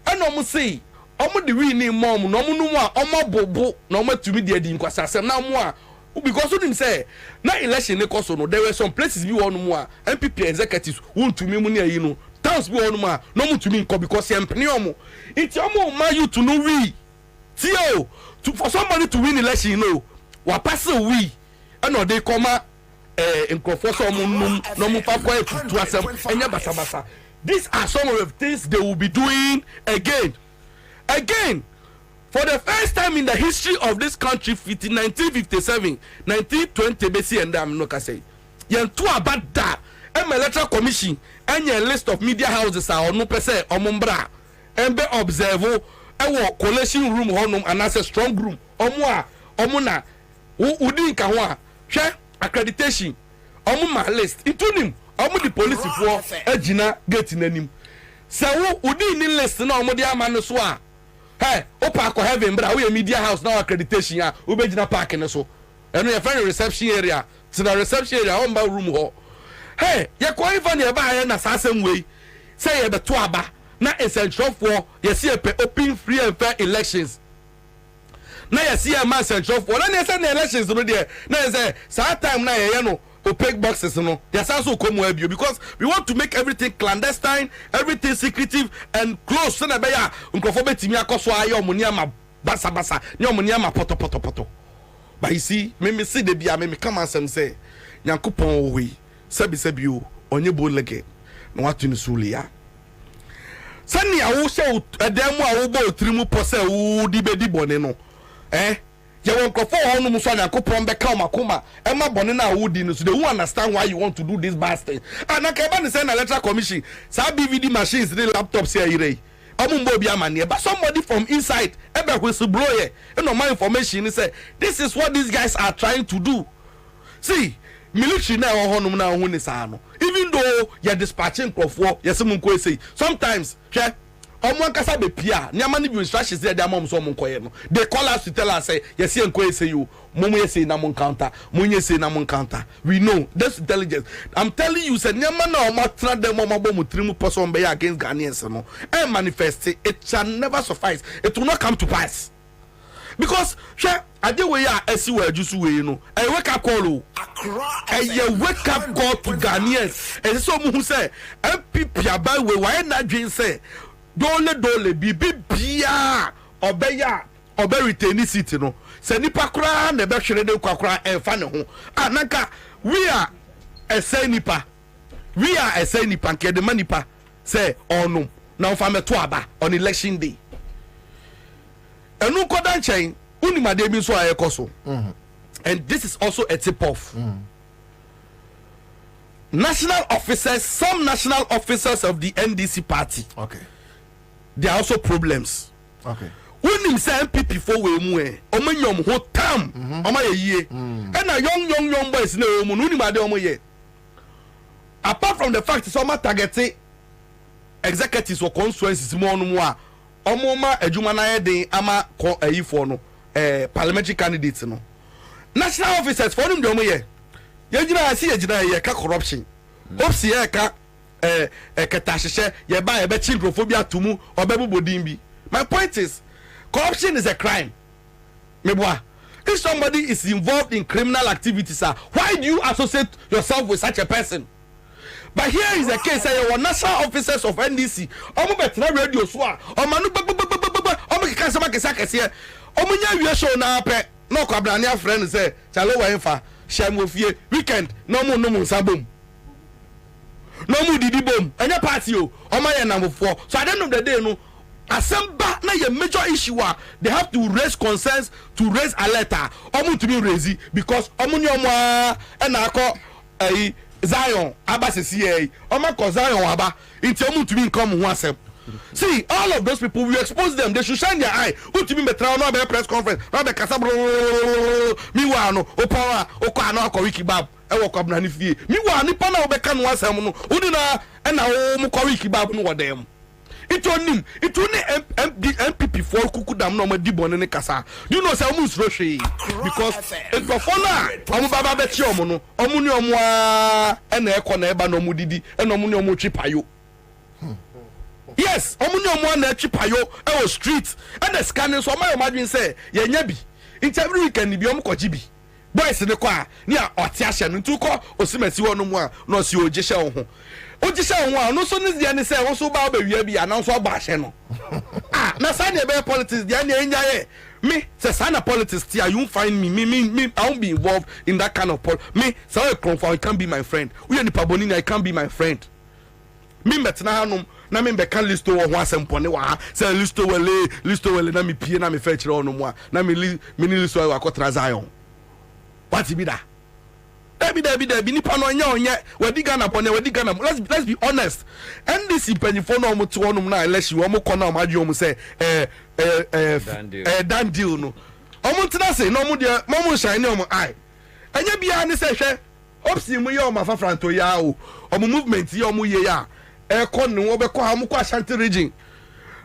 and omo say omo the wi ni mom no omo no mu a omo bobo na omo tumi de adi nkwasa asem na mo a because him say na election ne koso no there were some places bi won mu a MPP executives won tumi mu ne ayi no towns bi won mu a no mu tumi nko because empne omo iti omo ma you to no wi tio for somebody to win election you know wa pass we and they come nkrofo so omo no mu fa kwa to asem enya basabasa. These are some of the things they will be doing again for the first time in the history of this country. 1957 1920 bc and I'm no ka say yen to about that electoral commission and a list of media houses are no per se omombra and be observe ewo collation room honum and as a strong room omo na udi nka ho a hwe accreditation omo ma list itunim omo the police for agina gate nanim se wo udi ni list na omo de ama no so a hey opa ko heaven bra we media house na accreditation a obegina park ne so eno ye friend reception area to the reception area on ba room ho hey ye ko even ye ba ye na sasem we say ye beto aba na essential for ye see open free and fair elections na ye see a man essential for na say na elections no there na say sa time na ye no opaque boxes no there's also come abio because we want to make everything clandestine, everything secretive and close so na be ya nkofo betimi akoso aye omuni ama basa ni omuni ama poto but you see me see the bia me come ansem say nyankopon owi sebi o onye bo lege no watu ni suli ya sani awo se edemu awo bo otrimu pose wo di bedi bone no you won't go for one muso na kopon be ka makoma e ma bone na wudi no so they won't understand why you want to do this bad thing. And I can say na electoral commission sa BVD machines the laptops here ire omumbo bi amane but somebody from inside e be whistle blow here no my information say this is what these guys are trying to do. See military na honum na hu ni sa no even though you dispatching crofo yesem nko say sometimes omo kasa be pia nyama ni bi instructions there dey mom so omo nkoye no they call us to tell us say yes nko say you momo yes na mon counter monye say na mon counter we know that's intelligence. I'm telling you say nyama na omo tra dem omo bo mutrimu person be against Ghanaians no and manifest it shall never suffice, it will not come to pass because ade we ya esi wa ajusu we no e wake up call o e wake up call to Ghanaians e so mu hu say MPP aba we why na dwen say dole bibi bia obeya obe retain city no se nipa kura na be hwere de kwakura enfa ne ho anaka we are a nipa nke de manipa say onu na ofa meto aba on election day enu kodan chen unimade bi so ayekoso and this is also a tip off. National officers, some national officers of the NDC party, there are also problems. When him say MPP for we mu omo nyom ho tam omo ye and a young boys na omo no nimade omo ye apart from the fact some targeting executives or constituencies mo no mu a omoma adwuma na ye den ama ko ayifo no parliamentary candidates no national officers for them dem ye yegyina asi yegyina ye ka corruption opsi ye ka keta hyehyɛ ye ba ye be chintrophobia atumu obebobodin bi. My point is corruption is a crime. Meboa, if somebody is involved in criminal activities, why do you associate yourself with such a person? But here is a case say your national officers of NDC omo betra radio so a omo no omo kika sama kese omo nya wie show na pe no Kwabena ne friend say chale wa enfa sham ofie weekend no mo nsabom no mo didi bom anya party o omo ye namfo so at the end of the day no asemba na ye major issue they have to raise concerns to raise alert omo to be raise because omo ni omo na akọ Zion abasesi omo ko Zion aba inti omo to be come ho asem. See, all of those people, we expose them. They should shine their eye. Who to be metra no be press conference, no be kasa mi wa no opowa okwa no akọ wiki bab e wo Kwabena ni fie mi wa nipa na obeka no asem no udi na e na wo mu kọ wiki bab no wodem. It only MPP for kukudam no ma dibon ne kasa. Do you know say omu sro hwe because it performer omu baba be chi omu no omu ni omu a na ekọ na eba no omu didi e no omu ni omu twipayo. Yes, omu ni omu na twipayo e o street and the scanning so my imagine say ye nya bi in every weekend bi omu koji bi boys ne kwa ni a ote ahye no ntu ko osimasi wo no mu a no si oje hye wo ho oje hye wo a no so ne dia ne say wo so ba wia bi a na so agba ahye no na say ne be politics dia ne enya ye me say sana politics tia you find me I won't be involved in that kind of me say I can't be my friend we ni paboni I can't be my friend me metna hanum na me be kan listo wo ho asempone wa say listo wele na me pie na me fa kire ono mu a na me ni listo wa akotra Zion what be that Debbie nipa no nya wadi Ghana pone wadi Ghana let's be honest NDC penifo no mo to onum na election wo mo kona mo adwo mo say dan deal no omo tina say no mo de mo shine omo eye anya bia ne say hwe opsi mu ye omo afafranto ya o omo movement ye omo ye ya e no wo be ko ha mo ko Ashanti region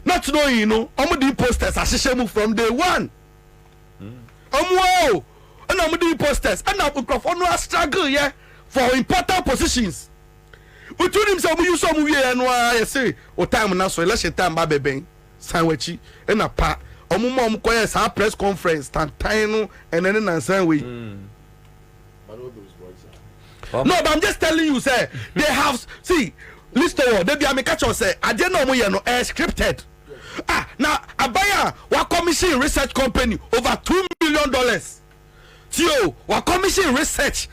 not knowing no omo di posters ahihye mu from day one omo and I'm doing posters and I'm no struggle yeah for important positions. We told him some use some we and I say o time now so election time ba beben sanwachi and a pa omuma omkoye sa press conference tan no and then Ansah we. No, but I'm just telling you say they have see listo they be am catch us say I didn't know we no scripted. Now abaya wa commission research company over $2 million. Tio, what commission research?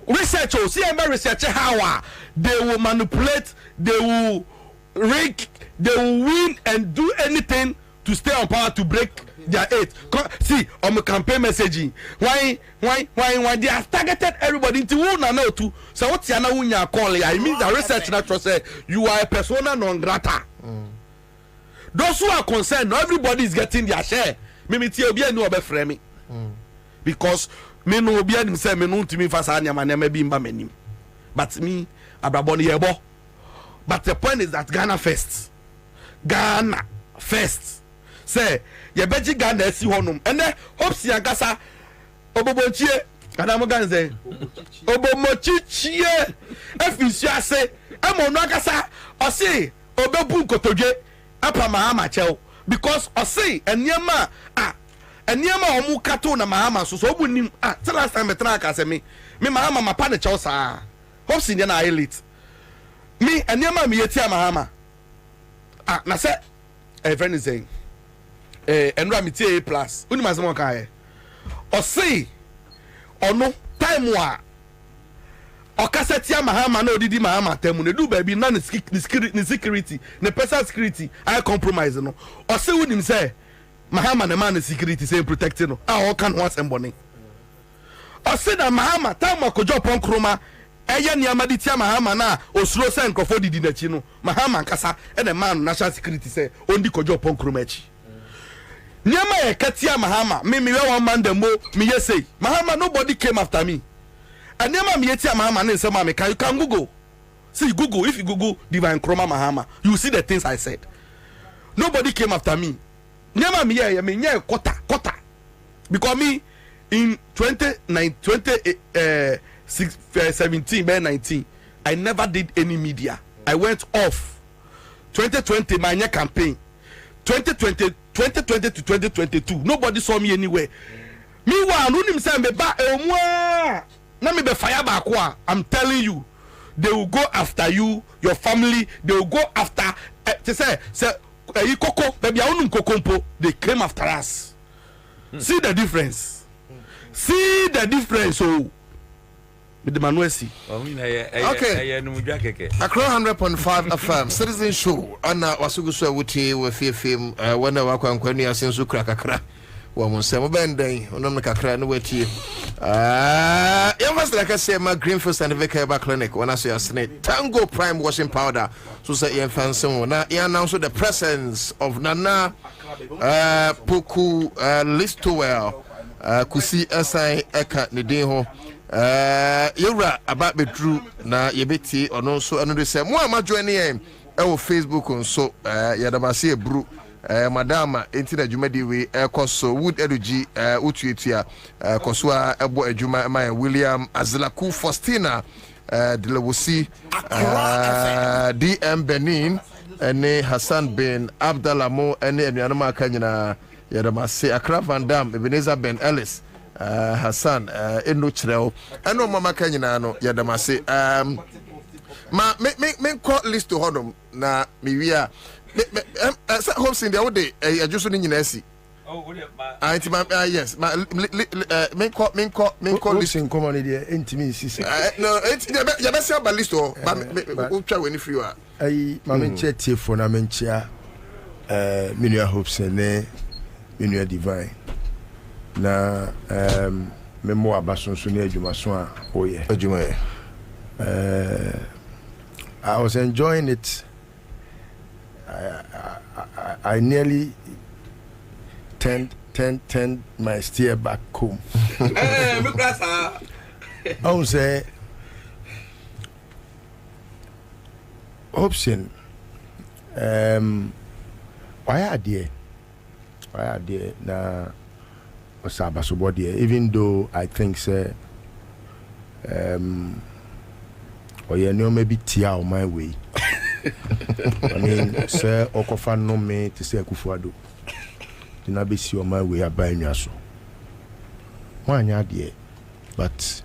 2.8. Research, oh, CMA research how they will manipulate, they will rig, they will win and do anything to stay on power to break their aid. See, on my campaign messaging, why they have targeted everybody into one and no two. So what's your now when you call it? I mean the research natural say you are a persona non grata. Those who are concerned, not everybody is getting their share. Mimi Tio be no be frame. Because me no be anim say me no ntimi fa sa nyama na bi mba manim but me abraboni yebo but the point is that Ghana first say ye beji Ghana esi honum ene hopes yankasa obobonchie Adam ganze obomochichie efisi ase emono akasa osi obebu nkotodwe apa mahama chew because osi eniema eniema omu kato na mahama so obu nim till last time betra aka se me mahama mapa ne chew sa hopes in na elite me eniema me yeti mahama na se friend is saying enra metie A+ uni mazemo kan he osi ono time wa okasetia mahama na odidi mahama temu ne du baby na ne security ne personal security I compromise no osi unim say mahama ne man security say protecting no all can once embony osi na mahama time akojo pon kroma eye niama di tia mahama na osuro say nkofo didi na chi no mahama nkasa e ne man national security say ondi kojo pon kroma chi niama e katia mahama me we one man dem mo me ye say mahama nobody came after me and niama me yetia mahama ne nsema me you can google see google if you google divine kroma mahama you see the things I said nobody came after me. Never me, I mean, yeah, quarter. Because me, in 2017, 19, I never did any media. I went off. 2020, my campaign. 2020 to 2022, nobody saw me anywhere. Meanwhile, I'm telling you, they will go after you, your family. They will go after. They came after us. See the difference. See the difference. Oh, with the Manuesi. Okay. Accra 100.5 FM Citizen Show. Anna Wasugusa Wuti with film. When I walk on Quenya since you crack a crack. Woman Sam Bending, Onomaka Cran with you. You must like I say, my Greenfield and Vicar Clinic when I say a snake. Tango Prime washing powder. So say, you fancy now. You announce the presence of Nana Poku Listowell Kusi Asai Eka Nideho. You're about be true na yebeti or no so another say more ma join here Facebook on so yadamasi bru madama intina jumadi we koso wood energy utuetia koswa ebo ejuma my William Azlaku Faustina Delawusi DM Benin ene Hassan bin Abdallah Mo ene enuanama kanyina yadamasi Accra Van Dam Ebenezer Ben Ellis Hassan eno chireo eno mama kanyina no yadamase me call list to hodom na me wia hopes in the old day just ni nyina asi yes me call list in common there intimi sisi no ya be say about list o ba me twa weni free wa ai ma me chetie for na me nchia minua hopes ne minua divine na memo abasonso ne adwumaso a oye adwuma I was enjoying it. I nearly turned my steer back home. I would say option why are there na even though I think say or you know maybe tia on my way. I mean say okofa no me to say Kufuado. Dina be see on my way abai nyaso. Wanya there but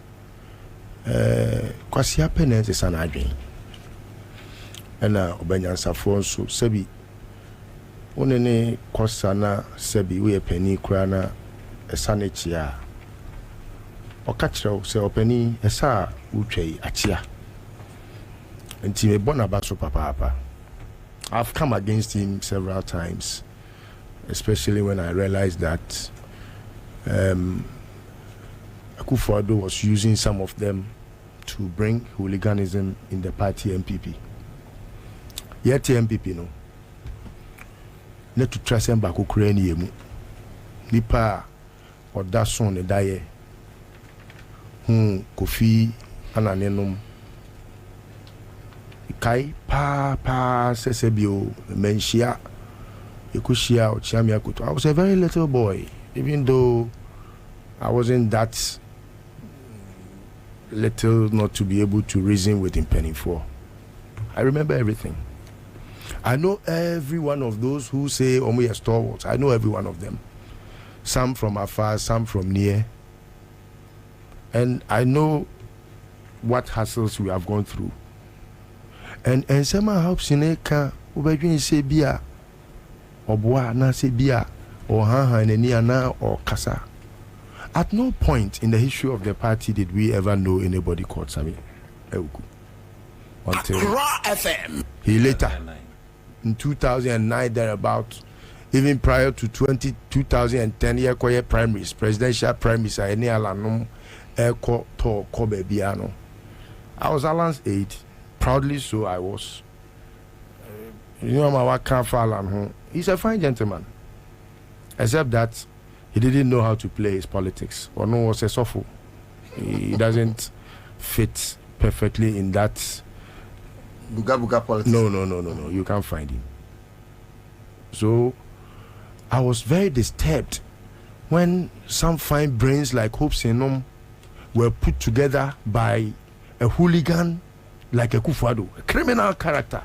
kwasi happiness is an adwin. Ena obanyansa fo so sebi onene kosana sebi we penny krana esanechia okachiro se openi esa utwei achia nti me bona baso papa. I've come against him several times, especially when I realized that Akufo-Addo was using some of them to bring hooliganism in the party MPP. Yet MPP no net to trust him back Ukraine nipa or that son die Kofi ananenom kai pa sesebio menshia ekushia ochiamia kuto. I was a very little boy, even though I wasn't that little not to be able to reason with Penny 4. I remember everything. I know every one of those who say we are stalwarts. I know every one of them. Some from afar, some from near. And I know what hassles we have gone through. And some helps in a car, Ubajin say bia, or boa na say bia, or ha and na or kasa. At no point in the history of the party did we ever know anybody called Sami Euku. Until FM. He later, in 2009, thereabout, even prior to 2010 year primaries, presidential primaries, I was Alan's aide, proudly so I was. He's a fine gentleman, except that he didn't know how to play his politics. Or no, was a sofu. He doesn't fit perfectly in that buga politics. No. You can't find him. So I was very disturbed when some fine brains like Hope Senom were put together by a hooligan like a Kufuado, a criminal character,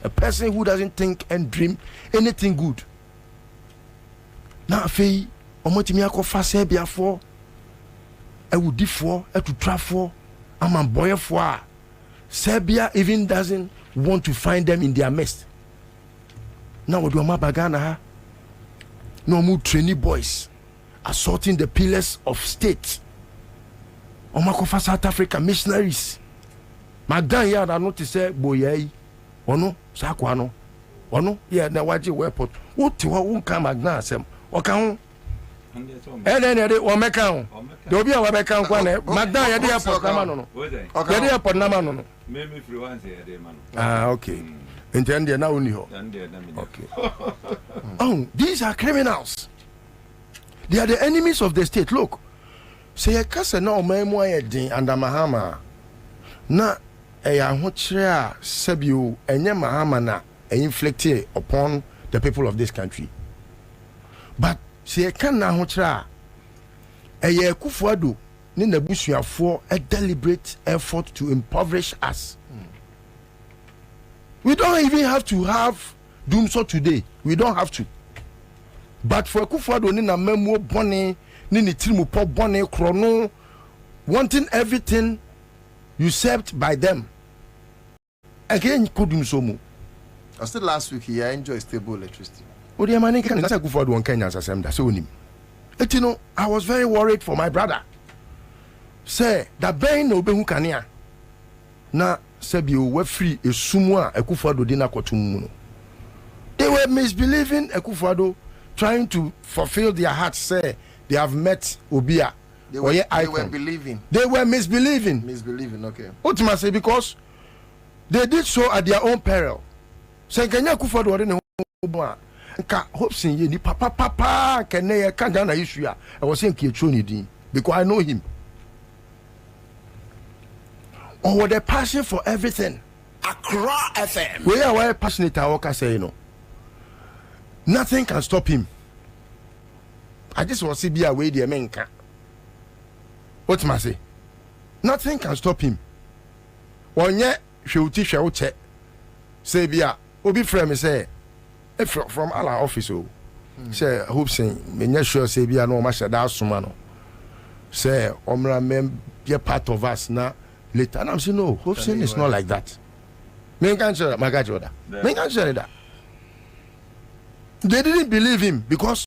a person who doesn't think and dream anything good. Now, Faye, Omotimiako Fasebia for a woody for a to trap for a man boy for Serbia even doesn't want to find them in their midst. Now, what do you bagana? No more trainee boys assaulting the pillars of state. Omakofa South Africa missionaries. Magdan ya da no te say boyai. Ono sakwano. Ono ya na waje airport. Wo te wa won ka Magdan asem. Oka ho. Ene wo meka ho. De obi a wa meka kwa na Magdan ya de airport na ma no. Ya de airport na ma no. Me free one say ya de ma no. Ah, okay. Intend na uni ho. Okay. Oh, these are criminals. They are the enemies of the state. Look, say a kasa na omemu ayedin under Mahama. Na eya hochrea sebio enye Mahama na inflicted upon the people of this country. But say a kan na hochrea eya Kufuado ni nabusuafo a deliberate effort to impoverish us. We don't even have to have Doomso today. We don't have to. But for Kufuado ni na memo bone ni ni trimu po bone krono wanting everything usurped by them. Again Doomso mu. Still last week he enjoyed stable electricity. O de mani kan na Kufuado won Kenya asem da so onim. Etino I was very worried for my brother. Say that ben no behu kanea. Na sebio we free esumu a Kufuado di na kotum no. They were misbelieving Kufuado, trying to fulfill their hearts. Say they have met Obia. They were believing. They were misbelieving. Misbelieving, okay. Ultimately, because they did so at their own peril. Say Kenya Kufuado ore ne ho nka hopsin ye ni papa kene ka Ghana issue a I was saying Kiechoni din because I know him. Or the passion for everything. Accra FM. We are very passionate. I say, you know, nothing can stop him. I just want to be away the America. What must I say? Nothing can stop him. One yet she will teach you check. Say, Bia, Obi friend say, from our office. Say, hope saying, me sure say, Bia no master that sumano. Say, Omra mem be a part of us now. Later, and I'm saying, no, hope saying is not like that. Me can't share my guy order. Me can't share that. They didn't believe him because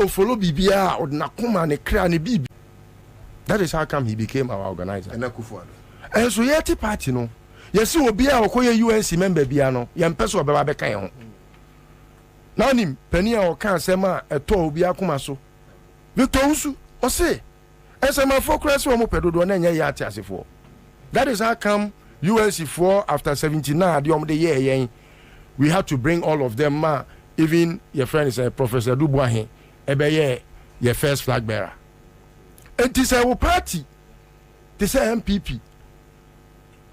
follow Bibia or Nakuma and Kra and Bibi. That is how come he became our organizer. And so yet party no. Yes, you will be our UNC member Biano, young person of Babakayon. Now him Penia or can sema a to be akumaso. Victor Usu or say as a man for class or mopedo and yati as for. That is how come UNC 4 after 79 the year we had to bring all of them even your friend is a Professor Dubois. Ebeye your first flag bearer. And this our party. This MPP.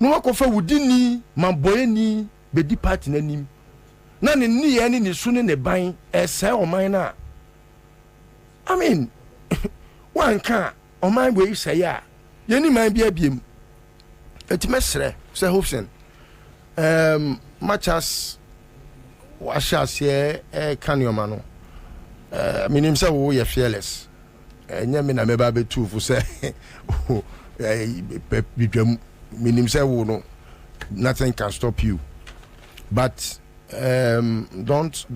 No one confer wudini mamboyeni bedi party nanim. Na ni any ni sunu ne ban ese o man na. I mean one can o man we say ya. Ye ni man bia biem. Etimesre say Hobson. Much as washas ye kanyo no. Minim say we are fearless. Enya me na me ba betu fu say minim say we no nothing can stop you. But don't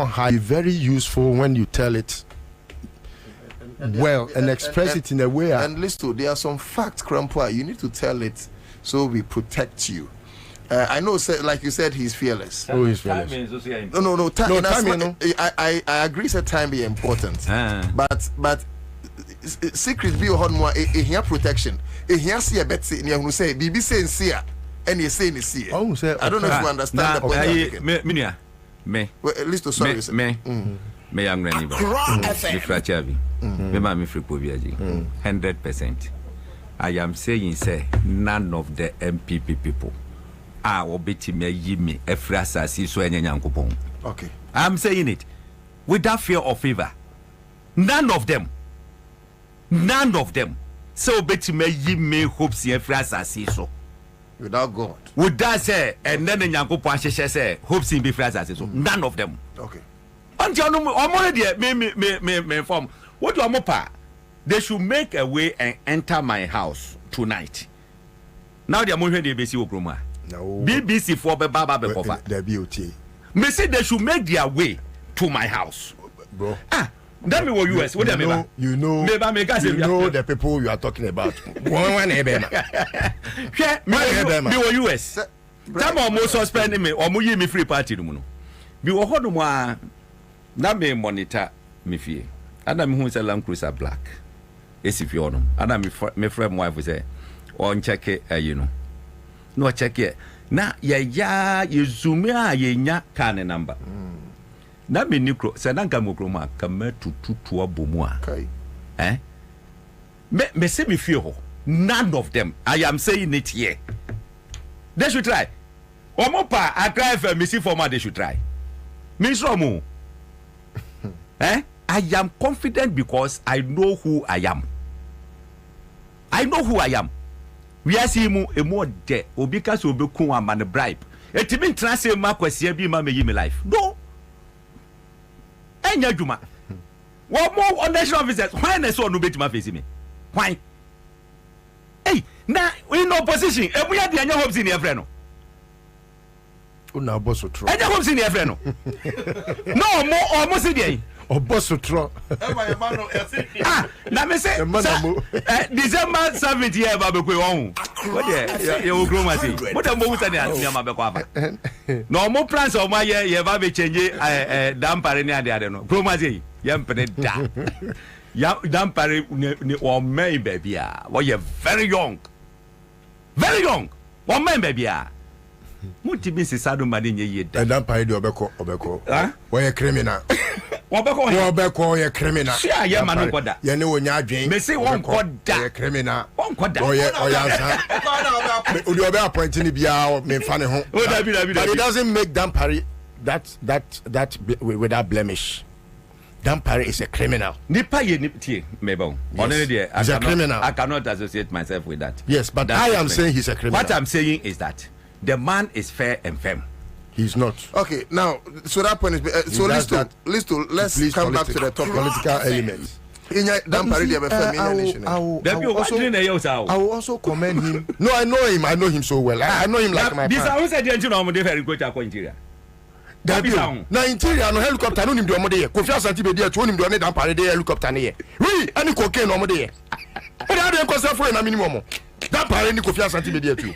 hide. Very useful when you tell it. well and express it in a way. And listen, there are some facts, Krampua. You need to tell it so we protect you. I know, like you said, he's fearless. Oh, he's fearless. No. Time. I agree. That time be important. But secret be on more. Here protection. Here see a bet. You say BBC say and you say see. Oh, say. I don't know if you understand the point. Me. Well, at least sorry. Me young Renny. Me frachavi. Me ma me free Kwabena. 100%. I am saying say none of the MPP people. Obeti me yimi efrasa si so enyankopon. Okay. I'm saying it without fear or favor. None of them. So obeti me yimi hopes efrasa si so. Without God. Would that say and then enyankopon ahye say hopes in be frasa si so. None of them. Okay. Until no already me inform. What do amopa? They should make a way and enter my house tonight. Now they are moving the BC Okroma. No. BBC for Baba Bekofa. The BOT. Me say they should make their way to my house. Bro. That me US. What you know the people you are talking about. One me US. Time almost suspend me or mu me free party no. Bi wo hodo mo a na me monitor me fie. Ana me hu say Land Cruiser black. Esi fie ono. Ana me friend wife say on check it you know. No check it. Na ya zoom a ye nya car number. Na me nikro se na nka mokro ma ka matutu abomu a. Okay. Me say me fie ho. None of them. I am saying it here. They should try. Omopa I try for me see former they should try. Me so I am confident because I know who I am. We are seeing a more debt or because we become a man bribe. It means transfer Marquis be my life. No. And Yajuma. What more on national officers? Why I saw no bit my face me? Why? Hey, now we in opposition. And we are the young hopes in your friend. Una boss tro. And your hopes in your friend. No more almost a day. O boss tro. Na me say December 7th year ba be ko won. What there? You grow my say. What am mo say na ma be ko aba. No mo plans o ma ye ba be change dampare ni ade no. Grow my say. Ye mpene da. Ya dampare ni o man baby a. What you very young. Very young. O man baby a. Mutibi se sadu ma de nye ye da. Dampare de obeko. Why a criminal? Obeko ye criminal. Sia ye manu koda. Ye ne wonya adwen. Me say won koda. Ye criminal. Won koda. Oye Ansah. Odi obe appoint ni bia me fa ne ho. But it doesn't make Dampare that without blemish. Dampare is a criminal. Nipa ye nipa me bon. He's a criminal. I cannot associate myself with that. Yes, but I am saying he's a criminal. What I'm saying is that the man is fair and firm. He's not. Okay, now, so that point is so let's come back to the top political elements. I will also commend him. No, I know him so well. I know him like my father. This is na interior no helicopter no nim de omode ye Kofi Asante be de to nim de one Dampare de helicopter ne ye we ani cocaine no omode ye e da de nkosa for na minimum Dampare ni Kofi Asante be de to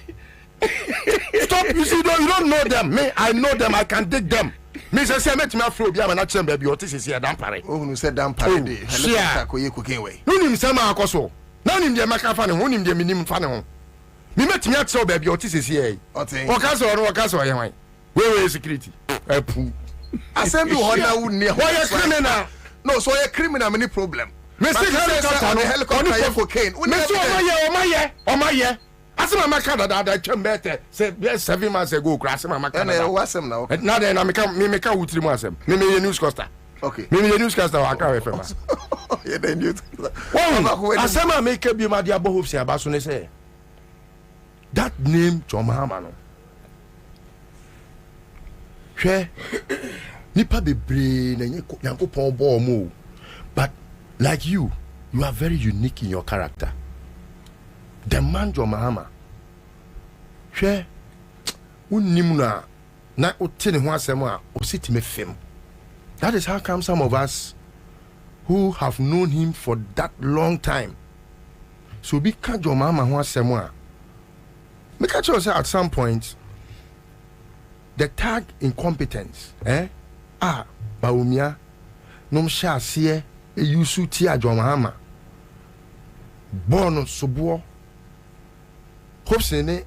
stop. You see, you don't know them. Me, I know them. I can dig them. Me say met me afro bi am na chem baby otis is here Dampare. Oh, no say Dampare de helicopter ko ye cocaine we. No nim say ma akoso. Na nim de maka fa ne ho nim de minim fa ne ho. Me met me atse baby otis is here. Okay. Okaso ye wan. We security. Epu. Assembly honor would near. Why a criminal? No, so a criminal many problem. Me say helicopter ye cocaine. Me say o my ye. Asema maka da chembete say 7 months ago asema maka na wasem na okay na then me meka wutiri mu asem me news caster okay me newscaster wa aka FM yeah the news asema make bi ma dia bohof si abaso ne say that name Chomahama no hwe nipa bebre na Yankopon bo mo but like you are very unique in your character. The man Chomahama hwe unnim na utene ho asem a ositime fem. That is how come some of us who have known him for that long time. So be catch your mama who has someone. Me catch you say at some point the tag incompetence, Baumia, nom sha sie e yusu ti adwomahama. Born sobo. Hopes ne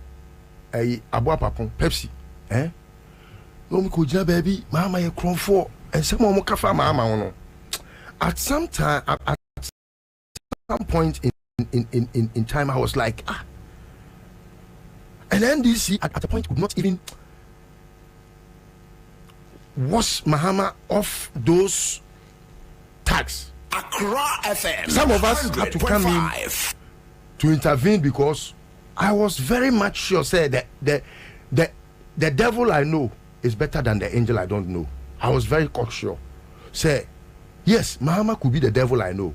aboa papon Pepsi, no me kujia baby, mama ye kronfo, and some more kafa mama no. At some time, at some point in time, I was like, and NDC at a point could not even wash Mahama off those tags. Accra FM. Some of us had to come in to intervene because I was very much sure, say that the devil I know is better than the angel I don't know. I was very sure. Say, yes, Mahama could be the devil I know,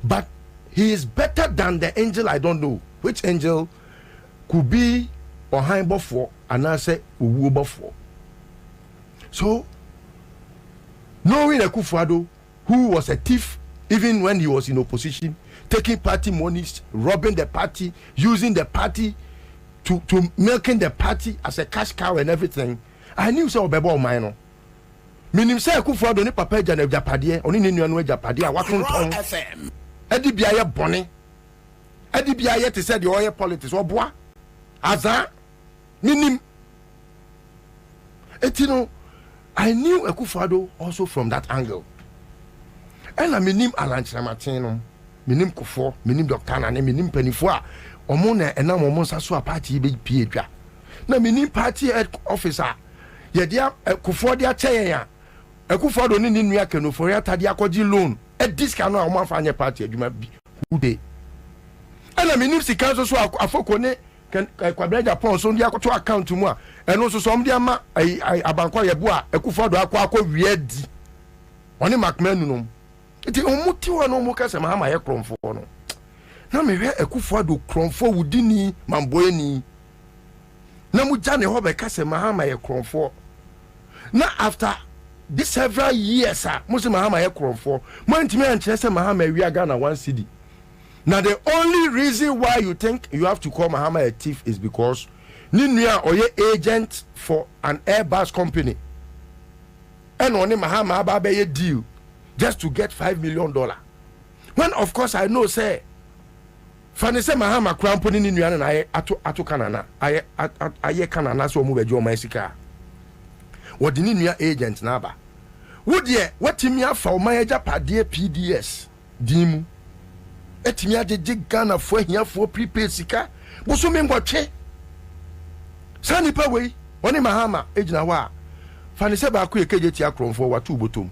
but he is better than the angel I don't know. Which angel could be behind before and I say before. So, knowing Akufo-Addo, who was a thief even when he was in opposition, taking party monies, robbing the party, using the party to milking the party as a cash cow and everything, I knew so bebo mine. Minim say Akufo-Addo ni papa jana japade oni ni nuanu japade a waton ton edi biaye bone edi biaye te say the oil politics oboa aza minim etino. I knew Akufo-Addo also from that angle. And I minim Alanchina Martino, minim Kufo, minim Dr. Nane, minim Penifua, Omona and now Momonsa so a party be Pietra. Now minim party head officer. Yedia Kufo dia Chaya. Akufo-Addo ni Nuya Keno for Tadia Koji loan. At this cannot a month party, you might be who day. And I minim si council so a focone. Can Kwabena upon so dia to account to moi and also some dia ma abankwa yeboa Akufo-Addo akwa weird oni macmenu no enti omuti wa no mo kase Mahama ye kromfo no na me hwe Akufo-Addo kromfo wudini mamboeni na mu jane ho be kase Mahama ye kromfo na after this several years mo se Mahama ye kromfo mo ntimi anche se Mahama wi aga na 1 cedi. Now the only reason why you think you have to call Mahama a thief is because Ninuya or your agent for an Airbus company. And only Mahama Ababe deal just to get $5 million. When of course I know say Fanny say Mahama cramponi Ninuya and I atu kanana. I kanana so move jo maisika. What the Ninuya agent naba. Would ye what timia for my Japade PDS dimu. Etimi ajeje Ghana fo ahia fo prepaid sika boso me ngwotwe sani pa wei oni Mahama ejina wa fani se ba ko ekeje ti akromfo watu botom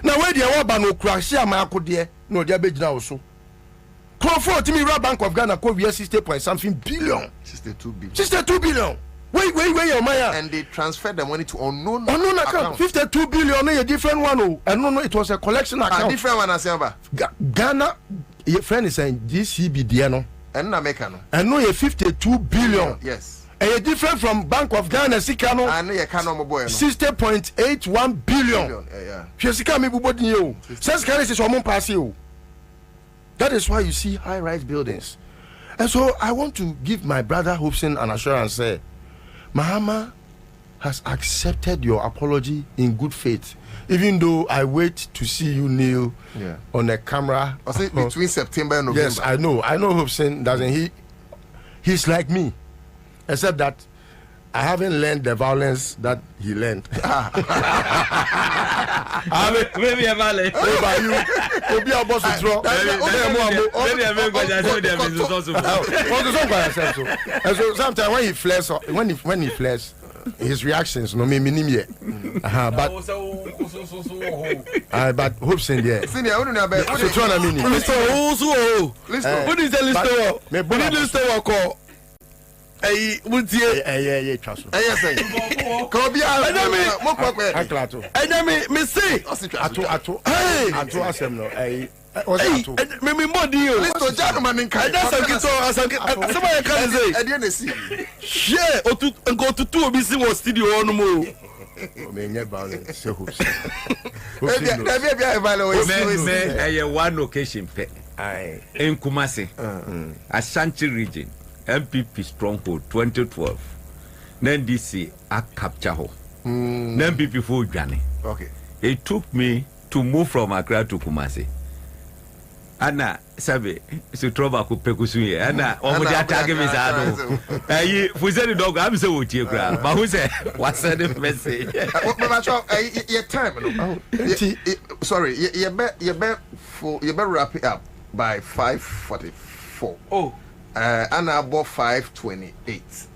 na we de wo ba no kurahye ama akode na odi abejina wo so kromfo timi Royal Bank of Ghana ko wie 60.something billion 62 billion wait your maya and they transferred the money to unknown account 52 billion no a different one and no it was a collection account different one as Ghana. Your friend is saying GCB Diano and Americano and no 52 billion. Yes. And you're different from Bank of Ghana Sikano and you cano boy 60.81 billion. Yeah. Jessica me bubodi you. Says can is one pass you. That is why you see high-rise buildings. And so I want to give my brother Hobson an assurance say Mahama has accepted your apology in good faith. Even though I wait to see you kneel on a camera. I say between September and November. Yes, I know Hobson doesn't he's like me. Except that I haven't learned the violence that he learned. Maybe a valley. Maybe a boss is wrong. Maybe and so sometimes when he flares, his reactions no me minim ye. But Hobson there. So try na mini. Listen. What is the list? Me boni list call. Hey, yeah, trust. Say. Kobia, mo kwakwe. Aklato. Me say. Ato. Hey, ato asem no. Hey, me body you. Listen, gentleman in kai. That's somebody can say. E dey na see. Yeah, go to two obi si wo studio on mo. menye violence say hopes. Me one occasion pe. In Kumasi, Ashanti region, MPP stronghold 2012. Then DC I capture ho. Then MPP for Ghana. Okay. It took me to move from Accra to Kumasi. Anna sabe so trouble ko pekusu ye Anna omo dey attack me za do. Fu say the dog am say wo tie kra. But who say what send the message? Your time no. Sorry, you better wrap it up by 5:44. Oh. Anna about 5:28.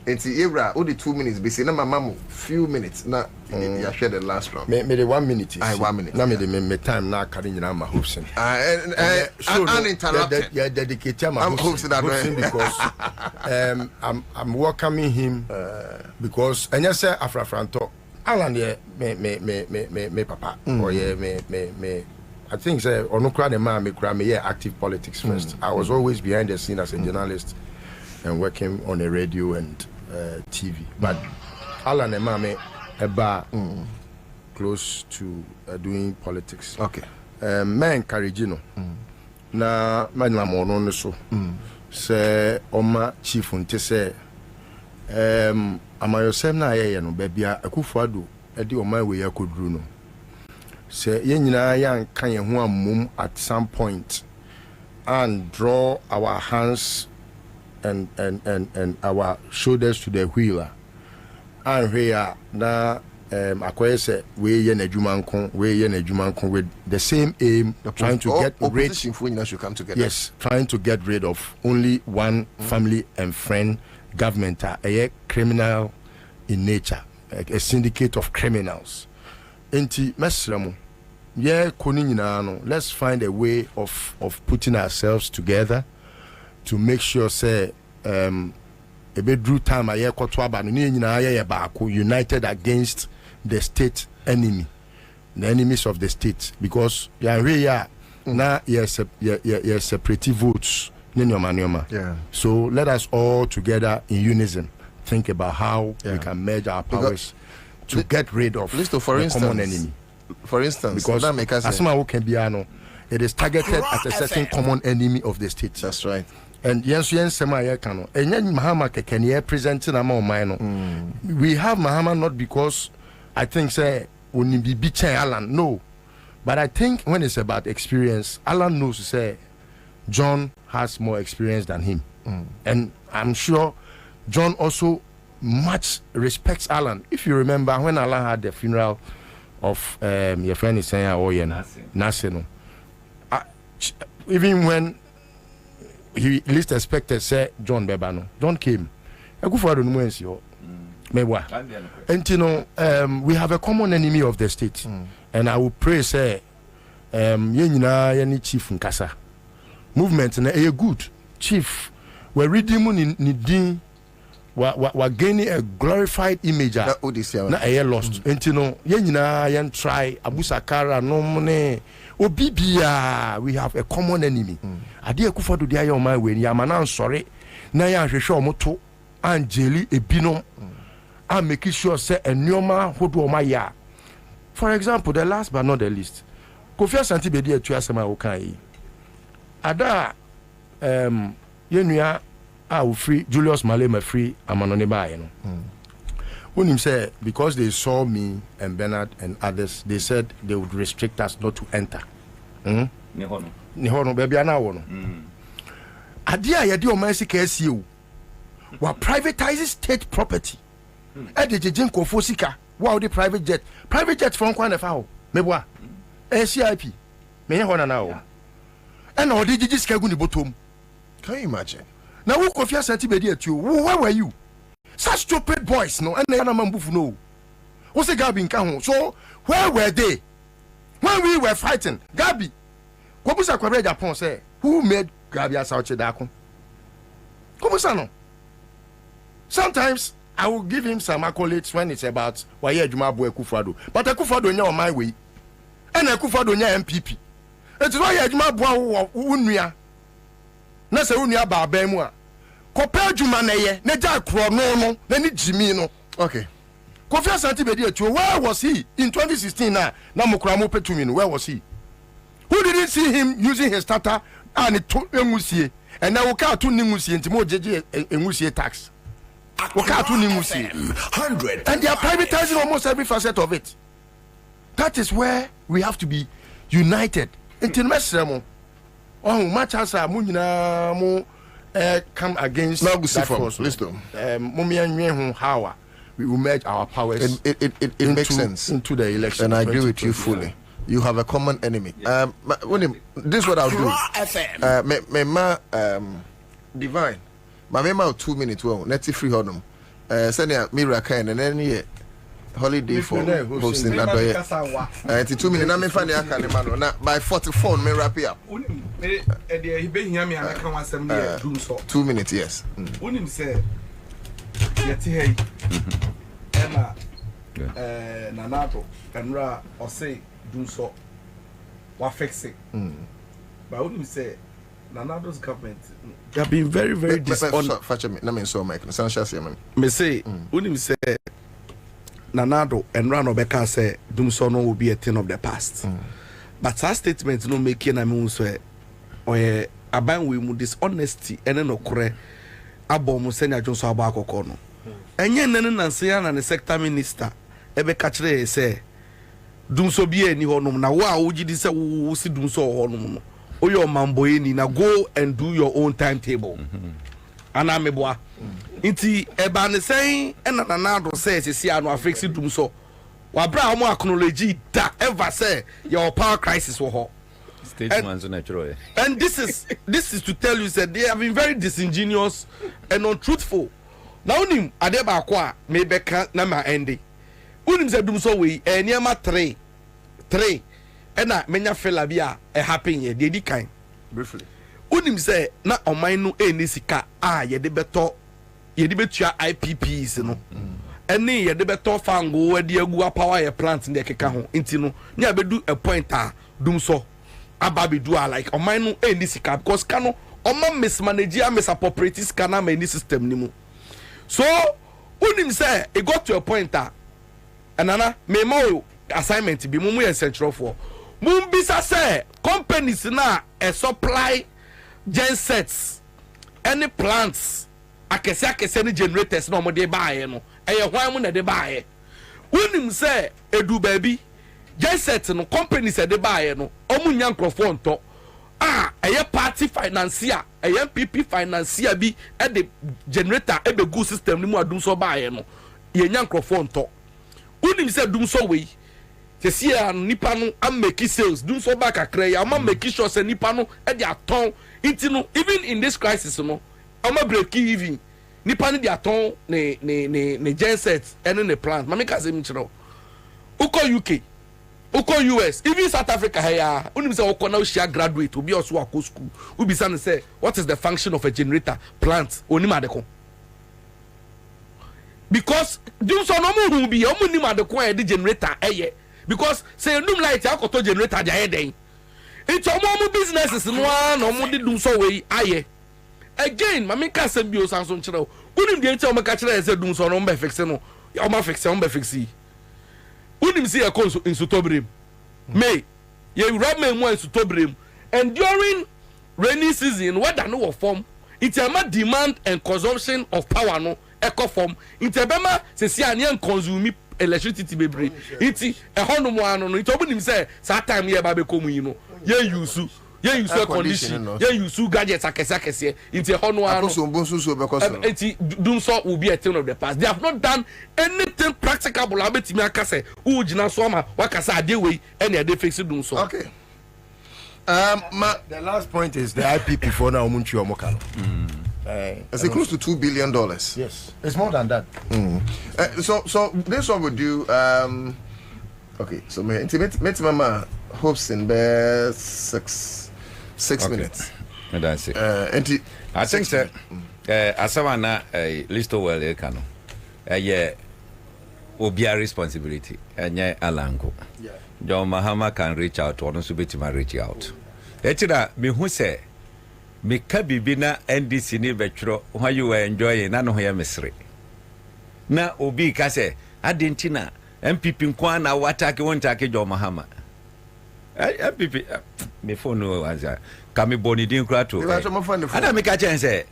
It's era only 2 minutes. Be say na mama few minutes. Na you share the last round. Me the 1 minute. 1 minute. Na me the me time na carry nyina ma hopes. Uninterrupted. Yeah, dedicate my hopes because I'm welcoming him because and yes sir Afrafranto Alan me papa or yeah me I think say onukra the man me kra me yeah active politics first. I was always behind the scene as a journalist and working on the radio and TV. But Alan and Mame eba close to doing politics. Okay. Man encourage you know. Na man la mono no so. Say Oma chief unte say amayosem na ye no bebia Akufo-Addo e di Oma we yakodru no. Say ye nyina yan kan ye ho amom at some point and draw our hands and our shoulders to the wheel and here na akoye say we ye na adwumanko with the same aim, trying to get rid should come together. Yes, trying to get rid of only one family and friend government, a criminal in nature, a syndicate of criminals. Enti mesramo yeah koni nyina no, let's find a way of putting ourselves together to make sure say a bedroom time aye koto aba no nyina aye baako united against the state enemy, the enemies of the state, because na separate votes yeah. So let us all together in unison think about how we can merge our powers to get rid of the common enemy. For instance, because Asma can be it is targeted at a certain common enemy of the state. That's right. And Mahama Kekenya presenting Mahama. We have Mahama not because I think say we be beating Alan. No. But I think when it's about experience, Alan knows to say John has more experience than him. And I'm sure John also much respects Alan. If you remember when Alan had the funeral of your friend is saying Nasino. Even when he least expected say John Bebano, John came. And you know, we have a common enemy of the state. And I will pray say chief nkasa movement na a good chief we're reading in we're gaining a glorified image na a lost. And you know, yen try abusakara no money obibia we have a common enemy. Ade Akufo-Addo dey on my way yamana sorry na ya hwehwe omoto angeli ebinom and making sure say enyoma hodo ma ya. For example, the last but not the least, Kofi Asante bedi etu asema okan yi ada yenua a free Julius Malema free amanone bae no. When him say because they saw me and Bernard and others, they said they would restrict us not to enter. Nihono baby ana wo no. Adia ye de o man sika asie o. Wa privatize state property. E de jejen kofo sika. Wa the private jet from kwan fa ho. Meboa. CIP. Me ho na o. E na o de jeje sika gu ni botom. Can you imagine? Now who Kofi Asante bedi atu? Where were you? Such stupid boys no. And na mambufu no. What's the Gabi nka ho? So where were they when we were fighting? Gabi. Kobusa Kwabena Japan say who made Gabi Asauche Dako? Kobusa no. Sometimes I will give him some accolades when it's about why Ejuma Akufo-Addo. But Akufo-Addo nya on my way. And Akufo-Addo nya MPP. It's why Ejuma unua. Na se unua ba mu a. Kopa Ejuma na ye, na ja kro no no, na ni Jimi no. Okay. Kofi Asante Bedi Etuo, where was he in 2016 now? Now Mokramo Petumino, where was he? Who didn't see him using his starter and it took Emusie? And now Oka to Nimusi and Timo JJ Emusie tax. Oka to Nimusi. 100. And they are privatizing almost every facet of it. That is where we have to be united. Until Mesremo. Oh, much as a Munina mo come against that force. Listen. Mumian Hawa. We will merge our powers. It makes sense into the election. And I agree with you fully. You have a common enemy. This is what I'll do. Divine. My mema 2 minutes. Well, let's free honum. Send a miracle and then holiday for hosting that day. 2 minutes. I'm finding a man. By 44, me wrap it up. 2 minutes, yes. Unim say, yeti hey, Emma, Nanato, and Ra, or say, do so. What fix it? But I wouldn't say Nanado's government. They have been very, very dishonest. Me say, wouldn't say Nanado and Rano Beka say Dumsono will be a thing of the past. But our statement no making a moon say or a ban with dishonesty and then okre Abom Senya Johnson Abako Kono. And yen Nansian and the sector minister Ebe Kachre say Dumso be any honum na wa uji this see Dumso honum. O your mamboini na go and do your own timetable. Anameboa. Inti eba ne saying and Nanado says see ano affix Dumso. Wabra mo acknowledge that ever say your power crisis wo ho. And this is to tell you that they have been very disingenuous and untruthful. Now unim adeba kwa mebeka na ma ende. Unim se Dumso we niema 3 ena menya fela bia e happen ye dey kind briefly. Unim se na oman no eni sika ye de beto ye de betua IPPs no. Eni ye de beto fango de agu power ye plant de keka ho nti no nya bedu a point Dumso ababi do like oman no eni sika because kano oma mismanage misappropriate sika na many system ni mu. So unim say it got to a point anana me mo assignment bi mumu central for mumbisa say companies na a supply gensets any plants akese ni generators na omode baaye no eye hwan mu na de baaye unim say edu baby genset no companies e de baaye no omunya nkrofo nto eye party financier eye MPP financier bi e de generator e be good system ni mu adum so baaye no ye nya nkrofo nto unim say dum so we see nipa no am make sales do so back akra ya am make sure say nipa no e dey aton intino even in this crisis no am break even nipa no dey aton ne genset and ne plant mama ka say mi chiro uko UK uko US even South Africa here unim say uko na share graduate obi also akọ school ubi say say what is the function of a generator plant onim adeko because do so no mu bi onim adeko e the generator eye because say num light akoto generator dia heden it's omo businesses no na omo de dum so we aye again mama ka say bi o sanso nchire unim de nti o maka chire say dum so no mbe fix no o ma fix unim see e ko in Sutobrem me ye rub me mo in Sutobrem and during rainy season weather no form it am demand and consumption of power no eco form it bema se si anian consume electricity bebre iti ehonu mo anu no itobu nim say that time ye ba be komu yi no ye use air condition ye use gadgets akese iti ehonu anu iti dum so will be a thing of the past. They have not done anything practicable abetimi akase ujina so ma wakasa ade we ene ade fix dum so. Okay, the last point is the IPP for now omunchi omokalo. It's close to $2 billion. Yes, it's more than that. So this one would do. Okay, so met mama hopes in bare 6 minutes. That's it. I think that Asawana listo well ekano. Yeah, obia responsibility. Anya alango. Yeah. John Mahama can reach out or no subitima reach out. Etira me who say me kabibi na NDC ni betro why you were enjoying na no ya misri na obi ka say adentina MPP nkwa na watake won take John Mahama MPP me phone no answer kami boni din kra to ana me ka chen say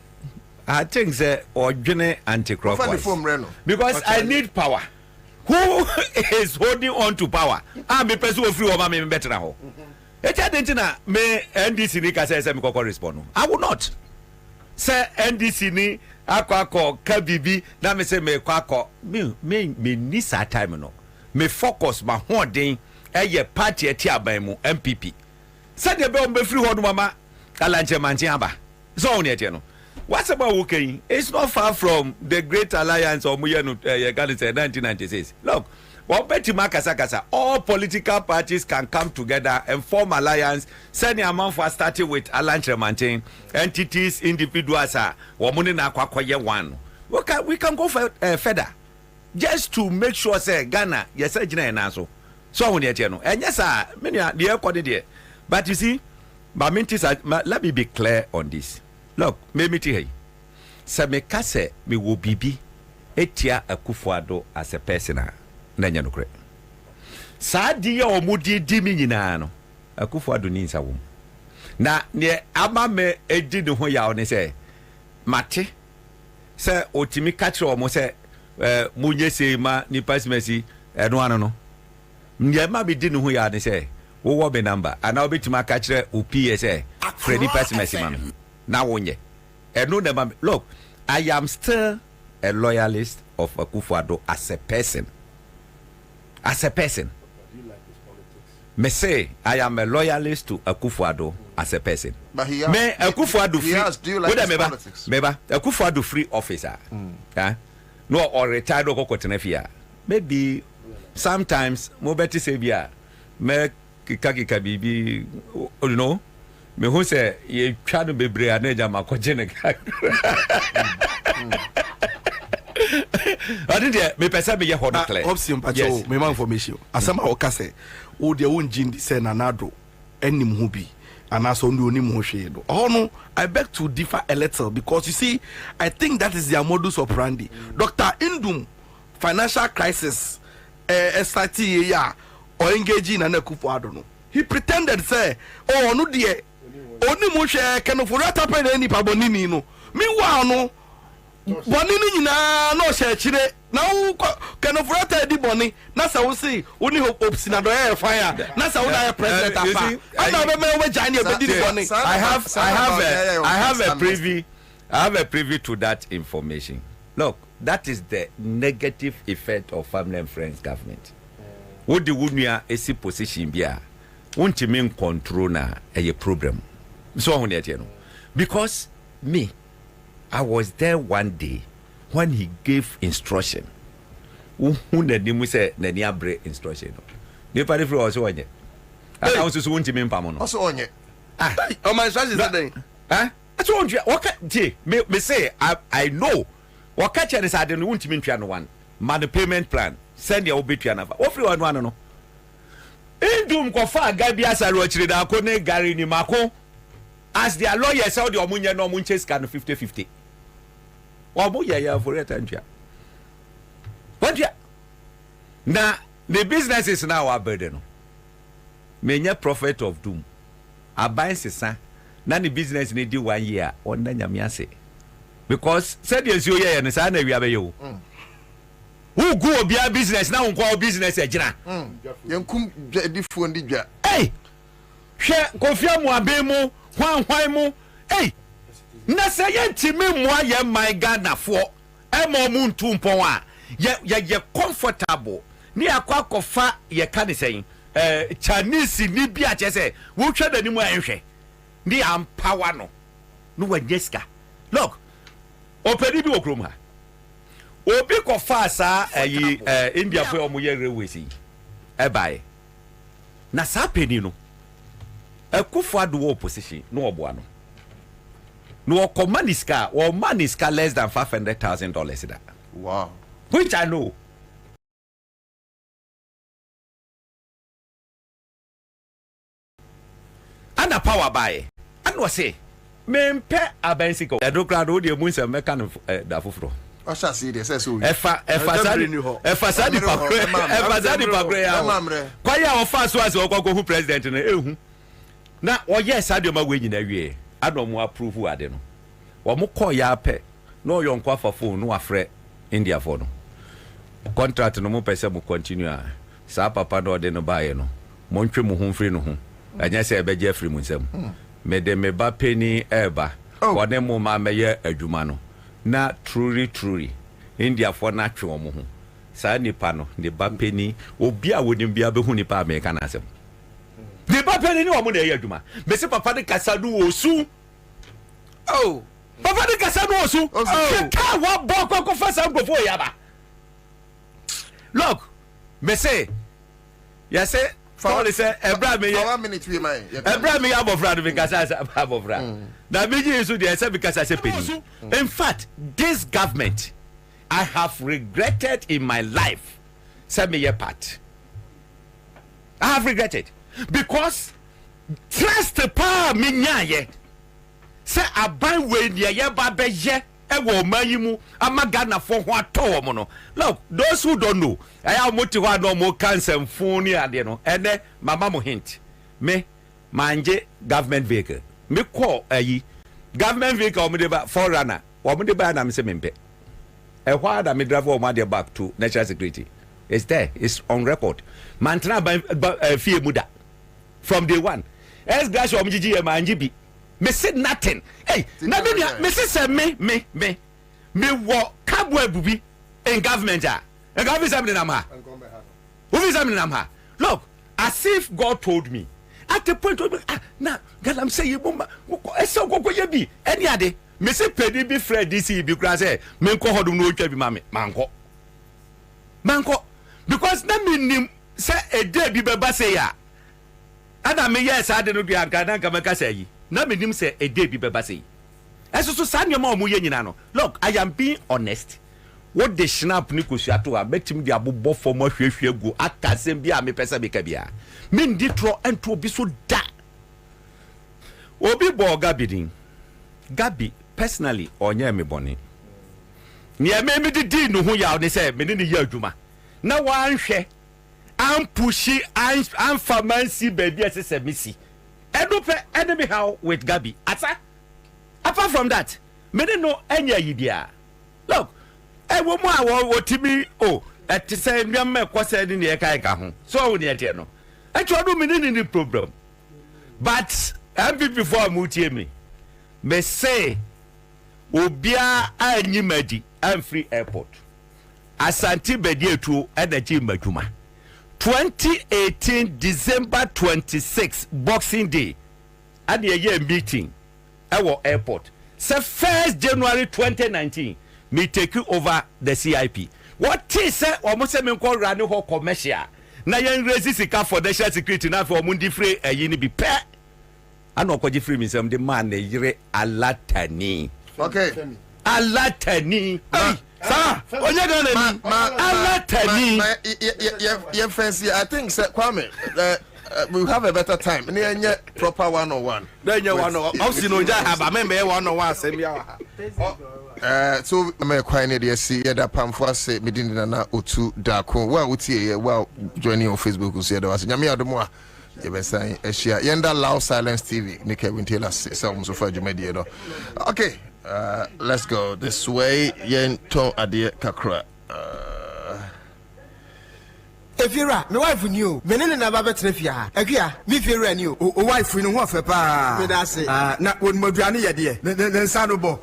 I think say odwene anti-clockwise because I need power. Who is holding on to power? I'm a person who free over me better now. Echa me NDC ni ka say me ko respond. I will not. Say NDC ni akwa kabibi na me say me kwa me ni sa time no. Me focus ma hoden eye party eti aban mu MPP. Say de be on be free hold mama alanche manche aba. So on eti no. What's about working? It's not far from the Great Alliance or Muyanu 1996. Look, all political parties can come together and form alliance. Send the amount for starting with alliance maintain entities, individuals are one. We can go further just to make sure say Ghana yes so and yes sir many the but you see let me be clear on this. Look, me tell say me kase me wo bibi etia Akufo-Addo as a person na nya nokre. Sa di ya omudi di mi nyina no Akufo-Addo ni nsa wo. Na ne ama me edi ne ho ya one say mate say otimi ka kire omo say munye sei ma ni pasmesi eno ano no. Ne ma be di ne ho ya ne say wo wo be number ana obetima ka kire opi say Freddy pasmesi ma. Now look, I am still a loyalist of Akufo-Addo as a person. As a person. Me say I am a loyalist to Akufo-Addo as a person. But he Akufo-Addo free. Do you like his politics? Akufo-Addo free officer. No or retired or kotenefia. Maybe sometimes mo beti say bia me kika bibi you know. Me who say ye twa no bebre aneja makoje ne ka. Adi de me pesa me ye ho no clear. Option pacho me ma information. Asama o ka say o de won jindi say nanado enim ho bi anaso ndu onim ho hwe do. No I beg to differ a little because you see I think that is their modus operandi. Dr. Indum financial crisis SRT ya or engaging in Akufo-Addo no. He pretended say oh no de oni mo hwe kanofo rata pe na ni pa bonini no meanwhile no bonini nyina no hwe kire na wo kanofo rata di boni na sa wo see oni hopes na do e fire na sa wo na president afa ana be me we jani e be di boni. I have a privy to that information. Look, that is the negative effect of family and friends government. What the wunua esi position bia won't mean control na a problem. So because me, I was there one day when he gave instruction. Who the say the break instruction? The party floor also on it. I also want to mean Pamono. Also on it. Oh my son is that thing. That's what me say. I know what catch is I don't want to mean piano one. Man the payment plan. Send your obit piano. What free one no. Indum kofa gabi asaro chire da ko ne gari ni mako. As their lawyer said, the Omunya no Munches can 50-50. Omuya for it and now the business is now our burden. Many prophet of doom. I buy son. Now the business need do 1 year on Nanyamiase. Because said yes, you and the son we have you. Who go be a business now? Go business a jina. Young kum different. Hey, share confirm one bemo. Why mo hey na say yentimi mo ye my Ghana for emo muntu mpon a ye comfortable ni akwa kofa ye ka ne say Chinese ni bia che say wo hwe dani mu anhwe ni empower no wanyeska. Look opedi bi okrom ha obi kofa sa India for omo ye railway si e bai na sa peni no Akufo-Addo opposition no oboa no communiska or maniska less than $500,000 that. Wow. Which I know. And a power buy. And was say, me mpe abensiko. Edo crowd o de munse meka no da foforo. I shall see this. So, Efasadi Pakre ya. Kwa ya ofaso as okoko president na ehu. Na oye Sadio ma we nyina wie. Adom approve ade no. Wo mo call ya pe. No yon kwa for phone no afre India for no. Contract no mo pese mo continue. Sa papa no de no bae no. Mo ntwe mo ho free no ho. Anya se ebe je free mo nsam. Me de me ba penny eba. Wone mo ma meye adwuma no. Na truly India for na twe mo ho. Sa nipa no ne ba penny obi a wonim bia be hu nipa America na asem. Ne ba penny ni wo mo na ye adwuma. Me se papa de kasadu osu. Oh, papa de kasadu osu. Oh, ka wa bo ko fa sam go fo yaba. Look, me say, you say, for say, Ebra me, 1 minute we my. Ebra me abofra because I abofra. That means you should say because I say penny. In fact, this government, I have regretted in my life. Send me your part. I have regretted because trust the power me nyaye. Say aban we ye ba be ye. Ewo mayimu amagana for what no. Look, those who don't know, I am motivated no more cancer phone ade no. Ene mama mo hint. Me manje government vehicle. Me call government vehicle me deba forerunner. Wo me deba na me se mempe. E why that me drive o ma dey back to national security. It's there. It's on record. Mantra fie muda from day one. Es grass o me gigi e manje bi. Me said nothing. Hey, na me say me wo kabo abubi in government ah. And government examine am ha. Who examine am ha? Look, as if God told me. At the point now, girl, I'm saying mama, eso go ye bi. Any ade, me say pedi bi Fred DC bi kra say, me nko hodum no twa bi mame. Manko. Because na me nim say a day bi beba say ya. Ada me yes ade no bi anka na nka meka say yi. Na me nim say a day bi beba say. Eso so san yoma omo ye nyina no. Look, I am being honest. What the snap ni kosuato a betim di abobɔ fom ahwehwe gu akasem bi a me pesa be ka bia. Me ndi tro ento obi so da. Obi bo Gabi personally onye me bone. Ni me di no ho ya ne say me ni ye adwuma. Na wan hwɛ am pushi am famancy baby asese misi. Edope enemy how with Gabi. Asa. Apart from that, me no enya yibia. Look, e wo mu a wo timi ti say ndwam me kwose ni e kai ka ho. So wo ne tie no. E twa do me ni problem. But MPP for mutie me say obia anyi madi am free airport. Asante bedi etu energy madwuma. 2018 December 26 Boxing Day at the year meeting our airport. So 1st January 2019 me take you over the CIP. What is say almost me call run ho commercial. Na yen raise sika for national security na for mundi free yini bi pe. Ano ko free me some the man na yire alatani. Okay. Alatani. Sir, onye gonna alatani. Your fancy, I think Kwame, we'll have a better time. Near proper 101. Then you 101. Also, no, have a member 101. So me quite need to see that pamphlet say medina na otu dako. Well, we see well joining on Facebook. We see that was nyame adomo. You be saying share yenda Loud Silence TV. Nick Kevin Taylor say so far media. Okay. Let's go this way. Yen ton adie kakra. If you're right, my wife knew. Venena na baba trefia. Akia, me feel new. O wife no ho fe pa. Me da say. Na won moduane ye de. Ne sano bo.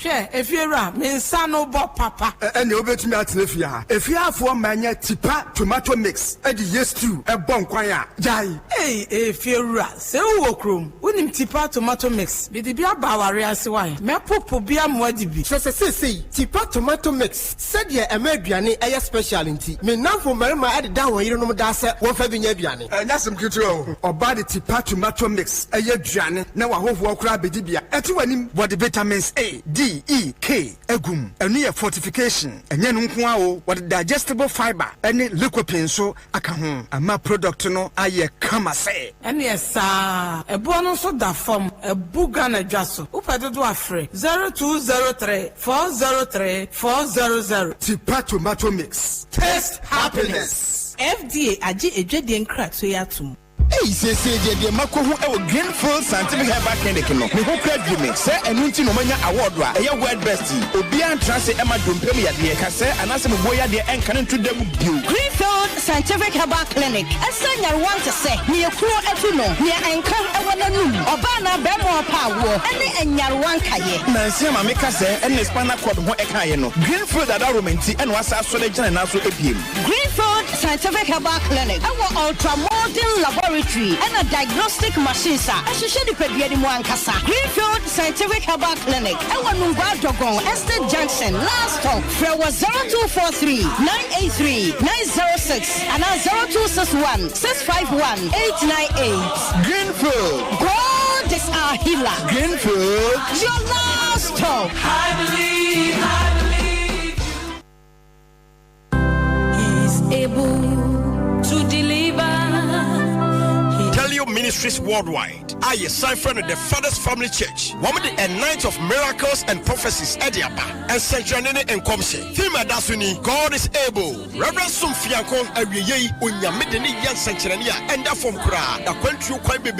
Hwe, if you're right, me sano bo papa. Ene obetumi atrefia. Efiafo manya tipa tomato mix. E di yes stew. E bon kwan a. Jai. Hey, if you're right. Se wo krom. Wonim tipa tomato mix. Bi di bia ba ware ase wan. Me popo bia moadi bi. Se tipa tomato mix. Said ye ema aduane e special nti. nti me nan for marima ade da won yire no da se won fa bi nya aduane anya sem kitro oba de tipa tomato mix eye aduane na wa hoho okra bedi bia eti wanim body vitamins A D E K egum enu ye fortification enye no nko a o what digestible fiber any lycopene so aka ho ama product no aye kama se ene esa ebo no so da form ebuga na dwaso upade do afre 0203 403 400 tipa tomato mix taste happiness FDA agi edwede nkrato yatum. Hey, say the Makohu Greenfield Scientific Herbal Clinic. No, me who credit me. Say, and until no mania award, a word bestie. Obian Transit Emma Dumpemi at the Cassa, and as a boy at the end can to them. Greenfield Scientific Herbal Clinic. A son you want to say, near Kuro Etuno, near Anchor, Awananu, Obana, Bemo Power, and Yarwankaye. Nancy Mamika say, and the Spana Quad Ekayeno. Greenfield at Arumenti, and was our selection and also a PM. Greenfield Scientific Herbal Clinic. Our ultra modern laboratory. And a diagnostic machine, sir. I should share the Pediani Moankasa. Greenfield Scientific Herbal Clinic. Our Numba Dogon, Estate Junction, last stop. There was 0243 983 906 and 0261 651 898. Greenfield. God is our healer. Greenfield. Your last stop. I believe. He's able to deliver. Ministries worldwide. I sign friend of the Father's Family Church. One of the night of miracles and prophecies Ediaba and Sanctuary and Comse. Thema Dasuni, God is able. Reverend Sumfianko, a Unyamidini Yan Sanctuary and that from Kra, the country quite baby.